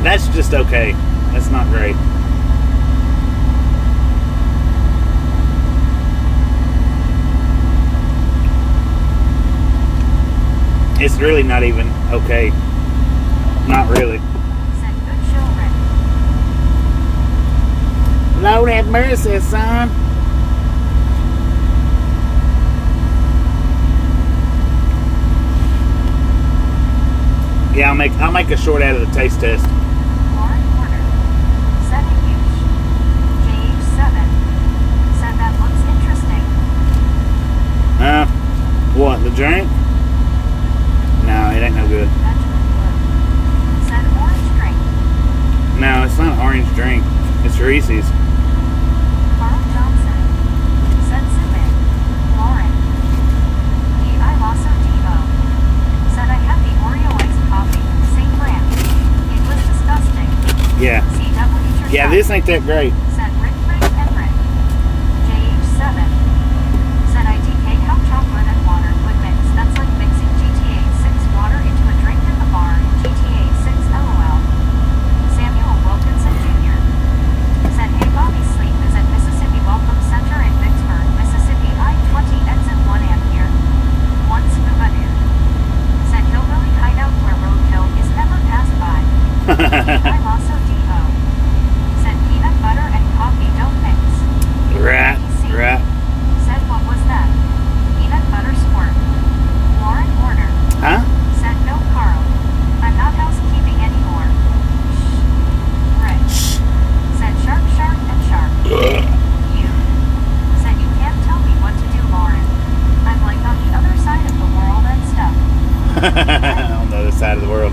That's just okay. That's not great. It's really not even okay. Not really. Lord have mercy, son. Yeah, I'll make a short out of the taste test. What, the drink? No, it ain't no good. No, it's not an orange drink. It's Reese's. Carl Johnson said Simon. Lauren. I Lasso Devo said I had the Oreo iced coffee. Same brand. It was disgusting. Yeah. CW Yeah, this ain't that great. Said Rick and Rick. JH7 said I DK'd how chocolate and water would mix. That's like mixing GTA 6 water into a drink in the bar in GTA 6 LOL. Samuel Wilkinson Jr. said, hey, Bobby's sleep is at Mississippi Welcome Center in Vicksburg, Mississippi, I-20 exit 1 ampere. One scuba dude. Said hillbilly hideout where roadkill is never passed by. I Lasso Devo. Said peanut butter and coffee don't mix. Right. Said what was that? Peanut butter squirt. Lauren Order. Huh? Said no, Carl. I'm not housekeeping anymore. Shh. Right. Said shark and shark. You. Said you can't tell me what to do, Lauren. I'm like on the other side of the world and stuff. On the other side of the world.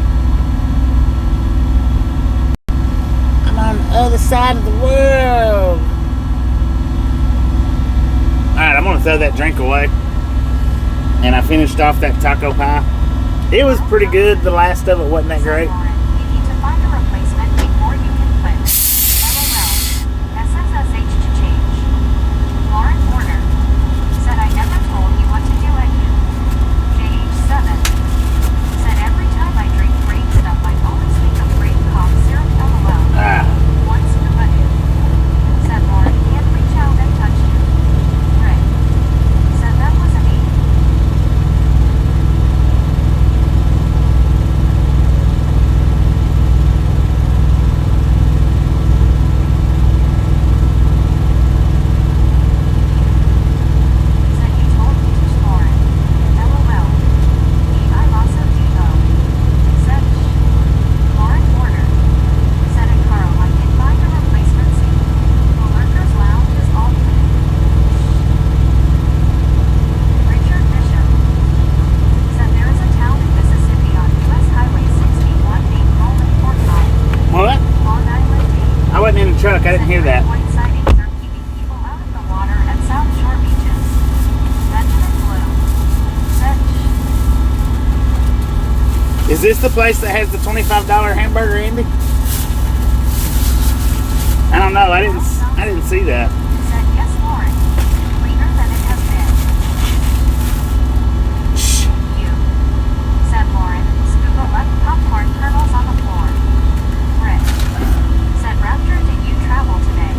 I'm on the other side of the world. Alright, I'm going to throw that drink away. And I finished off that taco pie. It was pretty good. The last of it wasn't that great. Lauren, you need to find a replacement before you can quit. LOL. SSSH to change. Lauren Warner said I never told you what to do at you. JH7 said every time I drink grape stuff I always think of grape cough syrup. LOL. One scuba dude. Said Lauren can't reach out and touch you. Right. Said that wasn't me. Said you told me to Lauren. LOL. I Lasso Devo. Said Lauren Warner. Said it Carl I can find a replacement seat. The Lurkers Lounge is all clean. Richard Bishop said there is a town in Mississippi on US Highway 61 named Roman Fort High. What? Long Island Dade. I wasn't in the truck. I didn't hear that. White sightings are keeping people out of the water at South Shore beaches. Benjamin Blue said Is this the place that has the $25 hamburger, Andy? I don't know. I didn't see that. said yes, Lauren. Cleaner than it has been. Shh. You said Lauren. Scuba left popcorn kernels on the floor. Rick said Raptor, did you travel today?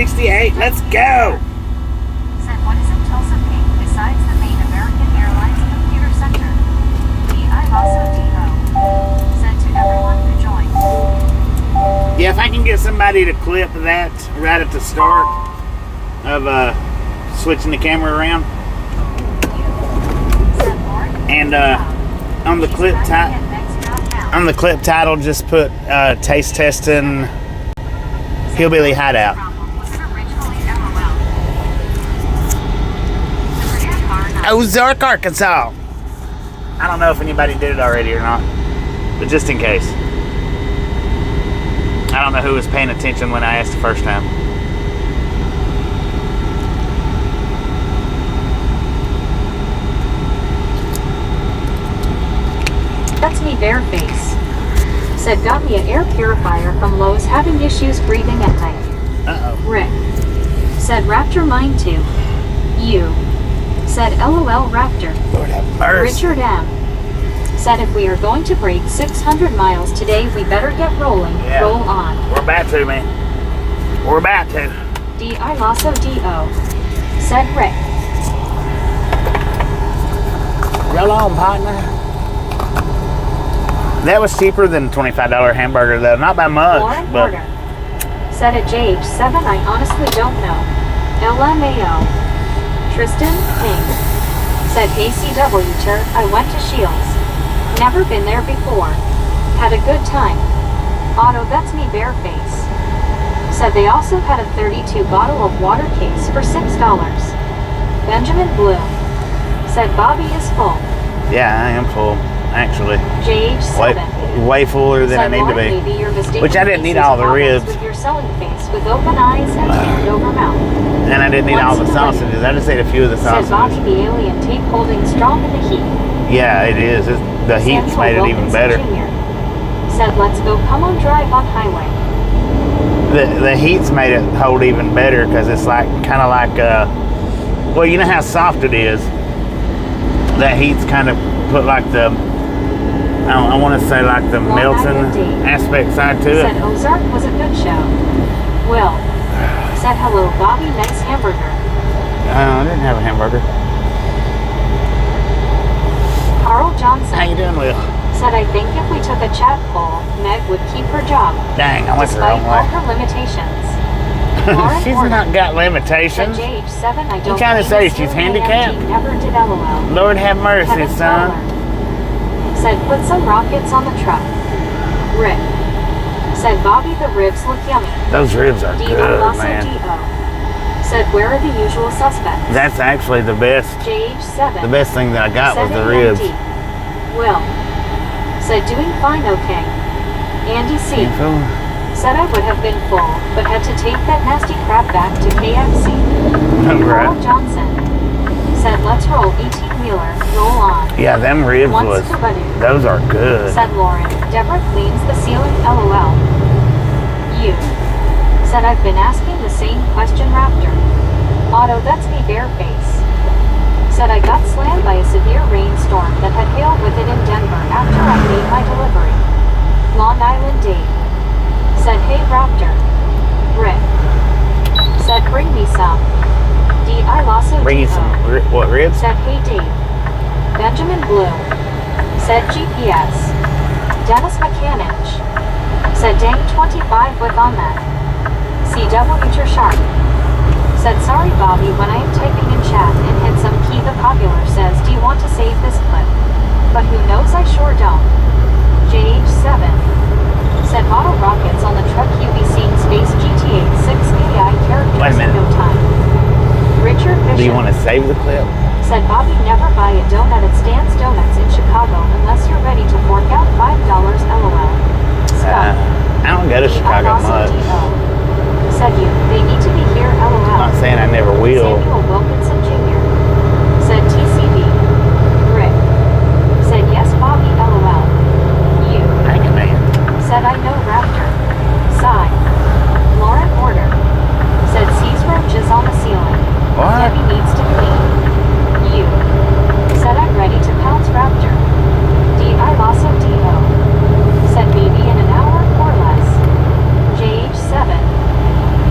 68. Let's go. Said, what is in Tulsa Pink besides the main American Airlines Computer Center? I also DO. Said to everyone who joined. Yeah, if I can get somebody to clip that right at the start of switching the camera around. And on the clip title, just put taste testing Hillbilly Hideout. Ozark, Arkansas. I don't know if anybody did it already or not, but just in case. I don't know who was paying attention when I asked the first time. That's me, Bareface. Said, got me an air purifier from Lowe's, having issues breathing at night. Uh-oh. Rick. Said, Raptor mine too. You. Said, LOL Raptor. Lord have mercy. Richard M. Said, if we are going to break 600 miles today, we better get rolling. Yeah. Roll on. We're about to, man. We're about to. I Lasso D.O. Said Rick. Roll on, partner. That was cheaper than a $25 hamburger, though. Not by much, Lauren but... Porter. Said at JH7, I honestly don't know. LMAO. Tristan Ping. Said, hey CW Tur, I went to Shields. Never been there before. Had a good time. Otto, that's me, Bareface. Said they also had a 32 bottle of water case for $6. Benjamin Bloom. Said Bobby is full. Yeah, I am full, actually. JH7. Way fuller than I need to be. Which I didn't need all the ribs. With your selling face with open eyes and hand over mouth. And I didn't need all the sausages. I just ate a few of the Said Bobby sausages. the alien tape holding strong in the heat. Yeah, it is. The heat's made it even better. Jr. Said, let's go, come on, drive on highway. The heat's made it hold even better because it's like kind of like well, you know how soft it is. That heat's kind of put like the I want to say like the melting aspect side to it. Said Ozark was a good show. Will. Said hello, Bobby, nice hamburger. I didn't have a hamburger. Carl Johnson. How you doing, Will? Said, I think if we took a chat poll, Meg would keep her job. Dang, I went the despite wrong all way. her limitations. She's not got limitations. Said JH7, I don't You trying to say she's handicapped? Never did LOL. Lord have mercy, Kevin son. Fowler. Said, put some rockets on the truck. Rick. Said, Bobby, the ribs look yummy. Those ribs are good, man. Said, where are the usual suspects? That's actually the best. JH7. The best thing that I got was the ribs. Will. Said, doing fine, okay. Andy C. Said I would have been full, but had to take that nasty crap back to KFC. Carl Johnson. Said, let's roll 18-wheeler, roll on. Yeah, them ribs those are good. Said Lauren. Deborah cleans the ceiling, LOL. You. Said, I've been asking the same question, Raptor. Otto, that's me, Bareface. Said, I got slammed by a severe rainstorm that had hail with it in Denver after I made my delivery. Long Island Dave. Said, hey, Raptor. Rick. Said, bring me some. I Lasso Bring you some, what, ribs? Said, hey, Dave. Benjamin Bloom. Said, GPS. Dennis McCanich. Said, dang, 25 with on that. CW Future Sharp. Said, sorry, Bobby, when I am typing in chat and hit some key, the popular says, do you want to save this clip? But who knows, I sure don't. JH7. Said, model rockets on the truck, you'll be seeing Space GTA 6 AI characters in no time. Richard Bishop. Do you want to save the clip? Said, Bobby, never buy a donut at Stan's Donuts in Chicago unless you're ready to fork out $5, LOL. Scott. I don't go to Chicago much. Said you, they need to be here, LOL. I'm not saying I never will. Samuel Wilkinson Jr. Said TCB. Rick. Said yes, Bobby, LOL. You. Hang it, man. Said I know Raptor. Sigh. Lauren Order. Said sees roaches on the ceiling. What? Debbie needs to clean. You. Said I'm ready to pounce Raptor. I Lasso D.O. Said maybe in an hour or less. JH7.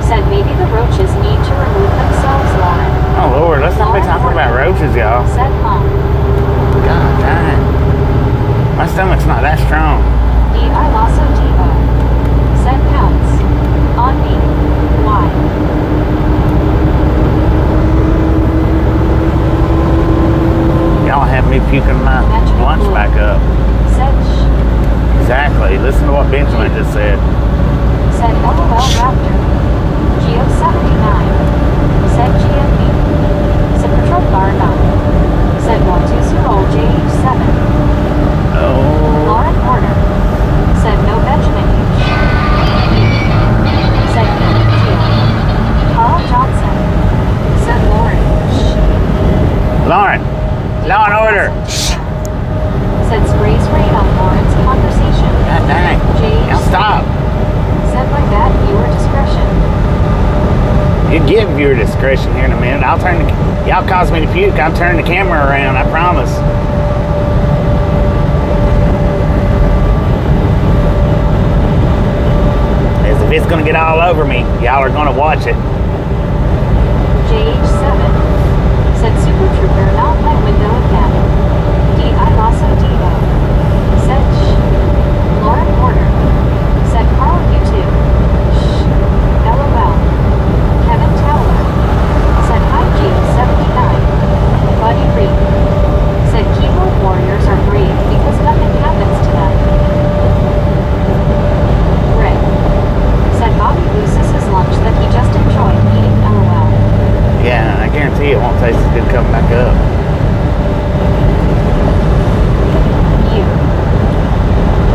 Said maybe the roaches inches, y'all. Said God dang. My stomach's not that strong. D.I. Lasso D.O. Said pounds. On me. Why? Y'all have me puking my lunch back up. Said Exactly. Listen to what Benjamin just said. Said LOL Raptor. Geo 79. Said GMB. Said Patrol Bar 9. Said 120 JH7. Oh. Lauren Porter. Said no Benjamin H. Said Geo. Carl Johnson. Said Lauren. Lauren. Law and order. Said sprays rain on Lauren's conversation. God dang. JH. Now stop. Said like that, viewer discretion. You give viewer discretion here in a minute. Y'all caused me to puke. I'll turn the camera around, I promise. As if it's gonna get all over me, y'all are gonna watch it. JH7. Said Super Trooper, not my window again. D.I. Lasso D.O. Said shh. Lauren Porter. Said Carl U2. Shh. LOL. Kevin Towler. Said hi G79. Buddy Reed. Said keyboard warriors are brave because nothing happens to them. Rick. Said Bobby loses his lunch that he just enjoyed eating. LOL. Yeah, I guarantee it won't taste as good coming back up. You.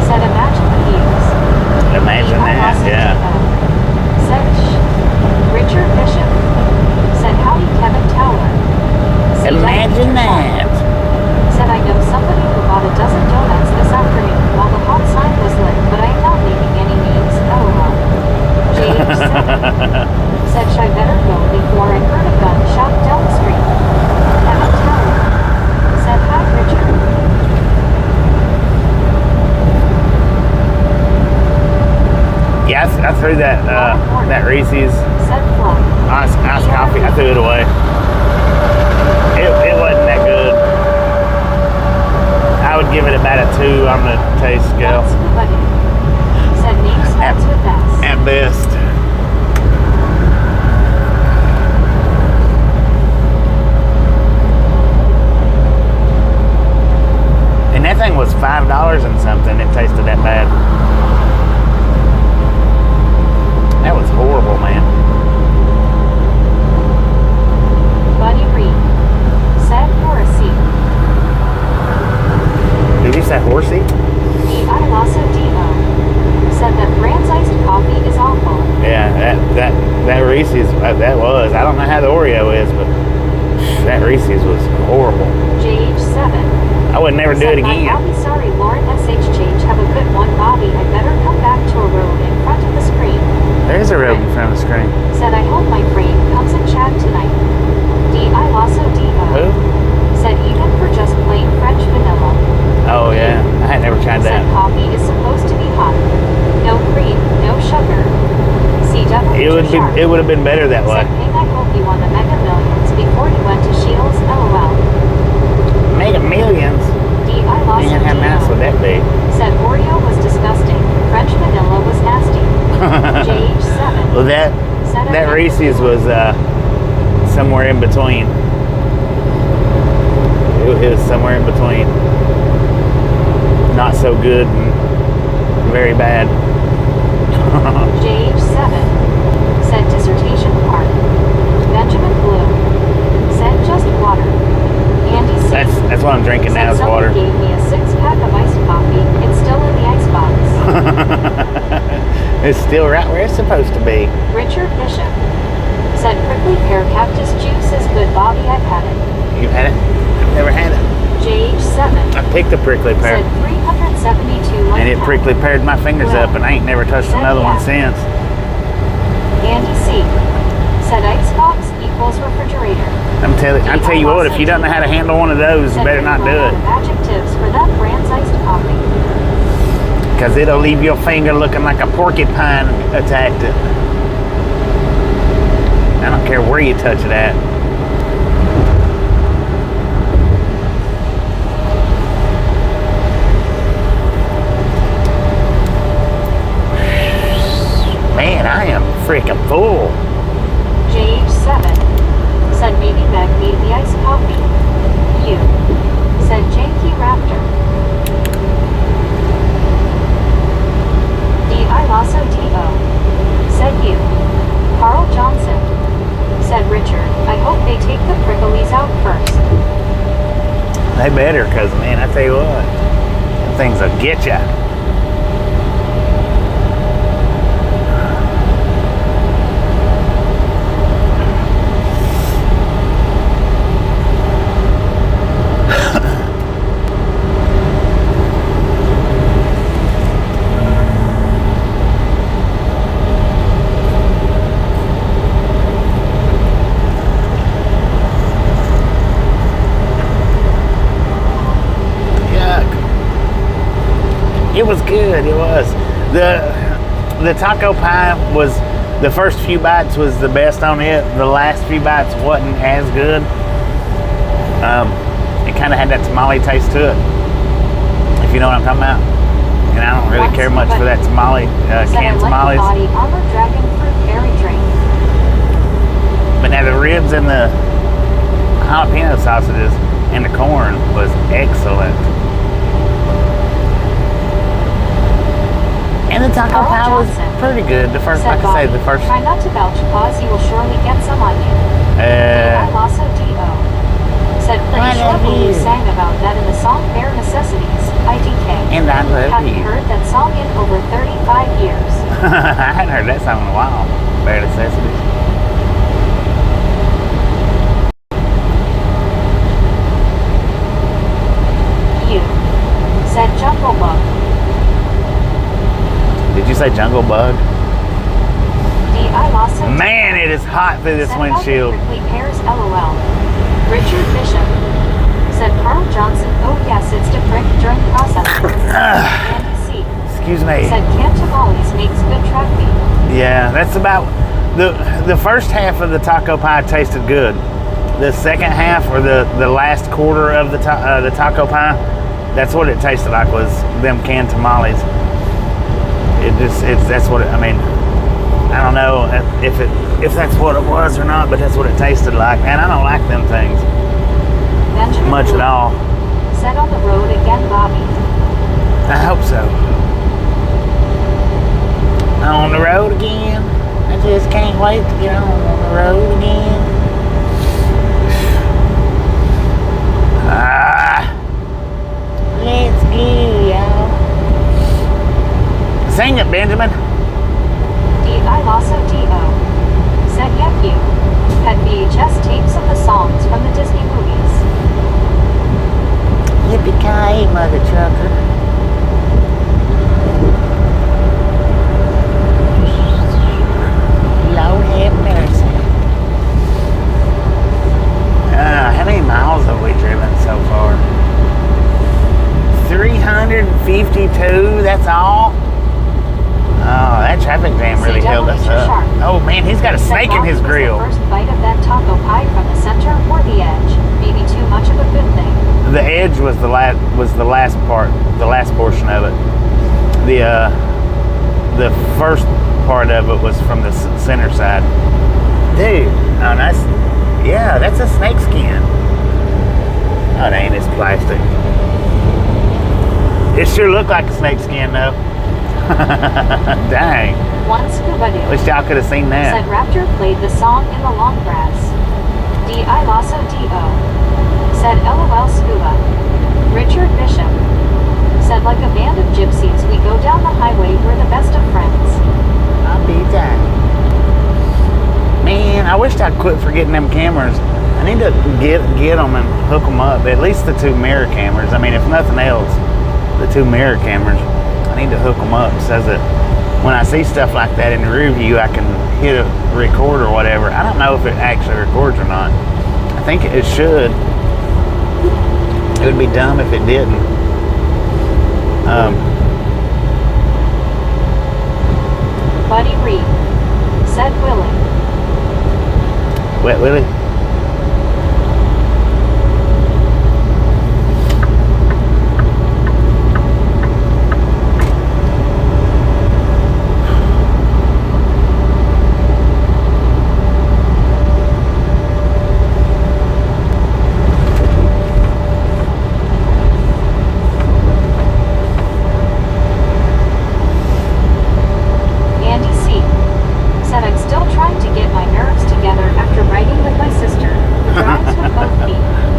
Said imagine the views. Imagine that, yeah. Said Richard Bishop. Said howdy Kevin Towler. Imagine that. Said I know somebody who bought a dozen donuts this afternoon while the hot sign was lit, but I am not naming any names. LOL. JH7. Said should I better go before I heard a gunshot down the street. Kevin Towler. Said hi Richard. Yeah, I threw that Reese's Said Fluff. iced coffee. I threw it away. It wasn't that good. I would give it about a 2 on the taste scale. Said name starts with S. At best. And that thing was $5 and something. It tasted that bad. That was horrible, man. Buddy Reed. Said Horsey. Did you say horsey? D.I. Lasso D.O. Said that Brand's iced coffee is awful. Yeah, that Reese's, that was. I don't know how the Oreo is, but that Reese's was horrible. JH7. I would never do it again. I'll be sorry, Lauren SHH. Have a good one, Bobby. I better come back to a room in front of the screen. There is a room in front of the screen. Said I hope my brain comes in chat tonight. D.I. Lasso D.O. Who? Said even for just plain French vanilla. Oh yeah, I had never tried that. Said coffee is supposed to be hot. No cream, no sugar. CW. It would have been better that way. Said Ping, I hope you won the Mega Millions before you went to Shields. LOL. Mega Millions. D.I. Lasso Man, how nice would that be? Said Oreo was disgusting. French vanilla was nasty. JH7. Well, that Reese's was somewhere in between. It was somewhere in between. Not so good and very bad. JH7. Said dissertation part. Benjamin Blue. Said just water. Andy C. That's what I'm drinking now is water. Someone gave me a 6-pack of iced coffee. It's still in the icebox. It's still right where it's supposed to be. Richard Bishop. Said prickly pear cactus juice is good, Bobby. I've had it. You've had it? I've never had it. JH7. I picked a prickly pear. Said 372 And it prickly peared my fingers up, and I ain't never touched another one since. Andy C. Said icebox equals refrigerator. I tell you what, if you don't know how to handle one of those, you better not do it. Adjectives for that brand's iced coffee. Because it'll leave your finger looking like a porcupine attacked it. I don't care where you touch it at. They better, because, man, I tell you what, them things will get ya. It was good. It was. The taco pie was, the first few bites was the best on it. The last few bites wasn't as good. It kind of had that tamale taste to it, if you know what I'm talking about. And I don't really care much for that tamale, canned tamales. Body armor dragon fruit berry drink. But now the ribs and the jalapeno sausages and the corn was excellent. And the taco pie was pretty good. The first, like I say, the first. Try not to belch, cause you will surely get some on you. I also D.O. Said pretty sure you sang about that in the song Bare Necessities, IDK. And I love Haven't heard that song in over 35 years. I hadn't heard that song in a while. Bare Necessities. You said Jungle Bug. Did you say Jungle Bug? I lost some. Man, it is hot through this windshield. Prickly pears, LOL. Richard Bishop said Carl Johnson. Oh yes, it's to prick during processing. Andy C. Excuse me. Said canned tamales makes good track meat. Yeah, that's about the first half of the taco pie tasted good. The second half, or the last quarter of the taco pie, that's what it tasted like, was them canned tamales. That's what it, I mean, I don't know if that's what it was or not, but that's what it tasted like. And I don't like them things Benjamin much at all. Said on the road again, Bobby. I hope so. On the road again. I just can't wait to get on the road again. Let's go, y'all. Sing it, Benjamin. I also D.O. said yep you had VHS tapes of the songs from the Disney movies. Yippee-ki-yay, mother trucker. Lord have mercy. How many miles have we driven so far? 352, that's all? Oh, that traffic jam really held us up. Oh man, he's got a snake in his grill. The first bite of that taco pie from the center or the edge. Maybe too much of a good thing. The edge was the last part, the last portion of it. The first part of it was from the center side. Dude, oh nice. Yeah, that's a snake skin. Oh, it ain't. It's plastic. It sure looked like a snake skin though. Dang. One scuba dude. Wish y'all could have seen that. Said Raptor played the song in the long grass. I Lasso D.O. said LOL scuba. Richard Bishop said like a band of gypsies we go down the highway, we're the best of friends. I'll be done. Man, I wished I'd quit forgetting them cameras. I need to get them and hook them up. At least the two mirror cameras. I mean, if nothing else, the two mirror cameras. I need to hook them up so that when I see stuff like that in the rear view, I can hit a record or whatever. I don't know if it actually records or not. I think it should. It would be dumb if it didn't. Buddy Reed said Willie. Wet Willie?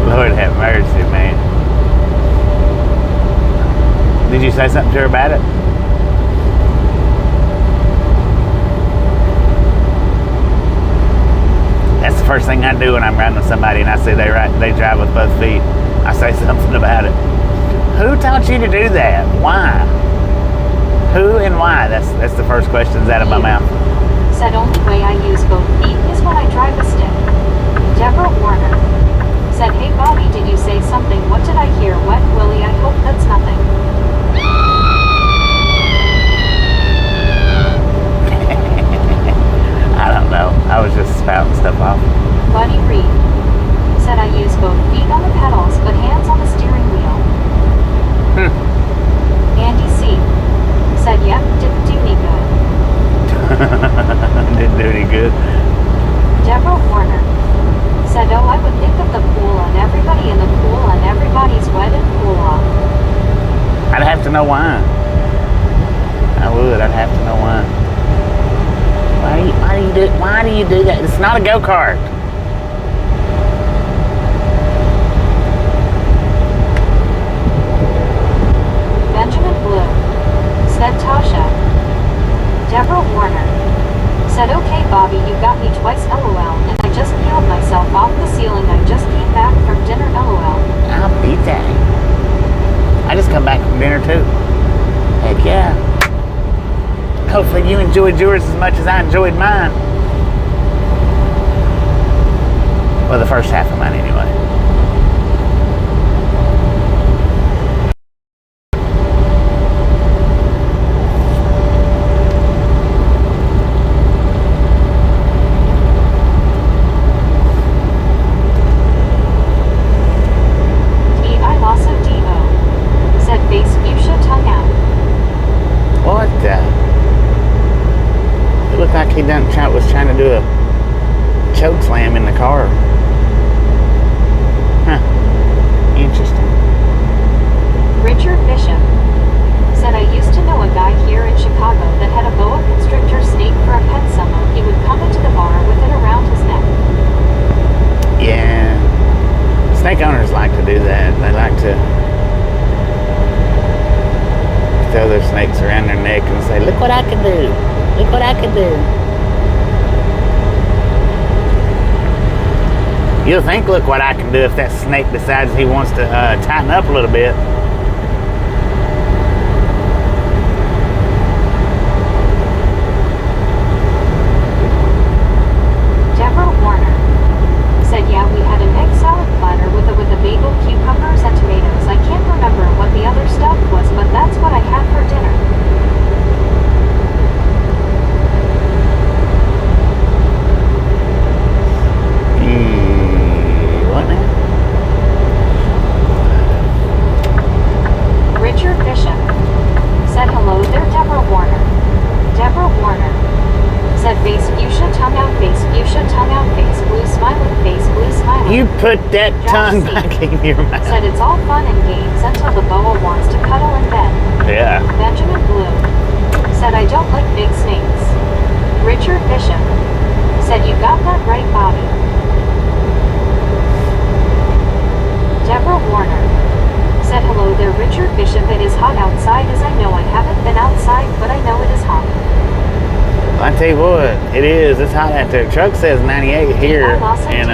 Lord have mercy, man. Did you say something to her about it? That's the first thing I do when I'm riding with somebody and I see they drive with both feet. I say something about it. Who taught you to do that? Why? Who and why? That's the first questions out of my mouth. Said only way I use both feet is when I drive a stick. Deborah Warner. Said, hey Bobby, did you say something? What did I hear? Wet Willie, I hope that's nothing. I don't know. I was just spouting stuff off. Buddy Reed. Said I use both feet on the pedals, but hands on the steering wheel. Andy C. Said, yep, didn't do any good. Didn't do any good. Deborah Warner. Said, oh, I would think of the pool and everybody in the pool and everybody's wet and cool off. I'd have to know why. I would. I'd have to know why. Why do you do that? It's not a go-kart. Benjamin Blue. Said Tasha. Deborah Warner. Said, okay Bobby, you got me twice LOL, and I just peeled myself off the ceiling. I just came back from dinner LOL. I'll beat that. I just come back from dinner too. Heck yeah. Hopefully you enjoyed yours as much as I enjoyed mine. Well, the first half of mine anyway. He was trying to do a choke slam in the car. Huh. Interesting. Richard Bishop said, I used to know a guy here in Chicago that had a boa constrictor snake for a pet summer. He would come into the bar with it around his neck. Yeah. Snake owners like to do that. They like to throw their snakes around their neck and say, look what I can do. Look what I can do. You'll think, look what I can do if that snake decides he wants to tighten up a little bit. Deborah Warner said, yeah, we had an egg salad platter with a bagel, cucumbers, and tomatoes. I can't remember what the other stuff was, but that's what I had for dinner. Richard Bishop said, hello there, Deborah Warner. Deborah Warner said, face fuchsia, tongue out, face fuchsia, tongue out, face blue, smiling, face blue, smiling. You put that tongue C. back in your mouth. Said, it's all fun and games until the boa wants to cuddle in bed. Yeah. Benjamin Blue said, I don't like big snakes. Richard Bishop said, you got that right, Bobby. Deborah Warner said, hello there, Richard Bishop. It is hot outside, as I know I haven't been outside, but I know it is hot. I tell you what, it is. It's hot out there. Truck says 98 here in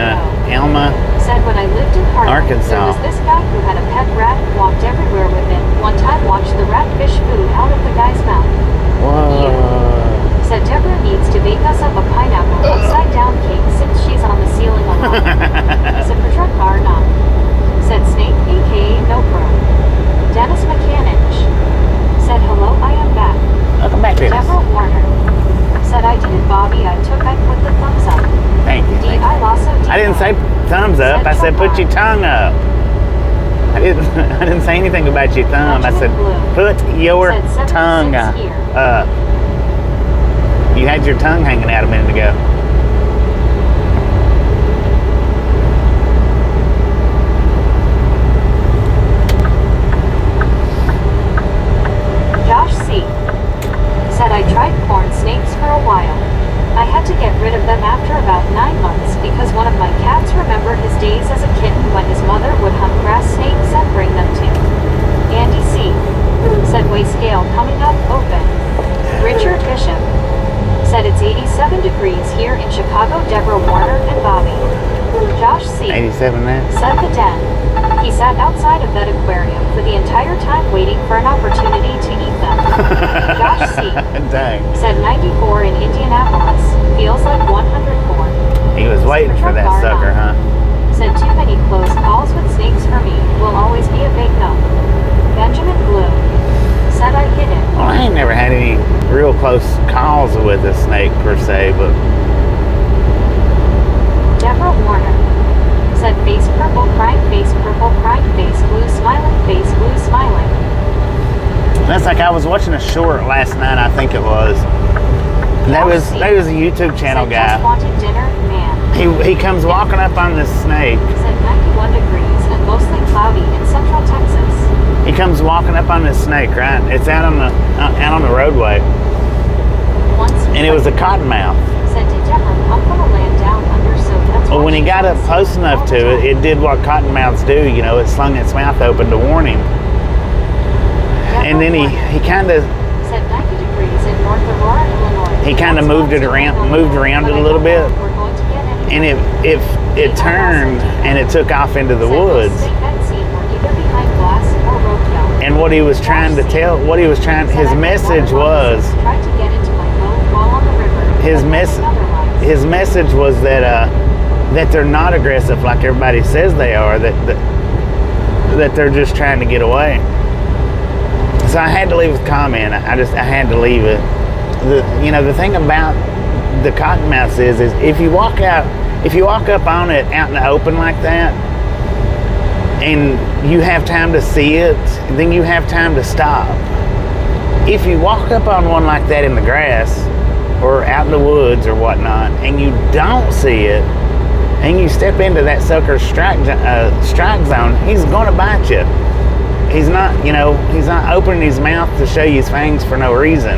Elma, said, when I lived in Harlem, Arkansas. there was this guy who had a pet rat and walked everywhere with it. One time watched the rat fish food out of the guy's mouth. Whoa. Said Deborah needs to bake us up a pineapple upside down cake since she's on the ceiling alone. Said for truck car not. Said Snake aka Nopro. Dennis Mechanic said, hello, I am back. Welcome back, Dennis. Deborah Warner said, I did it, Bobby. I put the thumbs up. Thank you. I didn't say thumbs up. I said put your tongue up. I didn't say anything about your thumb. I said put your tongue up. You had your tongue hanging out a minute ago. Josh C. said, I tried corn snakes for a while. I had to get rid of them after about 9 months because one of my cats remembered his days as a kitten when his mother would hunt grass snakes and bring them to. Andy C. 27 minutes. Said the den. He sat outside of that aquarium for the entire time waiting for an opportunity to eat them. Josh C. Dang. Said 94 in Indianapolis. Feels like 104. He was waiting for that sucker, huh? Said too many close calls with snakes for me. Will always be a big no. Benjamin Blue. Said I hit it. Well, I ain't never had any real close calls with a snake per se, but Deborah Warner. Said face purple, crying face, purple, crying face, blue, smiling. that's like I was watching a short last night, I think it was. That was a YouTube channel Said guy. just wanted dinner, man. He comes walking up on this snake. Said 91 degrees and mostly cloudy in central Texas. He comes walking up on this snake, right? It's out on the roadway, and it was a cottonmouth. Said did Deborah come from a land down under, so that's Well, why when he she got up can't close see enough all to the it, it time. did what cottonmouths do. You know, it slung its mouth open to warn him. And then he kind of Said 90 degrees in North Aurora, Illinois. He kinda moved around it a little bit. And it turned and it took off into the woods. And what he was trying to tell, his message was, his message was that they're not aggressive like everybody says they are, that they're just trying to get away. So I had to leave a comment. I had to leave it. The thing about the cottonmouths is if you walk up on it out in the open like that, and you have time to see it, then you have time to stop. If you walk up on one like that in the grass or out in the woods or whatnot, and you don't see it, and you step into that sucker's strike zone, he's going to bite you. He's not opening his mouth to show you his fangs for no reason.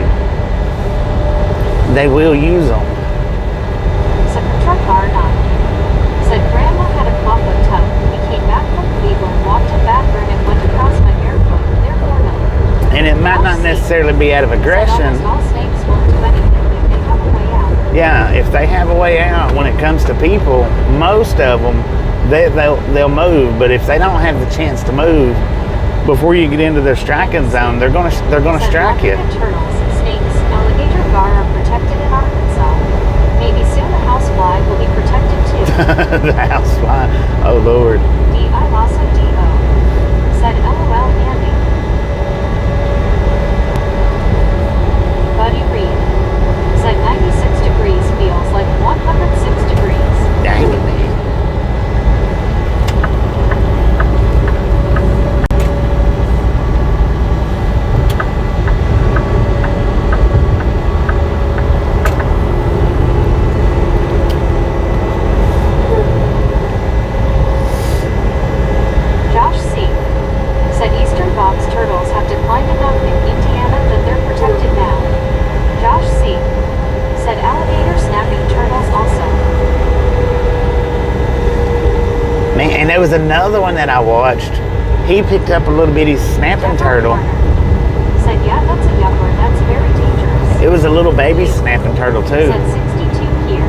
They will use them. Said Truck R9. Said Grandma had a clawfoot tub. We came back from Cleveland, walked to bathroom, and went across my barefoot. Therefore, no. And it might not necessarily be out of aggression. Said almost all snakes won't do anything if they have a way out. Yeah, if they have a way out when it comes to people, most of them, they'll move. But if they don't have the chance to move before you get into their striking zone, they're gonna strike you. Turtles, snakes, alligator gar are protected in Arkansas. Maybe soon the housefly will be protected too. The housefly. Oh Lord. D.I. Lassa D.O. Said LOL Andy. Buddy Reed. Said 96 degrees feels like 106 degrees. Dang it, man. Josh C. Said eastern box turtles have declined enough in Indiana that they're protected now. Josh C. Said alligator snapping turtles also. Man, and there was another one that I watched. He picked up a little bitty snapping turtle. Said yeah, that's a young one. That's very dangerous. It was a little baby snapping turtle too. Said 62 here.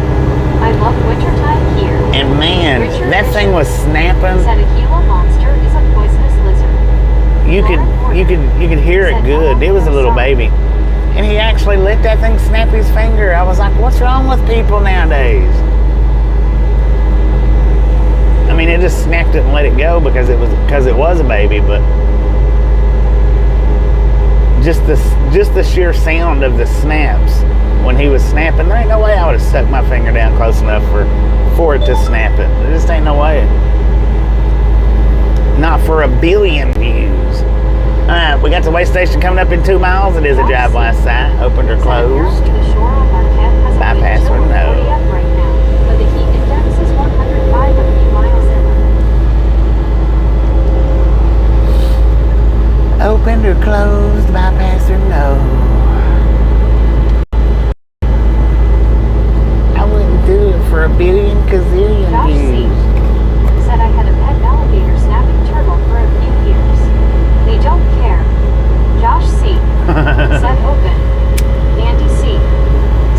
I love wintertime here. And man, Richard that thing was snapping. Said a Gila monster is a poisonous lizard. You could hear it good. It was a little baby. And he actually let that thing snap his finger. I was like, what's wrong with people nowadays? I mean, it just snapped it and let it go because it was a baby, but just the sheer sound of the snaps when he was snapping, there ain't no way I would have stuck my finger down close enough for it to snap it. There just ain't no way. Not for a billion views. Alright, we got the way station coming up in 2 miles. It is a drive-by site, opened or closed. Bypass or no. Right now, but the heat index is 105 a few miles in. Opened or closed, bypass or no. I wouldn't do it for a billion gazillion Josh C. views. Said I had a pet alligator snapping turtle for a few years. They don't care. Josh C. Said open. Andy C.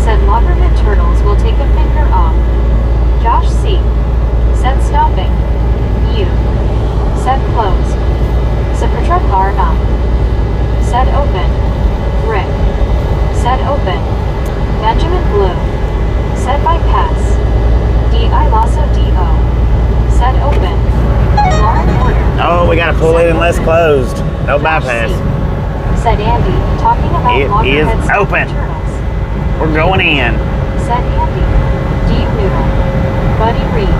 Said loggerhead turtles will take a finger off. Josh C. Said stopping. Oh, we gotta pull in unless closed. No bypass. Said Andy, talking about It is loggerheads and open. turtles. We're going in. Said Andy, do you noodle? Buddy Reed.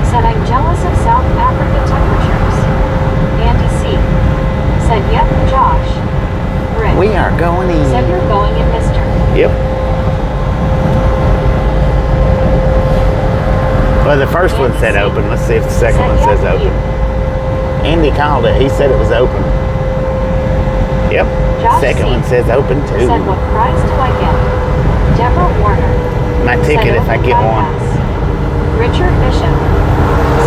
Said I'm jealous of South African temperatures. Andy C. Said yep, Josh. Rick. We are going in. Said you're going in, mister. Yep. Well, the first one said open. Let's see if the second one says open. Andy called it. He said it was open. Yep. Josh Second C. one says open too. Said what prize do I get? Deborah Warner. My ticket if I get one. Richard Bishop.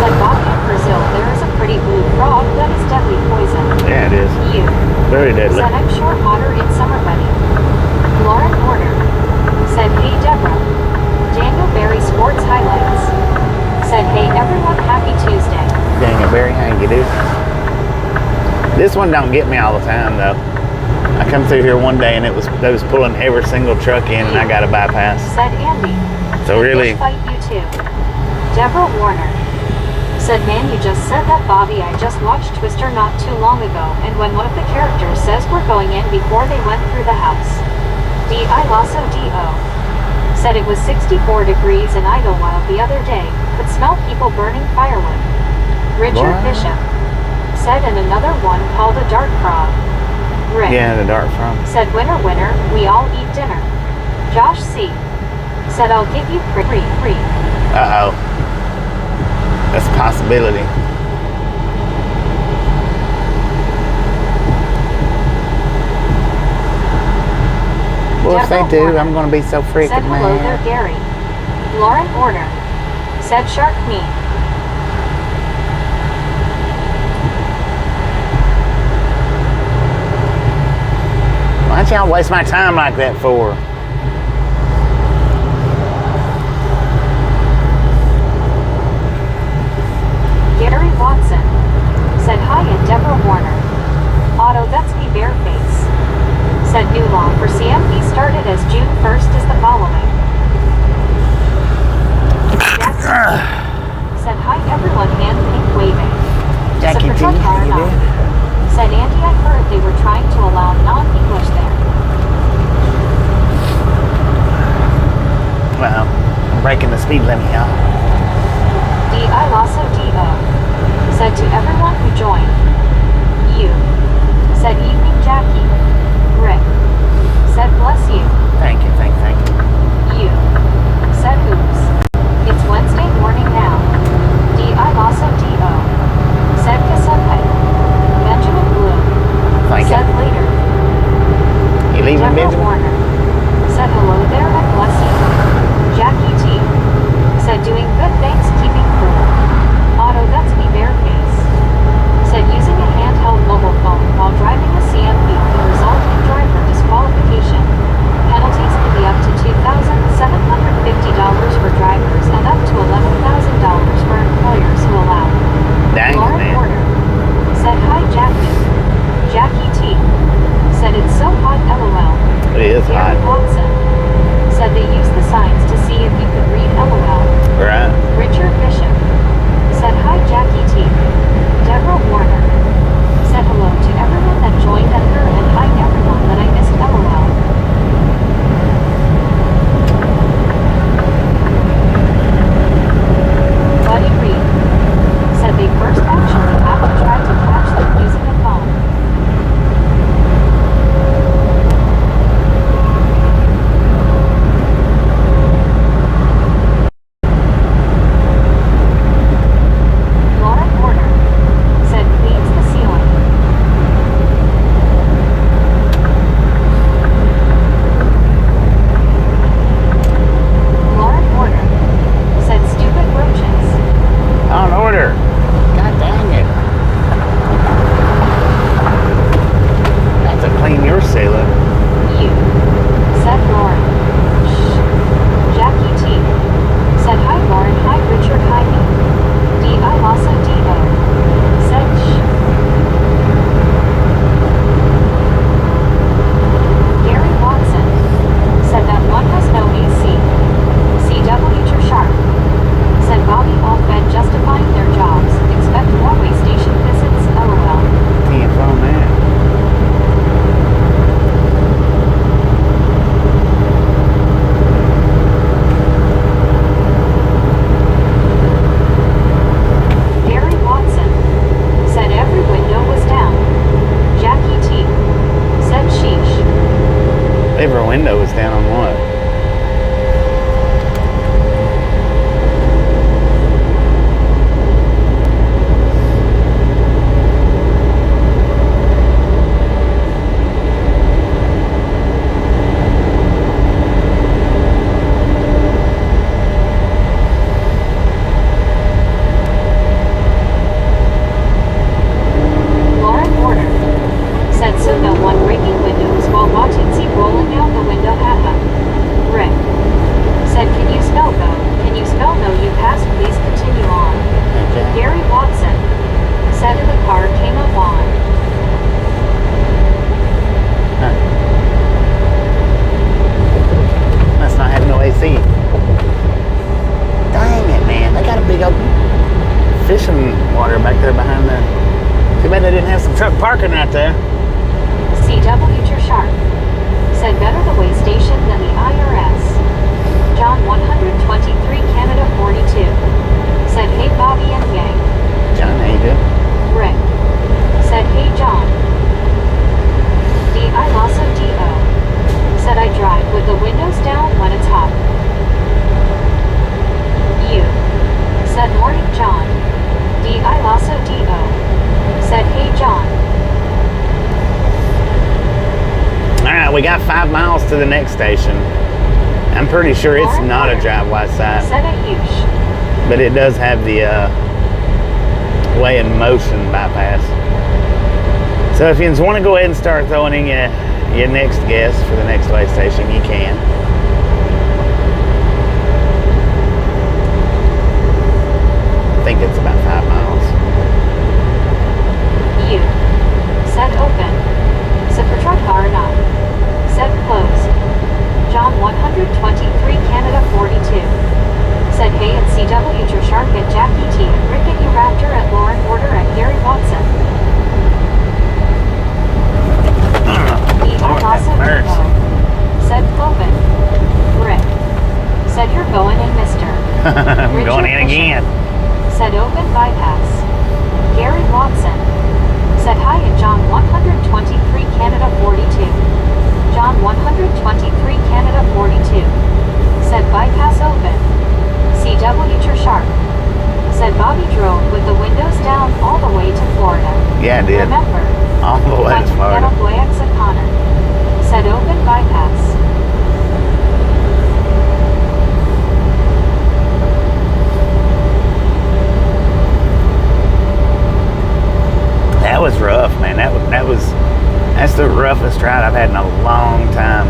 Said Bobby in Brazil, there is a pretty blue frog that is deadly poison. Yeah, it is. You. Very deadly. Said I'm sure hotter in summer, buddy. Lauren Warner. Said hey Deborah. Daniel Berry Sports Highlights. Said hey everyone, happy Tuesday. Daniel Berry, how you do? This one don't get me all the time though. I come through here one day and they was pulling every single truck in and I got a bypass. Said Andy. So really. Fight you too. Deborah Warner. Said man, you just said that, Bobby. I just watched Twister not too long ago, and when one of the characters says we're going in before they went through the house. D.I. Lasso D.O. Said it was 64 degrees in Idlewild the other day, could smell people burning firewood. Richard What? Bishop. Said and another one called a dart frog. Rick. Yeah, the dart frog. Said winner, winner, we all eat dinner. Josh C. Said I'll give you free. Uh-oh. That's a possibility. Well, if they Deborah do, Warner. I'm going to be so freaking Said hello there, mad. Gary. Lauren Order. Said shark me. Why'd y'all waste my time like that for? Gary Watson. Said hi and Deborah Warner. Otto, that's me bareface. Said new law for CMP started as June 1st is the following. Yes. Said hi everyone, hand pink waving. Jackie G, how you doing? Said Andy, I heard they were trying to allow non-English there. Well, I'm breaking the speed limit, y'all. D.I. Lasso D.O. Said to everyone who joined. You. Said evening Jackie. Rick. Said bless you. Thank you. You. Said oops. It's Wednesday morning now. D.I. Lasso D.O. Said Kasumpai. Benjamin Bloom. Thank you. Said later. You leaving, Deborah Benjamin? Warner. Said hello there and bless you. Jackie T. Said doing good, thanks, keeping cool. Otto, that's me bareface. Said using a handheld mobile phone while driving a CMV can result in driver disqualification. Penalties can be up to $2,000. they didn't have some truck parking right there. CW to Sharp. Said better the way station than the IRS. John 123 Canada 42. Said hey Bobby and gang. John, how you doing? Rick. Said hey John. D. I also D.O. Said I drive with the windows down when it's hot. U. Said morning John. D. I also D.O. Said hey John. Alright, we got 5 miles to the next station. I'm pretty sure it's not a drive-by sign. Said a huge. But it does have the way in motion bypass. So if you just want to go ahead and start throwing in your next guess for the next way station, you can. I think it's about 5 miles. U. Said open. Said for truck car or not. Said closed. John 123 Canada 42. Said hey at CW to Shark at Jackie T and Rick at Raptor at Lauren Porter at Gary Watson. Said Cloven. Rick. Said you're going in, mister. I'm going in again. Said open bypass. Gary Watson. Said hi at John 123 Canada 42. John 123 Canada 42. Said bypass open. CW to Sharp. Said Bobby drove with the windows down all the way to Florida. Yeah, I did. Remember. All the way to Florida. Connor. Said open bypass. That was rough, man. That's the roughest ride I've had in a long time.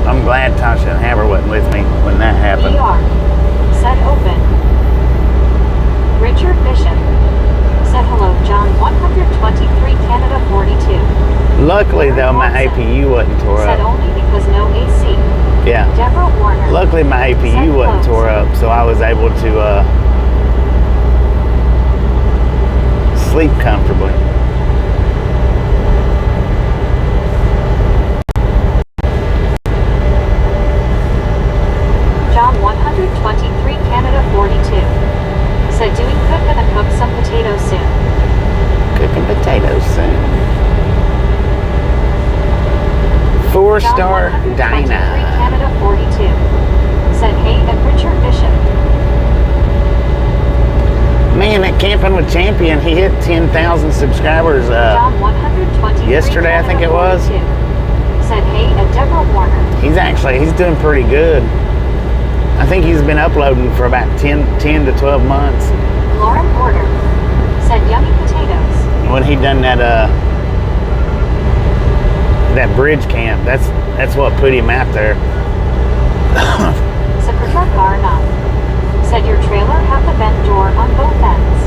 I'm glad Tasha and Hammer wasn't with me when that happened. ER. Said open. Richard Bishop. Said hello, John 123 Canada 42. Luckily, though, my APU wasn't tore Said up. only because no AC. Yeah. Deborah Warner. Luckily, my APU wasn't tore up, so I was able to sleep comfortably. John 123 Canada 42. Said doing good, gonna cook some potatoes soon. Cooking potatoes soon. 4-star John 123 Dinah. Canada 42. Said hey at Richard Bishop. Man, that Camping with Champion, he hit 10,000 subscribers John 123 yesterday, I think it was. 42. Said hey at Deborah Warner. He's doing pretty good. I think he's been uploading for about 10 to 12 months. Lauren Porter. Said yummy potatoes. When he done that bridge camp, that's what put him out there. Said for truck car or not. Said your trailer have the vent door on both ends.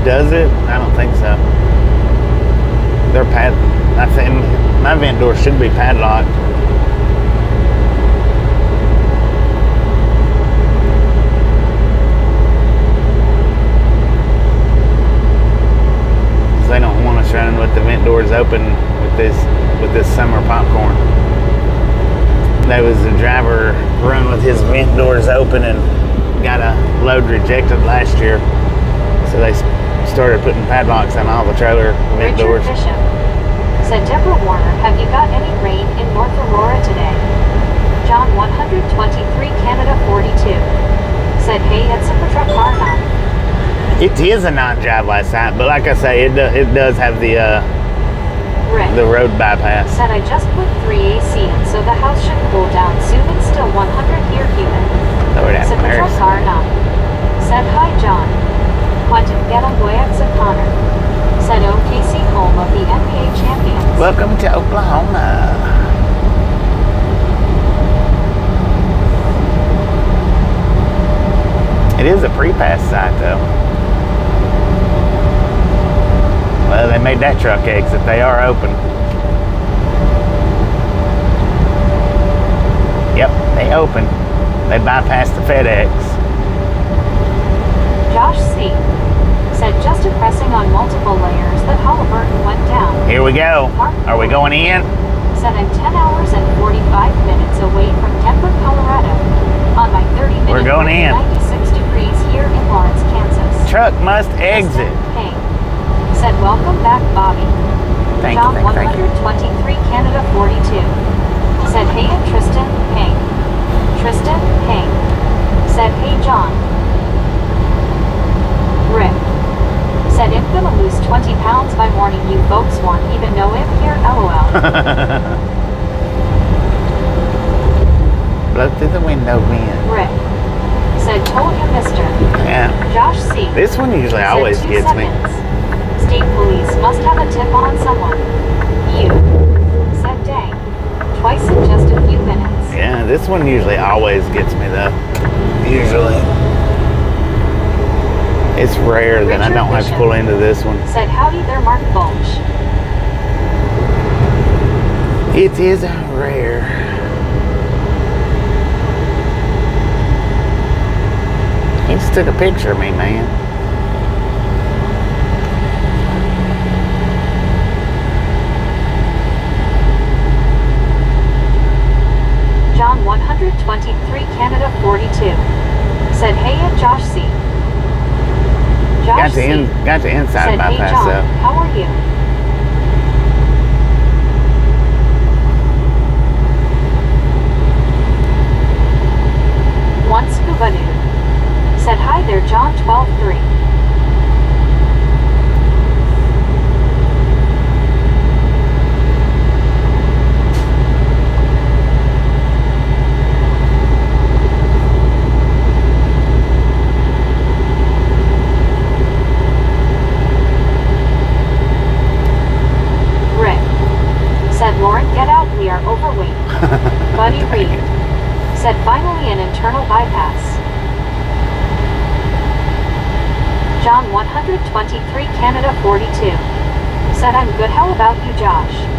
Does it? I don't think so. I think my vent door should be padlocked. They don't want us running with the vent doors open with this summer popcorn. There was a driver run with his vent doors open and got a load rejected last year, so they started putting padlocks on all the trailer vent Richard doors. Bishop. Said Deborah Warner, have you got any rain in North Aurora today? John 123 Canada 42. Said hey at Super Truck Car not. It is a non-driveway sign, but like I say, it does have the Rick. road bypass. Said I just put 3 AC in so the house should cool down soon. It's still 100 here humid. Lord have Said the truck mercy. car not. Said hi John. Quentin Getaboyax of Connor. Said OKC home of the NBA champions. Welcome to Oklahoma. It is a pre-pass site though. Well, they made that truck exit. They are open. Yep, they open. They bypassed the FedEx. we go? Are we going in? Said I'm 10 hours and 45 minutes away from Denver, Colorado. On my 30-minute We're going in. 96 degrees here in Lawrence, Kansas. Truck must exit. Hey. Said welcome back, Bobby. Thank John you, thank you. 123, Canada 42. Said hey, Tristan, hey. Tristan, hey. Said hey, John. Rick. Said I'm gonna lose 20 pounds by morning. You folks won't even know it here, lol. Blow through the window, man. Rick. Said told you, mister. Yeah. Josh C. This one usually Said always 2 gets me. seconds. State police must have a tip on someone. You. Said dang. Twice in just a few minutes. Yeah, this one usually always gets me though. Usually. It's rare that I don't have to pull into this one. Said howdy there, Mark Bulge. It is rare. He just took a picture of me, man. John 123, Canada 42. Said hey at Josh C. Josh Got the inside said, hey bypass John, up. how are you? One scuba dude. Said hi there, John 12-3. We are overweight. Buddy Reed. Said finally an internal bypass. John 123, Canada 42. Said I'm good, how about you, Josh?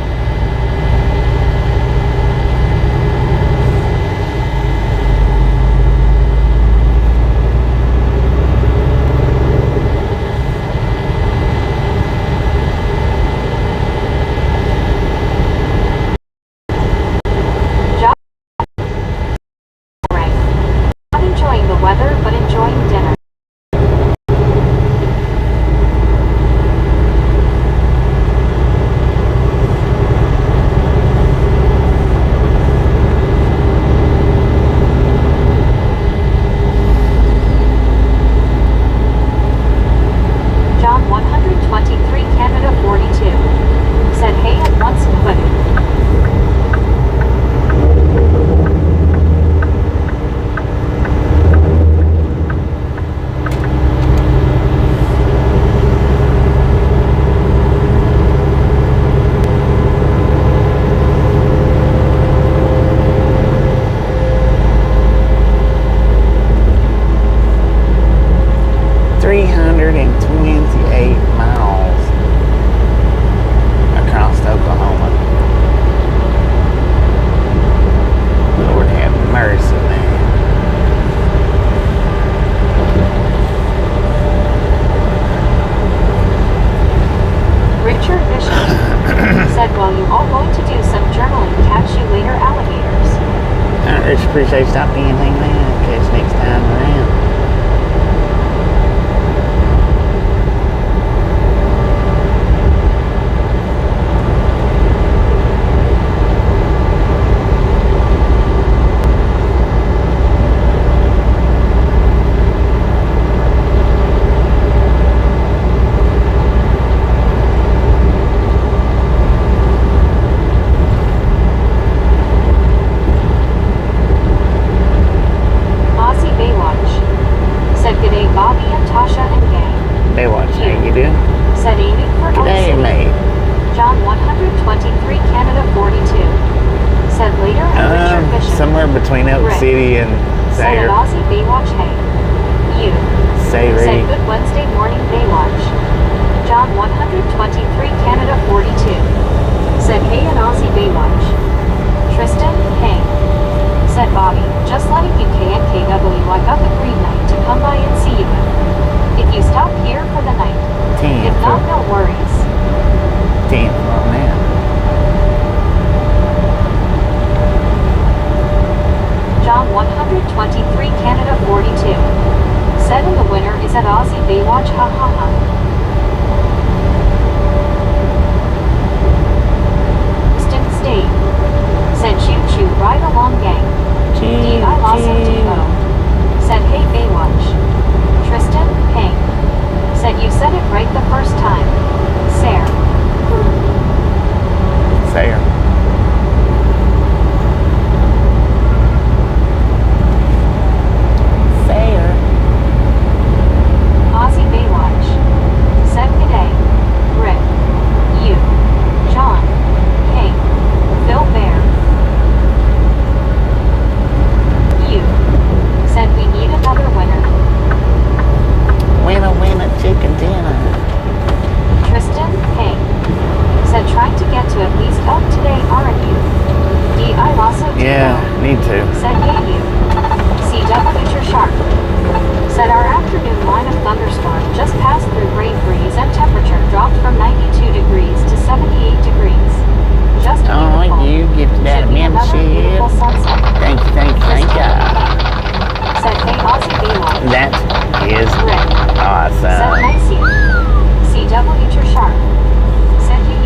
Weather, but enjoying dinner. John 123, Canada 42. Said hey at once put it. Appreciate stop being anything, man. Catch next time around. Between Elk City and Sayre. Said Aussie Baywatch, hey. You. Sayre. Said good Wednesday morning Baywatch. John 123, Canada 42. Said hey at Aussie Baywatch. Tristan, hey. Said Bobby, just letting you KNKW, I got the green light to come by and see you. If you stop here for the night. If not, no worries. 10th on that. said Aussie Baywatch, ha ha ha. Houston State, said choo choo, ride along gang. D. I Lost of Tupelo, said hey Baywatch. Tristan, hey, said you said it right the first time. Sarah. Fair. Fair. Aussie Baywatch, said g'day. Rick, you, John, hey, Phil Bear. You, said we need another winner. Winner, winner, chicken dinner. Tristan, hey, said trying to get to at least up today, aren't you? D. I also do Yeah, know, need to. said yeah you. CW Future Sharp, said our afternoon line of thunderstorm just passed through great breeze and temperature dropped from 92 degrees to 78 degrees. Just Oh, beautiful. you get that Should be another membership. beautiful sunset. Thank you, thank you, thank you. Said hey Aussie Baywatch. That is Rick, said awesome. nice you. CW Future Sharp, said you.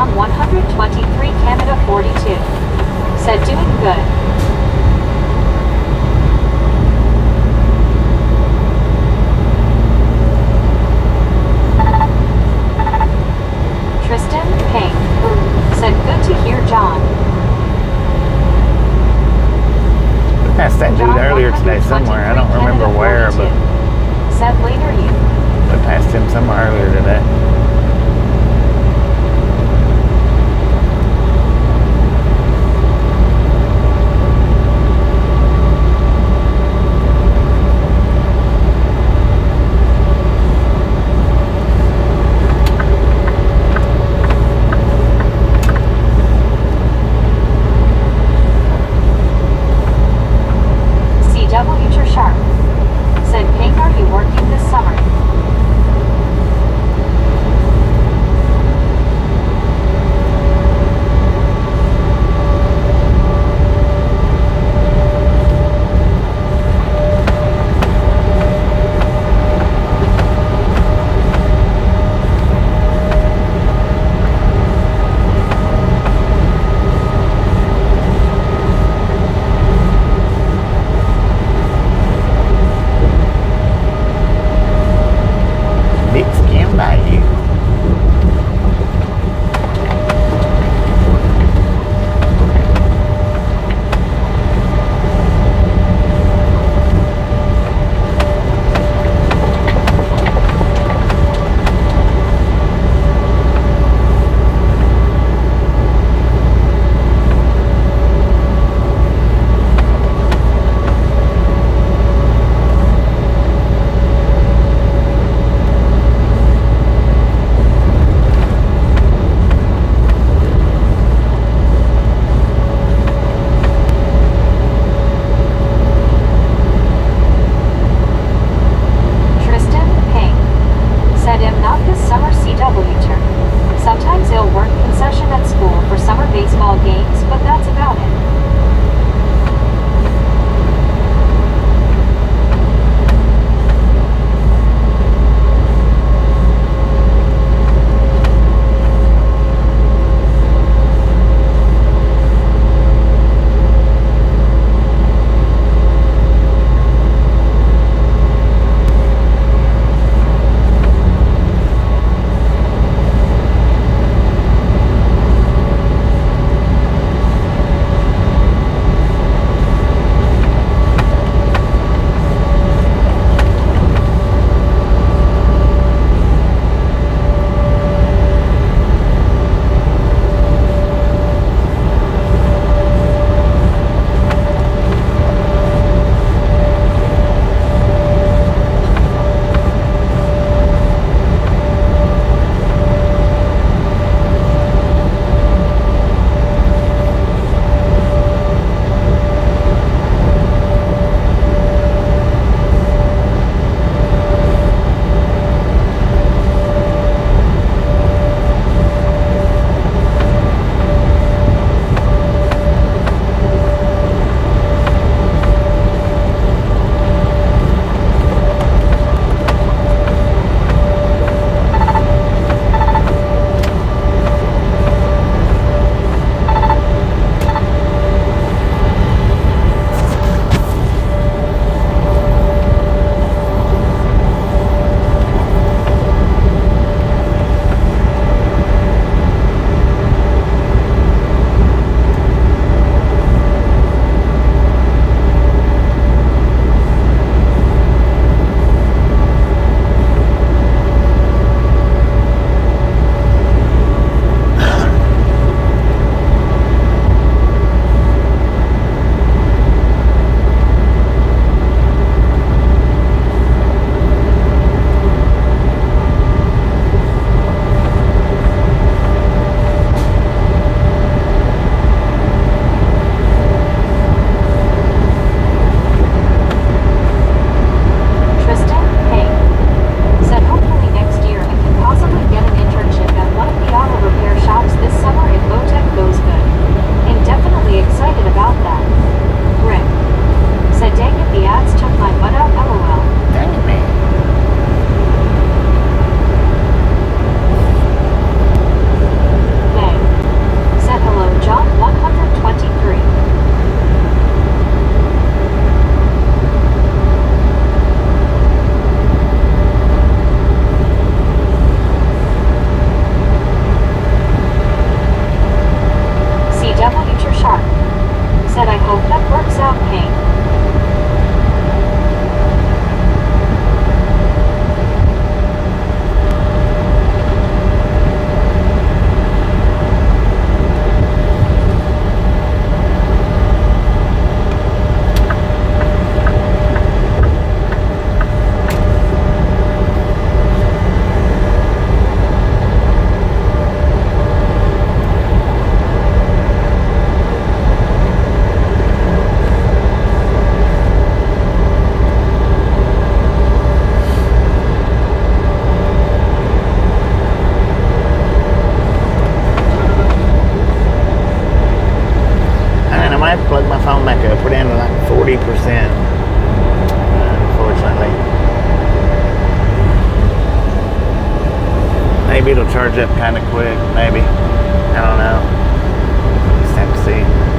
Tom 123 Canada 42. Said doing good. Tristan Ping. Said good to hear John. I passed that dude John earlier today 123 somewhere. I don't remember Canada where, 42. but Said later you. I passed him somewhere earlier today. CW Sharp. Said Ping, are you working this summer? Maybe it'll charge up kind of quick. Maybe. I don't know. Just have to see.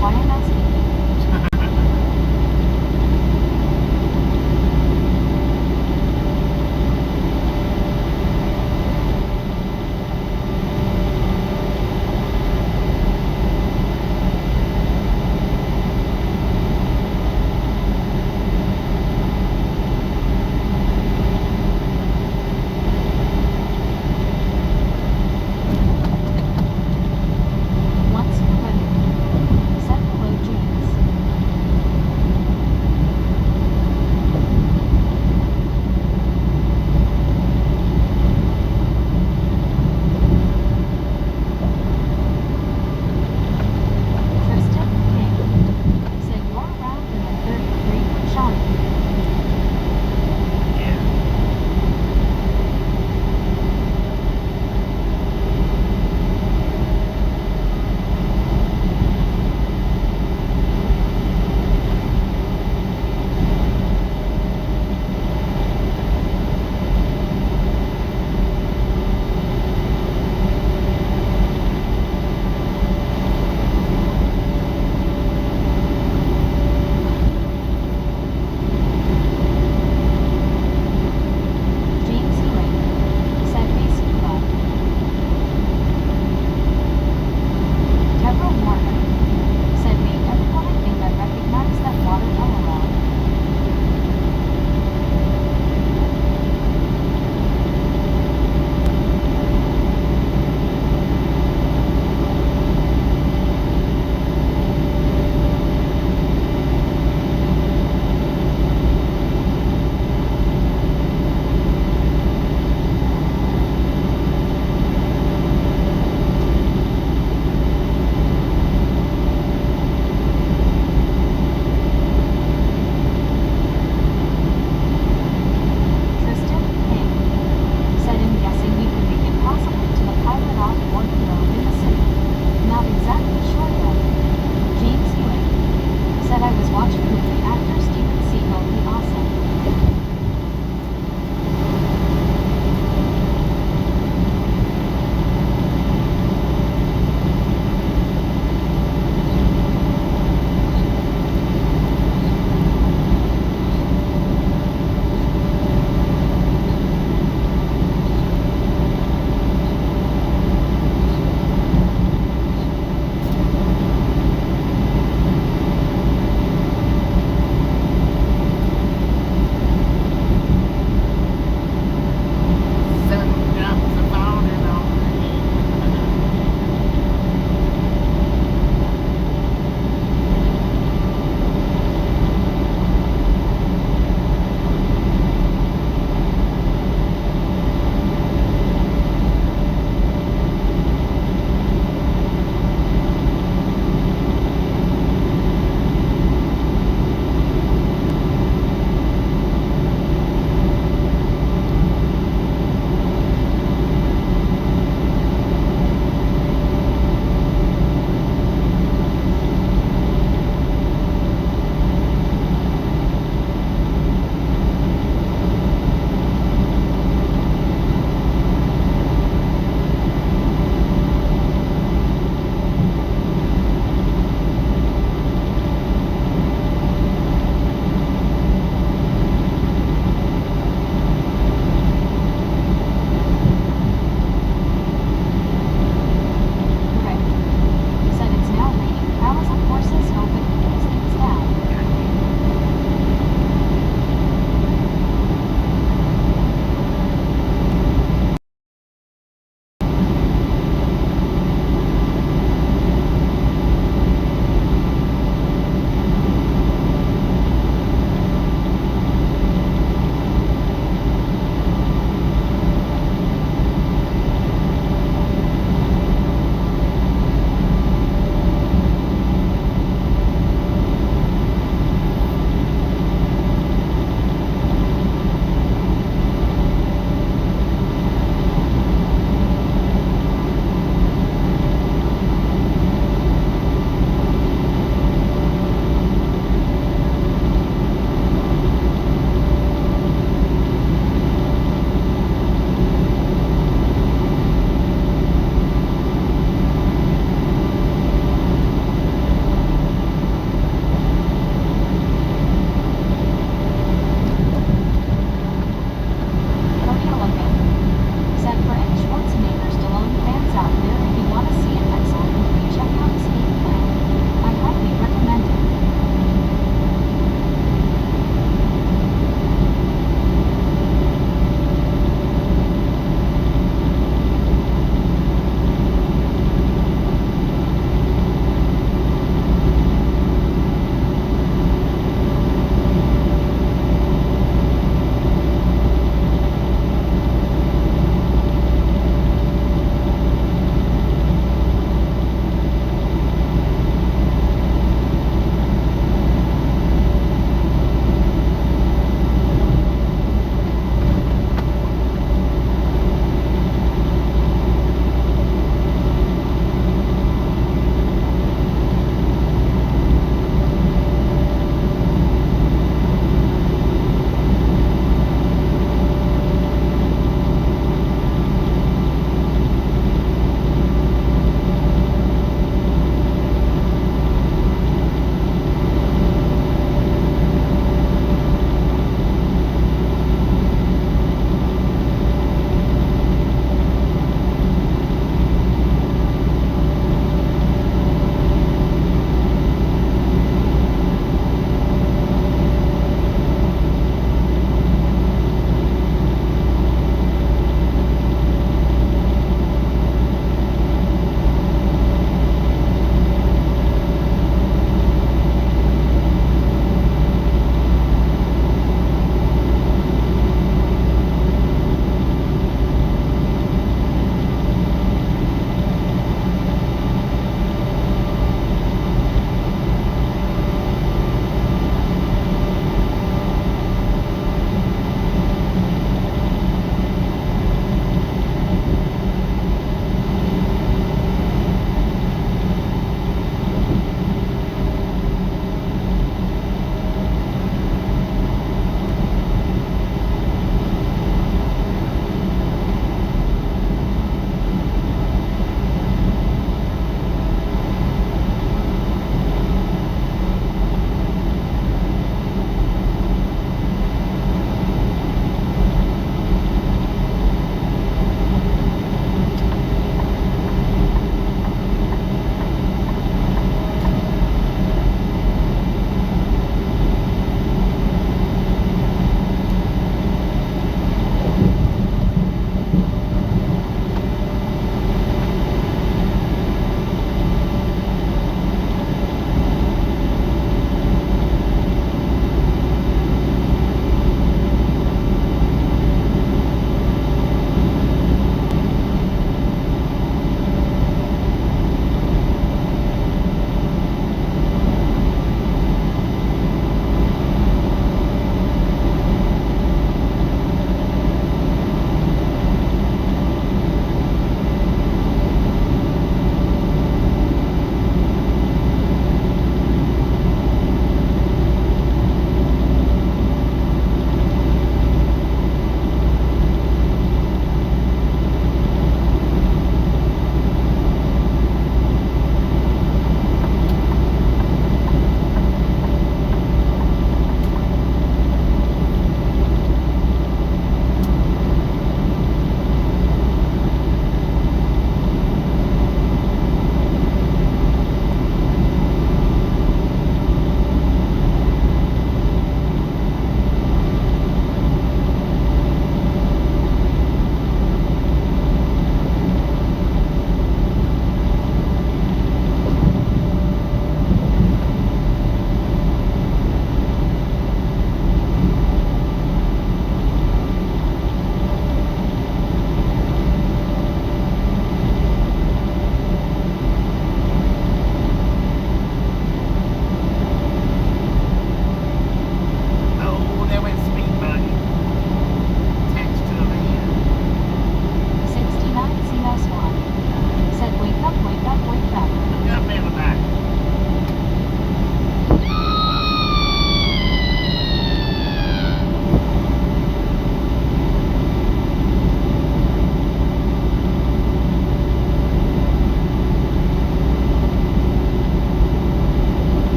why I'm asking. Once you're ready, set the load Jane.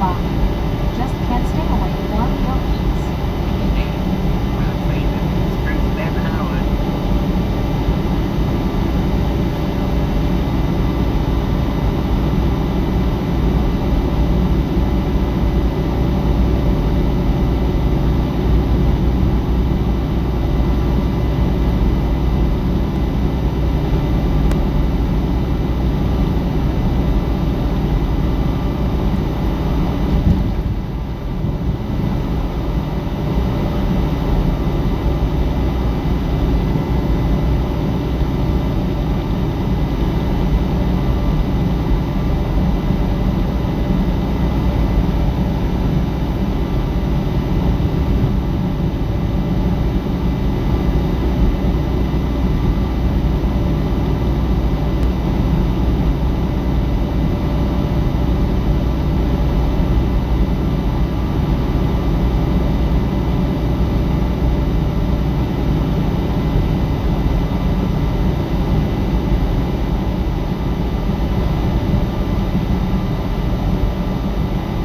off. Just can't stay away from your eats. Cruising down the highway.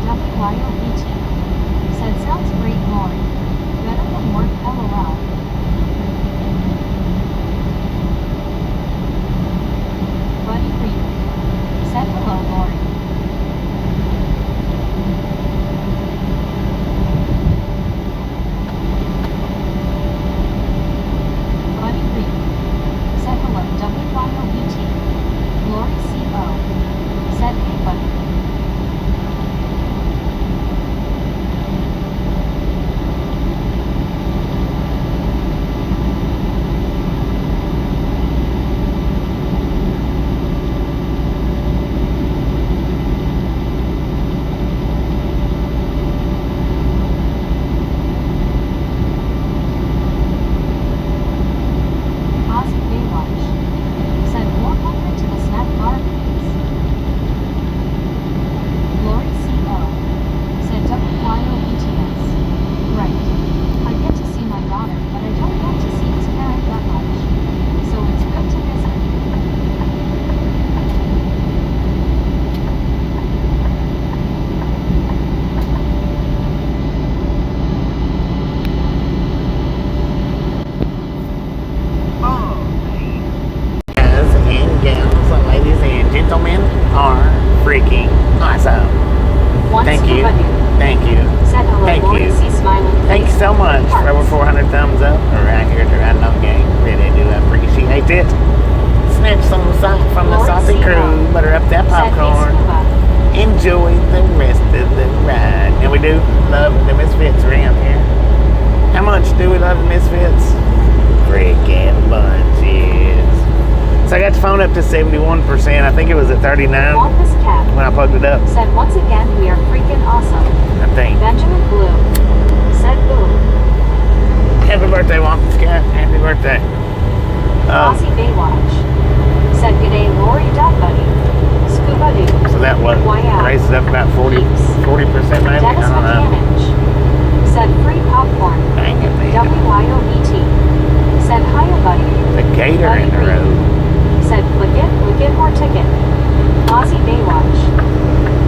WYOBT. Said sounds great, Lori. Better than work, LOL. Buddy Reader. Said hello, Lori. Buddy Reader. Said hello, WYOBT. Lori CO. Said hey, buddy. Said 400 to the snack bar, please. Lori CO. Said WYOBTS. Right. I get to see my daughter, but I don't get to see his parent that much. So it's good to visit. Guys and gals, ladies and gentlemen, are freaking awesome. One Thank you. scuba dude. Thank you. Said hello, Thank Lori you. C. Smiling. Thank you so much for over Hearts. 400 thumbs up around here to Ride Along Gang. Really do appreciate it. Snatch some salt from the Lori salty C. crew, butter up that Said hey, popcorn, scuba. enjoy the rest of the ride. And we do love the Misfits around here. How much do we love the Misfits? Freaking bunches. So I got the phone up to 71%. I think it was at 39 Wampus Cat. when I plugged it up, Said once again we are freaking awesome. I think. Benjamin Blue. Said boom. Happy birthday, Wampus Cat. Happy birthday. Aussie Baywatch. Said g'day, Lori. Buddy. Scuba dude. So that what Wow. raises up about 40% maybe? I Dennis don't know. McCannage. Said free popcorn. Dang it, man. WYOBT. Said hiya, buddy. The gator in the Buddy Reed. road. Said click it, or ticket. Aussie Baywatch.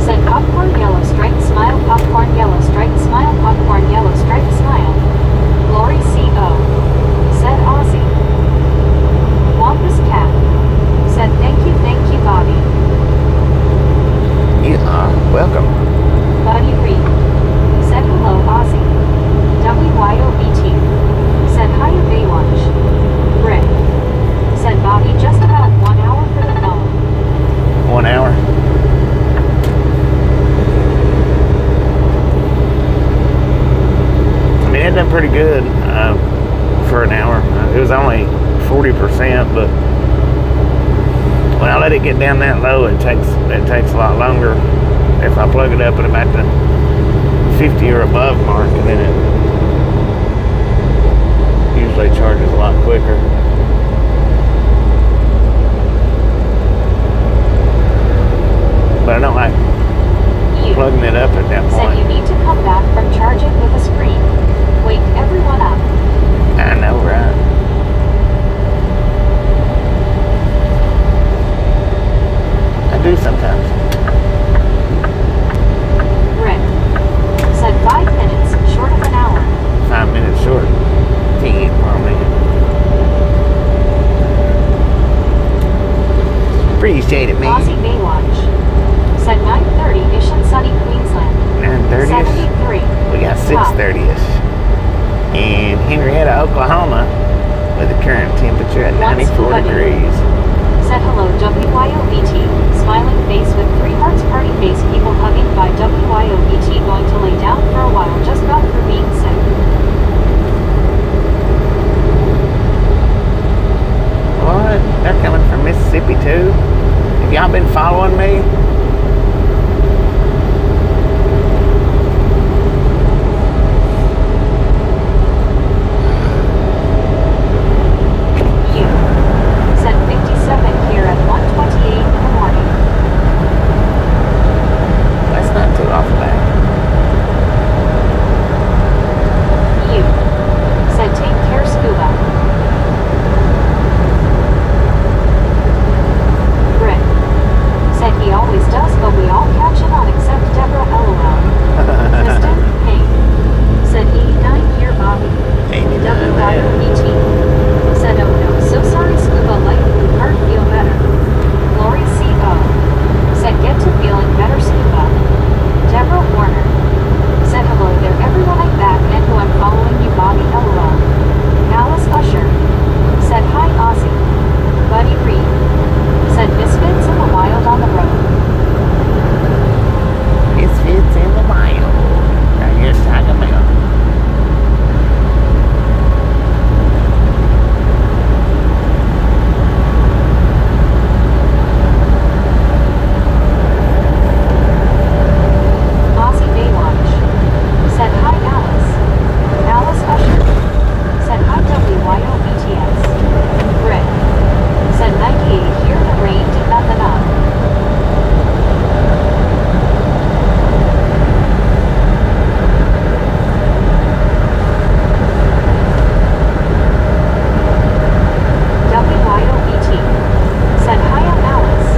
Said popcorn yellow stripe smile, popcorn yellow stripe smile, popcorn yellow stripe smile. Lori CO. Said Aussie. Wampus Cat. Said thank you, Bobby. You are welcome. Buddy Reed. Said hello, Aussie. WYOBT. Said hiya, Baywatch. Rick. Said Bobby just about 1 hour for the phone. 1 hour. I mean, it done pretty good for an hour. It was only 40%, but when I let it get down that low, it takes a lot longer. If I plug it up at about the 50 or above mark, and then it usually charges a lot quicker. But I don't like You. plugging it up at that Said you point. need to come back from charging with a screen. Wake everyone up. I know, right? I do sometimes. Rick. 6:30ish in Henrietta, Oklahoma, with the current temperature at 94 degrees. Said hello, WYOBT. Smiling face with 3 hearts, party face, people hugging by WYOBT. Going to lay down for a while, just got through being sick. What? They're coming from Mississippi too? Have y'all been following me? Said 57 here at 1:28 in the morning. That's not too off bad. Said take care, scuba. Britt. Said he always does, but we all catch it on except Deborah, LOL. Kristen, hey. Said 89 here, Bobby. 89 WYOBT. Said oh no, so sorry, scuba, light blue heart, feel better. Lori CO. Said get to feeling better, scuba. Deborah Warner. Said hello there, everyone, I'm back and who I'm following you, Bobby, LOL. Alice Usher. Said hi, Ozzy. Buddy Reed. Said misfits in the wild on the road. Misfits in the wild. Now here's Tiger Bell. Ozzy Baywatch. Said hi, Alice. Alice Usher. Said hi, WYOBTS. Britt. Said 98 here, the rain did nothing up. WYOBT. Said hi, I'm Alice.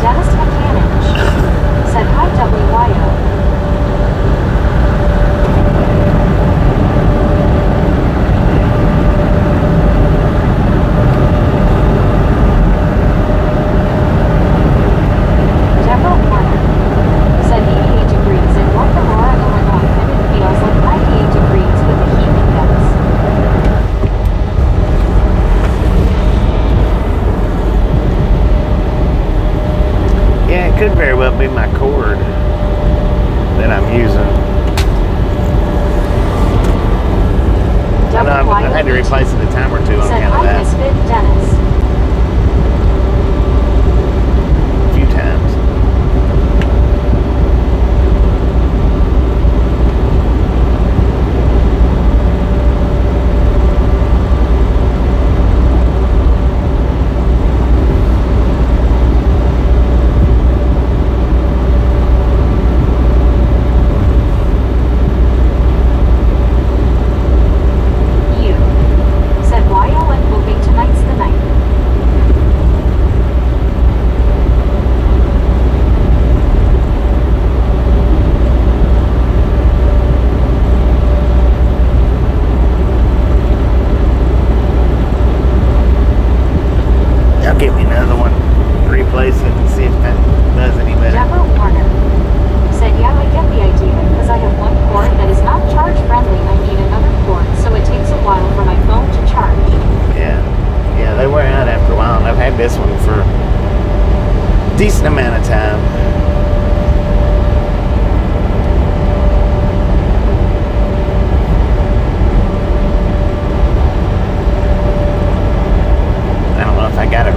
Dennis McCannage. Said hi, WYO. Deborah Warner. Said 88 degrees in North Aurora, Illinois, and it feels like 98 degrees with the heat index. Yeah, it could very well be my cord that I'm using. I know I've had to replace it a time or two on Said account of hi, that. Misfit Dennis. A few times. Said YO and hoping tonight's the night. Y'all give me another one. Replace it and see if that does any better. Deborah Warner. Said yeah, I get the idea, because I have one cord that is not charge friendly. I need another cord, so it takes a while for my phone to charge. Yeah, they wear out after a while, and I've had this one for a decent amount of time. I don't know if I got it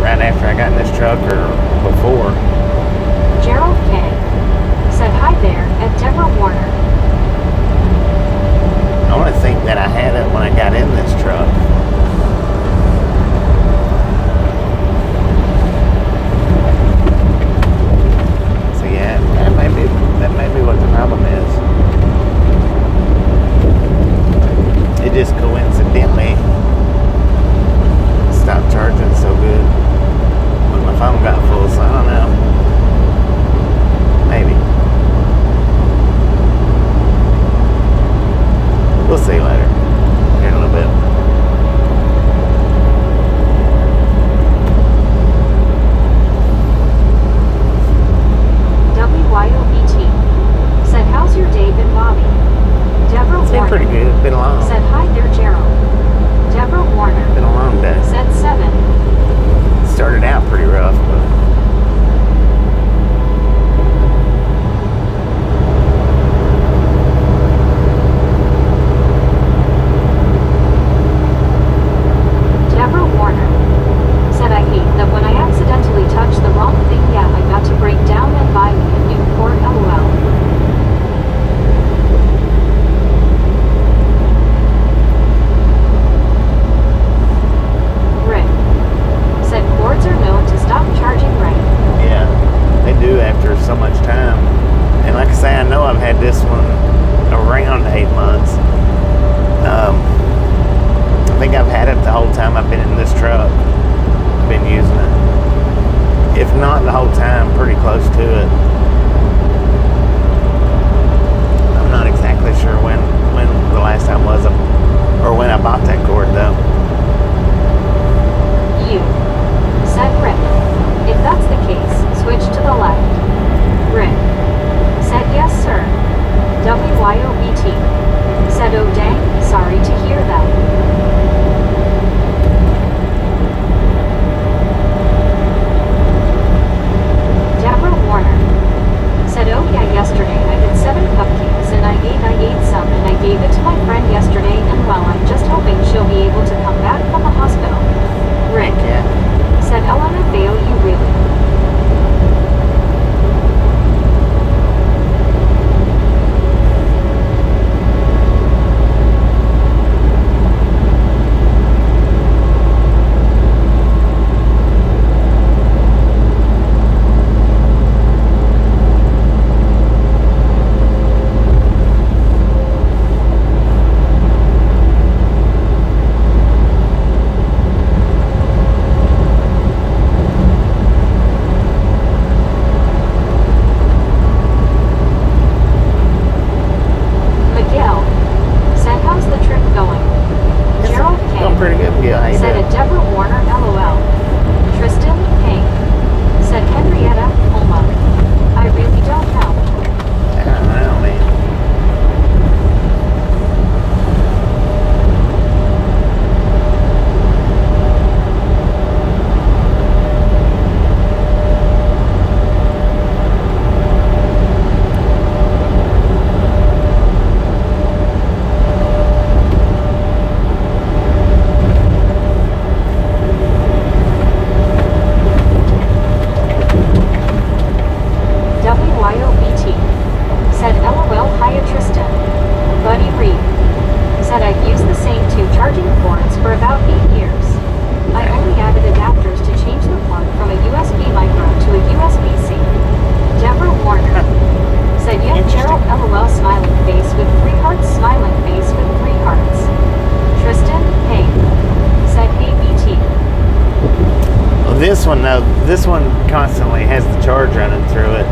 Well, this one though, this one constantly has the charge running through it.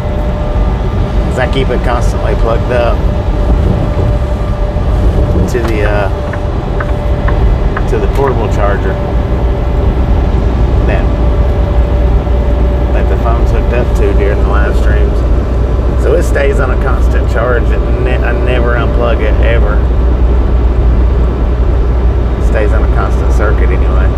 Cause I keep it constantly plugged up to the portable charger that the phone's hooked up to during the live streams. So it stays on a constant charge. I never unplug it ever. It stays on a constant circuit anyway.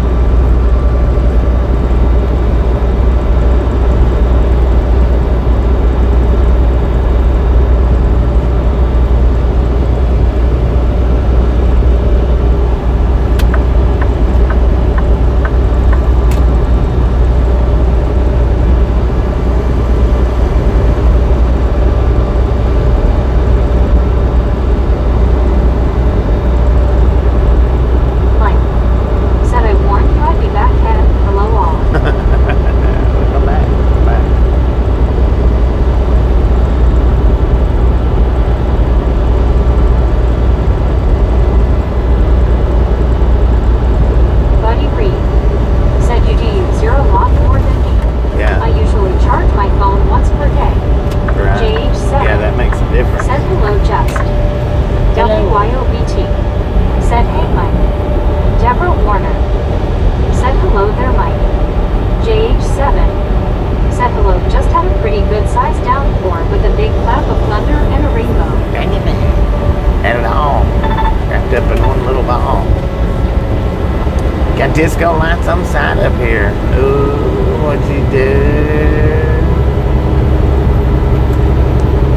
Disco lights on the side up here. Ooh, what'd you do?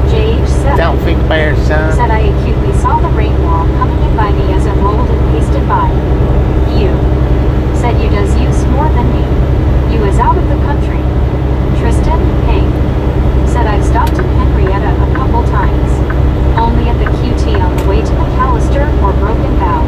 JH7 Don't feed the bears, son. Said I acutely saw the rain wall coming in by me as it rolled and pasted by. You. Said you does use more than me. You is out of the country. Tristan, hey. Said I've stopped in Henrietta a couple times. Only at the QT on the way to McAllister or Broken Bow.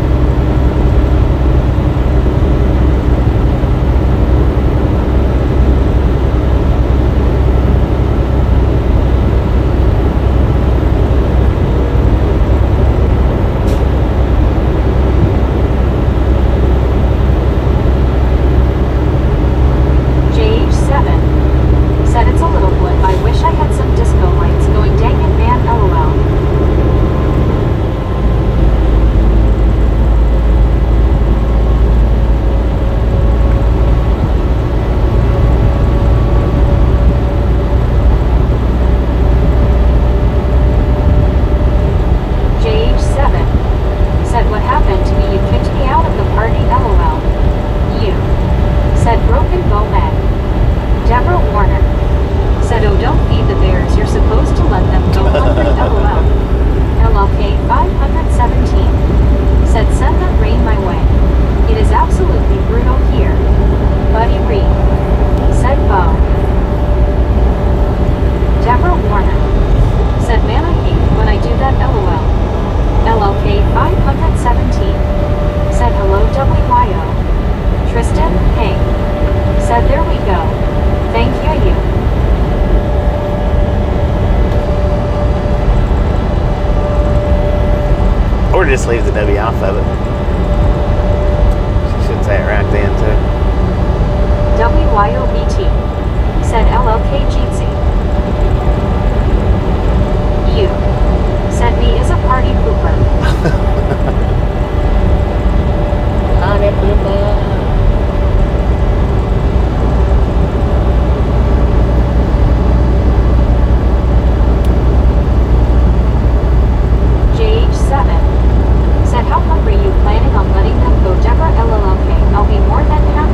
Just leaves the W off of it. She should say it right then too. WYOBT said LLK Jeetsy. You said me is a party pooper. Party pooper. JH7 said how hungry you planning on letting them go Deborah LLK. I'll be more than happy.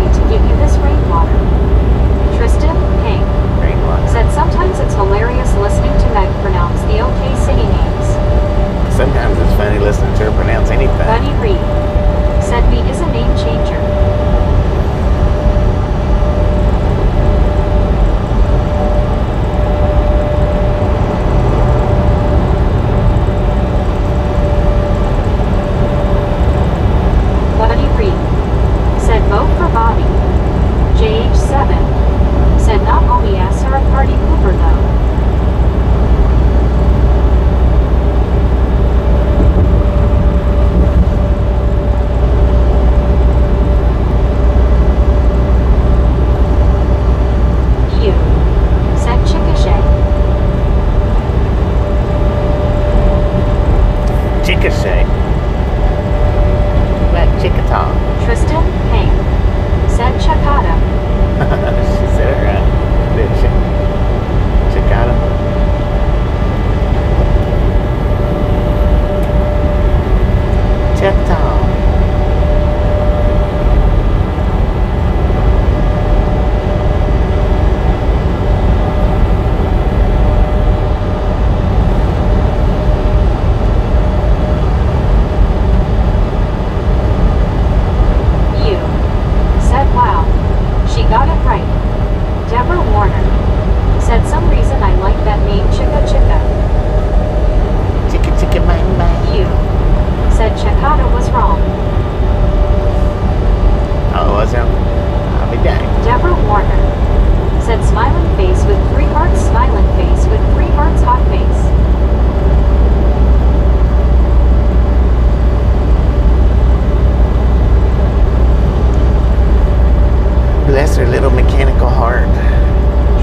that's her little mechanical heart.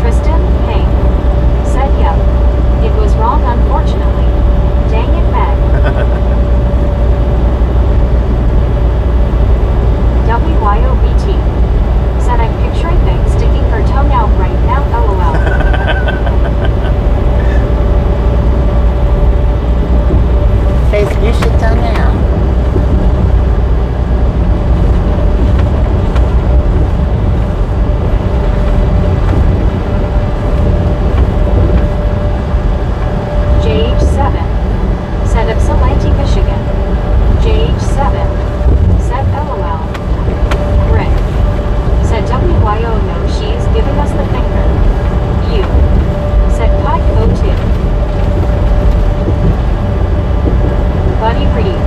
Tristan, hey. Said yep. It was wrong, unfortunately. Dang it, Meg. WYOBT. Said I'm picturing Meg sticking her tongue out right now, lol. Faith, you should tongue out. JH7 said Ypsilanti, Michigan. JH7 said LOL. Rick said WYO no, she's giving us the finger. You said Pike O2. Buddy Reed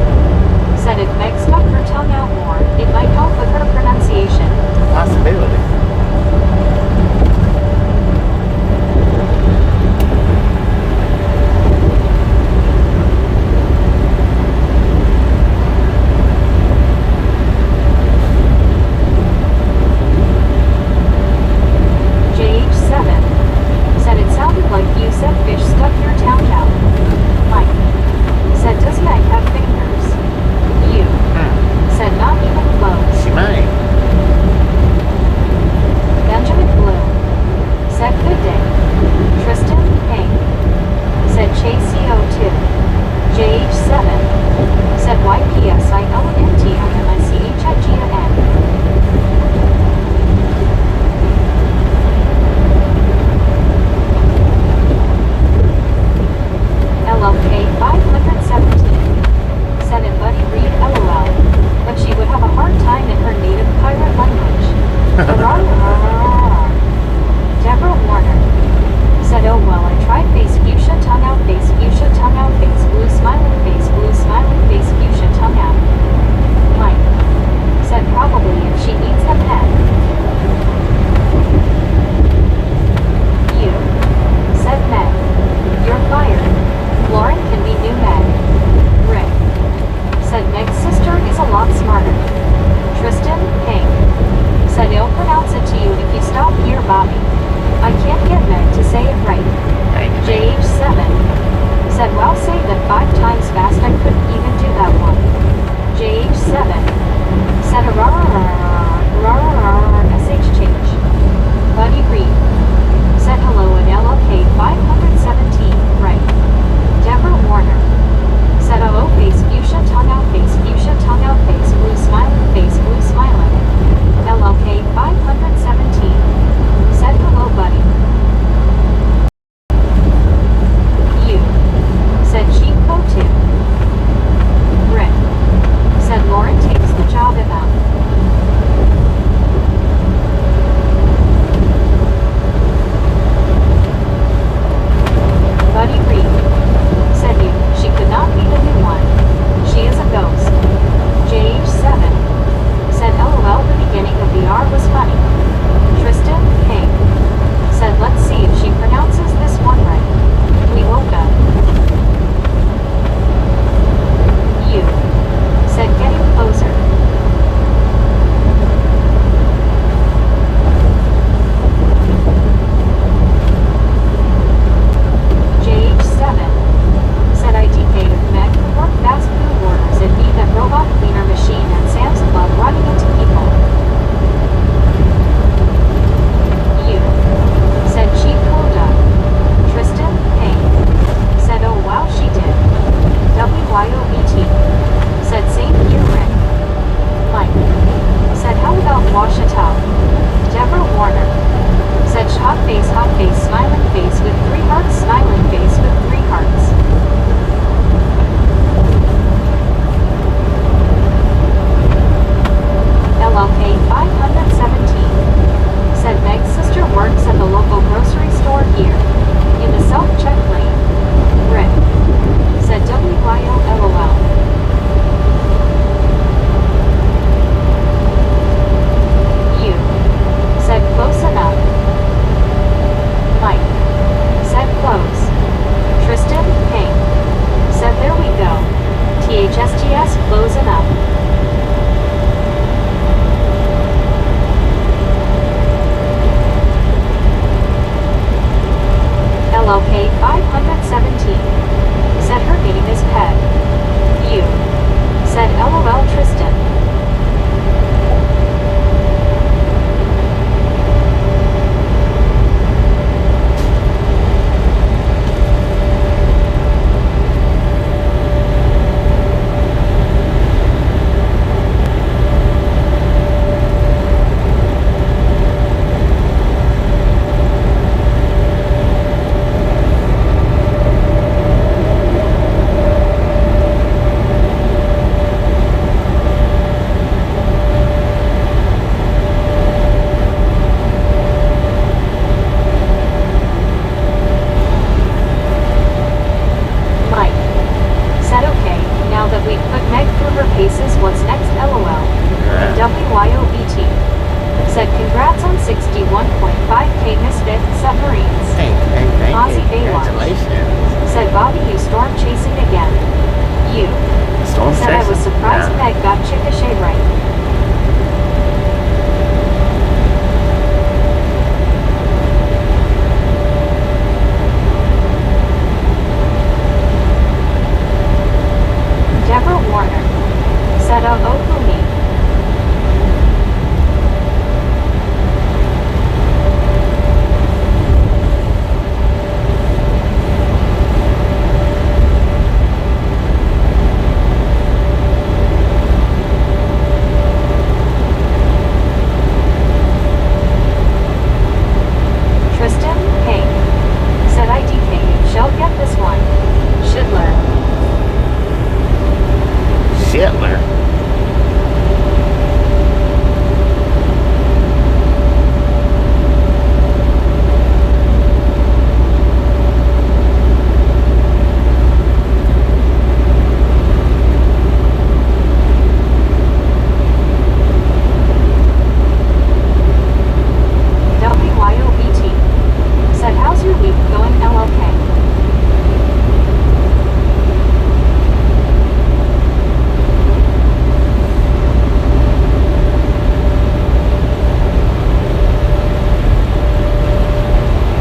said if Meg stuck her tongue out more, it might help with her pronunciation. Possibility. JH7 said it sounded like you said fish stuck your tongue out. Mike said does Meg have fingers? You said not even close. She might. Benjamin Bloom said good day. Tristan Payne said Chase CO2. JH7 said YPSILNTIMICHIGAN. LLK 517 said it Buddy Reed LOL, but she would have a hard time in her native pirate language. Deborah Warner said oh well I tried face fuchsia tongue out face fuchsia tongue out face blue smiling face fuchsia tongue out. Mike said probably if she eats them head. You said Meg. You're fired. Lauren can be new Meg. Rick said Meg's sister is a lot smarter. Tristan Payne said he'll pronounce it to you if you stop here, Bobby. I can't get Meg to say it right. JH7 said well say that 5 times fast I couldn't even do that one. JH7 said a SH change. Buddy Reed said hello at LLK 517, right. Deborah Warner said oh face fuchsia tongue out face fuchsia tongue out face blue smiling. LLK 517 said hello buddy. You said cheap coat too. Rick said Lauren takes the job about. 61.5K Misfit Submarines. Thank Aussie you. Baywatch. Congratulations. Said Bobby, you storm chasing again. You. Storm Said I was chasing? surprised Yeah. Meg got Chickasha right. Deborah Warner. Said oh Kumi. Tristan, hey. Said IDK, you shall get this one. Schindler. Shitler. WYOBT. Said how's your week going LLK?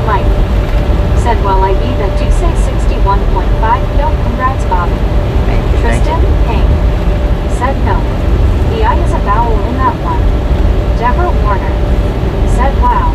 Mike. Said well I be that do say 61.5 no congrats Bobby. Thank you. Tristan, hey. Said no. The I is a vowel in that one. Deborah Warner. Said wow.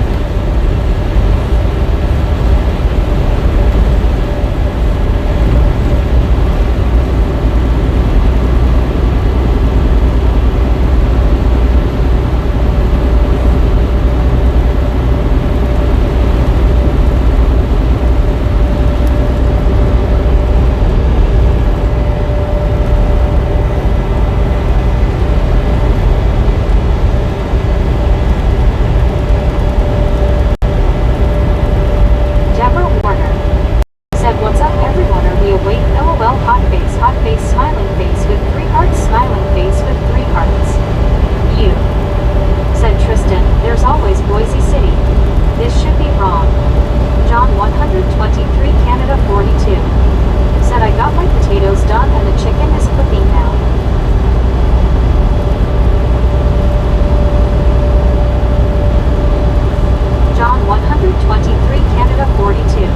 Deborah Warner. Said what's up everyone, are we awake? LOL hot face smiling face with 3 hearts smiling face with 3 hearts. You. Said Tristan, there's always Boise City. This should be wrong. John 123 Canada 42. Said I got my potatoes done and the chicken is cooking now. John 123 Canada 42.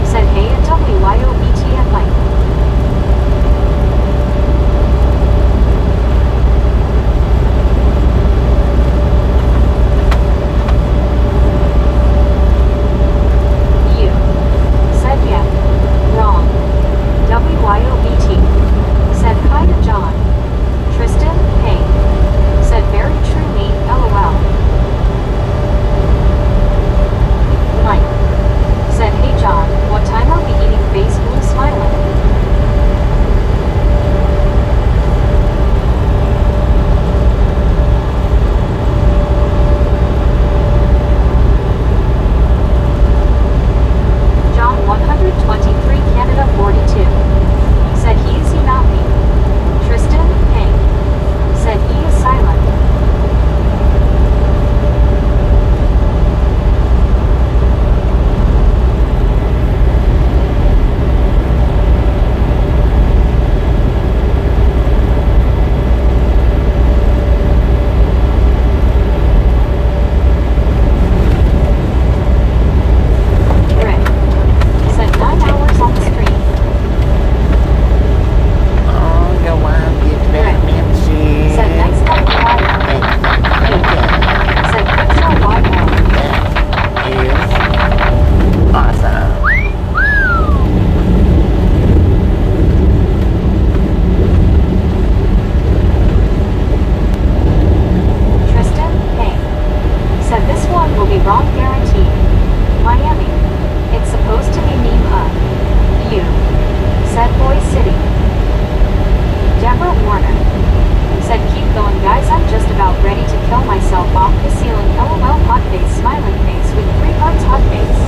Said hey at WYOBT and Mike. You. Said yeah. Wrong. WYOBT. Said hi to John. Tristan, hey. Said very truly, LOL. Mike. Said hey John, what time are we eating face blue smiling? John 123 Canada 42. Said he is he not me. Tristan, hey. Said he is silent. Rick. Said 9 hours on the street. Oh, go on, get back, Nancy. Said nice night water. Said picture YO. Is awesome. Tristan, hey. Said this one will be wrong guaranteed. Miami. It's supposed to be meme You. Said Boy City. Deborah Warner. Said keep going guys, I'm just about ready to kill myself off the ceiling. LOL hot face smiling face with 3 hearts hot face.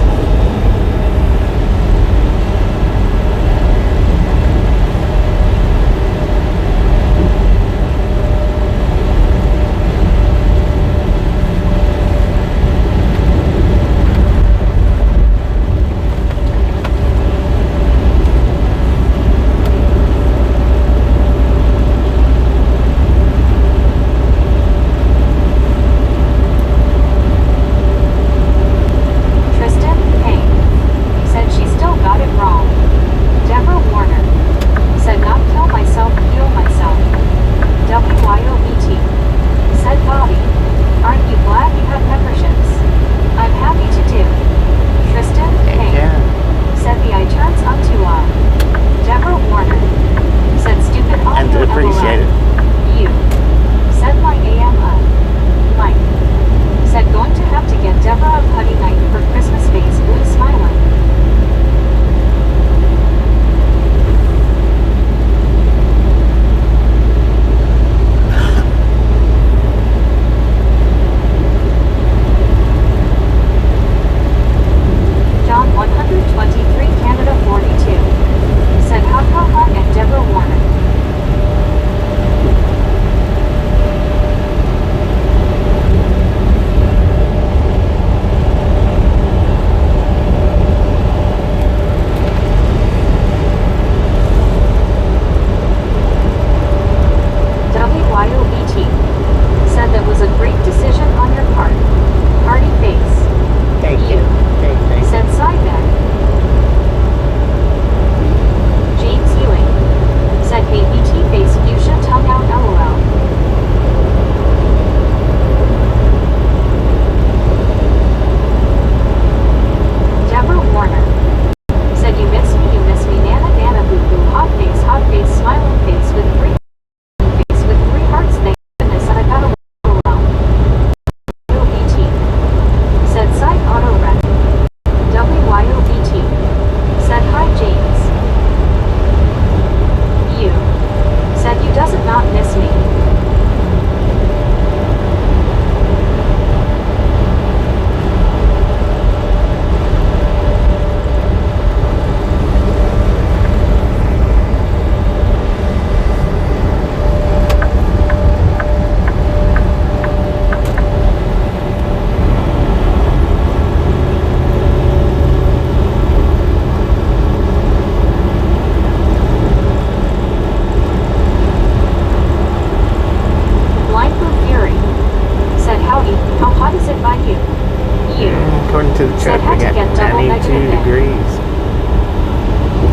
According to the Said truck, had we to got get double 92 negative in. degrees.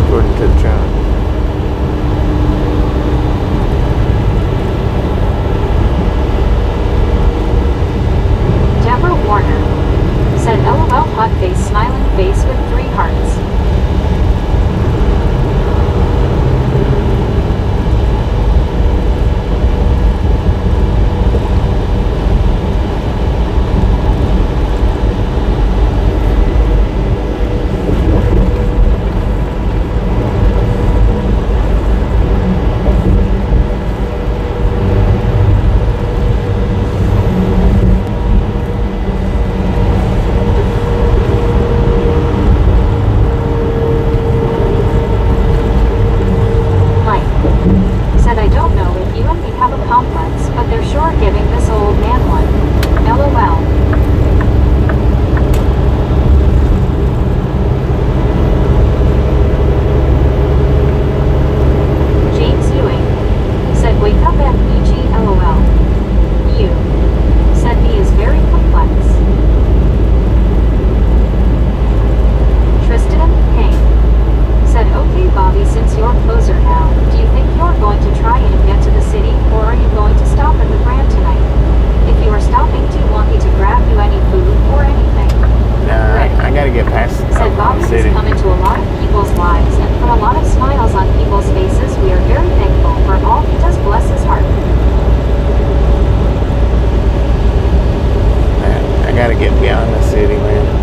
According to the truck. Deborah Warner said LOL hot face smiling face with 3 hearts. Said I don't know if you and me have a complex, but they're sure giving this old man one. LOL. James Ewing said wake up FEG LOL. You said me is very complex. Tristan Payne said okay Bobby, since you're closer now, do you think you're going to try and get to the city, or are you going to stop at the Grand tonight? If you are stopping, do you want me to grab you any food or anything? Nah, I gotta get past Said Bobby has come into a lot of people's lives and put a lot of smiles on people's faces. We are very thankful for all he does, bless his heart. I gotta get beyond the city, man.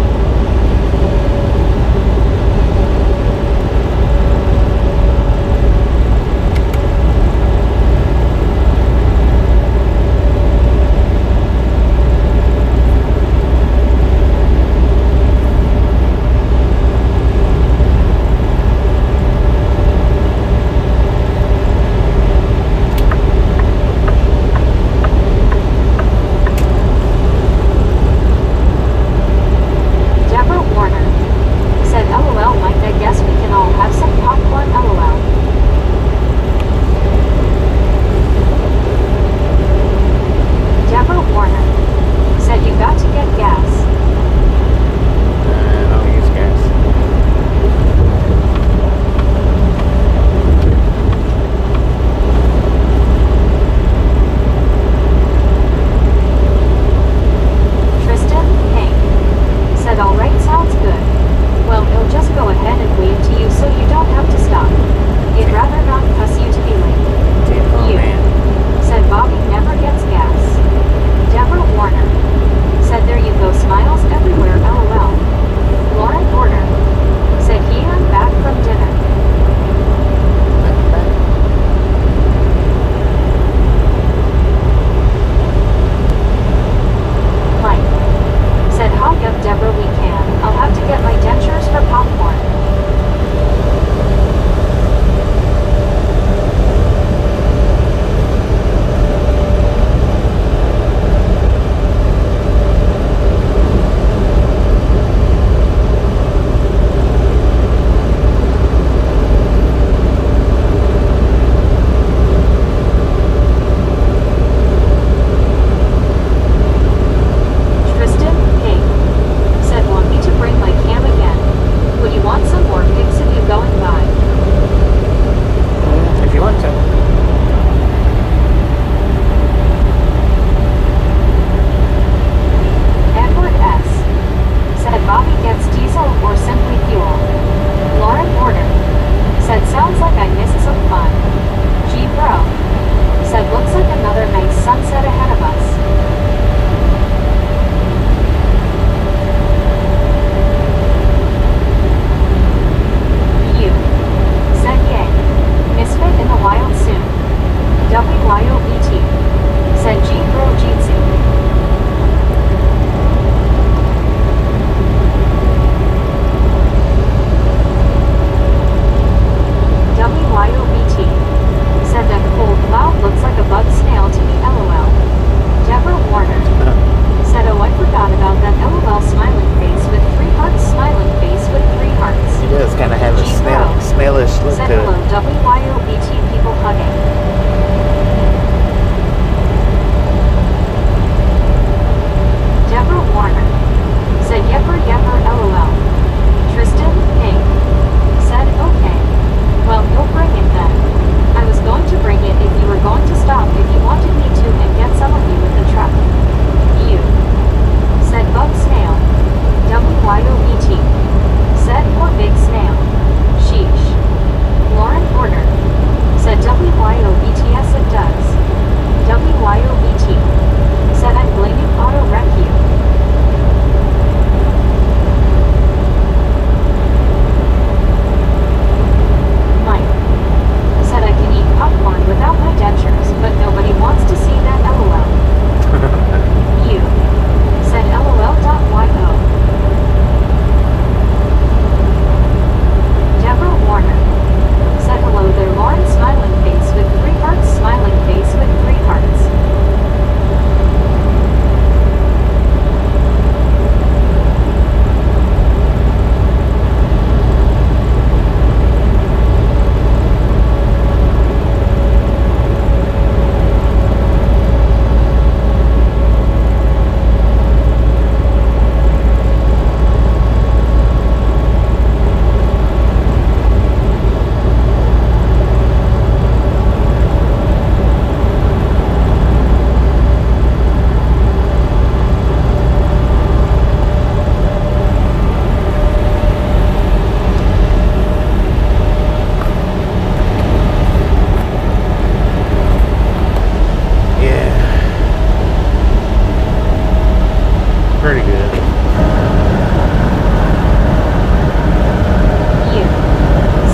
You.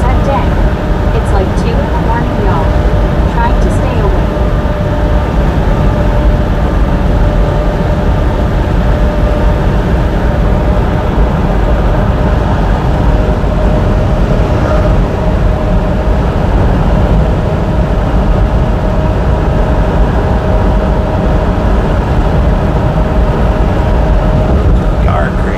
Said dang. It's like 2 in the morning, y'all. Trying to stay awake. Car crazy.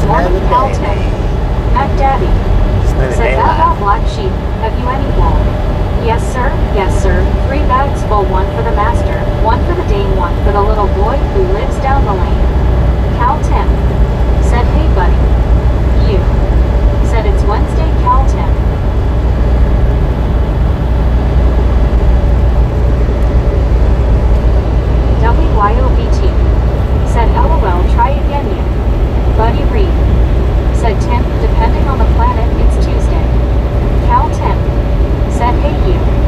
Morning, Calton. Mac Daddy. Said that black sheep. Have you any wool? Yes, sir. Yes, sir. 3 bags full, one for the master, one for the dame, one for the little boy who lives down the lane. Calton. Said, hey, buddy. You. Said, it's Wednesday, Calton. WYOBT. Said, LOL, try again, you. Buddy Reed. Said, Tim, depending on the planet, it's Tuesday. Cal Tim. Said, hey, you.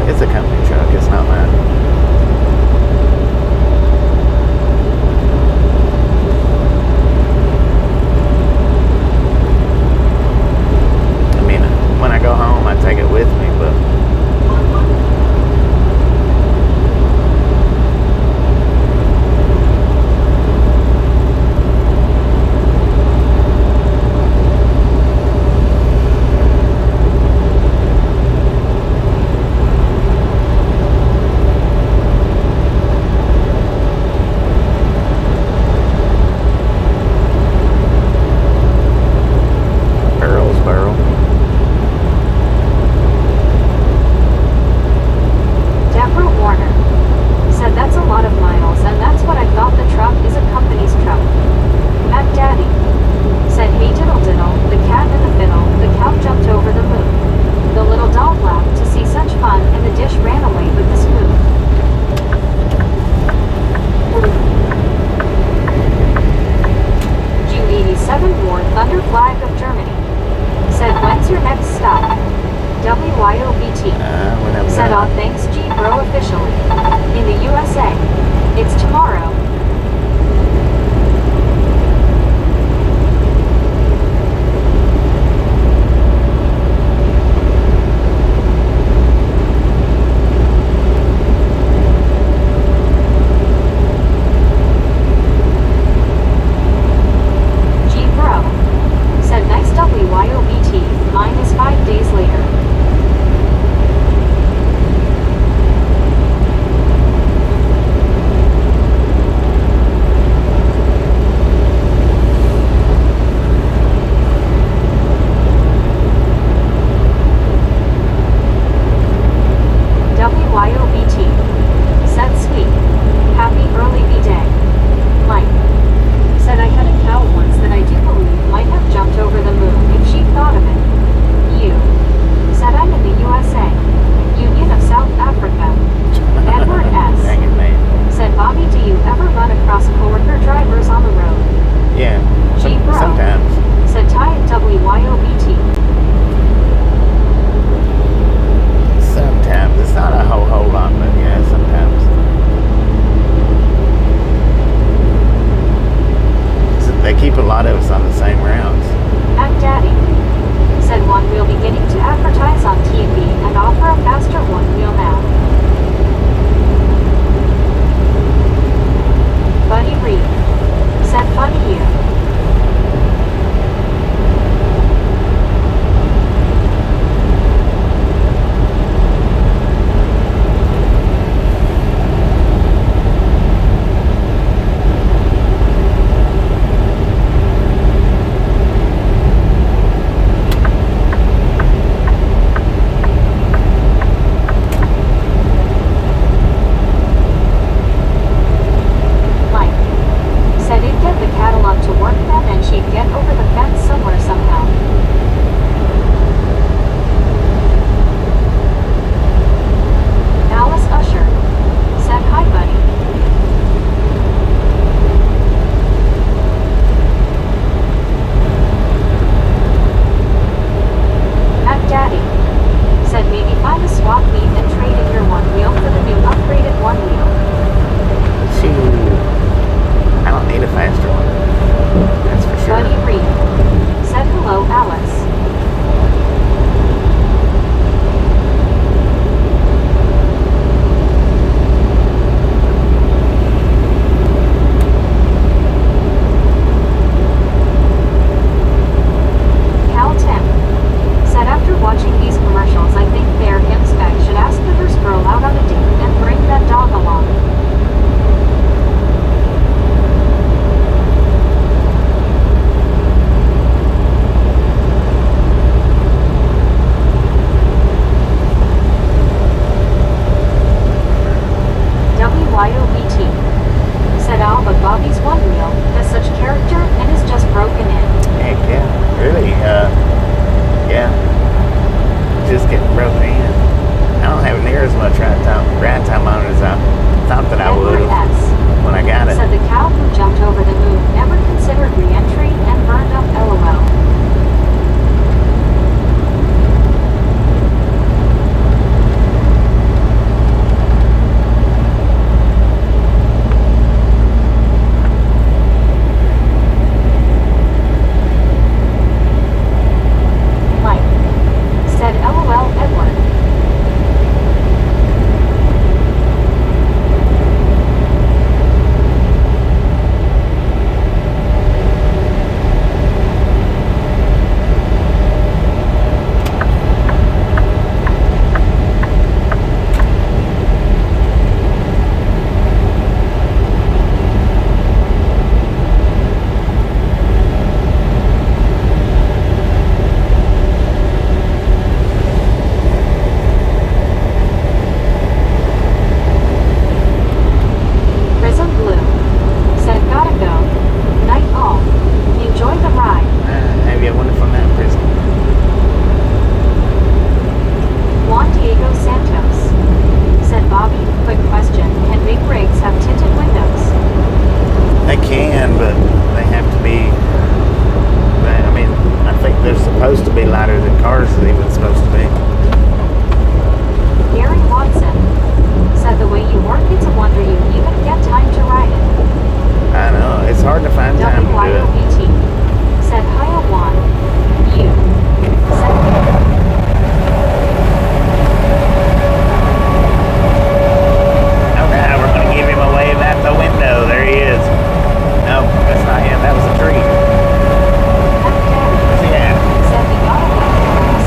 It's a company truck. It's not mine. I mean, when I go home, I take it with me, but horse is even supposed to be. Gary Watson said the way you work, it's a wonder you even get time to ride it. I know, it's hard to find time to do it. WYOBT said Hiya Juan. You said Okay, we're going to give him a wave out the window. There he is. No, that's not him. That was a tree. Yeah. said we got away from us.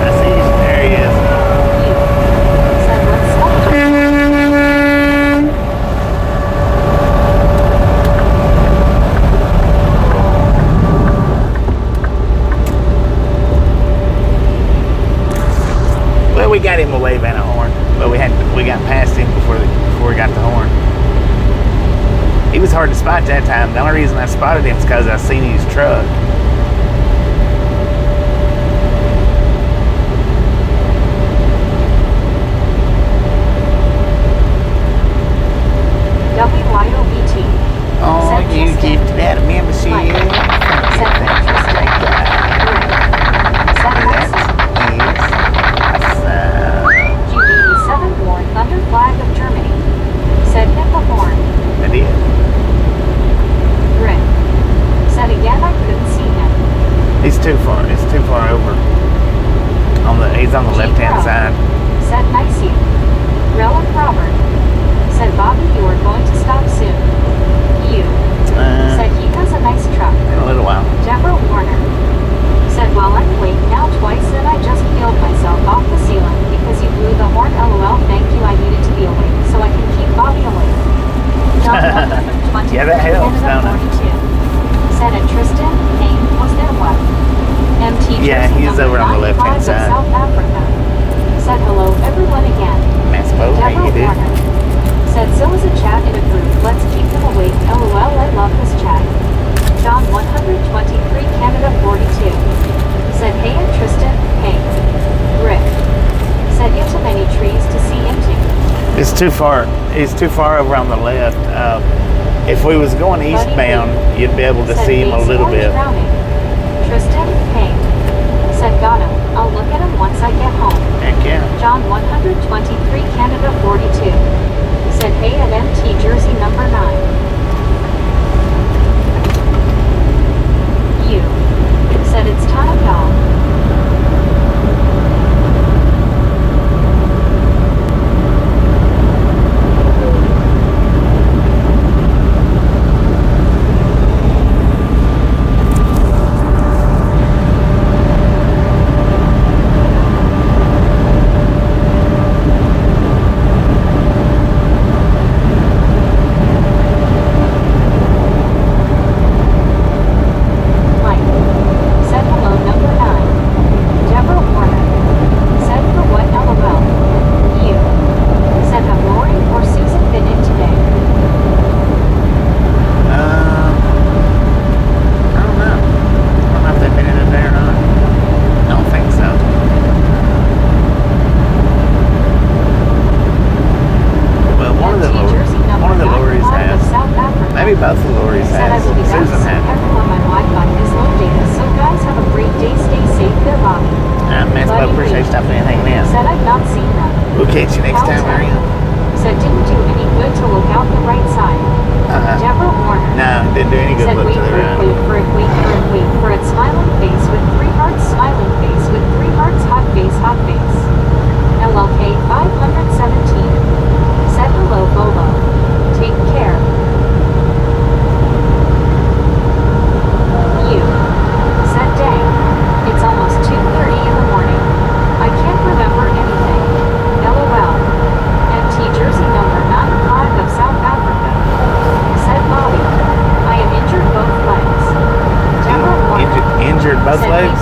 I see. There he is. You said let's stop. Well, we got him a wave and a horn, but we got past him before we got the horn. He was hard to spot that time. The only reason I spotted him is because I seen his truck. WYOBT Oh, said you Tristan. keep that membership. Like, said Tristan. Said That's G87 wore Thunder Flag of Germany. Said hit the horn. I did. Rick said again I couldn't see him. He's too far. It's too far over. He's on the left-hand side. Said nice you. Relic Robert said Bobby you are going to stop soon. You said he has a nice truck. In a little while. Deborah Warner said well I'm awake now twice and I just peeled myself off the ceiling because you blew the horn. LOL thank you I needed to be awake so I can keep Bobby awake. John 120 Yeah, that helps, don't it? 42 said and Tristan Payne was there what? MT Yeah, Jersey he's number over on the 95 left-hand of side. South Africa. Said hello everyone again. That's both. How Deborah you do? Warner said so is a chat in a group. Let's keep them awake. LOL I love this chat. John 123 Canada 42 said hey and Tristan hey. Rick said into many trees to see into. It's too far. He's too far over on the left. If we was going eastbound, you'd be able to Said see him a Bates little Orange bit. Browning. Tristan hey. Said got him. I'll look at him once I get home. Heck yeah. John 123 Canada 42 said hey at MT Jersey number 9. You said it's time y'all. Mike said hello number 9. Deborah Warner said for what LOL. You said have Lori or Susan been in today? I don't know. I don't know if they've been in it there or not. I don't think so. Well, one of the MT Jersey number lorries 95 has. of South Africa. Maybe both the lorries Said I has. will be back Susan soon. had. Everyone, my Wi-Fi is low data, so guys have a great day. Stay safe. There, Bobby. Mass Buddy appreciate Reed stopping anything now. said I've not seen them. We'll catch you next time, How's that? Ariel. Said didn't do any good to look out the right side. Deborah Warner No, didn't do any good said look wait to the for it, right. wait for it, wait for it, wait for it. Smiling face with 3 hearts. Smiling face with 3 hearts. Hot face. Hot face. LLK 517 said hello Bolo. Take care. You said dang. It's almost 2:30 in the morning. I can't remember anything. LOL. MT Jersey number 95 of South Africa. Said Bobby. I am injured both legs. Deborah Warner Injured both said legs?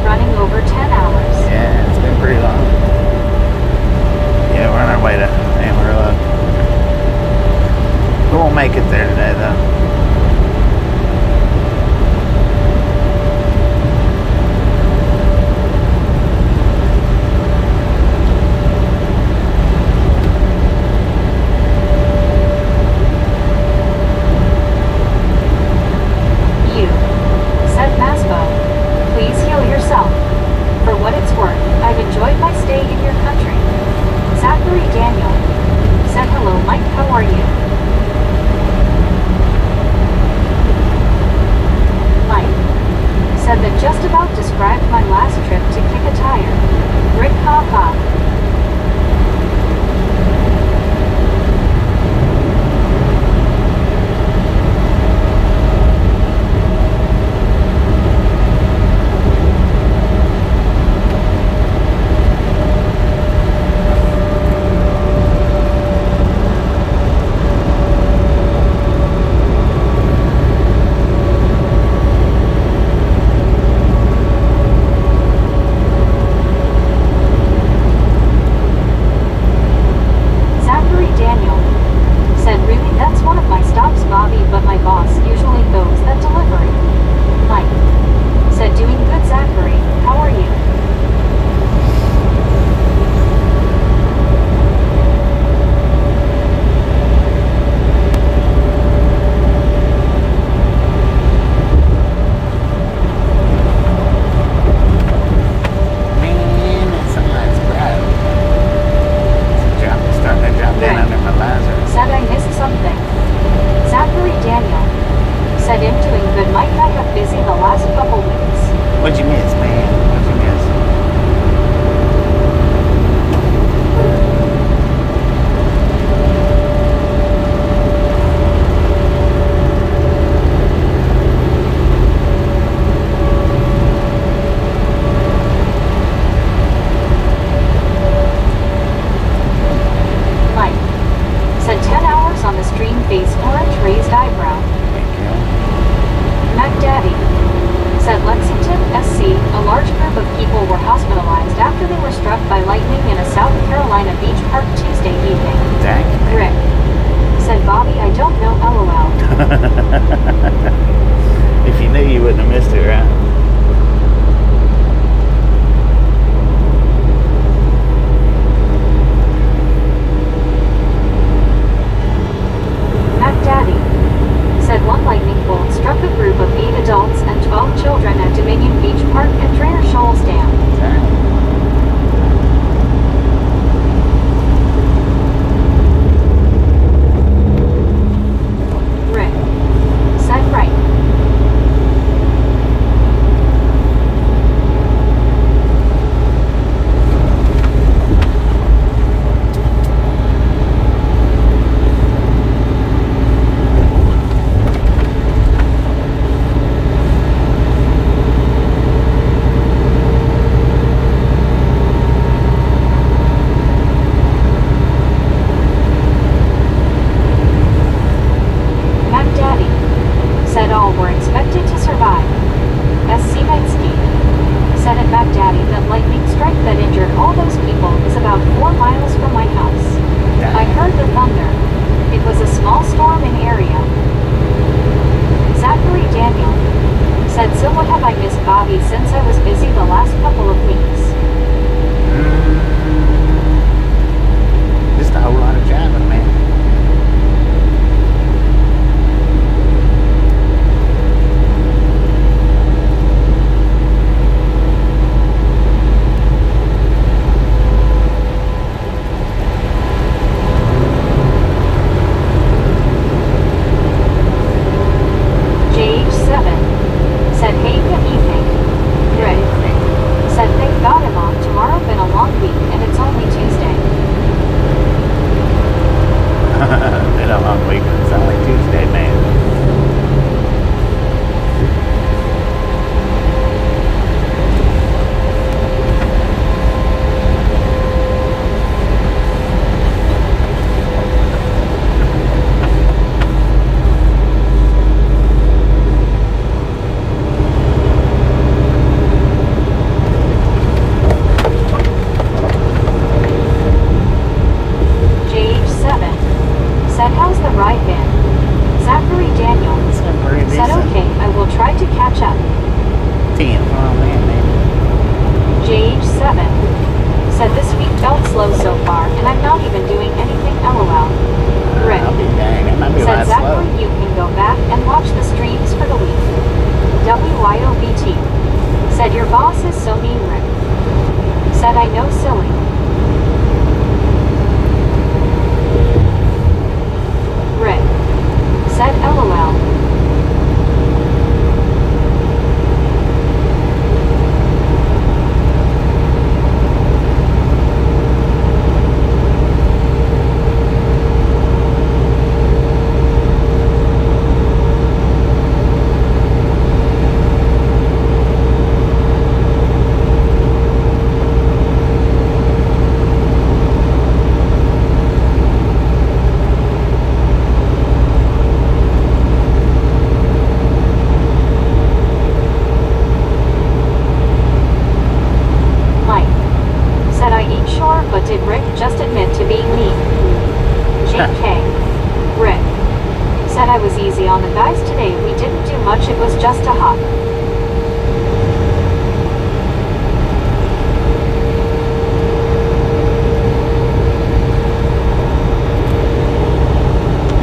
running over 10 hours. Yeah, it's been pretty long. Yeah, we're on our way to Amarillo. We won't make it there today, though. You, said Masbo. Please heal yourself. For what it's worth, I've enjoyed my stay in your country. Zachary Daniel said, hello Mike, how are you? Mike said that just about described my last trip to kick a tire. Rick ha ha.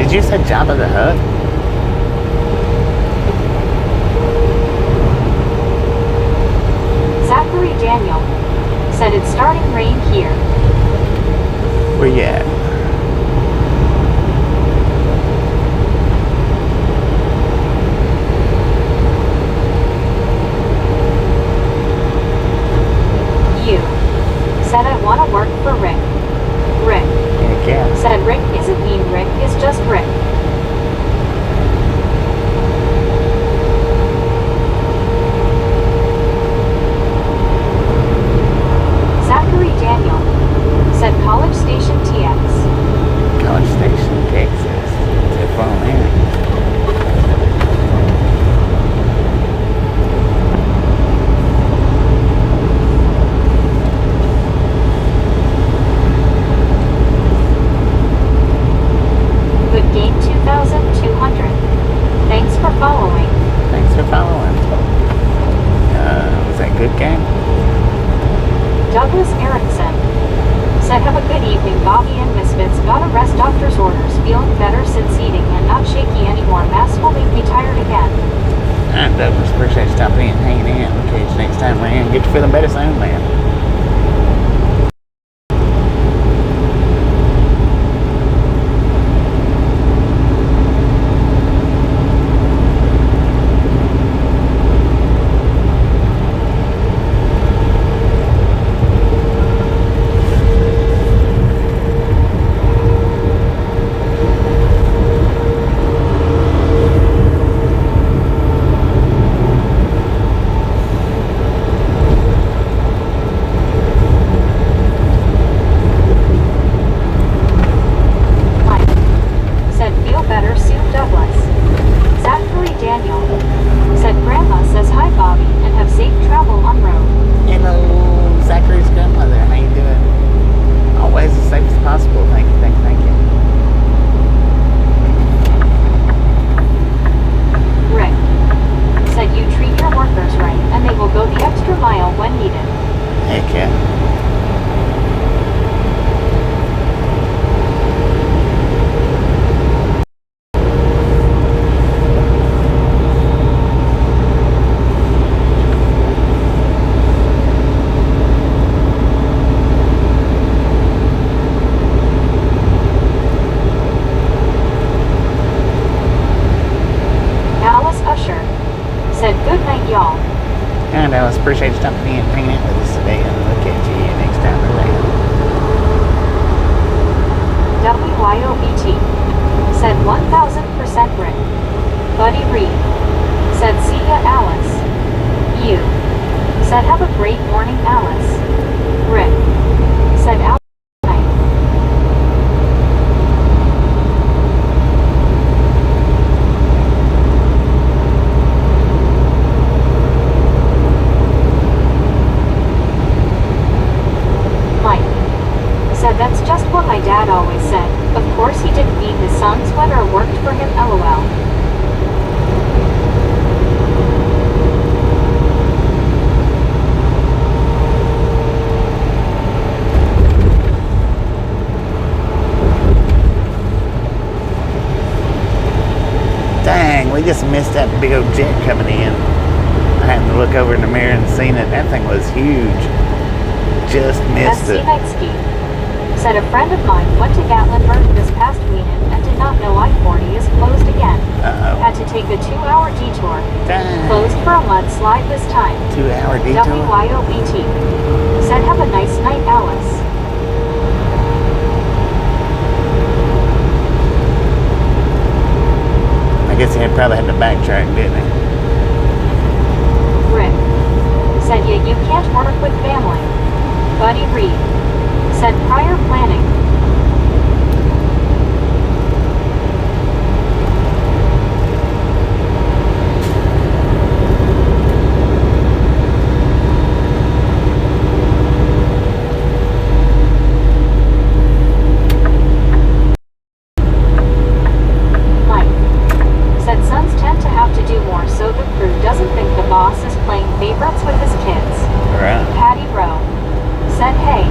Did you say Jabba the Hutt? Zachary Daniel said it's starting rain here. Where you at? You said I want to work for Rick. Rick Heck yeah. said Rick isn't mean, Rick is just Rick. Zachary Daniel said College Station TX. College Station, Texas. It's a phone there. Good game 2200. Thanks for following. Thanks for following. Was that a good game? Douglas Erickson said have a good evening, Bobby and Misfits. Gotta rest doctor's orders. Feeling better since eating and not shaky anymore. Mass will make me tired again. Alright, Douglas. Appreciate you stopping in and hanging in. We'll catch you next time, man. Get you feeling better soon, man. Mike said feel better soon, Douglas. Zachary Daniel said Grandma says hi, Bobby, and have safe travel on road. Hello, Zachary's grandmother. How you doing? Always as safe as possible. Thank you, thank you, thank you. Rick said you treat your workers right and they will go the extra mile when needed. Heck yeah. Alice Usher said good night, y'all. And Alice, appreciate you stopping in and hanging out with us today. And we'll catch you next time around. WYOBT said 1000% Rick. Buddy Reed said see ya, Alice. You said have a great morning, Alice. Rick said Alice. Mike said that's just what my dad always said. Of course he didn't mean his son's sweater worked for him, LOL. Dang, we just missed that big old jet coming in. I happened to look over in the mirror and seen it. That thing was huge. Just missed SC it. Nightsky said a friend of mine went to Gatlinburg this past weekend and did not know I-40 is closed again. Uh-oh. Had to take a 2-hour detour. Dang. Closed for a mudslide this time. 2-hour detour. WYOBT said have a nice night, Alice. I guess he probably had to backtrack, didn't he? Rick said yeah, you can't work with family. Buddy Reed said prior planning. Mike said sons tend to have to do more so the crew doesn't think the boss is playing favorites with his kids. Right. Patty Rowe said hey.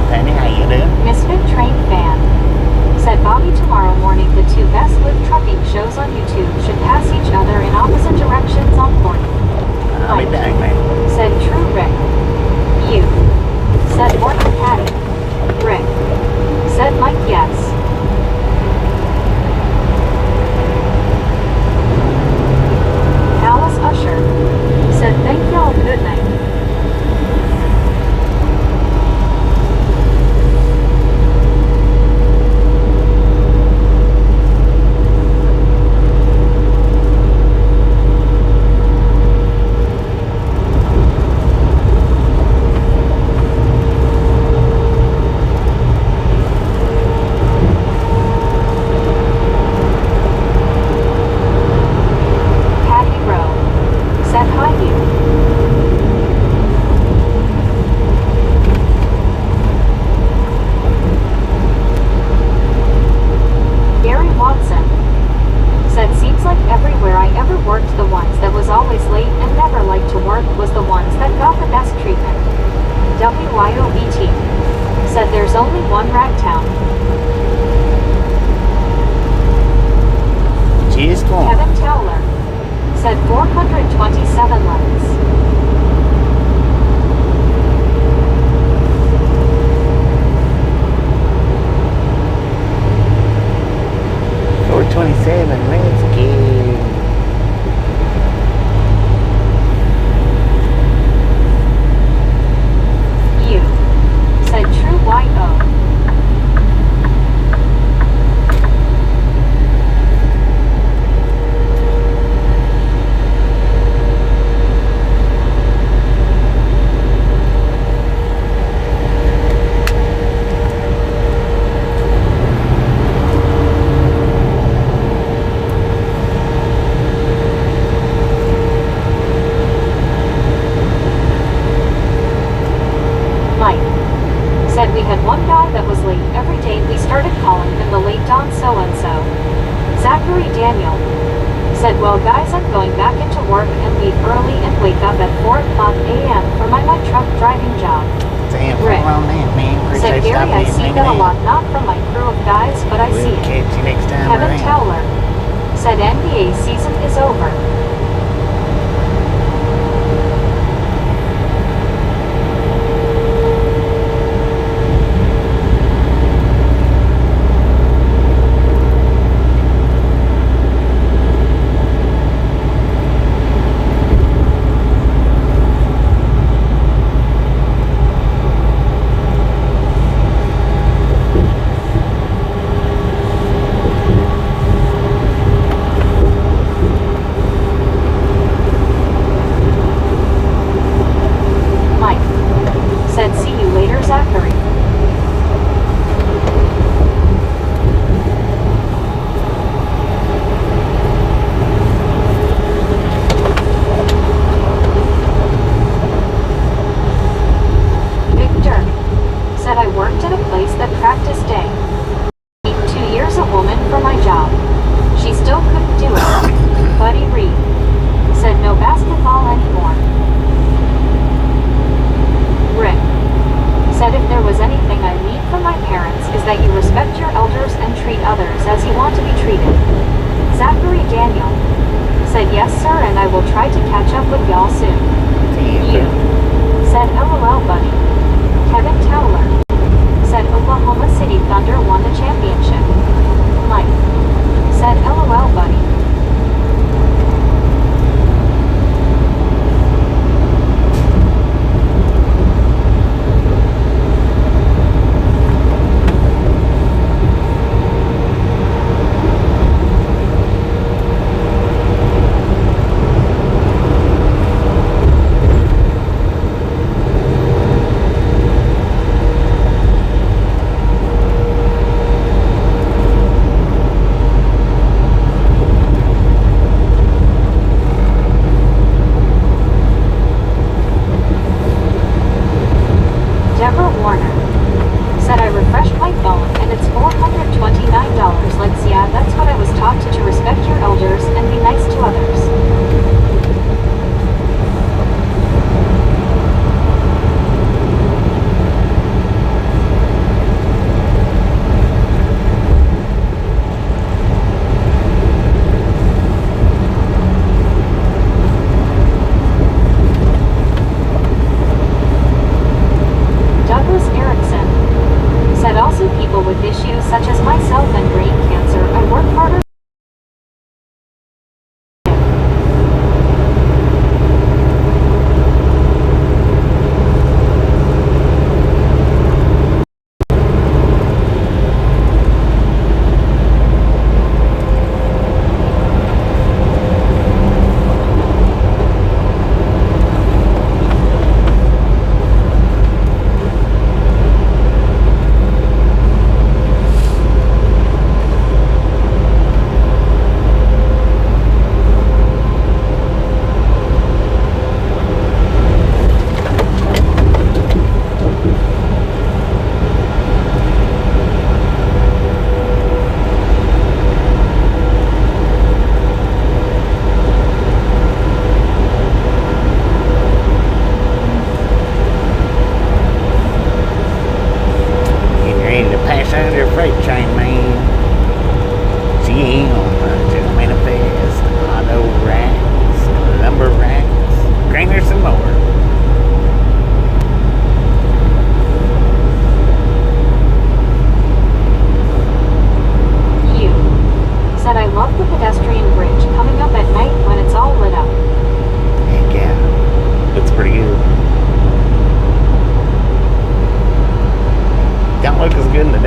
Penny, how you doing? Misfit Train fan Said Bobby, tomorrow morning the two best lived trucking shows on YouTube should pass each other in opposite directions on 40. I'll be back, man. Said True Rick. You. Said Morton Patty. Rick. Said Mike yes. Alice Usher. Said thank y'all, good night. Said there's only one rat town. Just one. Kevin Towler. Said 427 lens. $4.27. Let's go. Said True Y.O. Said we had one guy that was late every day. We started calling him the late Don so-and-so. Zachary Daniel. Said, well guys, I'm going back into work and leave early and wake up at 4 o'clock a.m. for my truck driving job. Damn, Rick. on that, man. Said Gary, I see that a lot, not from my crew of guys, but I see it. Catch you next time Kevin around. Towler. Said NBA season is over.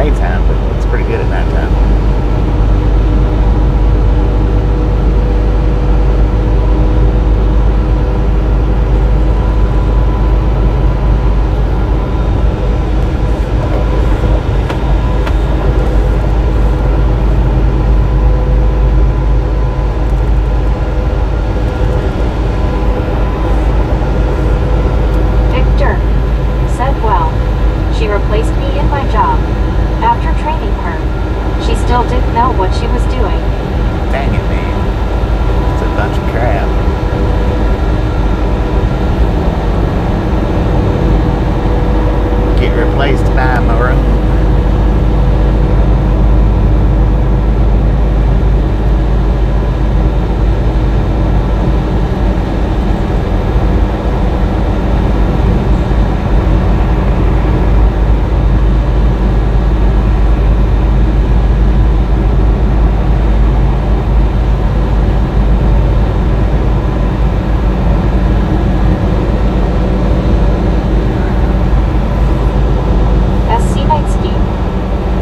daytime, but it's pretty good at nighttime. She replaced me in my job. After training her, she still didn't know what she was doing. Dang it, man. It's a bunch of crap. Get replaced by a maroon.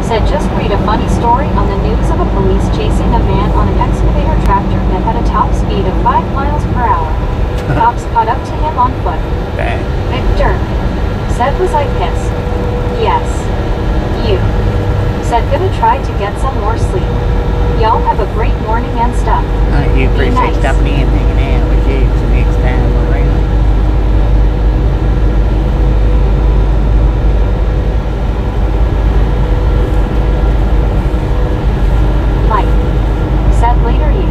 Said just read a funny story on the news of a police chasing a man on an excavator tractor that had a top speed of 5 miles per hour. Cops caught up to him on foot. Dang. Victor. Said, was I pissed? Yes. You. Said, gonna try to get some more sleep. Y'all have a great morning and stuff. You Be appreciate nice. stopping in and hanging out with you the next time we're around. Said later you.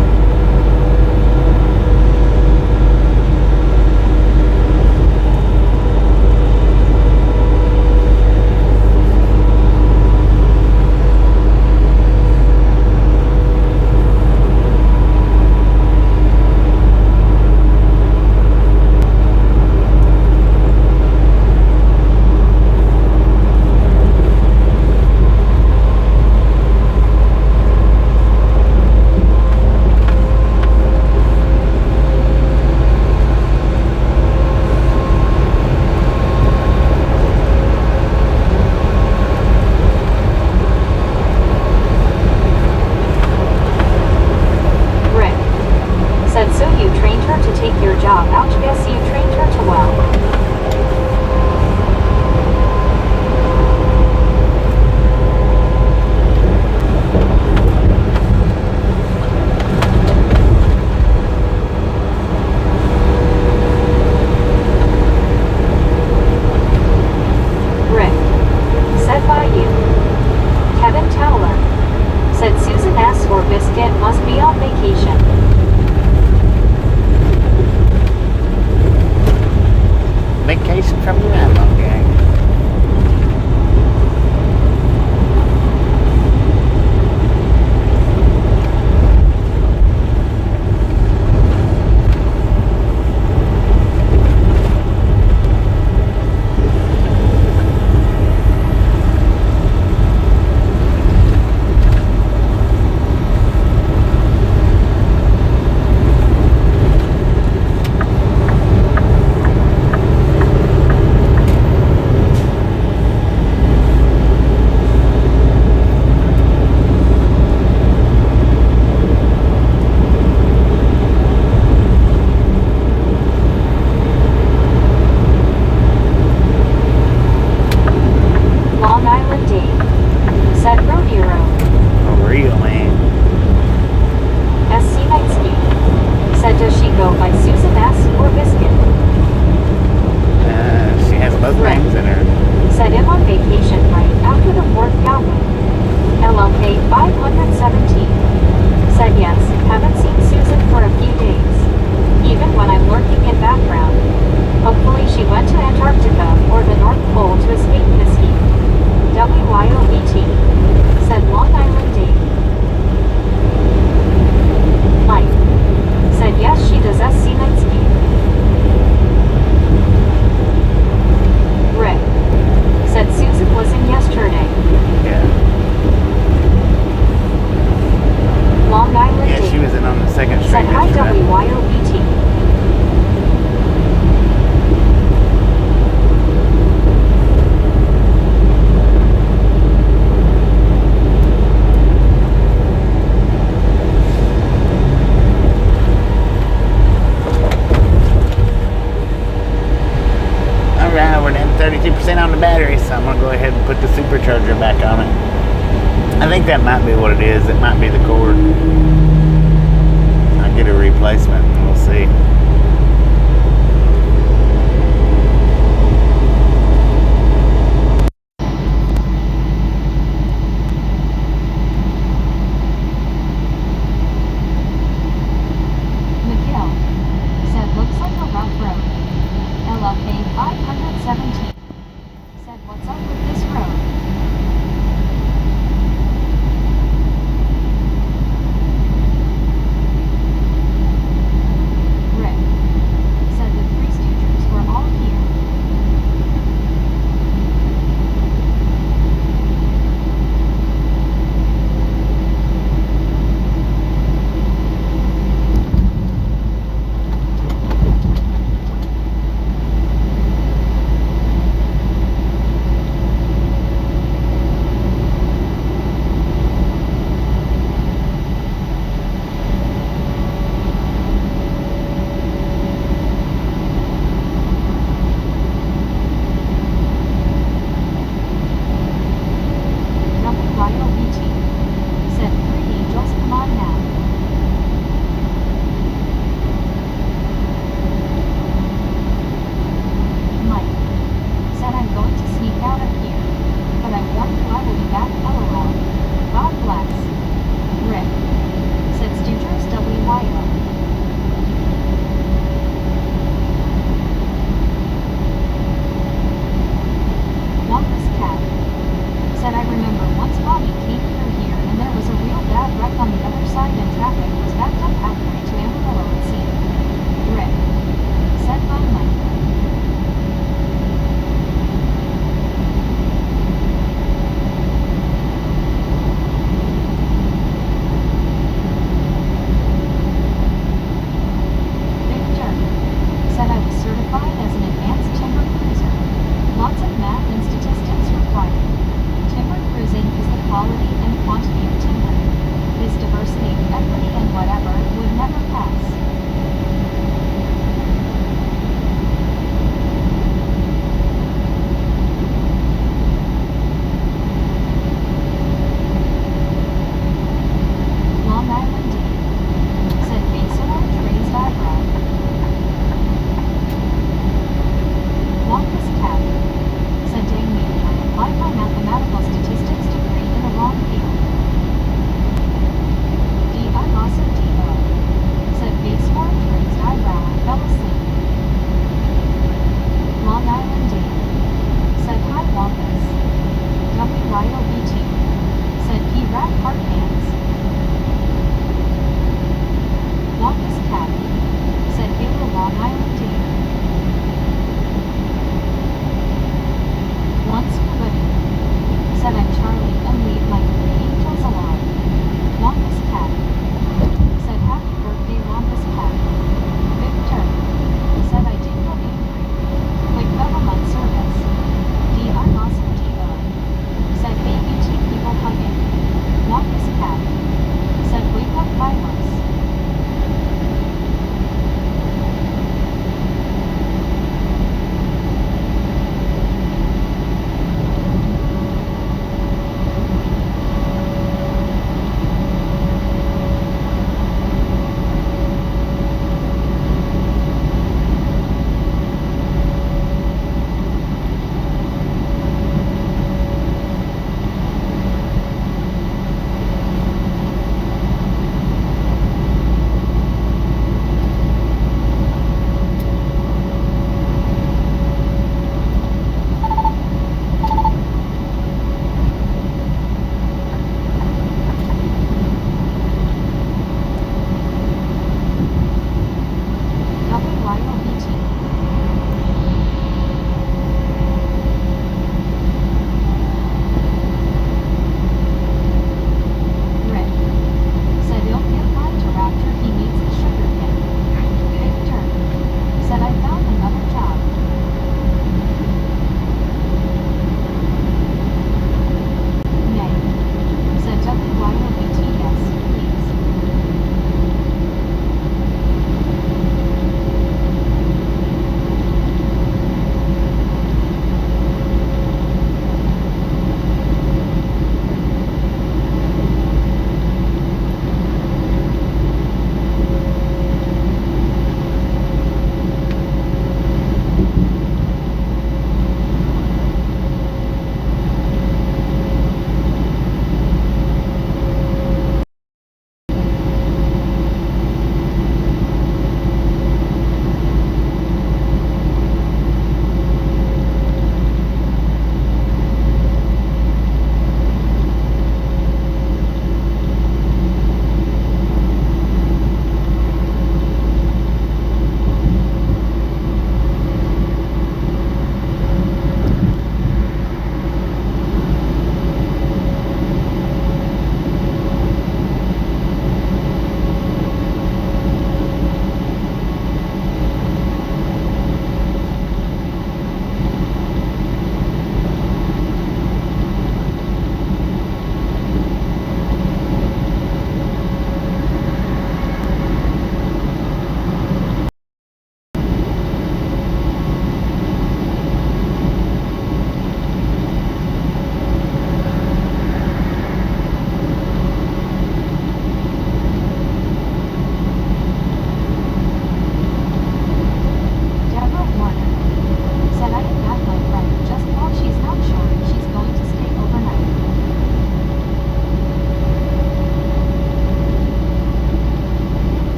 Said, so you trained her to take your job. Ouch, guess you trained her to well. Rick. Said by you. Kevin Towler. Said Susan S. or Biscuit must be on vacation. Vacation from the Outlaw Gang. we're down to 32% on the battery, so I'm going to go ahead and put the supercharger back on it. I think that might be what it is. It might be the cord. I'll get a replacement and we'll see. McGill said, looks like a rough road. Ella paying 517. Said, what's up with this road? Rick said the Three Stooges were all here.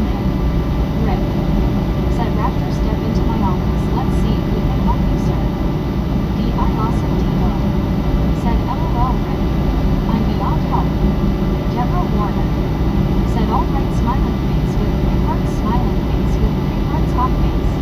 man. Rip. Said Raptor, step into my office. Let's see if we can help you, sir. D.I. awesome Devo. Said LOL Rip. I'm beyond help. Deborah Warner. Said alright smiling face with 3 hearts, smiling face with 3 hearts, hot face.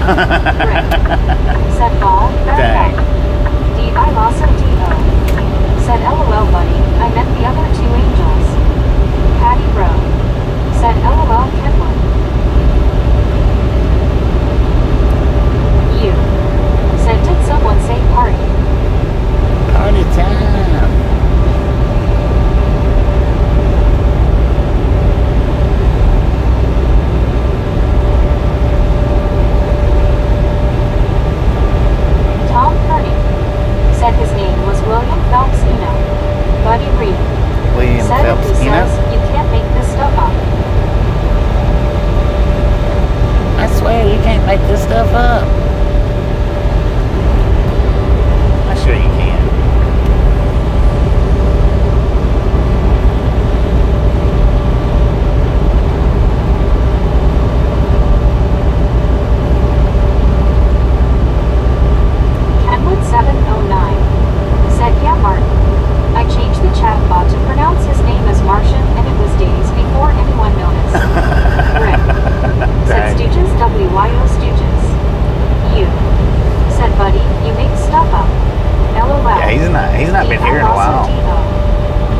Rick. Said ball, Dang. I lost a D.O. Said LOL buddy, I meant the other two angels. Patty Rowe. Said LOL Kenwood. You. Said did someone say party? Party time. Tom Kearney. Said his name was William Phelps Eno. Buddy Reed. William Said Phelps, if he you know? says you can't make this stuff up. I swear you can't make this stuff up. I'm sure you can. Kenwood 709. Said yeah Martin. I changed the chatbot to pronounce his name as Martian and it was days before anyone noticed. Rick. Said Dang. Stooges WYO Stooges. You. Said buddy, you make stuff up. LOL. Yeah, he's not been here in a while. D.O.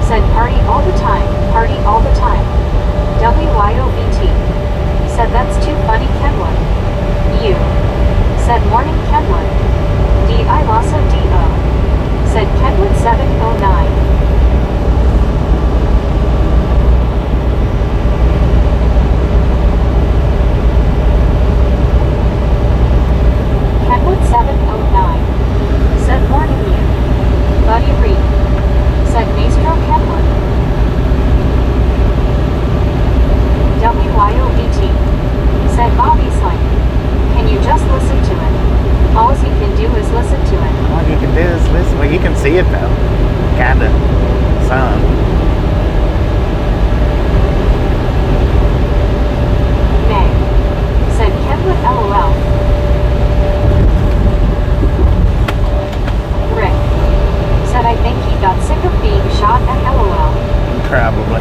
Said party all the time, party all the time. WYOBT. Said that's too funny Kenwood. You. Said morning Kenwood. I lost a D.O. Said Kenwood 709. Kenwood 709. Said morning you. Buddy Reed. Said Maestro Kenwood. WYOBT. Said Bobby's like, can you just listen to it? All you can do is listen to it. All you can do is listen. Well, you can see it though. Kinda. Some. May. Said Kenwood LOL. Rick. Said I think he got sick of being shot at LOL. Probably.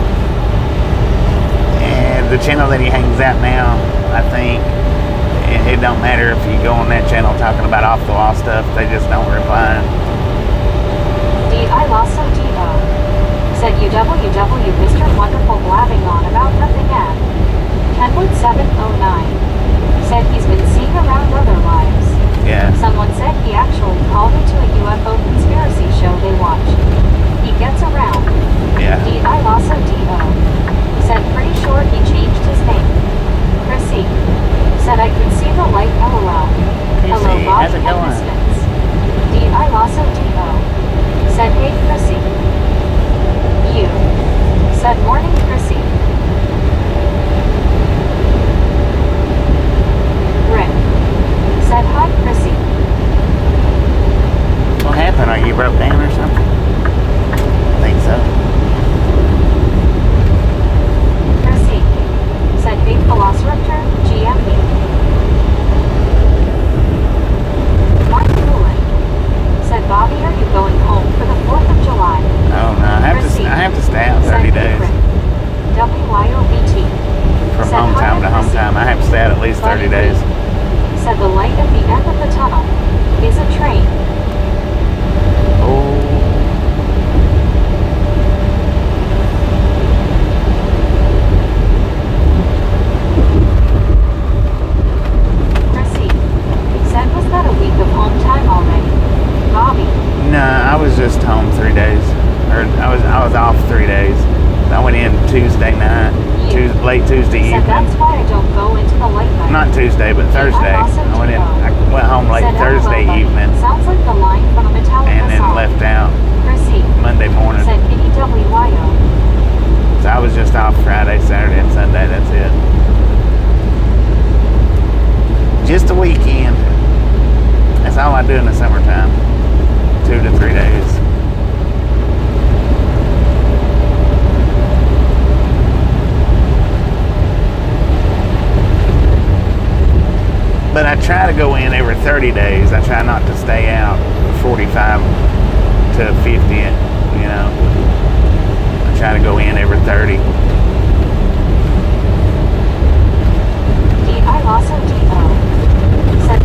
And the channel that he hangs out now, I think, it don't matter if you go on that channel talking about off the wall stuff, they just don't reply. I lost some D.O. Said UWW Mr. Wonderful blabbing on about nothing at Kenwood 709. Said he's been seeing around other lives. Yeah. Someone said he actually called into a UFO conspiracy show they watched. He gets around. Yeah. I lost some D.O. Said pretty sure he changed his name. Chrissy. Said I could see the light LOL. Hello Chrissy, Bob how's it and going? distance. I lost some D.O. Said hey Chrissy. You. Said morning Chrissy. Rick. Said hi Chrissy. What happened? Are you broke down or something? I think so. Chrissy. Said big velociraptor, GME. Mark Coolin. Said Bobby, are you going home for the 4th of July? Oh no, I have to stay out 30 days. WYOBT. From Said hometown to hi, Chrissy. hometown. I have to stay out at least 30 days. Said the light at the end of the tunnel is a train. Oh. Chrissy. Said was that a week of home time already? Bobby. Nah, I was just home 3 days. Or I was off 3 days. I went in Tuesday night, late Tuesday Said evening. that's why I don't go into the light night. Not Tuesday, but Thursday. I went home late Said, Thursday "LOL, evening sounds like the line from a Metallica and then song. left out Chrissy. Monday morning. Said WYO. So I was just off Friday, Saturday, and Sunday. That's it. Just a weekend. That's all I do in the summertime. 2 to 3 days. But I try to go in every 30 days. I try not to stay out 45 to 50, you know. I try to go in every 30. I lost a D.O. Said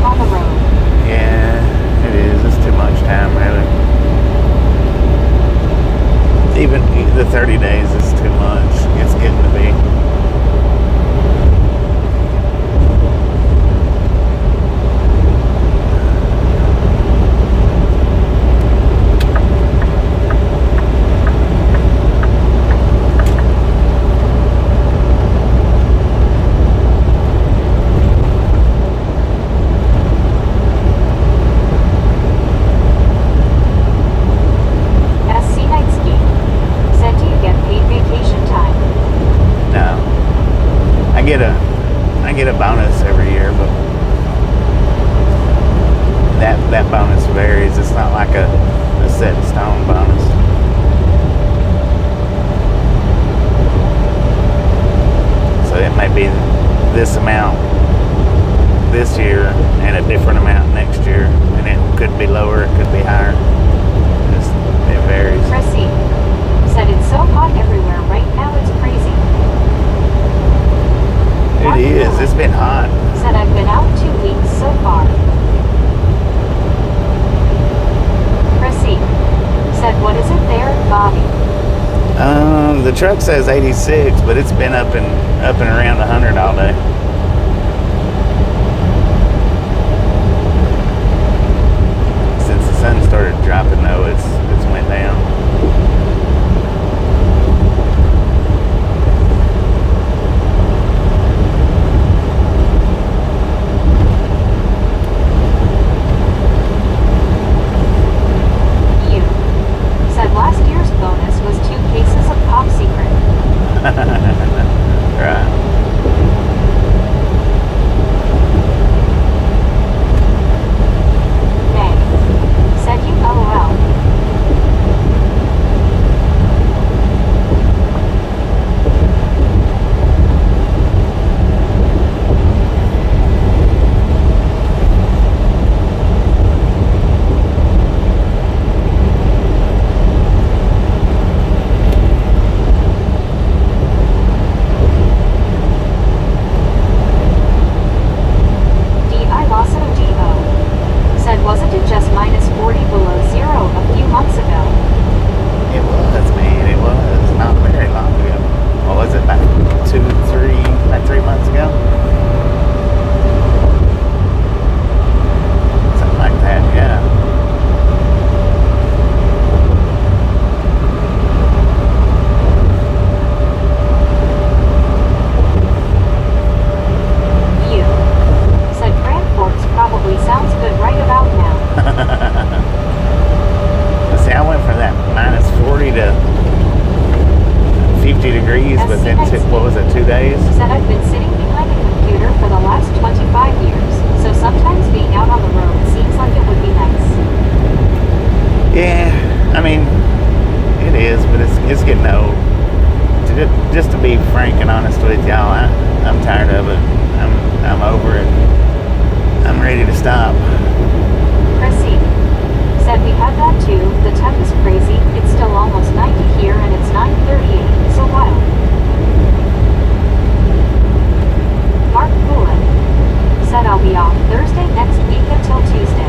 on the road. Yeah, it is. It's too much time, really. Even the 30 days is too much. It's getting to be. I get a bonus every year, but that bonus varies. It's not like a set in stone bonus. So it may be this amount this year and a different amount next year, and it could be lower, it could be higher. It varies. Chrissy said it's so hot everywhere right now, it's crazy. It is. It's been hot. Said I've been out 2 weeks so far. Chrissy said, what is it there, Bobby? The truck says 86, but it's been up and around 100 all day. Since the sun started dropping, though, it's went down. Last year's bonus was 2 cases of Pop Secret. Right. May said you LOL. Wasn't it just minus 40 below zero a few months ago? It was, man. It was not very long ago. What was it, about 3 months ago? Something like that, yeah. Probably sounds good right about now. See, I went from that minus 40 to 50 degrees within, what was it, 2 days? Said I've been sitting behind a computer for the last 25 years, so sometimes being out on the road seems like it would be nice. Yeah, I mean, it is, but it's getting old. Just to be frank and honest with y'all, I'm tired of it. I'm over it. I'm ready to stop. Chrissy said we had that too. The temp is crazy. It's still almost 90 here and it's 9:38. So wild. Mark Poulin said I'll be off Thursday next week until Tuesday.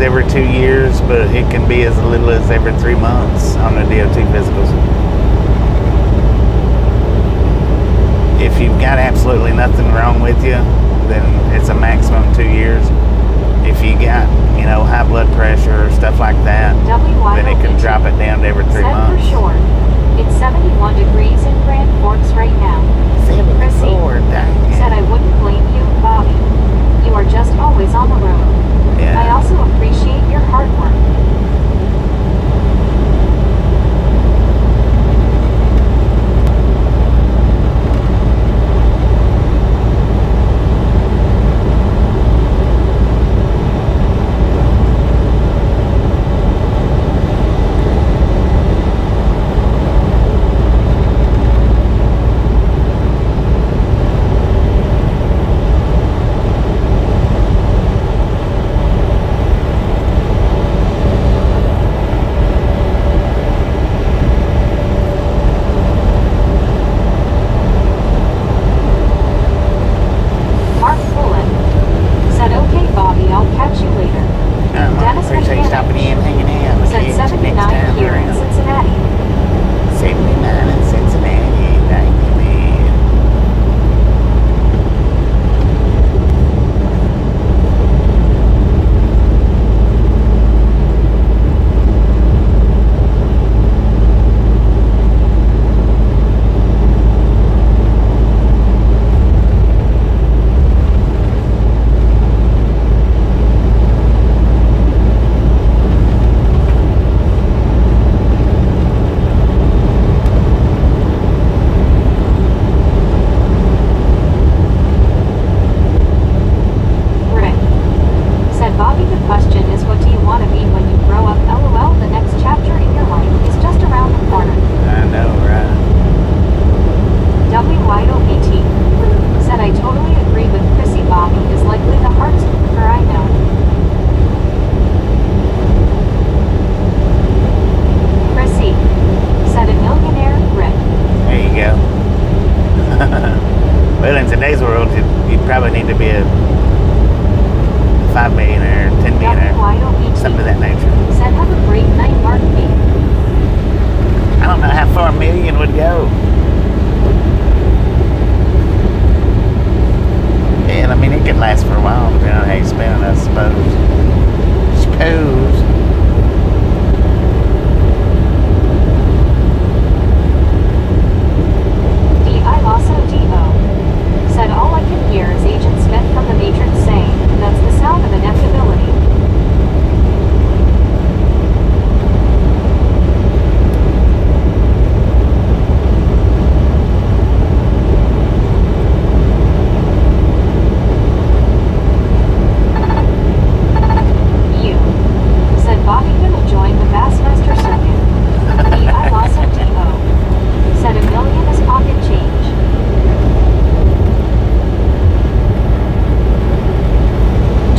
Every 2 years, but it can be as little as every 3 months on the DOT physicals. If you've got absolutely nothing wrong with you, then it's a maximum 2 years. If if you got, high blood pressure or stuff like that, then it can drop it down to every 3 months. For sure. It's 71 degrees in Grand Forks right now. 74, dang. Said I wouldn't blame you, Bobby. You are just always on the road. Yeah. I also appreciate your hard work.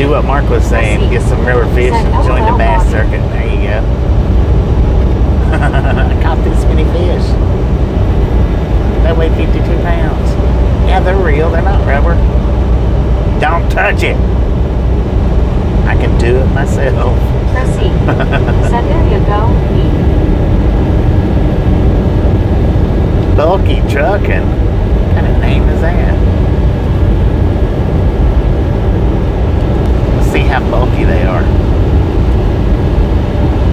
What Mark was saying, get some river fish and join the bass circuit. There you go. I caught this many fish. They weigh 52 pounds. Yeah, they're real. They're not rubber. Don't touch it. I can do it myself. Proceed. So there you go. Bulky trucking. What kind of name is that? See how bulky they are.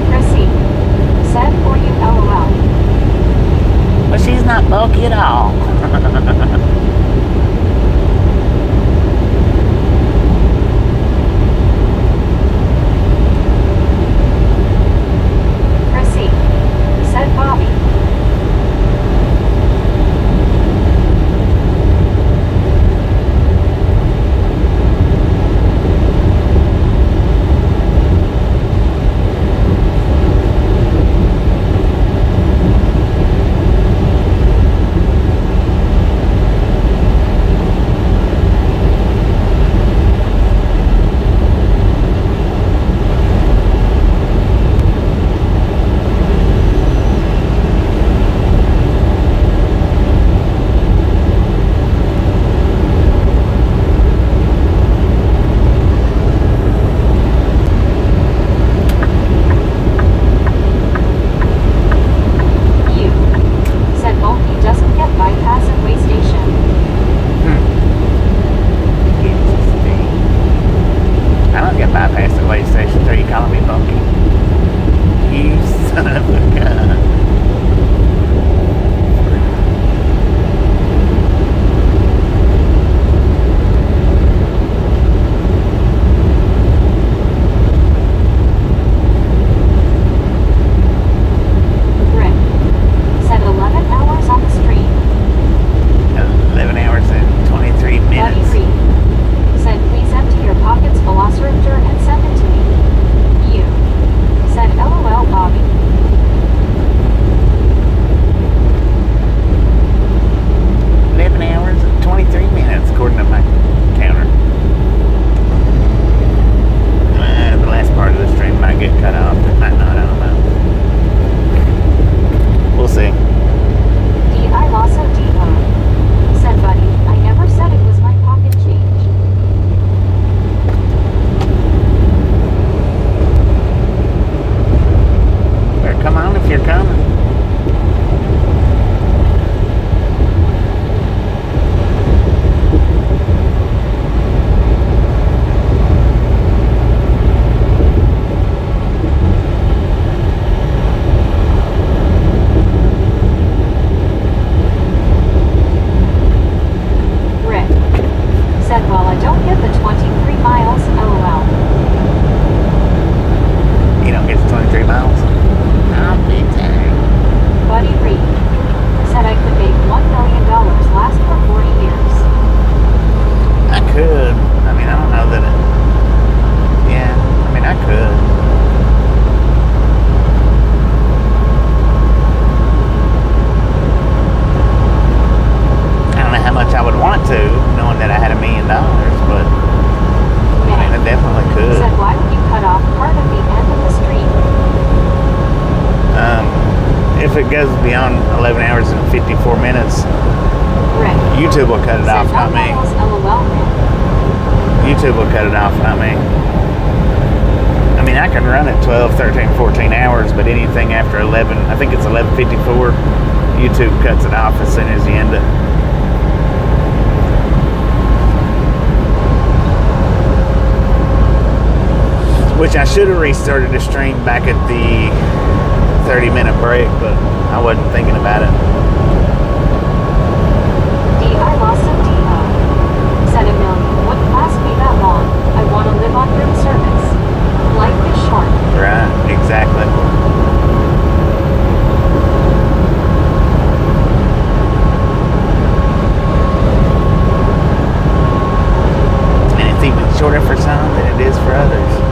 Proceed. Said for you, LOL. But she's not bulky at all. Proceed. Said Bobby. if it goes beyond 11 hours and 54 minutes, Rick. YouTube will cut it Said off, not me. LOL man. YouTube will cut it off, not me. I mean, I can run it 12, 13, 14 hours, but anything after 11, I think it's 11:54, YouTube cuts it off as soon as you end it. Which I should have restarted the stream back at the 30-minute break, but I wasn't thinking about it. I lost some D.O. Said a million. Wouldn't last me that long. I want to live on room service. Life is short. Right, exactly. And it's even shorter for some than it is for others.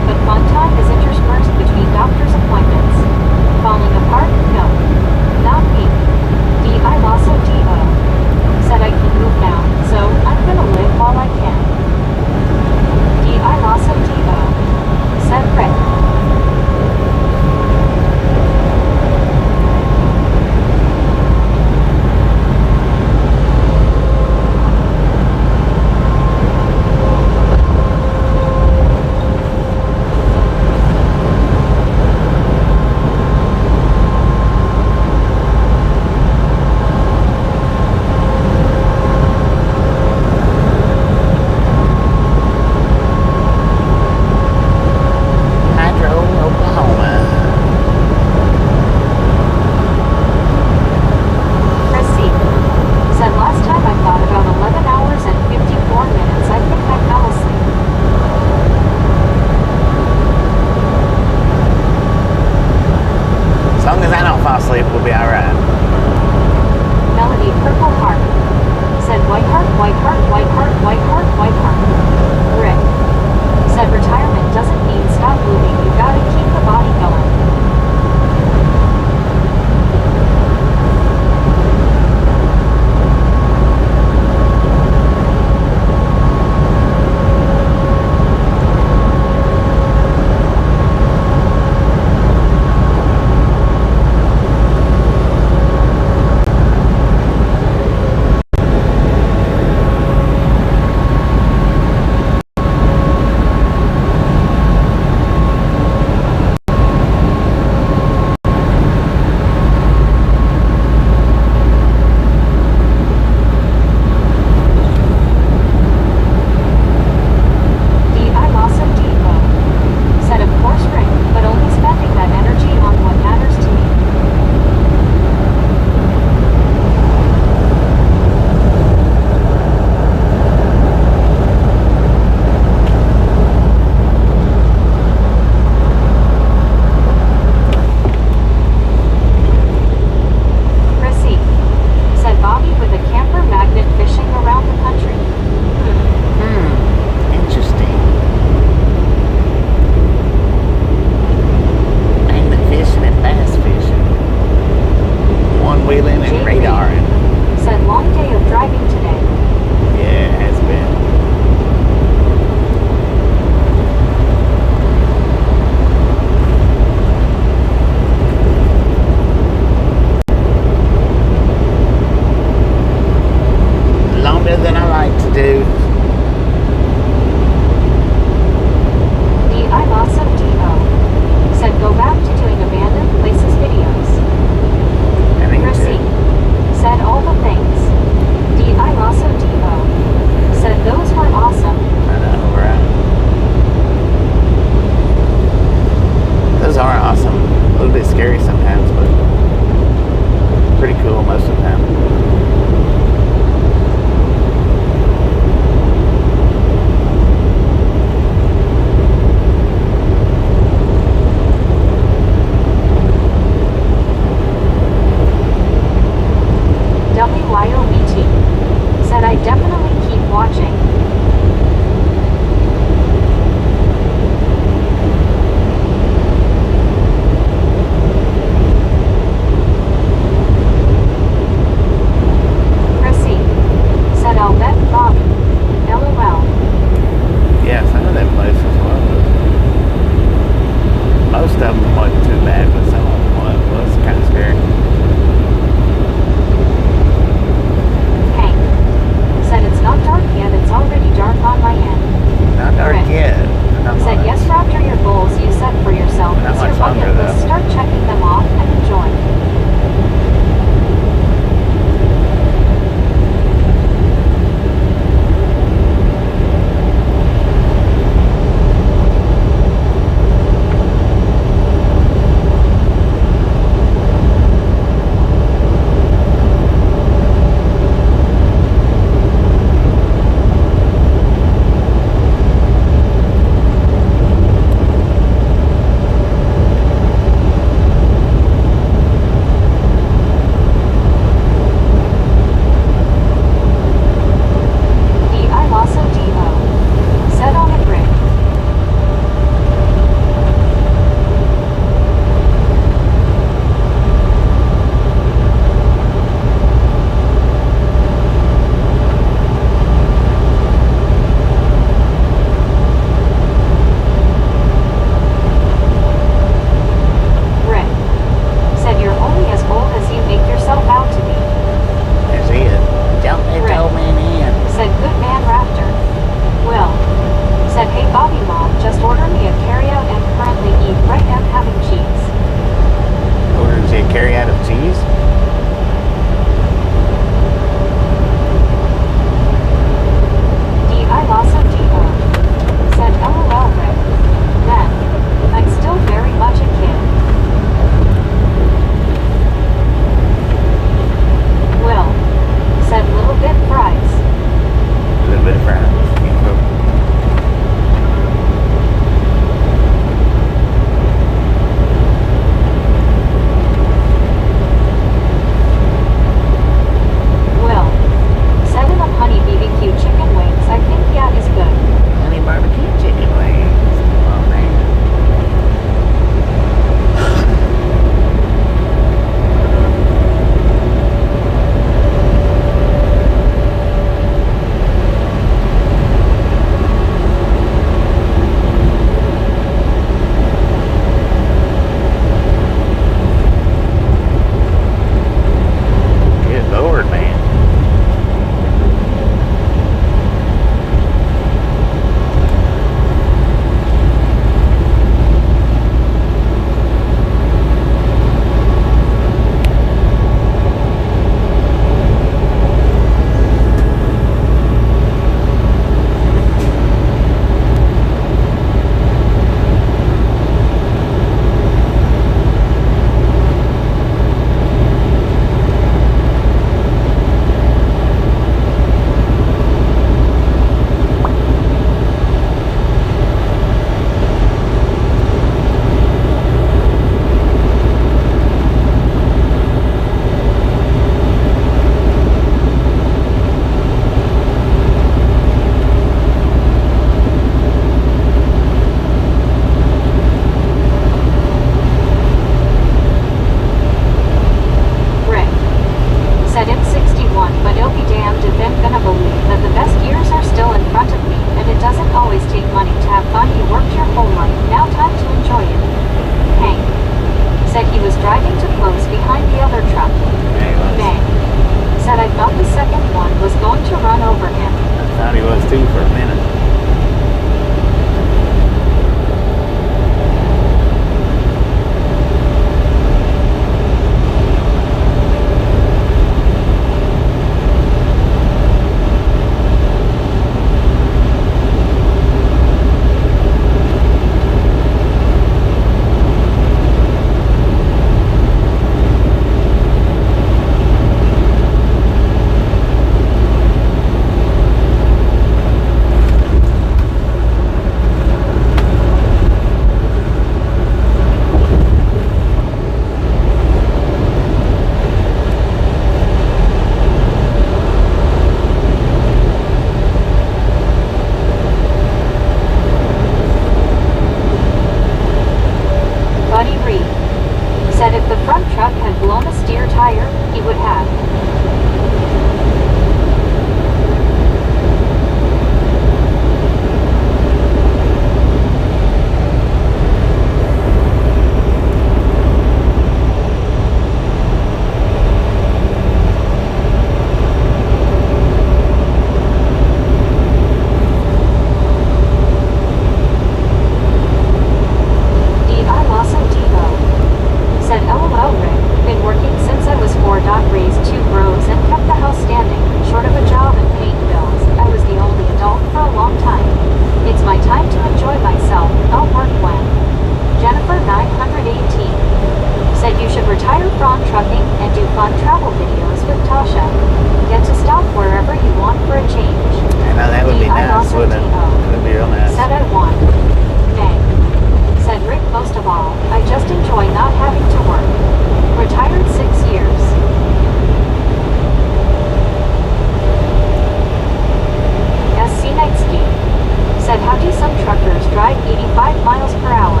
how do some truckers drive 85 miles per hour?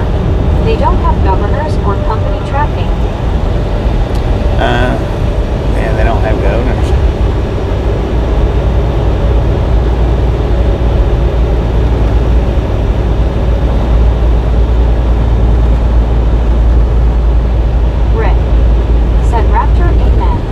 They don't have governors or company tracking. Yeah, they don't have governors. Rick. Said Raptor, amen.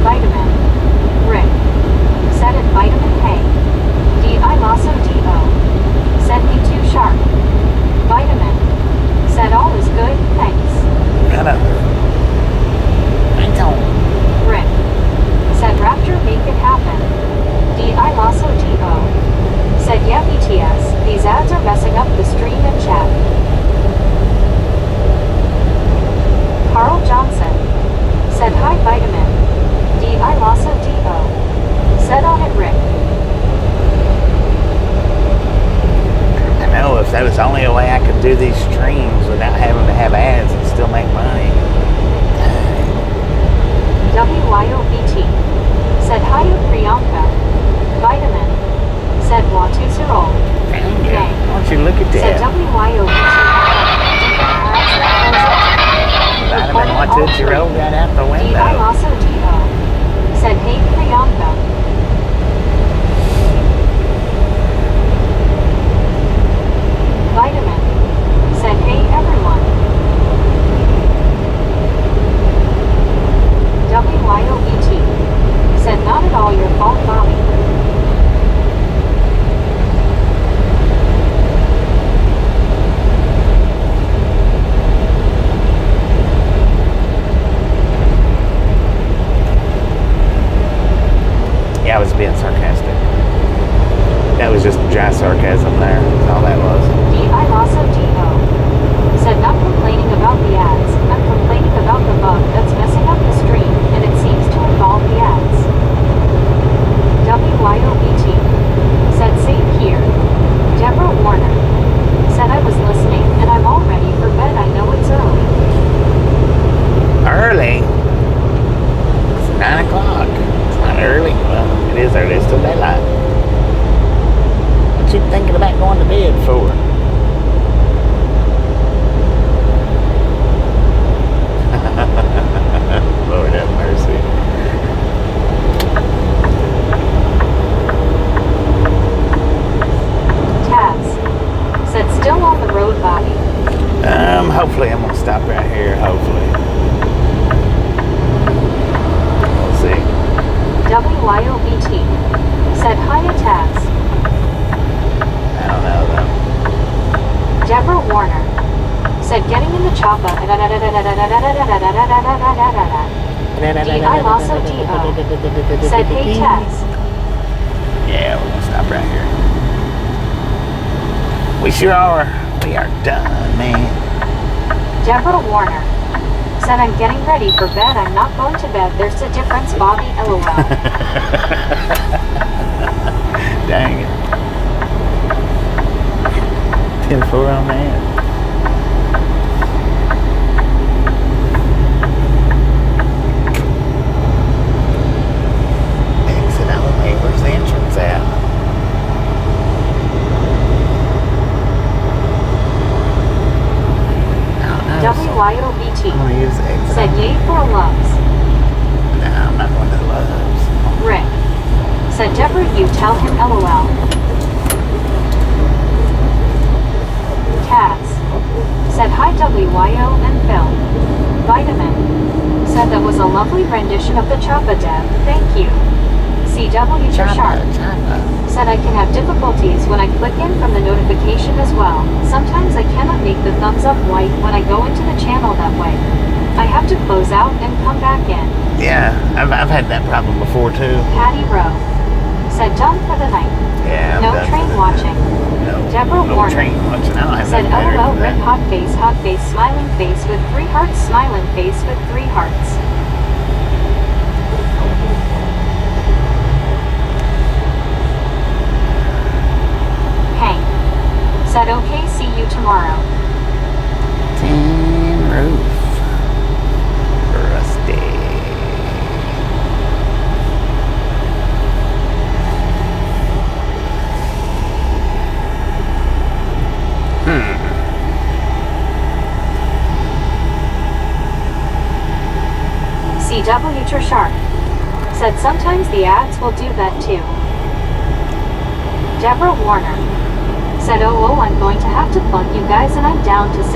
Vitamin. Rick. Said it Vitamin Hey. do these streams without having to have ads and still make money. WYOBT. Said hiya Priyanka. Vitamin. Said Watu Sirol. Dang it. Why don't you look at Said that? WYOBT. Vitamin Watu Sirol got out the I window. also DO. Said hey Priyanka. Vitamin. Said hey everyone. WYOBT. Said not at all your fault Bobby. Yeah, I was being sarcastic. That was just dry sarcasm there. That's all that was. I also DO. Said not complaining about the ads, I'm complaining about the bug that's messing up the stream, and it seems to involve the ads. WYOBT. Said same here. Deborah Warner. Said I was listening, and I'm all ready for bed, I know it's early. Early? It's 9 o'clock. It's not early. Well, it is early. It's still daylight. What you thinking about going to bed for? Lord have mercy. Tabs. Said still on the road, Bobby. Hopefully I'm gonna stop right here. Hopefully. We'll see. WYOBT. Said hiya Tabs. I don't know though. Deborah Warner. Said getting in the chopper. I also DO. Said hey Taz. Yeah, we're gonna stop right here. We sure are. We are done, man. Deborah Warner. Said I'm getting ready for bed. I'm not going to bed. There's a difference, Bobby. LOL. Dang it. 10-4 on that. Exit only. Where's the entrance at? WYOBT. I'm gonna use the exit. Said yay for loves. No, I'm not going to the Loves. Rick. Said Deborah you tell him LOL. Taz. Said hi WYO and Phil. Vitamin. Said that was a lovely rendition of the Choppa Deb. Thank you. CW Sharp. Said I can have difficulties when I click in from the notification as well. Sometimes I cannot make the thumbs up white when I go into the channel that way. I have to close out and come back in. Yeah, I've had that problem before too. Patty Rowe. Said done for the night. Yeah. No train watching. No. Deborah No Warner. train watching. I don't have Said no battery LOL for red that. hot face, smiling face with 3 hearts, smiling face with 3 hearts. Hank. Said okay, see you tomorrow. Tin roof. Rusty. CW Shark. Said sometimes the ads will do that too. Deborah Warner. Said oh I'm going to have to plug you guys and I'm down to 6%.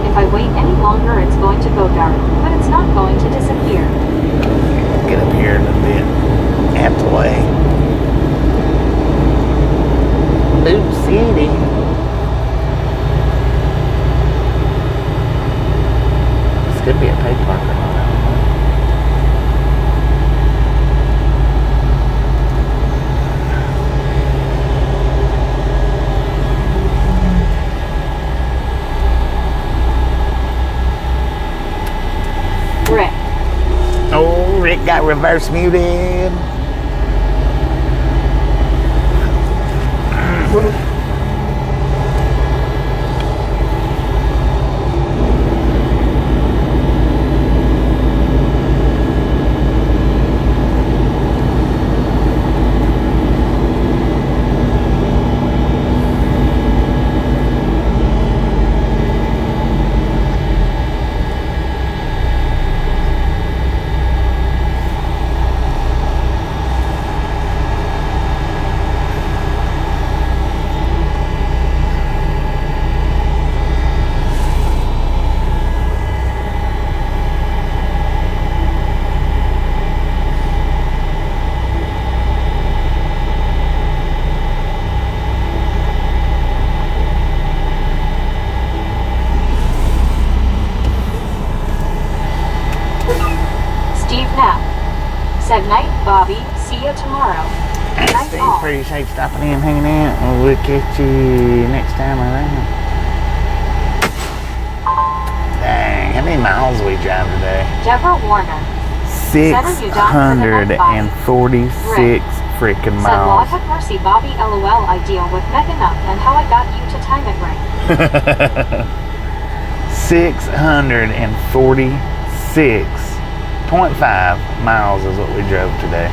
If I wait any longer it's going to go dark, but it's not going to disappear. Get up here a little bit. Out the way. Boot City. This could be a paid parker. Rick. Oh, Rick got reverse muted. tomorrow. I Night Steve, all. appreciate stopping in, hanging out, and we'll catch you next time around. Dang, how many miles we drive today? Deborah Warner. 646 freaking Said, Lord miles. have mercy, Bobby. LOL. I deal with Megan up and how I got you to time it right. 646.5 miles is what we drove today.